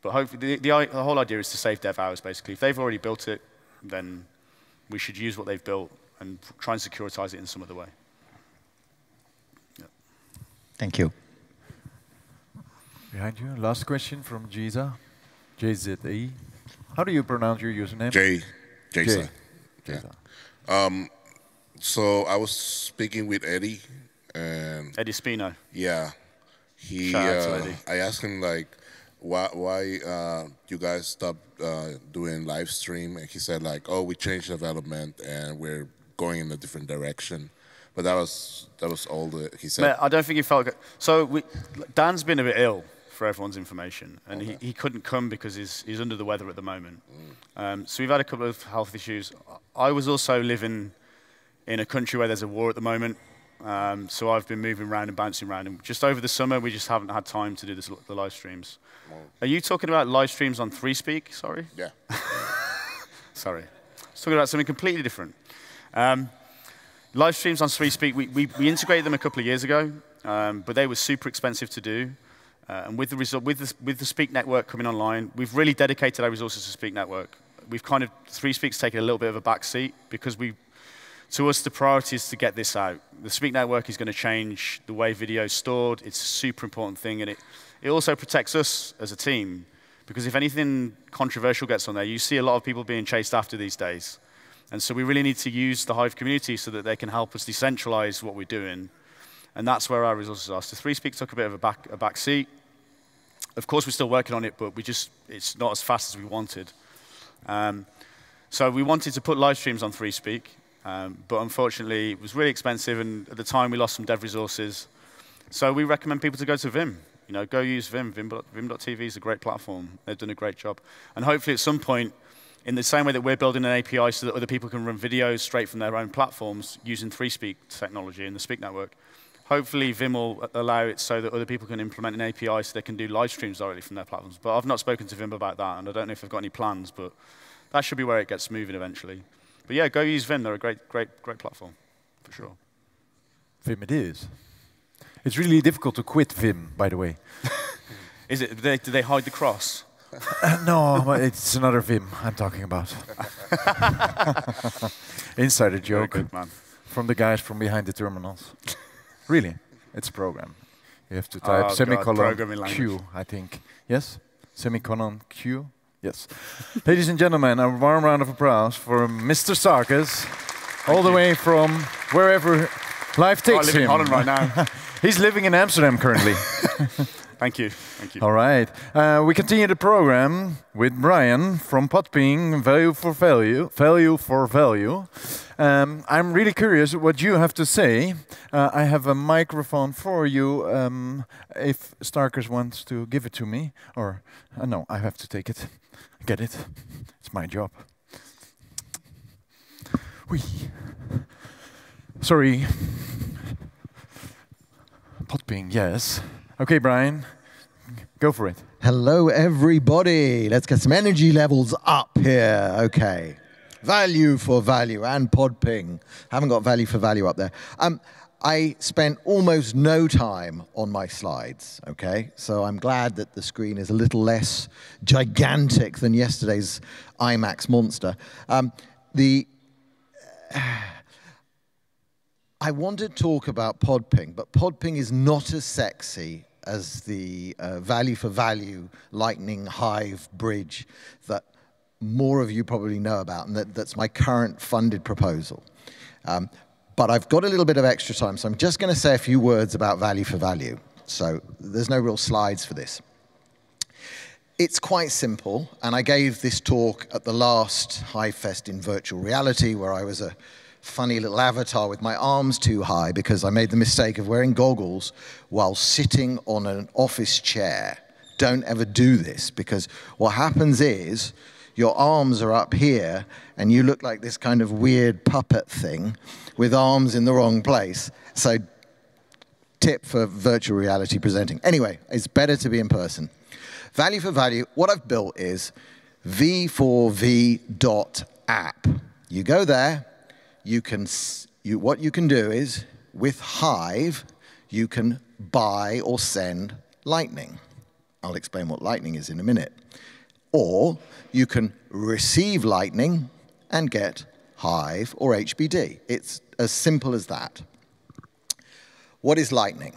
But hopefully, the whole idea is to save dev hours, basically. If they've already built it, then we should use what they've built and try and securitize it in some other way. Yeah. Thank you. Behind you, last question from Jiza. JZE. How do you pronounce your username? Jason. Yeah. So I was speaking with Eddie. And Eddie Spino. Yeah. I asked him, like, why you guys stopped doing live stream? And he said, like, oh, we changed development and we're going in a different direction. But that was all that he said. Mate, I don't think he felt good. So Dan's been a bit ill, for everyone's information, and he couldn't come because he's under the weather at the moment. So we've had a couple of health issues. I was also living in a country where there's a war at the moment. So I've been moving around and bouncing around. And just over the summer, we just haven't had time to do the live streams. Are you talking about live streams on 3Speak? Sorry? Yeah. Sorry. I was talking about something completely different. Live streams on 3Speak, we integrated them a couple of years ago, but they were super expensive to do. And with the Speak network coming online, we've really dedicated our resources to Speak network. We've kind of, 3Speak's taken a little bit of a back seat because to us, the priority is to get this out. The Speak network is going to change the way video is stored. It's a super important thing, and it also protects us as a team, because if anything controversial gets on there, you see a lot of people being chased after these days. And so we really need to use the Hive community so that they can help us decentralize what we're doing. And that's where our resources are. So 3Speak took a bit of a back seat. Of course, we're still working on it, but it's not as fast as we wanted. So we wanted to put live streams on 3Speak. But unfortunately, it was really expensive, and at the time, we lost some dev resources. So we recommend people to go to Vim. Go use Vim. Vim.tv is a great platform. They've done a great job. And hopefully, at some point, in the same way that we're building an API so that other people can run videos straight from their own platforms using 3Speak technology and the Speak network, hopefully Vim will allow it so that other people can implement an API so they can do live streams directly from their platforms. But I've not spoken to Vim about that, and I don't know if they've got any plans, but that should be where it gets moving eventually. But yeah, go use Vim. They're a great platform, for sure. Vim it is. It's really difficult to quit Vim, by the way. Is it? Do they hide the cross? No, it's another Vim I'm talking about. Insider joke. Very good, man. From the guys from behind the terminals. Really, it's a program. You have to type semicolon Q, I think. Yes? Semicolon Q. Yes. Ladies and gentlemen, a warm round of applause for Mr. Sarkis, all the way from wherever life takes him. I live in Holland right now. He's living in Amsterdam currently. Thank you. Thank you. All right. We continue the program with Brian from Podping, Value for Value. Value for Value. I'm really curious what you have to say. I have a microphone for you if Starkers wants to give it to me. Or, no, I have to take it. Get it. It's my job. Whee. Sorry. Podping, yes. Okay, Brian, go for it. Hello, everybody. Let's get some energy levels up here. Okay. Value for value and Podping. Haven't got value for value up there. I spent almost no time on my slides, okay? So I'm glad that the screen is a little less gigantic than yesterday's IMAX monster. I want to talk about Podping, but Podping is not as sexy as the value for value Lightning Hive bridge that more of you probably know about, and that's my current funded proposal. But I've got a little bit of extra time, so I'm just going to say a few words about value for value. So there's no real slides for this. It's quite simple, and I gave this talk at the last HiveFest in virtual reality, where I was a funny little avatar with my arms too high because I made the mistake of wearing goggles while sitting on an office chair. Don't ever do this, because what happens is your arms are up here and you look like this kind of weird puppet thing with arms in the wrong place. So tip for virtual reality presenting. Anyway, it's better to be in person. Value for value, what I've built is v4v.app. You go there, what you can do is, with Hive, you can buy or send Lightning. I'll explain what Lightning is in a minute. Or you can receive Lightning and get Hive or HBD. It's as simple as that. What is Lightning?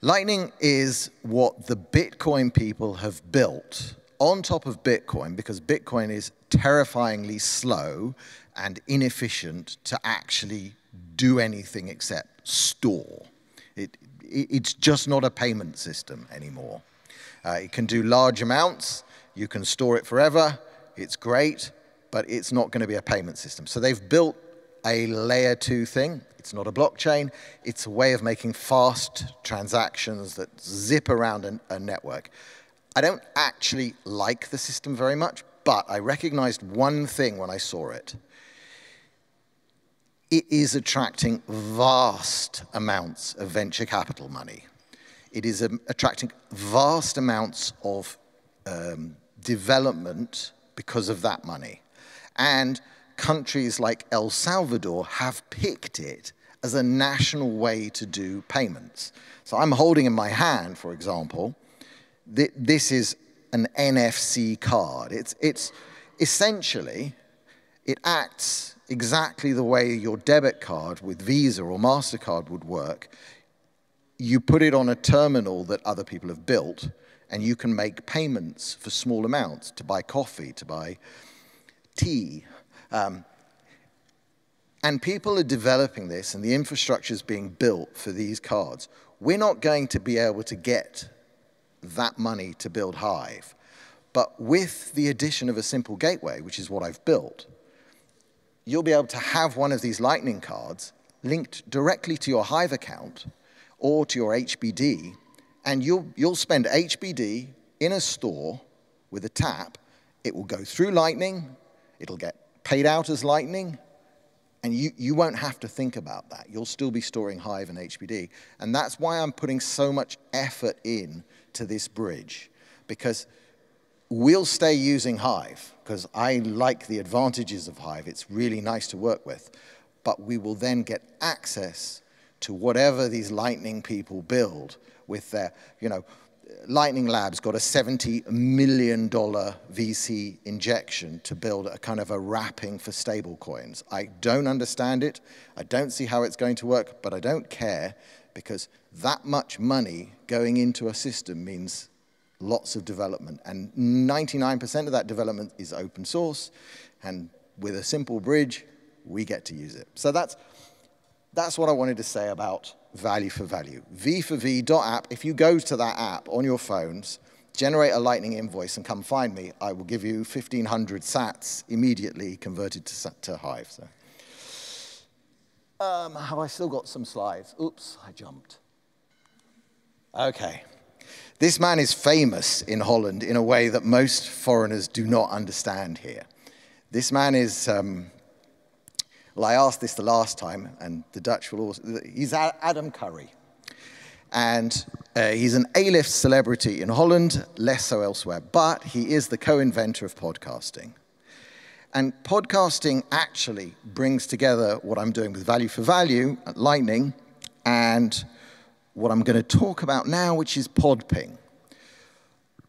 Lightning is what the Bitcoin people have built on top of Bitcoin, because Bitcoin is terrifyingly slow and inefficient to actually do anything except store. It's just not a payment system anymore. It can do large amounts, you can store it forever, it's great, but it's not going to be a payment system. So they've built a layer 2 thing. It's not a blockchain, it's a way of making fast transactions that zip around a network. I don't actually like the system very much, but I recognized one thing when I saw it. It is attracting vast amounts of venture capital money. It is attracting vast amounts of development because of that money. And countries like El Salvador have picked it as a national way to do payments. So I'm holding in my hand, for example, this is an NFC card. It's essentially, it acts exactly the way your debit card with Visa or MasterCard would work. You put it on a terminal that other people have built, and you can make payments for small amounts to buy coffee, to buy tea. And people are developing this, and the infrastructure is being built for these cards. We're not going to be able to get that money to build Hive. But with the addition of a simple gateway, which is what I've built, you'll be able to have one of these Lightning cards linked directly to your Hive account or to your HBD, and you'll spend HBD in a store with a tap. It will go through Lightning, it'll get paid out as Lightning, and you won't have to think about that. You'll still be storing Hive and HBD. And that's why I'm putting so much effort in to this bridge, because we'll stay using Hive, because I like the advantages of Hive. It's really nice to work with. But we will then get access to whatever these Lightning people build with their, Lightning Labs got a $70 million VC injection to build a kind of a wrapping for stable coins. I don't understand it. I don't see how it's going to work, but I don't care, because that much money going into a system means lots of development. And 99% of that development is open source. And with a simple bridge, we get to use it. So that's what I wanted to say about value for value. v4v.app, if you go to that app on your phones, generate a Lightning invoice and come find me, I will give you 1,500 sats immediately converted to Hive. So, have I still got some slides? Oops, I jumped. Okay. This man is famous in Holland in a way that most foreigners do not understand here. This man is... well, I asked this the last time, and the Dutch will also... He's Adam Curry. And he's an A-list celebrity in Holland, less so elsewhere. But he is the co-inventor of podcasting. And podcasting actually brings together what I'm doing with Value for Value at Lightning and what I'm going to talk about now, which is podping.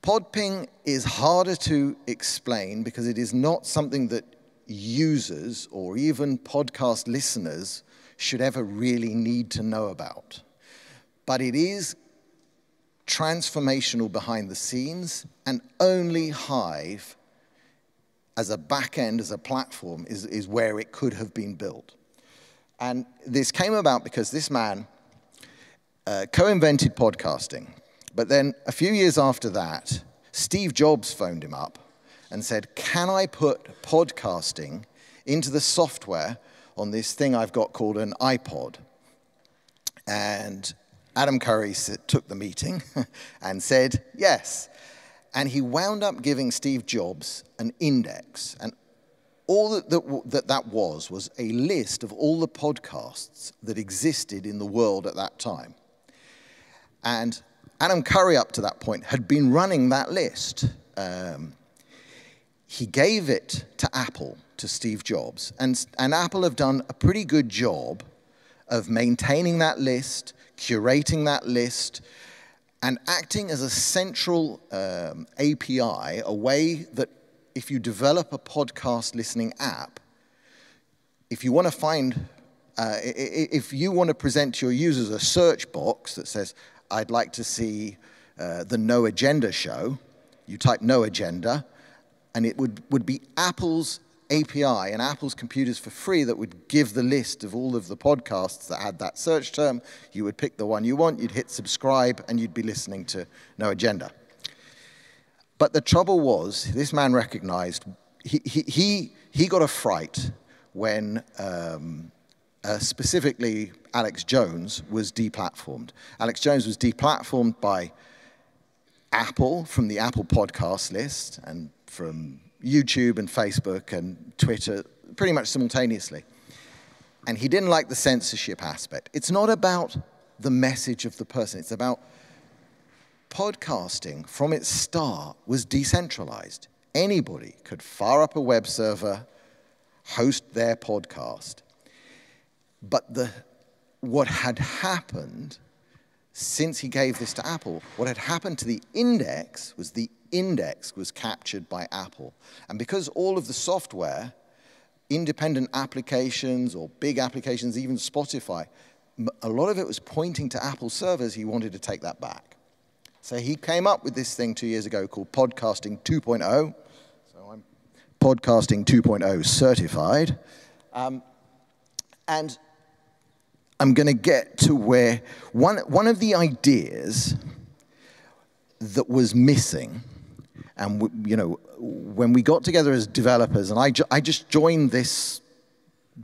Podping is harder to explain because it is not something that users or even podcast listeners should ever really need to know about. But it is transformational behind the scenes, and only Hive as a back end, as a platform, is where it could have been built. And this came about because this man co-invented podcasting. But then a few years after that, Steve Jobs phoned him up and said, can I put podcasting into the software on this thing I've got called an iPod? And Adam Curry took the meeting and said, yes. And he wound up giving Steve Jobs an index. And all that was a list of all the podcasts that existed in the world at that time. And Adam Curry, up to that point, had been running that list. He gave it to Apple, to Steve Jobs. And Apple have done a pretty good job of maintaining that list, curating that list, and acting as a central API, a way that if you develop a podcast listening app, if you want to find, if you want to present to your users a search box that says, I'd like to see the No Agenda show, you type No Agenda, and it would be Apple's API and Apple's computers for free that would give the list of all of the podcasts that had that search term. You would pick the one you want, you'd hit subscribe, and you'd be listening to No Agenda. But the trouble was, this man recognized, he got a fright when specifically Alex Jones was deplatformed. Alex Jones was deplatformed by Apple from the Apple podcast list and from YouTube and Facebook and Twitter pretty much simultaneously. And he didn't like the censorship aspect. It's not about the message of the person. It's about podcasting from its start was decentralized. Anybody could fire up a web server, host their podcast. But what had happened since he gave this to Apple, what had happened to the index was captured by Apple. And because all of the software, independent applications or big applications, even Spotify, a lot of it was pointing to Apple servers, he wanted to take that back. So he came up with this thing 2 years ago called Podcasting 2.0. So I'm Podcasting 2.0 certified. And I'm going to get to where one of the ideas that was missing, and when we got together as developers, and I just joined this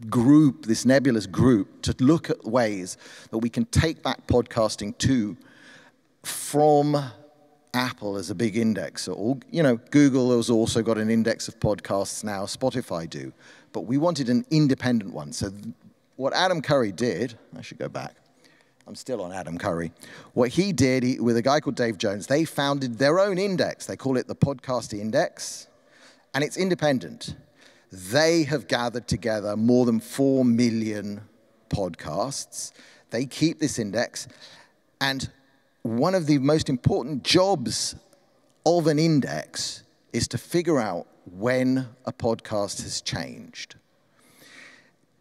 group, this nebulous group, to look at ways that we can take back podcasting from Apple as a big index. Google has also got an index of podcasts now, Spotify do, but we wanted an independent one. So what Adam Curry did, I should go back. I'm still on Adam Curry. What he did, with a guy called Dave Jones, they founded their own index. They call it the Podcast Index, and it's independent. They have gathered together more than 4 million podcasts. They keep this index, and one of the most important jobs of an index is to figure out when a podcast has changed.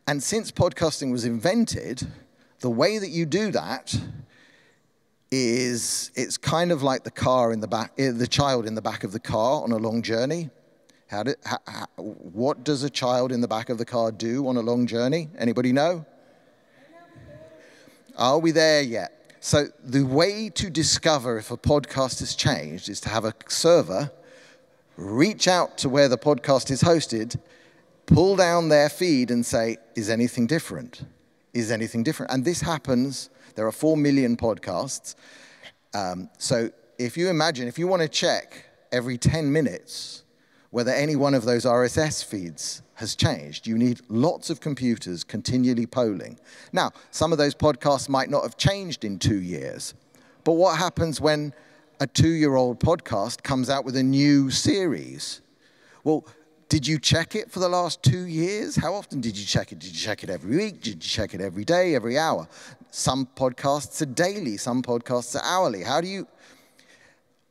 And since podcasting was invented, the way that you do that is it's kind of like the child in the back of the car on a long journey. What does a child in the back of the car do on a long journey? Anybody know? Are we there yet? So the way to discover if a podcast has changed is to have a server reach out to where the podcast is hosted, pull down their feed and say, is anything different? Is anything different? And this happens, there are 4 million podcasts. So if you imagine, if you want to check every 10 minutes whether any one of those RSS feeds has changed, you need lots of computers continually polling. Now, some of those podcasts might not have changed in 2 years, but what happens when a 2-year-old podcast comes out with a new series? Well, did you check it for the last 2 years? How often did you check it? Did you check it every week? Did you check it every day, every hour? Some podcasts are daily, some podcasts are hourly. How do you,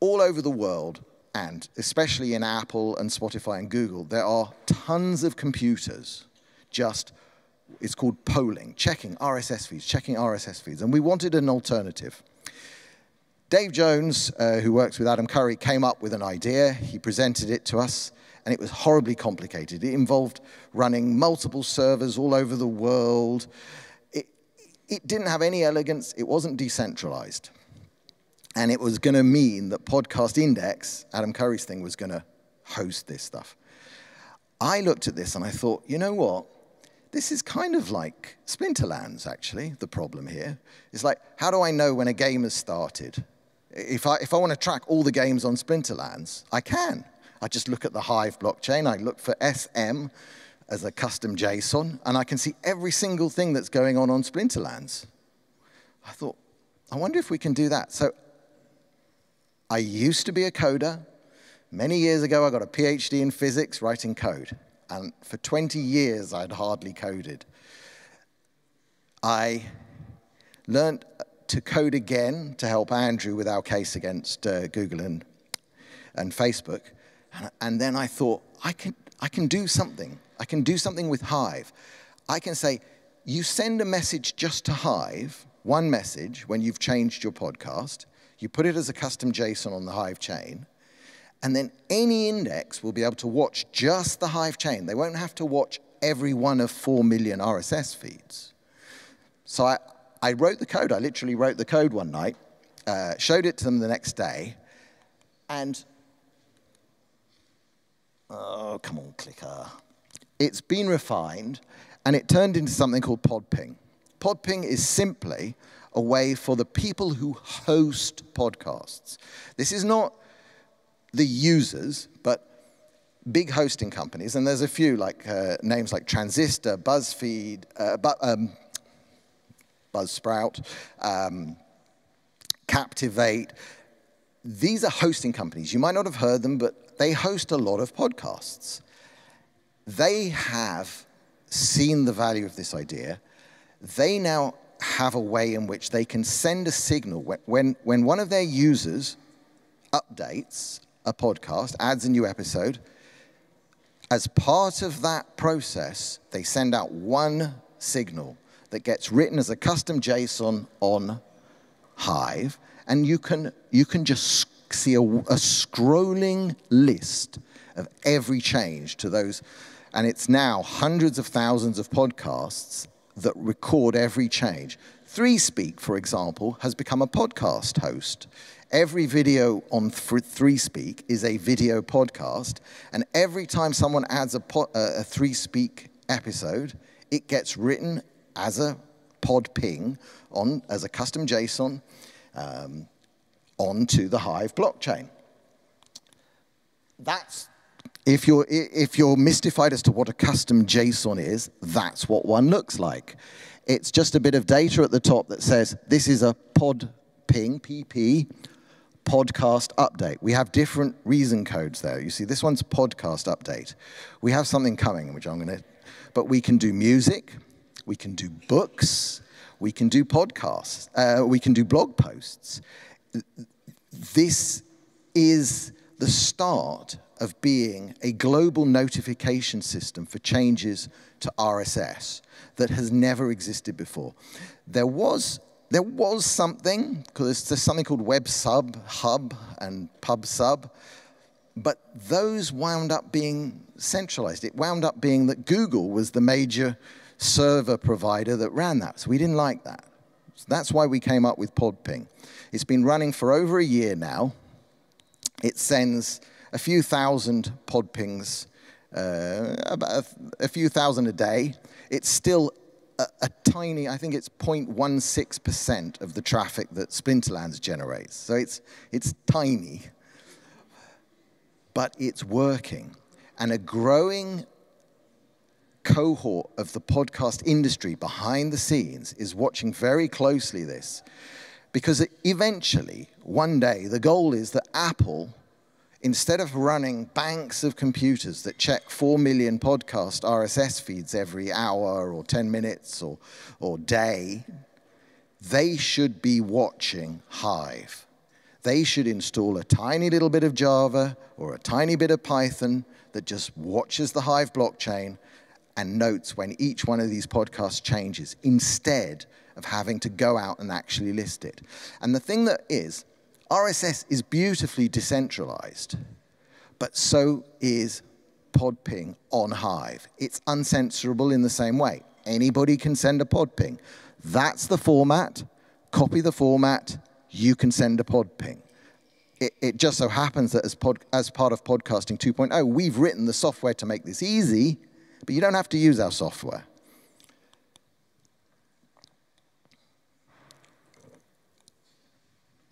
all over the world, and especially in Apple and Spotify and Google, there are tons of computers it's called polling, checking RSS feeds, and we wanted an alternative. Dave Jones, who works with Adam Curry, came up with an idea. He presented it to us, and it was horribly complicated. It involved running multiple servers all over the world. It didn't have any elegance. It wasn't decentralized. And it was going to mean that Podcast Index, Adam Curry's thing, was going to host this stuff. I looked at this and I thought, you know what? This is kind of like Splinterlands, actually, the problem here. It's like, how do I know when a game has started? If I want to track all the games on Splinterlands, I can. I just look at the Hive blockchain. I look for SM as a custom JSON, and I can see every single thing that's going on Splinterlands. I thought, I wonder if we can do that. So I used to be a coder. Many years ago, I got a PhD in physics writing code. And for 20 years, I'd hardly coded. I learned to code again to help Andrew with our case against Google and Facebook. And then I thought, I can do something. I can do something with Hive. I can say, you send a message just to Hive, one message when you've changed your podcast. You put it as a custom JSON on the Hive chain. And then any index will be able to watch just the Hive chain. They won't have to watch every one of 4 million RSS feeds. So I wrote the code. I literally wrote the code one night, showed it to them the next day, and oh, come on, clicker. It's been refined, and it turned into something called PodPing. PodPing is simply a way for the people who host podcasts. This is not the users, but big hosting companies, and there's a few like names like Transistor, BuzzFeed, Buzzsprout, Captivate. These are hosting companies. You might not have heard them, but they host a lot of podcasts. They have seen the value of this idea. They now have a way in which they can send a signal when one of their users updates a podcast, adds a new episode. As part of that process, they send out one signal that gets written as a custom JSON on Hive, and you can just see a scrolling list of every change to those. And it's now hundreds of thousands of podcasts that record every change. 3Speak, for example, has become a podcast host. Every video on 3Speak is a video podcast, and every time someone adds a 3Speak episode, it gets written as a pod ping as a custom JSON onto the Hive blockchain. That's if you're mystified as to what a custom JSON is, that's what one looks like. It's just a bit of data at the top that says this is a pod ping PP podcast update. We have different reason codes there. You see, this one's podcast update. We have something coming, which I'm going to, but we can do music, we can do books, we can do podcasts, we can do blog posts. This is the start of being a global notification system for changes to RSS that has never existed before. There was something, because there's something called Web Sub Hub and Pub Sub, but those wound up being centralized. It wound up being that Google was the major server provider that ran that, so we didn't like that. So that's why we came up with PodPing. It's been running for over a year now. It sends a few thousand pod pings, about a few thousand a day. It's still a tiny, I think it's 0.16% of the traffic that Splinterlands generates. So it's tiny, but it's working. And a growing cohort of the podcast industry behind the scenes is watching very closely this, because eventually, one day, the goal is that Apple, instead of running banks of computers that check 4 million podcast RSS feeds every hour or 10 minutes or day, they should be watching Hive. They should install a tiny little bit of Java or a tiny bit of Python that just watches the Hive blockchain and notes when each one of these podcasts changes, instead of having to go out and actually list it. And the thing that is, RSS is beautifully decentralized, but so is pod ping on Hive. It's uncensorable in the same way. Anybody can send a pod ping. That's the format. Copy the format. You can send a pod ping. It just so happens that as part of Podcasting 2.0, we've written the software to make this easy, but you don't have to use our software.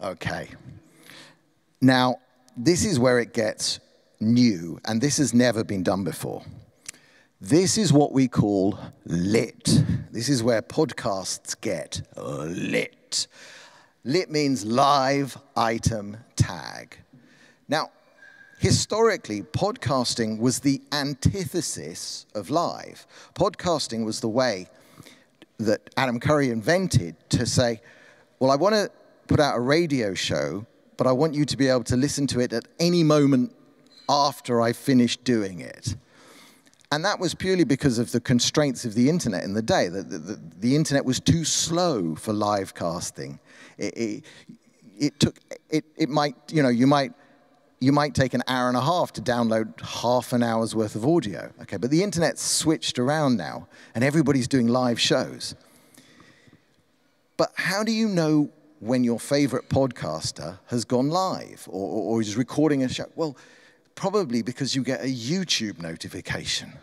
Okay. Now, this is where it gets new, and this has never been done before. This is what we call lit. This is where podcasts get lit. Lit means live item tag. Now, historically, podcasting was the antithesis of live. Podcasting was the way that Adam Curry invented to say, well, I want to put out a radio show, but I want you to be able to listen to it at any moment after I finish doing it. And that was purely because of the constraints of the internet in the day. The internet was too slow for live casting. You might take an hour and a half to download half an hour's worth of audio. Okay, but the internet's switched around now, and everybody's doing live shows. But how do you know when your favorite podcaster has gone live or is recording a show? Well, probably because you get a YouTube notification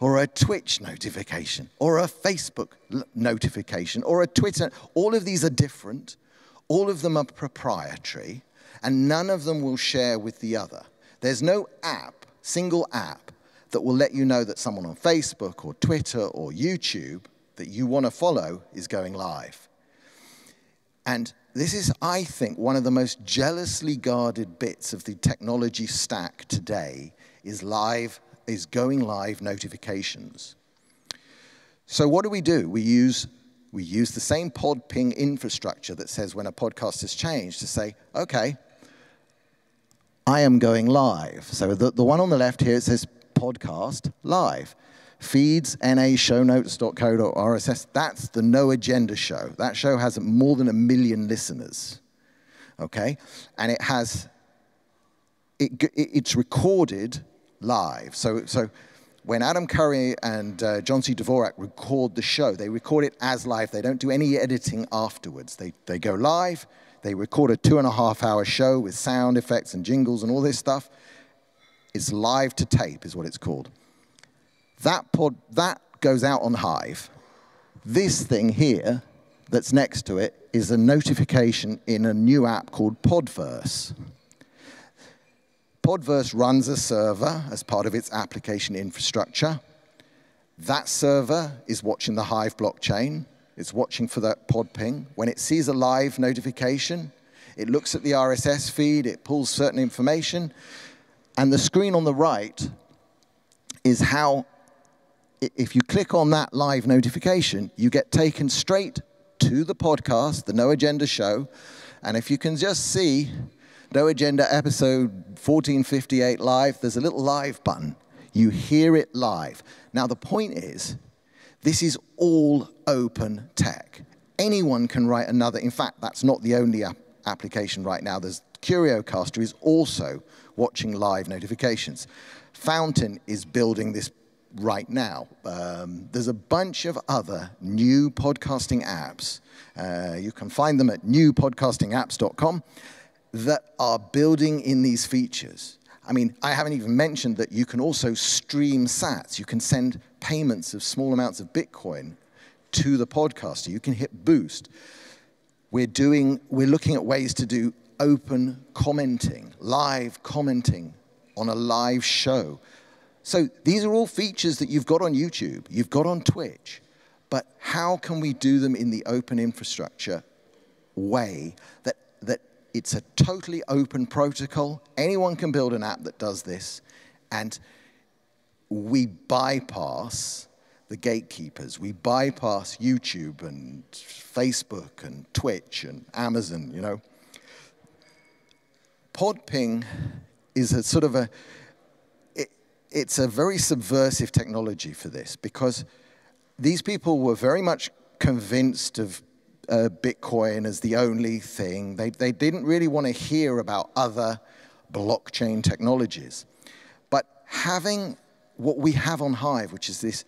or a Twitch notification or a Facebook notification or a Twitter. All of these are different. All of them are proprietary, and none of them will share with the other. There's no app, single app, that will let you know that someone on Facebook or Twitter or YouTube that you want to follow is going live. And this is, I think, one of the most jealously guarded bits of the technology stack today is going live notifications. So what do? We use the same pod ping infrastructure that says when a podcast has changed to say, okay, I am going live. So the one on the left here, it says podcast live. Feeds, na.shownotes.co.rss, that's the No Agenda show. That show has more than 1 million listeners, okay? And it's recorded live. So when Adam Curry and John C. Dvorak record the show, they record it as live. They don't do any editing afterwards. They go live. They record a 2.5-hour show with sound effects and jingles and all this stuff. It's live to tape is what it's called. That goes out on Hive. This thing here that's next to it is a notification in a new app called Podverse. Podverse runs a server as part of its application infrastructure. That server is watching the Hive blockchain. It's watching for that pod ping. When it sees a live notification, it looks at the RSS feed, it pulls certain information, and the screen on the right is how, if you click on that live notification, you get taken straight to the podcast, the No Agenda show, and if you can just see No Agenda episode 1458 live, there's a little live button. You hear it live. Now the point is, this is all open tech. Anyone can write another. In fact, that's not the only application right now. There's CurioCaster is also watching live notifications. Fountain is building this right now. There's a bunch of other new podcasting apps. You can find them at newpodcastingapps.com that are building in these features. I mean, I haven't even mentioned that you can also stream sats. You can send payments of small amounts of Bitcoin to the podcaster. You can hit boost. We're looking at ways to do open commenting, live commenting on a live show. So these are all features that you've got on YouTube, you've got on Twitch, but how can we do them in the open infrastructure way that it's a totally open protocol? Anyone can build an app that does this, and we bypass the gatekeepers. We bypass YouTube and Facebook and Twitch and Amazon, you know. Podping is a sort of it's a very subversive technology for this, because these people were very much convinced of Bitcoin as the only thing. They didn't really want to hear about other blockchain technologies. But having what we have on Hive, which is this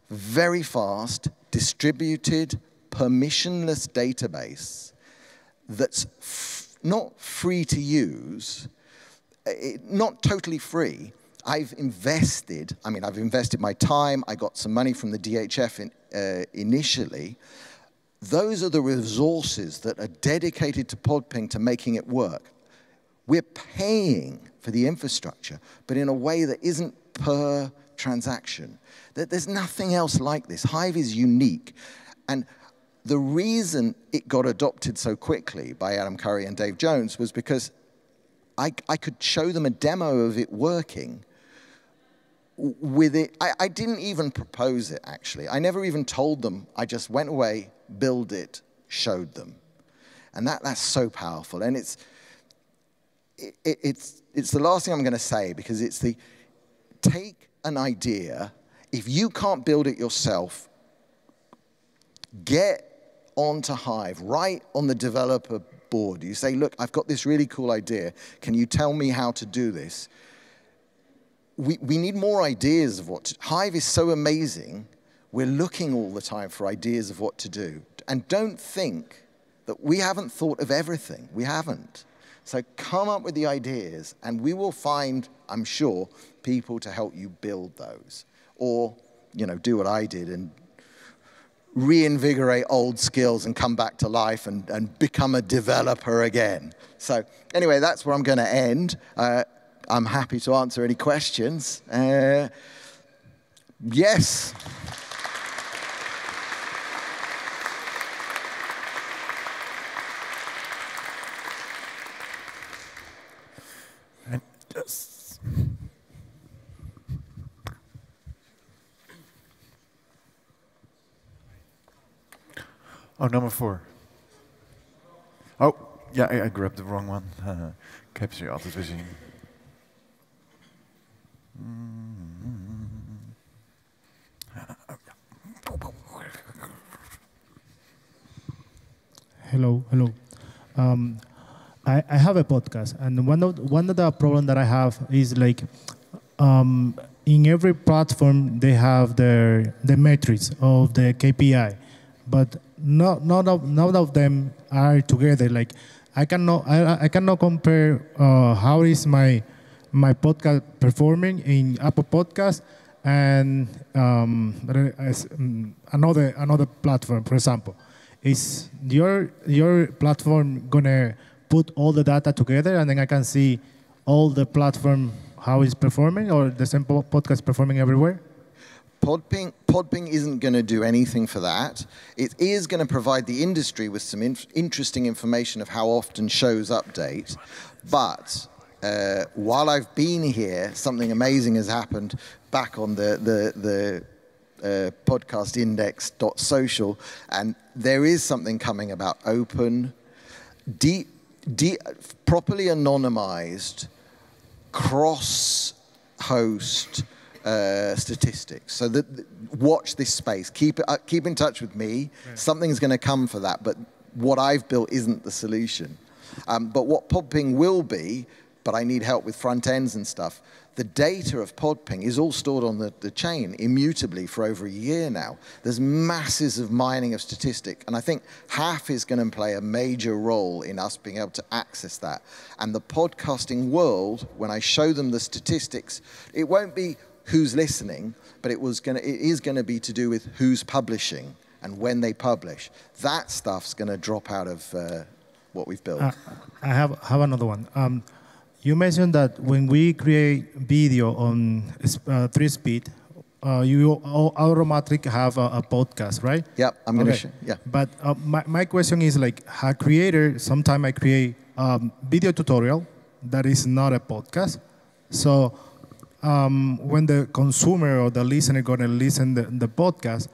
very fast, distributed, permissionless database that's not free to use, not totally free. I've invested my time, I got some money from the DHF initially. Those are the resources that are dedicated to PodPing to making it work. We're paying for the infrastructure, but in a way that isn't per transaction. There's nothing else like this. Hive is unique. And the reason it got adopted so quickly by Adam Curry and Dave Jones was because I could show them a demo of it working with it. I didn't even propose it, actually. I never even told them. I just went away, built it, showed them. And that's so powerful. And it's the last thing I'm going to say, because it's the take an idea. If you can't build it yourself, get onto Hive, right on the developer board. You say, look, I've got this really cool idea. Can you tell me how to do this? We need more ideas of what to do. Hive is so amazing. We're looking all the time for ideas of what to do. And don't think that we haven't thought of everything. We haven't. So come up with the ideas, and we will find, I'm sure, people to help you build those. Or, do what I did and reinvigorate old skills and come back to life and become a developer again. So anyway, that's where I'm going to end. I'm happy to answer any questions. Yes. And yes. Oh, number 4. Oh, ja, I grabbed the wrong one. Ik heb ze altijd weer zien. Hello. I have a podcast, and one of the problems that I have is like in every platform they have the metrics of the KPI, but none of them are together. Like I cannot compare how is my podcast performing in Apple Podcast and another platform. For example, is your platform gonna put all the data together and then I can see all the platform how it's performing, or the same podcast performing everywhere? Podping isn't going to do anything for that. It is going to provide the industry with some interesting information of how often shows update. But while I've been here, something amazing has happened back on the podcastindex.social, and there is something coming about open, properly anonymized, cross-host statistics. So watch this space. Keep in touch with me. Yeah. Something's going to come for that, but what I've built isn't the solution. But what PodPing will be, but I need help with front ends and stuff, the data of PodPing is all stored on the chain immutably for over a year now. There's masses of mining of statistics, and I think HAF is going to play a major role in us being able to access that. And the podcasting world, when I show them the statistics, it won't be who's listening, but it is going to be to do with who's publishing and when they publish. That stuff's going to drop out of what we've built. I have another one. You mentioned that when we create video on 3-speed, you automatically have a podcast, right? Yep, I'm going to show. Yeah. But my question is, like, a creator, sometimes I create video tutorial that is not a podcast. So when the consumer or the listener going to listen the podcast,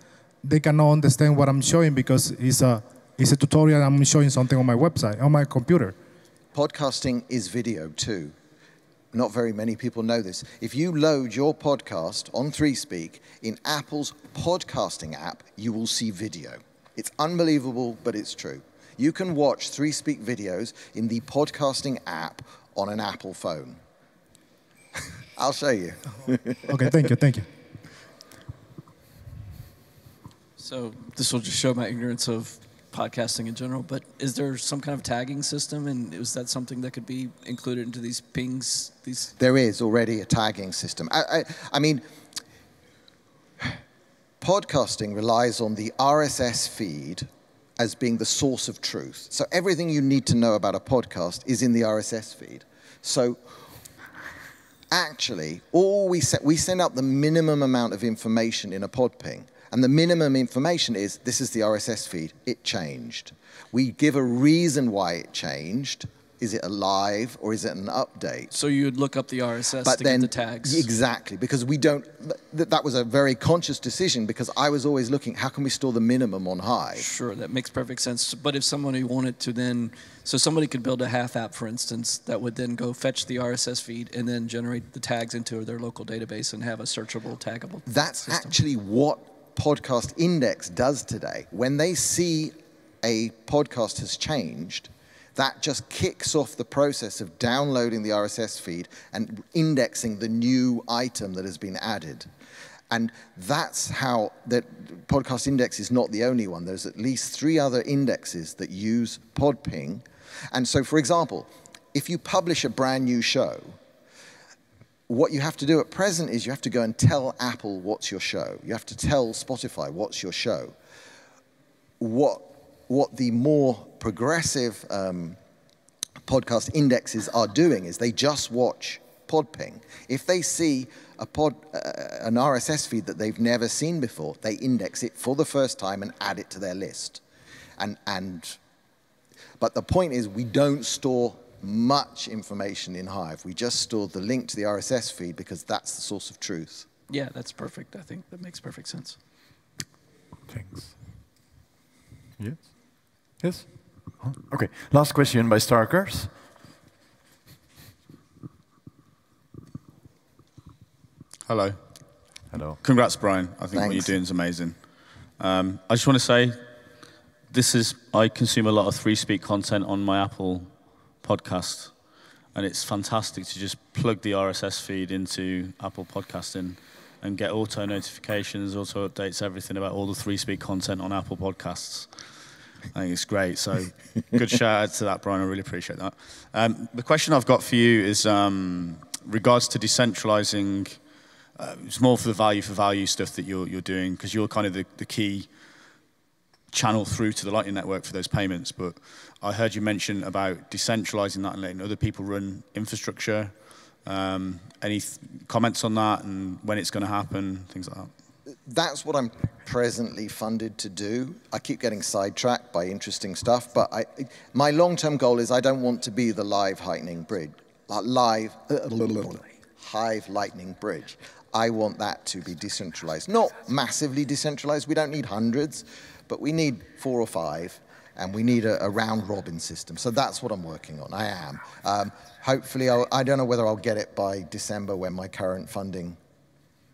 they cannot understand what I'm showing because it's a tutorial. I'm showing something on my website, on my computer. Podcasting is video too. Not very many people know this. If you load your podcast on 3Speak in Apple's podcasting app, you will see video. It's unbelievable, but it's true. You can watch 3Speak videos in the podcasting app on an Apple phone. I'll show you. Okay, thank you, thank you. So this will just show my ignorance of podcasting in general, but is there some kind of tagging system, and is that something that could be included into these pings? There is already a tagging system. I mean, podcasting relies on the RSS feed as being the source of truth. So everything you need to know about a podcast is in the RSS feed. So actually, we send out the minimum amount of information in a pod ping. And the minimum information is, this is the RSS feed, it changed. We give a reason why it changed. Is it a live or is it an update? So you would look up the RSS to get the tags. Exactly, because we don't, that was a very conscious decision because I was always looking, how can we store the minimum on Hive? Sure, that makes perfect sense. But if somebody wanted to then, so somebody could build a half app, for instance, that would then go fetch the RSS feed and then generate the tags into their local database and have a searchable, taggable That's actually what Podcast Index does today. When they see a podcast has changed, that just kicks off the process of downloading the RSS feed and indexing the new item that has been added. And that's how that Podcast Index is not the only one. There's at least 3 other indexes that use PodPing. And so, for example, if you publish a brand new show, what you have to do at present is you have to go and tell Apple what's your show. You have to tell Spotify what's your show. What the more progressive podcast indexes are doing is they just watch PodPing. If they see an RSS feed that they've never seen before, they index it for the first time and add it to their list. But the point is, we don't store much information in Hive. We just store the link to the RSS feed because that's the source of truth. Yeah, that's perfect. I think that makes perfect sense. Thanks. Yes? Yes? Okay, last question by Starkers. Hello. Hello. Congrats, Brian. I think what you're doing is amazing. I just want to say, I consume a lot of 3-speak content on my Apple podcast, and it's fantastic to just plug the RSS feed into Apple Podcasting and get auto notifications, auto updates, everything about all the 3-speak content on Apple Podcasts. I think it's great. So good shout out to that, Brian. I really appreciate that. The question I've got for you is regards to decentralizing. It's more for the value stuff that you're doing, because you're kind of the key channel through to the Lightning Network for those payments. But I heard you mention about decentralizing that and letting other people run infrastructure. Any comments on that and when it's going to happen, things like that? That's what I'm presently funded to do. I keep getting sidetracked by interesting stuff, but my long-term goal is I don't want to be the live Lightning bridge, Hive Lightning bridge. I want that to be decentralized. Not massively decentralized. We don't need hundreds, but we need 4 or 5, and we need a round-robin system. So that's what I'm working on. I am. Hopefully, I don't know whether I'll get it by December when my current funding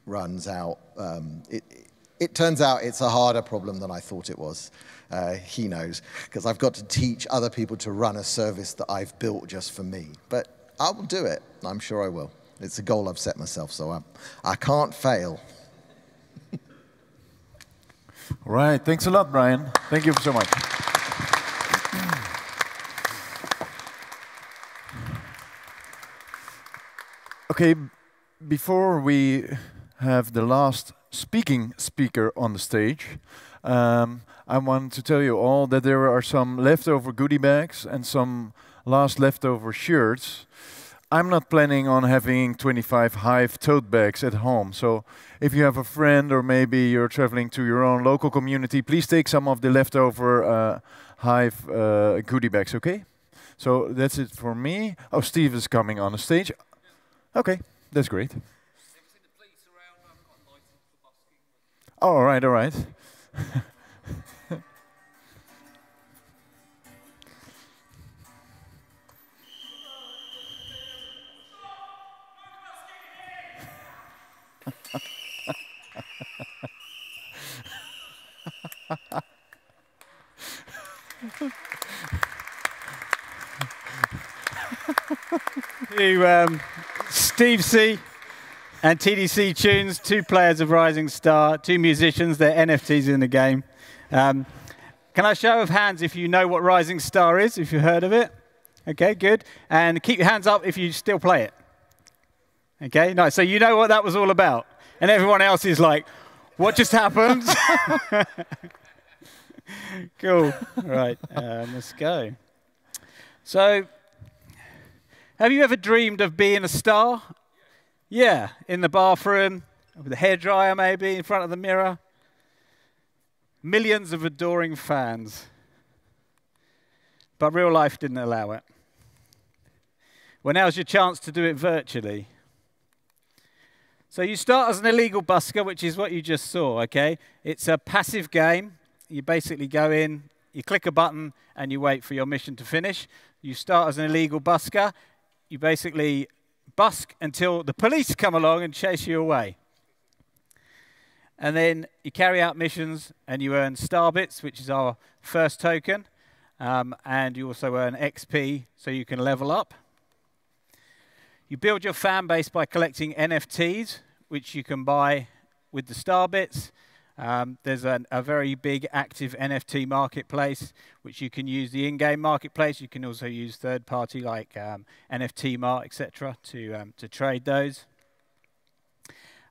runs out. It turns out it's a harder problem than I thought it was. He knows, because I've got to teach other people to run a service that I've built just for me. But I will do it. I'm sure I will. It's a goal I've set myself, so I can't fail. All right, thanks a lot, Brian. Thank you so much. Okay, before we have the last speaker on the stage, I want to tell you all that there are some leftover goodie bags and some last leftover shirts. I'm not planning on having 25 Hive tote bags at home, so if you have a friend or maybe you're traveling to your own local community, please take some of the leftover Hive goodie bags, okay? So that's it for me. Oh, Steve is coming on the stage. Okay, that's great. All right, all right. To Steve C, And TDC tunes, 2 players of Rising Star, 2 musicians, they're NFTs in the game. Can I show of hands if you know what Rising Star is, if you've heard of it? Okay, good. And keep your hands up if you still play it. Okay, nice. So you know what that was all about. And everyone else is like, what just happened? Cool. Right, let's go. So, have you ever dreamed of being a star? Yeah, in the bathroom, with a hairdryer maybe, in front of the mirror. Millions of adoring fans. But real life didn't allow it. Well, now's your chance to do it virtually. So you start as an illegal busker, which is what you just saw, okay? It's a passive game. You basically go in, you click a button, and you wait for your mission to finish. You start as an illegal busker. You basically busk until the police come along and chase you away. And then you carry out missions, and you earn star bits, which is our first token. And you also earn XP, so you can level up. You build your fan base by collecting NFTs, which you can buy with the star bits. There's a very big active NFT marketplace, which you can use the in-game marketplace. You can also use third-party like NFT Mart, etc., to trade those.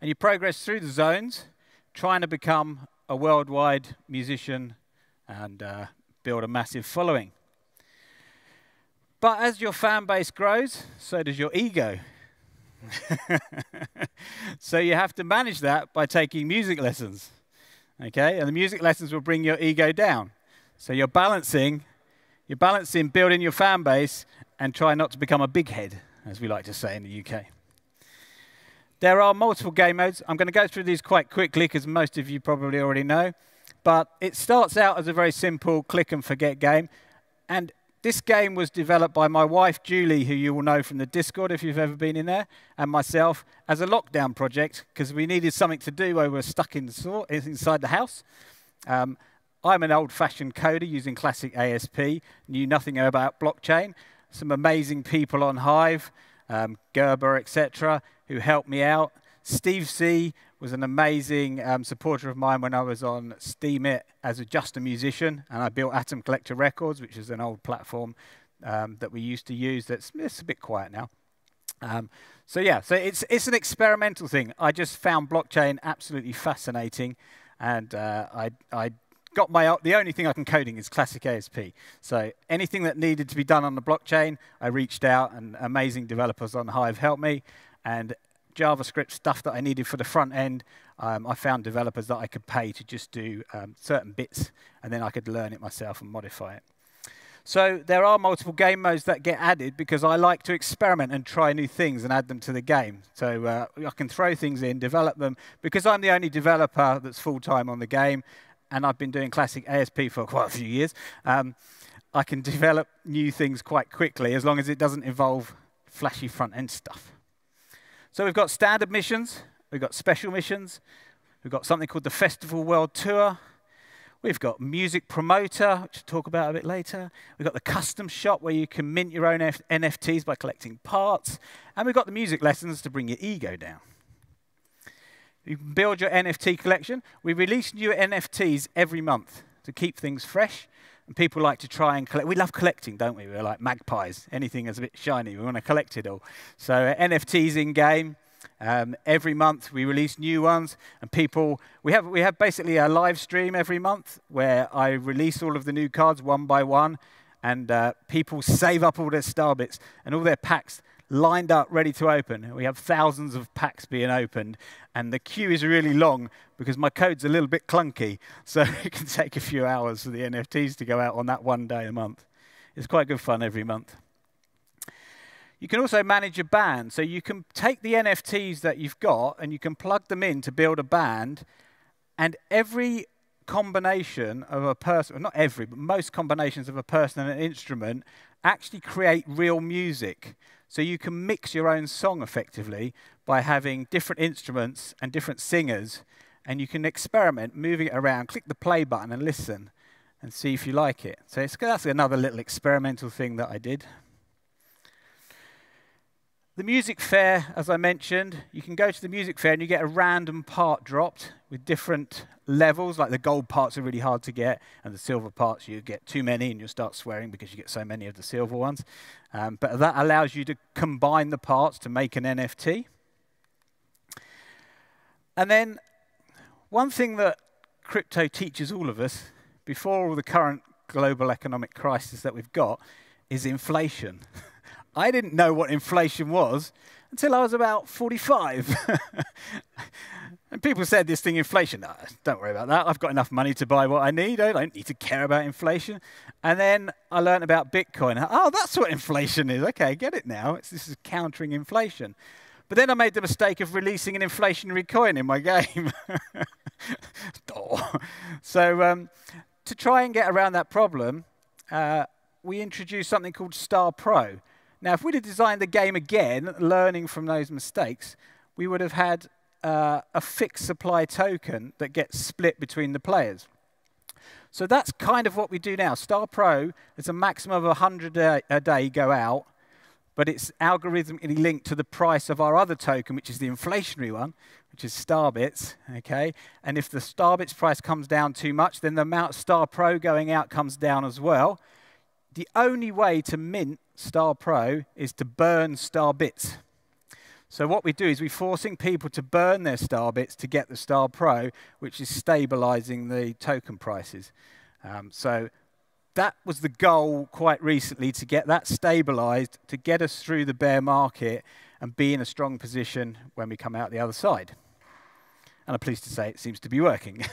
And you progress through the zones, trying to become a worldwide musician and build a massive following. But as your fan base grows, so does your ego. So you have to manage that by taking music lessons. Okay, and the music lessons will bring your ego down. So you're balancing building your fan base and try not to become a big head, as we like to say in the UK. There are multiple game modes. I'm going to go through these quite quickly because most of you probably already know. But it starts out as a very simple click and forget game. And this game was developed by my wife, Julie, who you will know from the Discord if you've ever been in there, and myself as a lockdown project because we needed something to do while we were stuck inside the house. I'm an old-fashioned coder using classic ASP, knew nothing about blockchain. Some amazing people on Hive, Gerber, etc., who helped me out. Steve C. was an amazing supporter of mine when I was on Steemit as just a musician, and I built Atom Collector Records, which is an old platform that we used to use. It's a bit quiet now. So it's an experimental thing. I just found blockchain absolutely fascinating, and I got the only thing I can coding is classic ASP. So anything that needed to be done on the blockchain, I reached out, and amazing developers on Hive helped me. And JavaScript stuff that I needed for the front end, I found developers that I could pay to just do certain bits, and then I could learn it myself and modify it. So there are multiple game modes that get added because I like to experiment and try new things and add them to the game. So I can throw things in, develop them. Because I'm the only developer that's full-time on the game, and I've been doing classic ASP for quite a few years, I can develop new things quite quickly as long as it doesn't involve flashy front-end stuff. So we've got standard missions, we've got special missions, we've got something called the Festival World Tour, we've got Music Promoter, which we'll talk about a bit later, we've got the Custom Shop where you can mint your own NFTs by collecting parts, and we've got the music lessons to bring your ego down. You can build your NFT collection. We release new NFTs every month to keep things fresh. And people like to try and collect. We love collecting, don't we? We're like magpies. Anything that's a bit shiny, we want to collect it all. So NFTs in game. Every month we release new ones, and we have basically a live stream every month where I release all of the new cards one by one, and people save up all their star bits and all their packs lined up, ready to open. We have thousands of packs being opened, and the queue is really long because my code's a little bit clunky, so it can take a few hours for the NFTs to go out on that one day a month. It's quite good fun every month. You can also manage a band, so you can take the NFTs that you've got and you can plug them in to build a band, and every combination of a person, not every, but most combinations of a person and an instrument actually create real music. So you can mix your own song effectively by having different instruments and different singers, and you can experiment, moving it around, click the play button and listen and see if you like it. So that's another little experimental thing that I did. The music fair, as I mentioned, you can go to the music fair and you get a random part dropped with different levels, like the gold parts are really hard to get, and the silver parts you get too many and you'll start swearing because you get so many of the silver ones. But that allows you to combine the parts to make an NFT. And then one thing that crypto teaches all of us, before all the current global economic crisis that we've got, is inflation. I didn't know what inflation was until I was about 45. And people said this thing, inflation, no, don't worry about that. I've got enough money to buy what I need. I don't need to care about inflation. And then I learned about Bitcoin. Oh, that's what inflation is. OK, I get it now. This is countering inflation. But then I made the mistake of releasing an inflationary coin in my game. So to try and get around that problem, we introduced something called Star Pro. Now, if we'd have designed the game again, learning from those mistakes, we would have had a fixed supply token that gets split between the players. So that's kind of what we do now. Star Pro is a maximum of 100 a day go out, but it's algorithmically linked to the price of our other token, which is the inflationary one, which is Starbits, okay? And if the Starbits price comes down too much, then the amount of Star Pro going out comes down as well. The only way to mint Star Pro is to burn Starbits. So what we do is we're forcing people to burn their Starbits to get the Star Pro, which is stabilizing the token prices. So that was the goal quite recently, to get that stabilized, to get us through the bear market and be in a strong position when we come out the other side. And I'm pleased to say it seems to be working.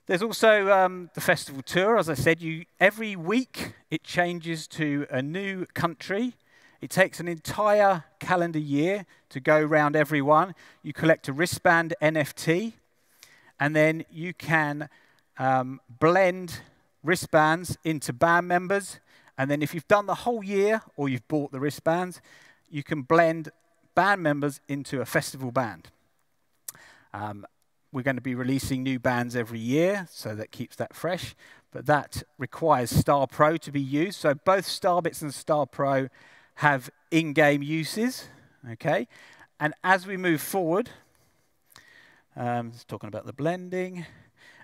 There's also the festival tour. As I said, every week it changes to a new country. It takes an entire calendar year to go around every one. You collect a wristband NFT, and then you can blend wristbands into band members. And then if you've done the whole year or you've bought the wristbands, you can blend band members into a festival band. We're going to be releasing new bands every year, so that keeps that fresh. But that requires Star Pro to be used. So both Starbits and Star Pro have in-game uses, okay? And as we move forward, talking about the blending,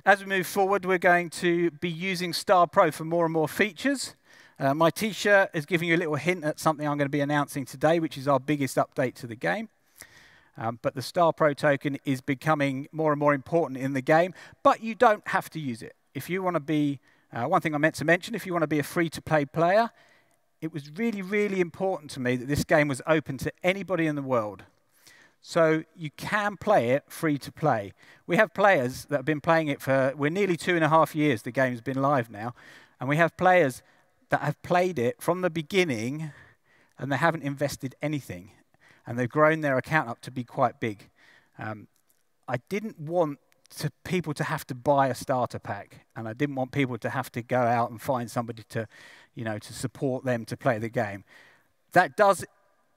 as we move forward, we're going to be using Star Pro for more and more features. My T-shirt is giving you a little hint at something I'm going to be announcing today, which is our biggest update to the game. But the Star Pro token is becoming more and more important in the game, but you don't have to use it. If you want to be, one thing I meant to mention, if you want to be a free-to-play player, it was really, really important to me that this game was open to anybody in the world. So you can play it free to play. We have players that have been playing it for, we're nearly 2.5 years the game's been live now, and we have players that have played it from the beginning and they haven't invested anything. And they've grown their account up to be quite big. I didn't want people to have to buy a starter pack, and I didn't want people to have to go out and find somebody to, to support them to play the game. That does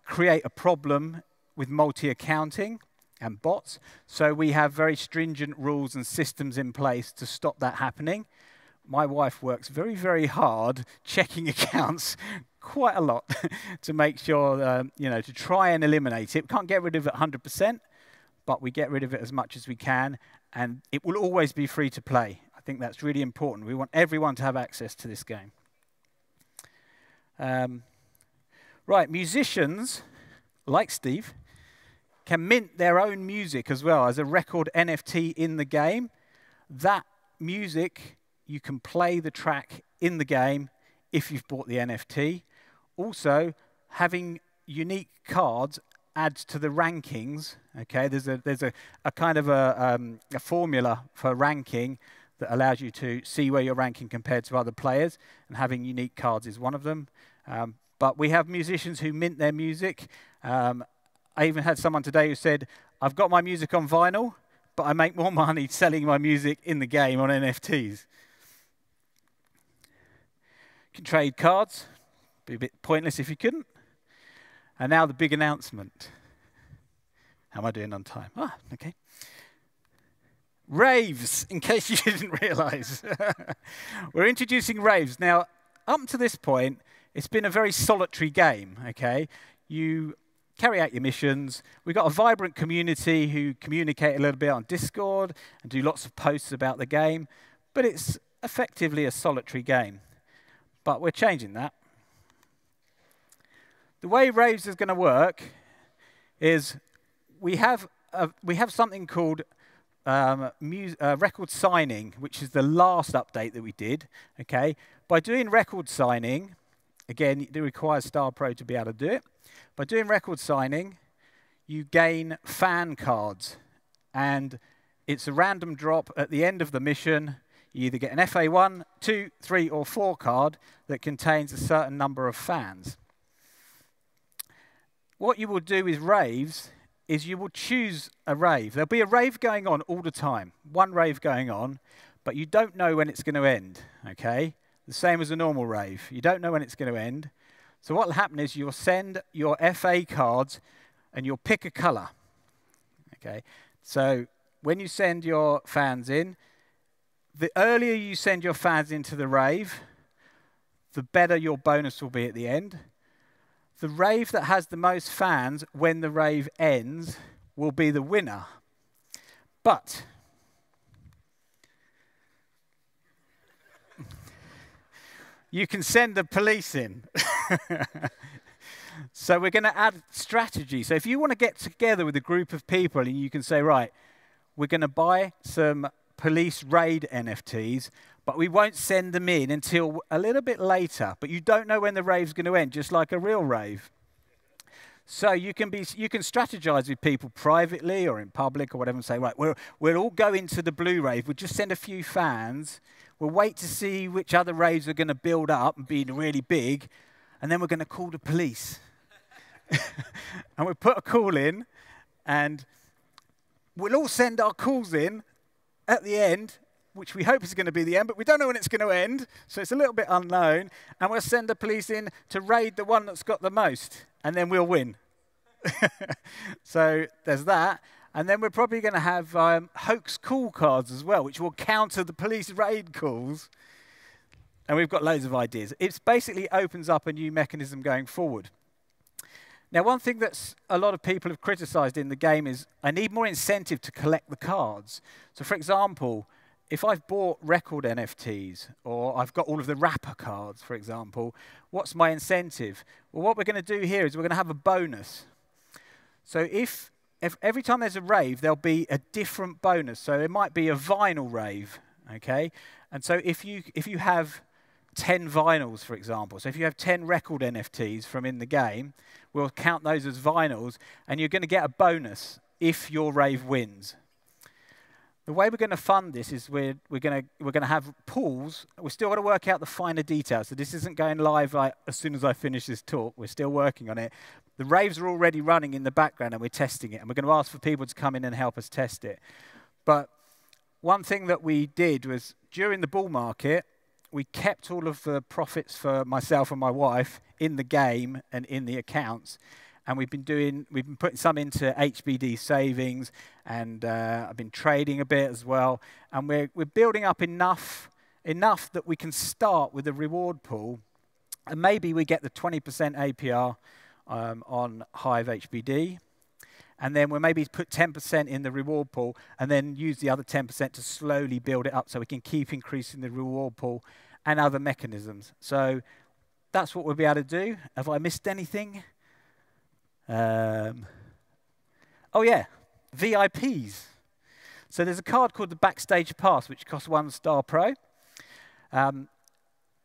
create a problem with multi-accounting and bots, so we have very stringent rules and systems in place to stop that happening. My wife works very, very hard checking accounts quite a lot to make sure, to try and eliminate it. We can't get rid of it 100%, but we get rid of it as much as we can, and it will always be free to play. I think that's really important. We want everyone to have access to this game. Right, musicians, like Steve, can mint their own music as well as a record NFT in the game. That music, you can play the track in the game if you've bought the NFT. Also, having unique cards adds to the rankings. Okay, there's a kind of a formula for ranking that allows you to see where you're ranking compared to other players, and having unique cards is one of them. But we have musicians who mint their music. I even had someone today who said, I've got my music on vinyl, but I make more money selling my music in the game on NFTs. You can trade cards. Be a bit pointless if you couldn't. And now the big announcement. How am I doing on time? Ah, okay. Raves, in case you didn't realize. We're introducing raves. Now, up to this point, it's been a very solitary game, okay? You carry out your missions. We've got a vibrant community who communicate a little bit on Discord and do lots of posts about the game, but it's effectively a solitary game. But we're changing that. The way Raves is going to work is we have something called record signing, which is the last update that we did. Okay, by doing record signing, again, it requires Star Pro to be able to do it. By doing record signing, you gain fan cards, and it's a random drop at the end of the mission. You either get an FA1, 2, 3, or 4 card that contains a certain number of fans. What you will do with raves is you will choose a rave. There'll be a rave going on all the time, one rave going on, but you don't know when it's going to end, okay? The same as a normal rave. You don't know when it's going to end. So what will happen is you'll send your FA cards and you'll pick a color, okay? So when you send your fans in, the earlier you send your fans into the rave, the better your bonus will be at the end. The rave that has the most fans when the rave ends will be the winner. But you can send the police in. So we're going to add strategy. So if you want to get together with a group of people and you can say, right, we're going to buy some police raid NFTs, but we won't send them in until a little bit later. But you don't know when the rave's going to end, just like a real rave. So you can strategize with people privately or in public or whatever and say, right, we'll all go into the blue rave. We'll just send a few fans. We'll wait to see which other raves are going to build up and be really big. And then we're going to call the police. And we'll put a call in. And we'll all send our calls in at the end, which we hope is going to be the end, but we don't know when it's going to end, so it's a little bit unknown. And we'll send the police in to raid the one that's got the most, and then we'll win. So there's that. And then we're probably going to have hoax call cards as well, which will counter the police raid calls. And we've got loads of ideas. It basically opens up a new mechanism going forward. Now, one thing that a lot of people have criticized in the game is I need more incentive to collect the cards. So, for example, if I've bought record NFTs or I've got all of the wrapper cards, for example, what's my incentive? Well, what we're going to do here is we're going to have a bonus. So if every time there's a rave, there'll be a different bonus. So there might be a vinyl rave, okay? And so if you have 10 vinyls, for example, so if you have 10 record NFTs from in the game, we'll count those as vinyls, and you're going to get a bonus if your rave wins. The way we're going to fund this is we're going to have pools. We're still going to work out the finer details. So this isn't going live as soon as I finish this talk. We're still working on it. The raves are already running in the background, and we're testing it. And we're going to ask for people to come in and help us test it. But one thing that we did was during the bull market, we kept all of the profits for myself and my wife in the game and in the accounts. And we've been putting some into HBD savings, and I've been trading a bit as well. And we're building up enough that we can start with a reward pool, and maybe we get the 20% APR on Hive HBD, and then we'll maybe put 10% in the reward pool, and then use the other 10% to slowly build it up so we can keep increasing the reward pool and other mechanisms. So that's what we'll be able to do. Have I missed anything? Oh yeah, VIPs. So there's a card called the Backstage Pass, which costs 1 Star Pro.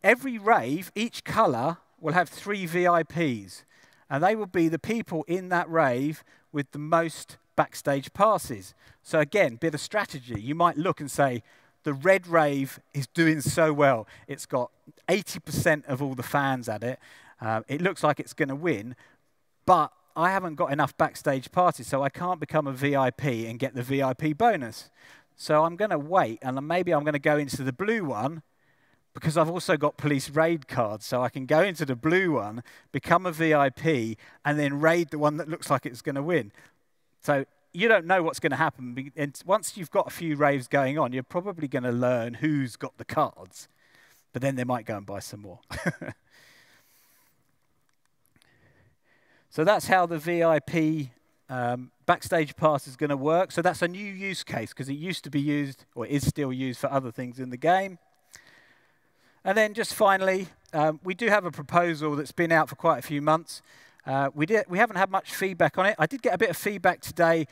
Every rave, each color will have 3 VIPs, and they will be the people in that rave with the most backstage passes. So again, bit of strategy. You might look and say, the red rave is doing so well. It's got 80% of all the fans at it. It looks like it's going to win, but I haven't got enough backstage passes, so I can't become a VIP and get the VIP bonus. So I'm going to wait, and maybe I'm going to go into the blue one, because I've also got police raid cards, so I can go into the blue one, become a VIP, and then raid the one that looks like it's going to win. So you don't know what's going to happen. And once you've got a few raves going on, you're probably going to learn who's got the cards. But then they might go and buy some more. So that's how the VIP backstage pass is going to work. So that's a new use case because it used to be used, or is still used for other things in the game. And then just finally, we do have a proposal that's been out for quite a few months. We haven't had much feedback on it. I did get a bit of feedback today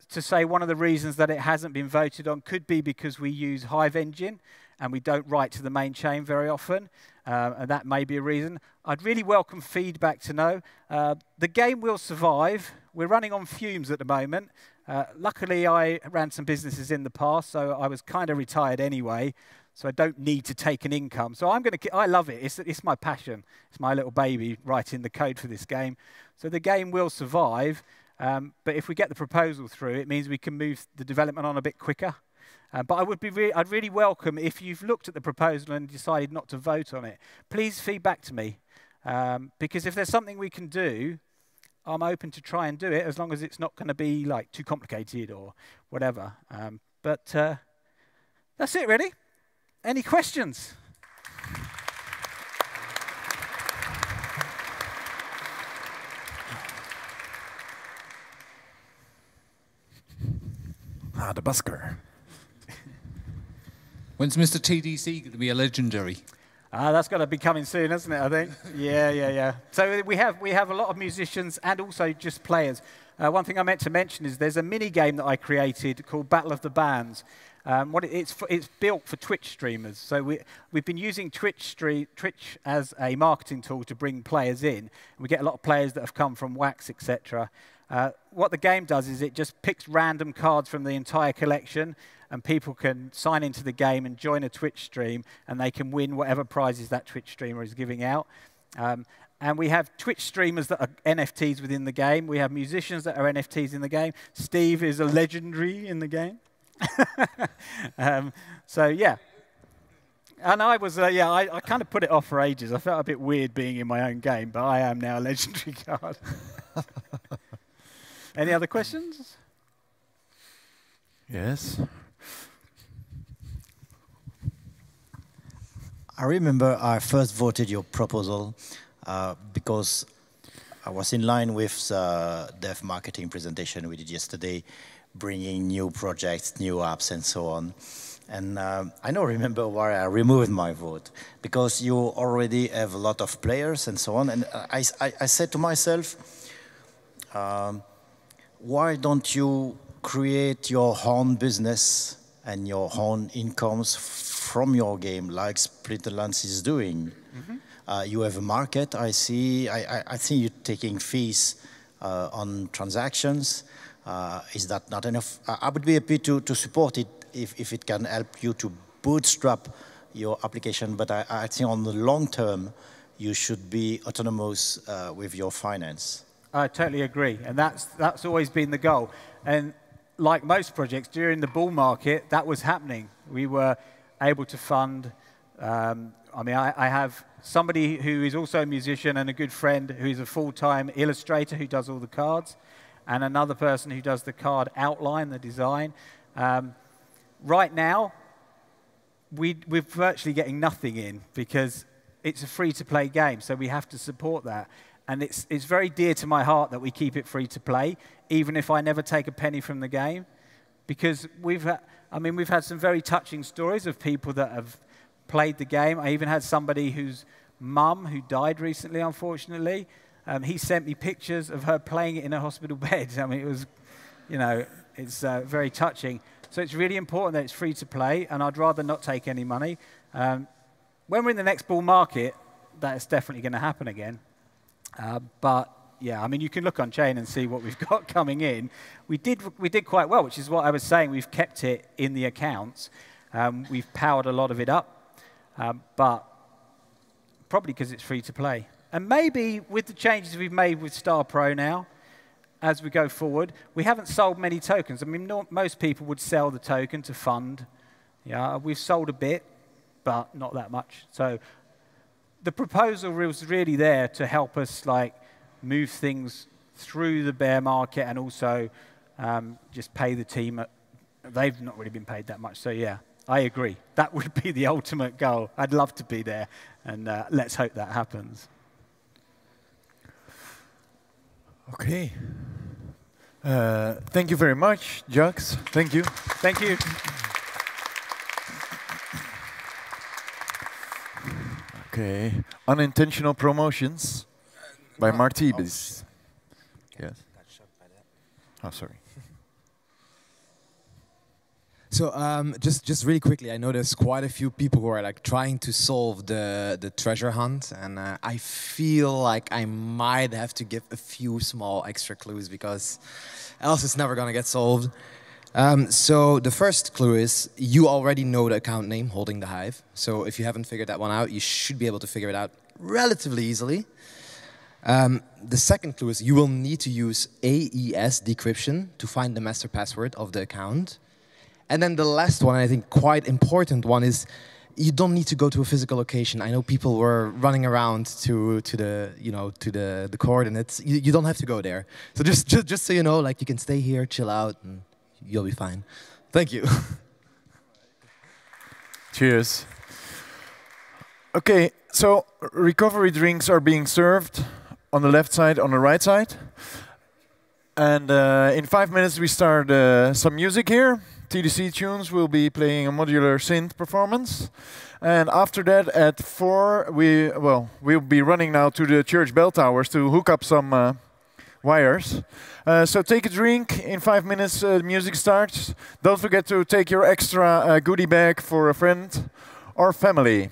to say one of the reasons that it hasn't been voted on could be because we use Hive Engine and we don't write to the main chain very often, and that may be a reason. I'd really welcome feedback to know. The game will survive. We're running on fumes at the moment. Luckily, I ran some businesses in the past, so I was kind of retired anyway, so I don't need to take an income. So I love it. It's my passion. It's my little baby writing the code for this game. So the game will survive, but if we get the proposal through, it means we can move the development on a bit quicker. But I'd really welcome if you've looked at the proposal and decided not to vote on it, please feedback to me. Because if there's something we can do, I'm open to try and do it as long as it's not going to be like too complicated or whatever. But that's it really. Any questions? The busker. When's Mr. TDC going to be a legendary? That's got to be coming soon, hasn't it, I think? Yeah. So we have a lot of musicians and also just players. One thing I meant to mention is there's a mini game that I created called Battle of the Bands. It's built for Twitch streamers. So we've been using Twitch as a marketing tool to bring players in. We get a lot of players that have come from Wax, etc. What the game does is it just picks random cards from the entire collection, and people can sign into the game and join a Twitch stream, and they can win whatever prizes that Twitch streamer is giving out. And we have Twitch streamers that are NFTs within the game. We have musicians that are NFTs in the game. Steve is a legendary in the game. So yeah. And I was, I kind of put it off for ages. I felt a bit weird being in my own game, but I am now a legendary card. Any other questions? Yes. I remember I first voted your proposal because I was in line with the dev marketing presentation we did yesterday, bringing new projects, new apps, and so on. And I don't remember why I removed my vote, because you already have a lot of players and so on. And I said to myself, why don't you create your own business and your own incomes from your game, like Splinterlands is doing? Mm-hmm. You have a market, I see. I think you're taking fees on transactions. Is that not enough? I would be happy to support it if it can help you to bootstrap your application, but I think on the long term, you should be autonomous with your finance. I totally agree, and that's always been the goal. And like most projects, during the bull market, that was happening. We were able to fund, I have somebody who is also a musician and a good friend who is a full-time illustrator who does all the cards, and another person who does the card outline, the design. Right now, we're virtually getting nothing in because it's a free-to-play game, so we have to support that. And it's very dear to my heart that we keep it free to play, even if I never take a penny from the game, because we've had some very touching stories of people that have played the game. I even had somebody whose mum, who died recently, unfortunately, he sent me pictures of her playing it in a hospital bed. I mean, it was, it's very touching. So it's really important that it's free to play, and I'd rather not take any money. When we're in the next bull market, that's definitely going to happen again. But yeah, I mean, you can look on chain and see what we've got coming in. We did quite well, which is what I was saying. We've kept it in the accounts. We've powered a lot of it up, but probably because it's free to play. And maybe with the changes we've made with Star Pro now, as we go forward, we haven't sold many tokens. I mean, most people would sell the token to fund. Yeah, we've sold a bit, but not that much. So the proposal was really there to help us move things through the bear market and also just pay the team. They've not really been paid that much. So yeah, I agree. That would be the ultimate goal. I'd love to be there, and let's hope that happens. Okay. Thank you very much, Jux. Thank you. Thank you. Okay. Unintentional promotions by Mark Tibes. Yes. Oh, sorry. So just really quickly, I know there's quite a few people who are like trying to solve the treasure hunt, and I feel like I might have to give a few small extra clues because else it's never gonna get solved. So the first clue is you already know the account name holding the Hive. So if you haven't figured that one out, you should be able to figure it out relatively easily. The second clue is you will need to use AES decryption to find the master password of the account. And then the last one, I think quite important one, is you don't need to go to a physical location. I know people were running around to the coordinates. You don't have to go there. So just so you know, like you can stay here, chill out, and you'll be fine. Thank you. Cheers. Okay, so recovery drinks are being served on the left side, on the right side. And in 5 minutes we start some music here. TDC Tunes will be playing a modular synth performance. And after that, at 4, we'll be running now to the church bell towers to hook up some wires. So take a drink. In 5 minutes, music starts. Don't forget to take your extra goodie bag for a friend or family.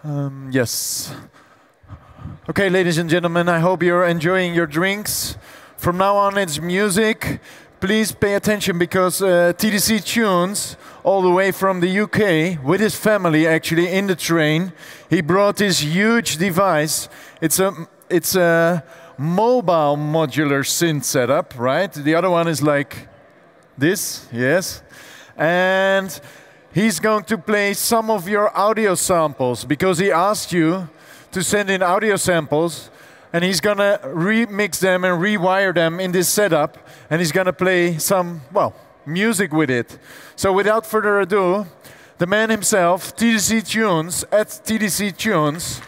Yes. Okay, ladies and gentlemen, I hope you're enjoying your drinks. From now on, it's music. Please pay attention because TDC Tunes, all the way from the UK, with his family actually in the train, he brought this huge device. It's a mobile modular synth setup, right? The other one is like this, yes. And he's going to play some of your audio samples because he asked you to send in audio samples, and he's gonna remix them and rewire them in this setup, and he's gonna play some, well, music with it. So without further ado, the man himself, TDC Tunes, at TDC Tunes.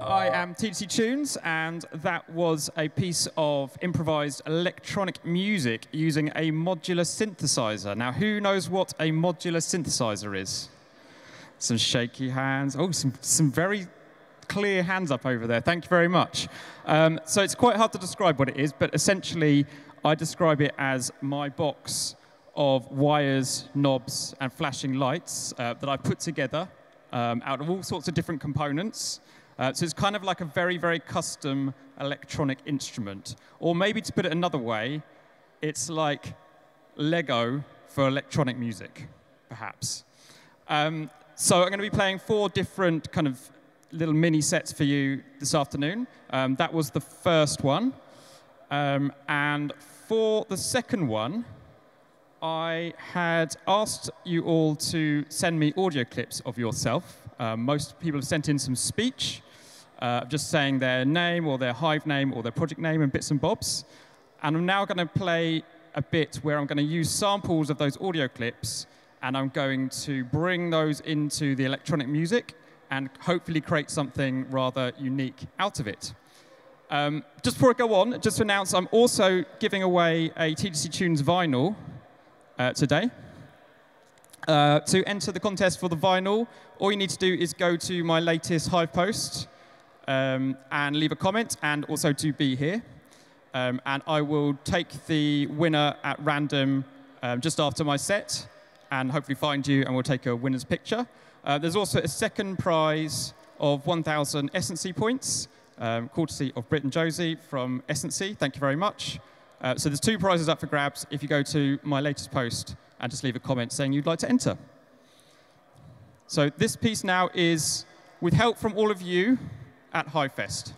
I am TDC Tunes, and that was a piece of improvised electronic music using a modular synthesizer. Now, who knows what a modular synthesizer is? Some shaky hands. Oh, some very clear hands up over there. Thank you very much. So it's quite hard to describe what it is, but essentially I describe it as my box of wires, knobs, and flashing lights that I put together out of all sorts of different components. So it's kind of like a very, very custom electronic instrument. Or maybe to put it another way, it's like Lego for electronic music, perhaps. So I'm going to be playing 4 different kind of little mini sets for you this afternoon. That was the first one. And for the second one, I had asked you all to send me audio clips of yourself. Most people have sent in some speech, just saying their name or their Hive name or their project name and bits and bobs. And I'm now going to play a bit where I'm going to use samples of those audio clips, and I'm going to bring those into the electronic music and hopefully create something rather unique out of it. Just before I go on, just to announce, I'm also giving away a TDC Tunes vinyl today. To enter the contest for the vinyl, all you need to do is go to my latest Hive post and leave a comment, and also to be here. And I will take the winner at random just after my set and hopefully find you, and we'll take a winner's picture. There's also a second prize of 1,000 Essency points, courtesy of Britt and Josie from Essency. Thank you very much. So there's 2 prizes up for grabs if you go to my latest post and just leave a comment saying you'd like to enter. So this piece now is with help from all of you at HiveFest.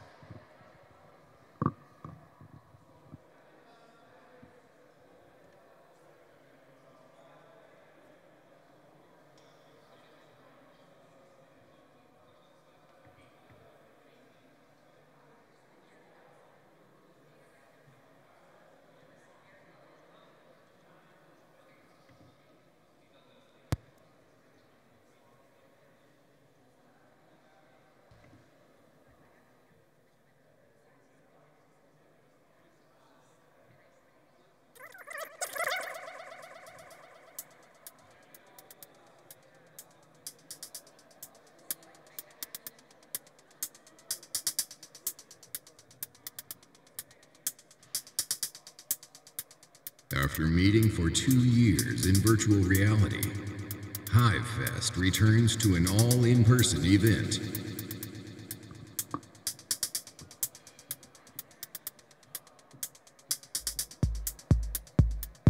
After meeting for 2 years in virtual reality, HiveFest returns to an all-in-person event.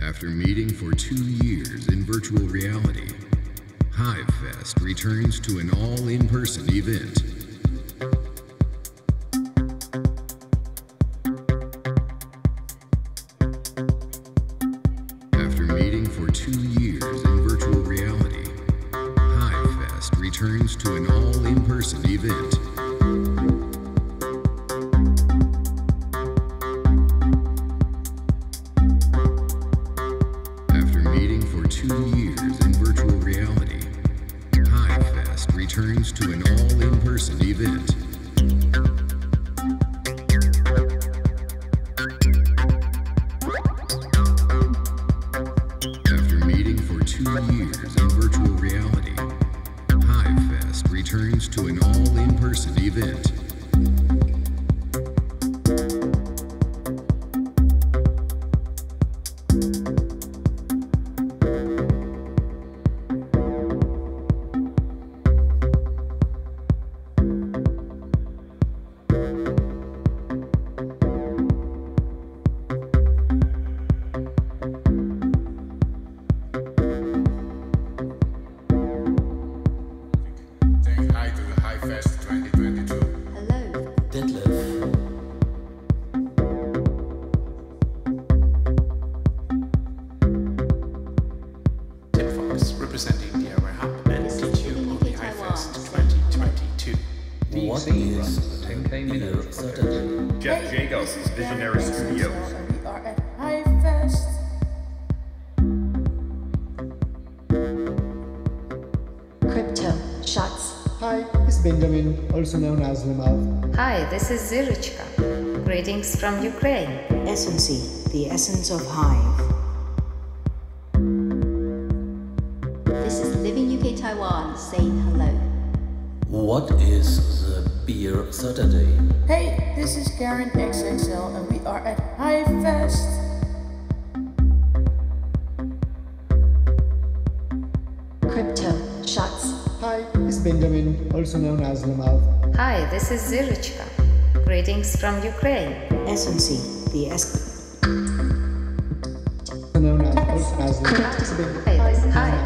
After meeting for 2 years in virtual reality, HiveFest returns to an all-in-person event. After meeting for 2 years in virtual reality, HiveFest returns to an all-in-person event. After meeting for 2 years in virtual reality, HiveFest returns to an all-in-person event. After meeting for 2 years in virtual reality, HiveFest returns to an all-in-person event. Saying hi to the HiveFest 2022. Hello. Detlef. Tim Fox, representing the Our Hub and teacher of the HiveFest 2022. What is the 10K minute strategy? Jeff Jacobs, Visionary Studios. We are at HiveFest. Crypto shots. Hi, is Benjamin, also known as Limal. Hi, this is Zirichka. Greetings from Ukraine. Essency, the essence of Hive. This is Living UK Taiwan saying hello. What is the Beer Saturday? Hey, this is Karen XXL and we are at HiveFest. Crypto shots. Hi, this is Benjamin, also known as Limal. Hi, this is Zirichka. Greetings from Ukraine. Essency, the essence. Known as Limal. Hi,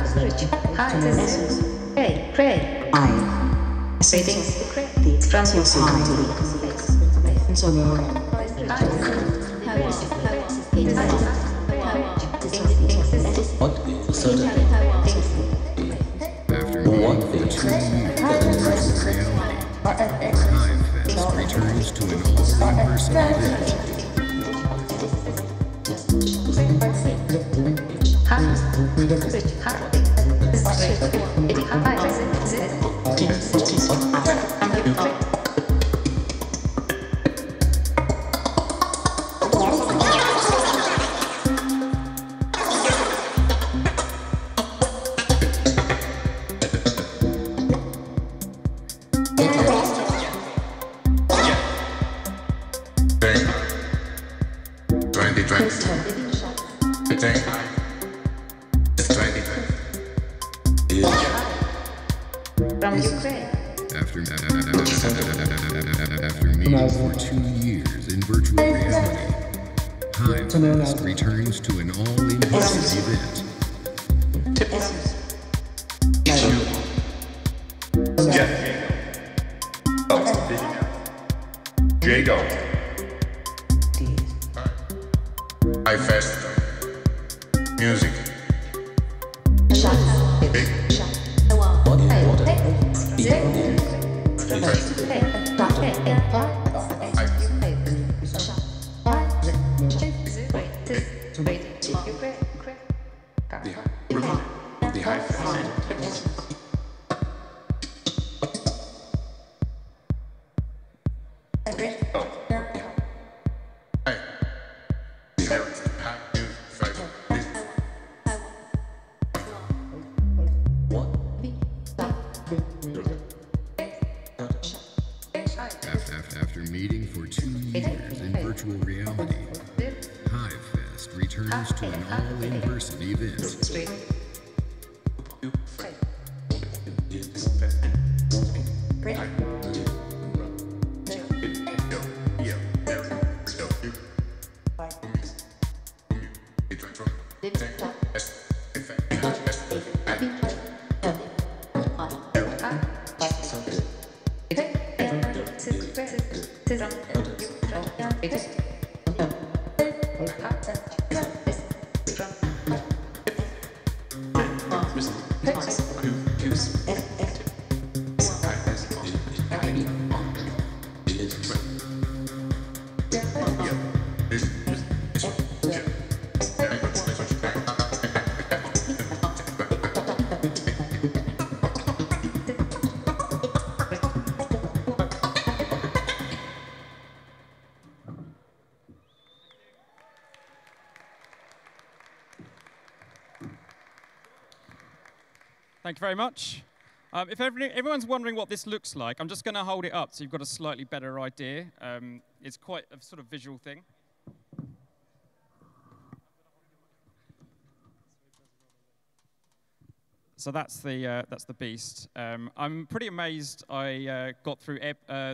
Zirichka. Hi, this is Cray. Greetings from What is Saturday? What is HiveFest returns to an all-in-person event. From Ukraine. After meeting for 2 years in virtual reality, HiveFest returns to an all-in-person event. Jago. HiveFest. Music. The HiveFest. After meeting for 2 years in virtual reality, HiveFest returns to an all-in-person event. Thank you very much. If everyone's wondering what this looks like, I'm just going to hold it up so you've got a slightly better idea. It's quite a sort of visual thing. So that's the beast. I'm pretty amazed I got through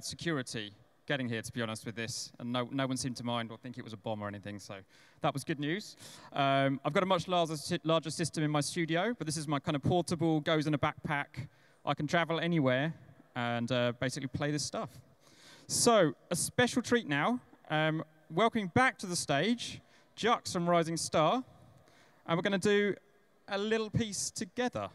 security getting here, to be honest with this, and no one seemed to mind or think it was a bomb or anything, so that was good news. I've got a much larger system in my studio, but this is my kind of portable, goes in a backpack. I can travel anywhere and basically play this stuff. So, a special treat now. Welcoming back to the stage, Jux from Rising Star, and we're going to do a little piece together.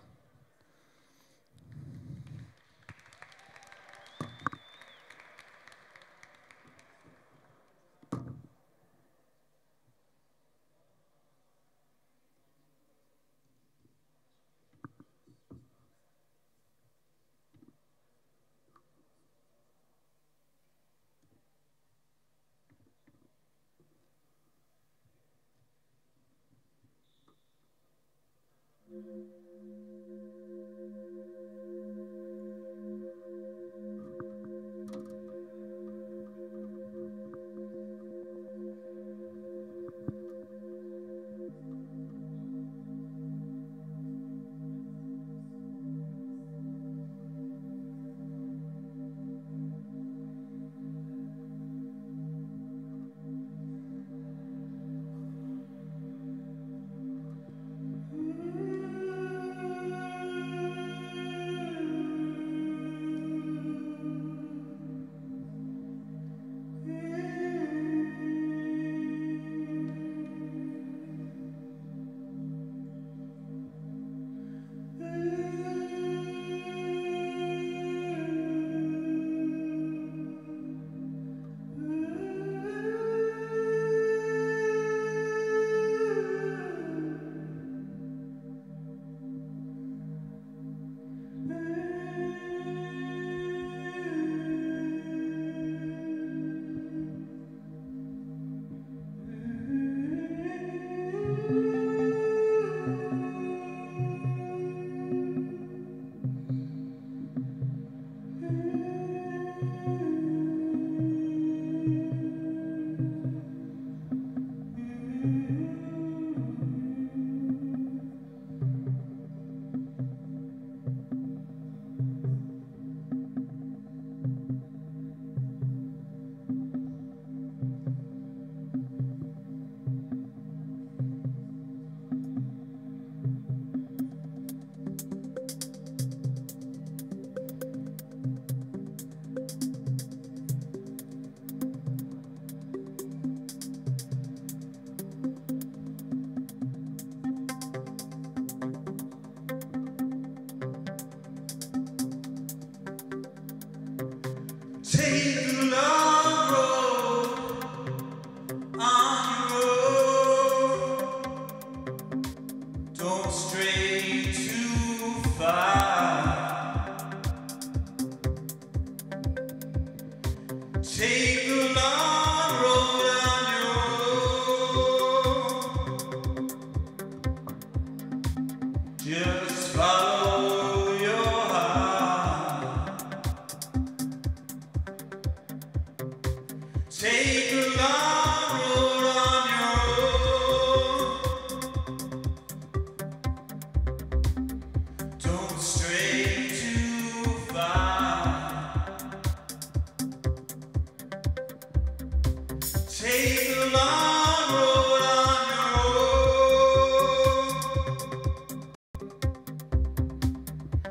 Take the long road on your own. Don't stray too far. Take the long road on your own. Just follow your heart. Take a long road on your own. Don't stray too far. Take a long road on your own.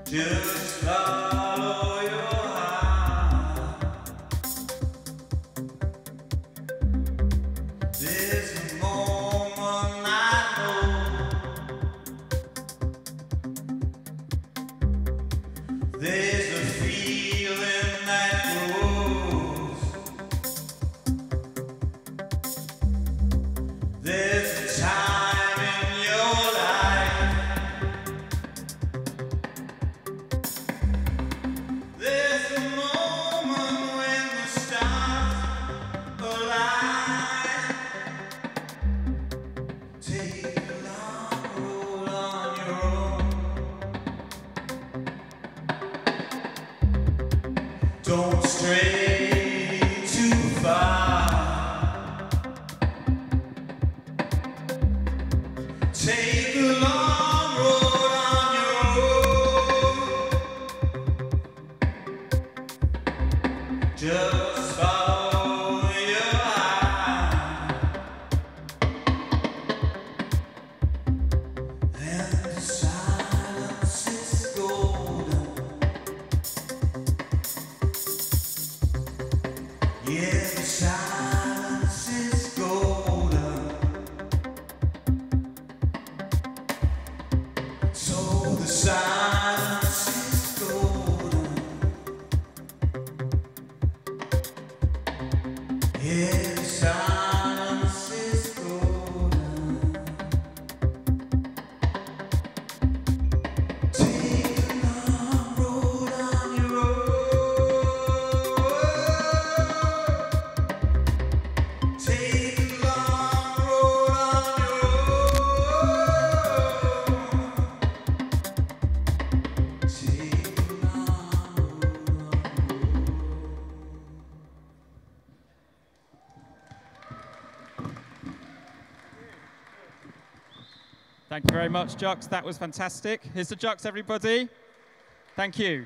Just follow your heart. There's a moment I know. There's a feeling that grows. There's a time in your life. There's a moment when the stars align. Take a long road on your own. Don't stray too far. Take a long road on your own. Just follow your heart. And the silence is golden. Yeah, the silence is golden. So the silence is golden. Yeah, the silence is golden. Take a long road on your own. Take a long road on your own. Take a long road. Thank you very much, Jux. That was fantastic. Here's the Jux, everybody. Thank you.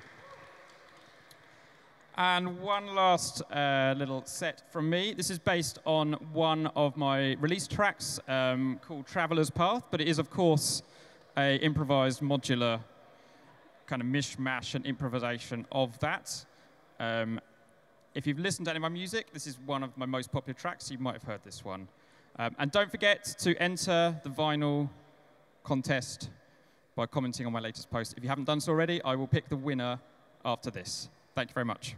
And one last little set from me. This is based on one of my release tracks called Traveler's Path, but it is, of course, a improvised modular kind of mishmash and improvisation of that. If you've listened to any of my music, this is one of my most popular tracks, so you might have heard this one. And don't forget to enter the vinyl contest by commenting on my latest post. If you haven't done so already, I will pick the winner after this. Thank you very much.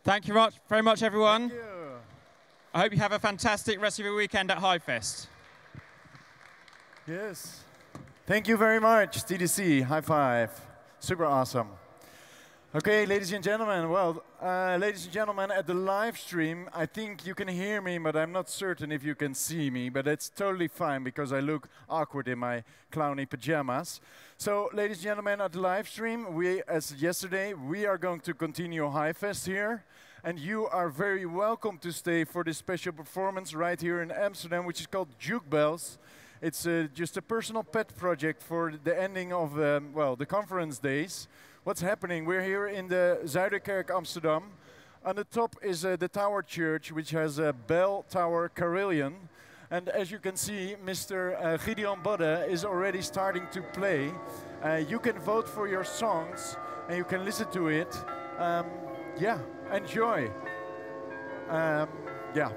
Thank you very much, everyone. Thank you. I hope you have a fantastic rest of your weekend at HiveFest. Yes. Thank you very much, TDC. High five. Super awesome. Okay, ladies and gentlemen. Well, ladies and gentlemen, at the live stream, I think you can hear me, but I'm not certain if you can see me. But it's totally fine because I look awkward in my clowny pajamas. So, ladies and gentlemen, at the live stream, as yesterday, we are going to continue HiveFest here. And you are very welcome to stay for this special performance right here in Amsterdam, which is called Juke Bells. It's just a personal pet project for the ending of, well, the conference days. What's happening? We're here in the Zuiderkerk, Amsterdam. On the top is the Tower Church, which has a bell tower carillon. And as you can see, Mr. Gideon Bodde is already starting to play. You can vote for your songs, and you can listen to it. Yeah, enjoy. Yeah,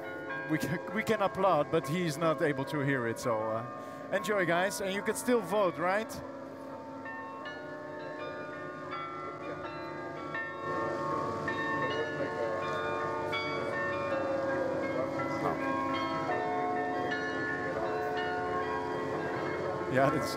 we can applaud, but he's not able to hear it. So enjoy, guys. And you can still vote, right? Ja, dat is...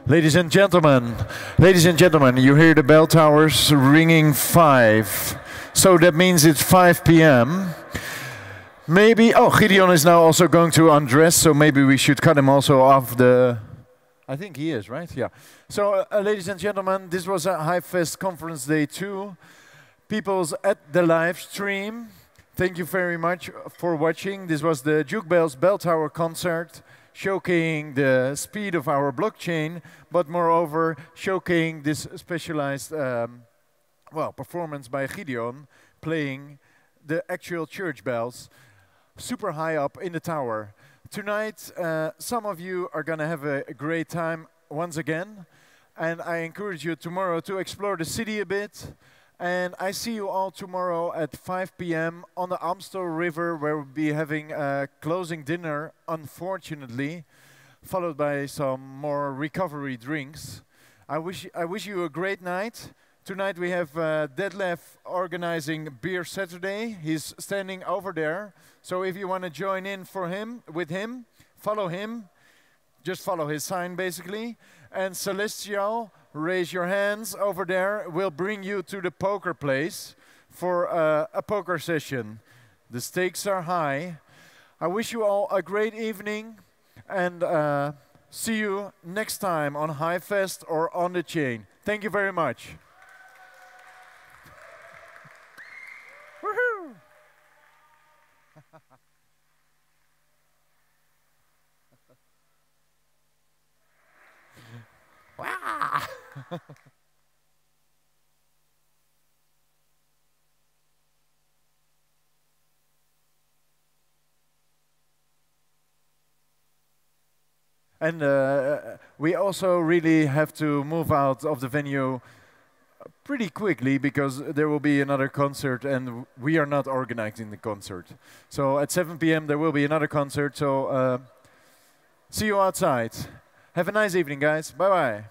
Ladies and gentlemen, you hear the bell towers ringing 5. So that means it's 5 p.m. Maybe, oh, Gideon is now also going to undress, so maybe we should cut him also off the... I think he is, right? Yeah. So, ladies and gentlemen, this was a HiveFest Conference Day 2. People's at the live stream. Thank you very much for watching. This was the Juke Bells Bell Tower concert, showcasing the speed of our blockchain, but moreover, showcasing this specialized performance by Gideon, playing the actual church bells super high up in the tower. Tonight, some of you are going to have a great time once again, and I encourage you tomorrow to explore the city a bit. And I see you all tomorrow at 5 p.m. on the Amstel River, where we'll be having a closing dinner, unfortunately, followed by some more recovery drinks. I wish you a great night. Tonight we have Detlef organizing Beer Saturday. He's standing over there. So if you want to join in with him, follow him. Just follow his sign, basically. And Celestial, raise your hands over there. We'll bring you to the poker place for a poker session. The stakes are high. I wish you all a great evening, and see you next time on HiveFest or on the chain. Thank you very much. Woohoo! Wow! And we also really have to move out of the venue pretty quickly, because there will be another concert and we are not organizing the concert. So at 7 p.m. there will be another concert, so see you outside. Have a nice evening, guys. Bye-bye.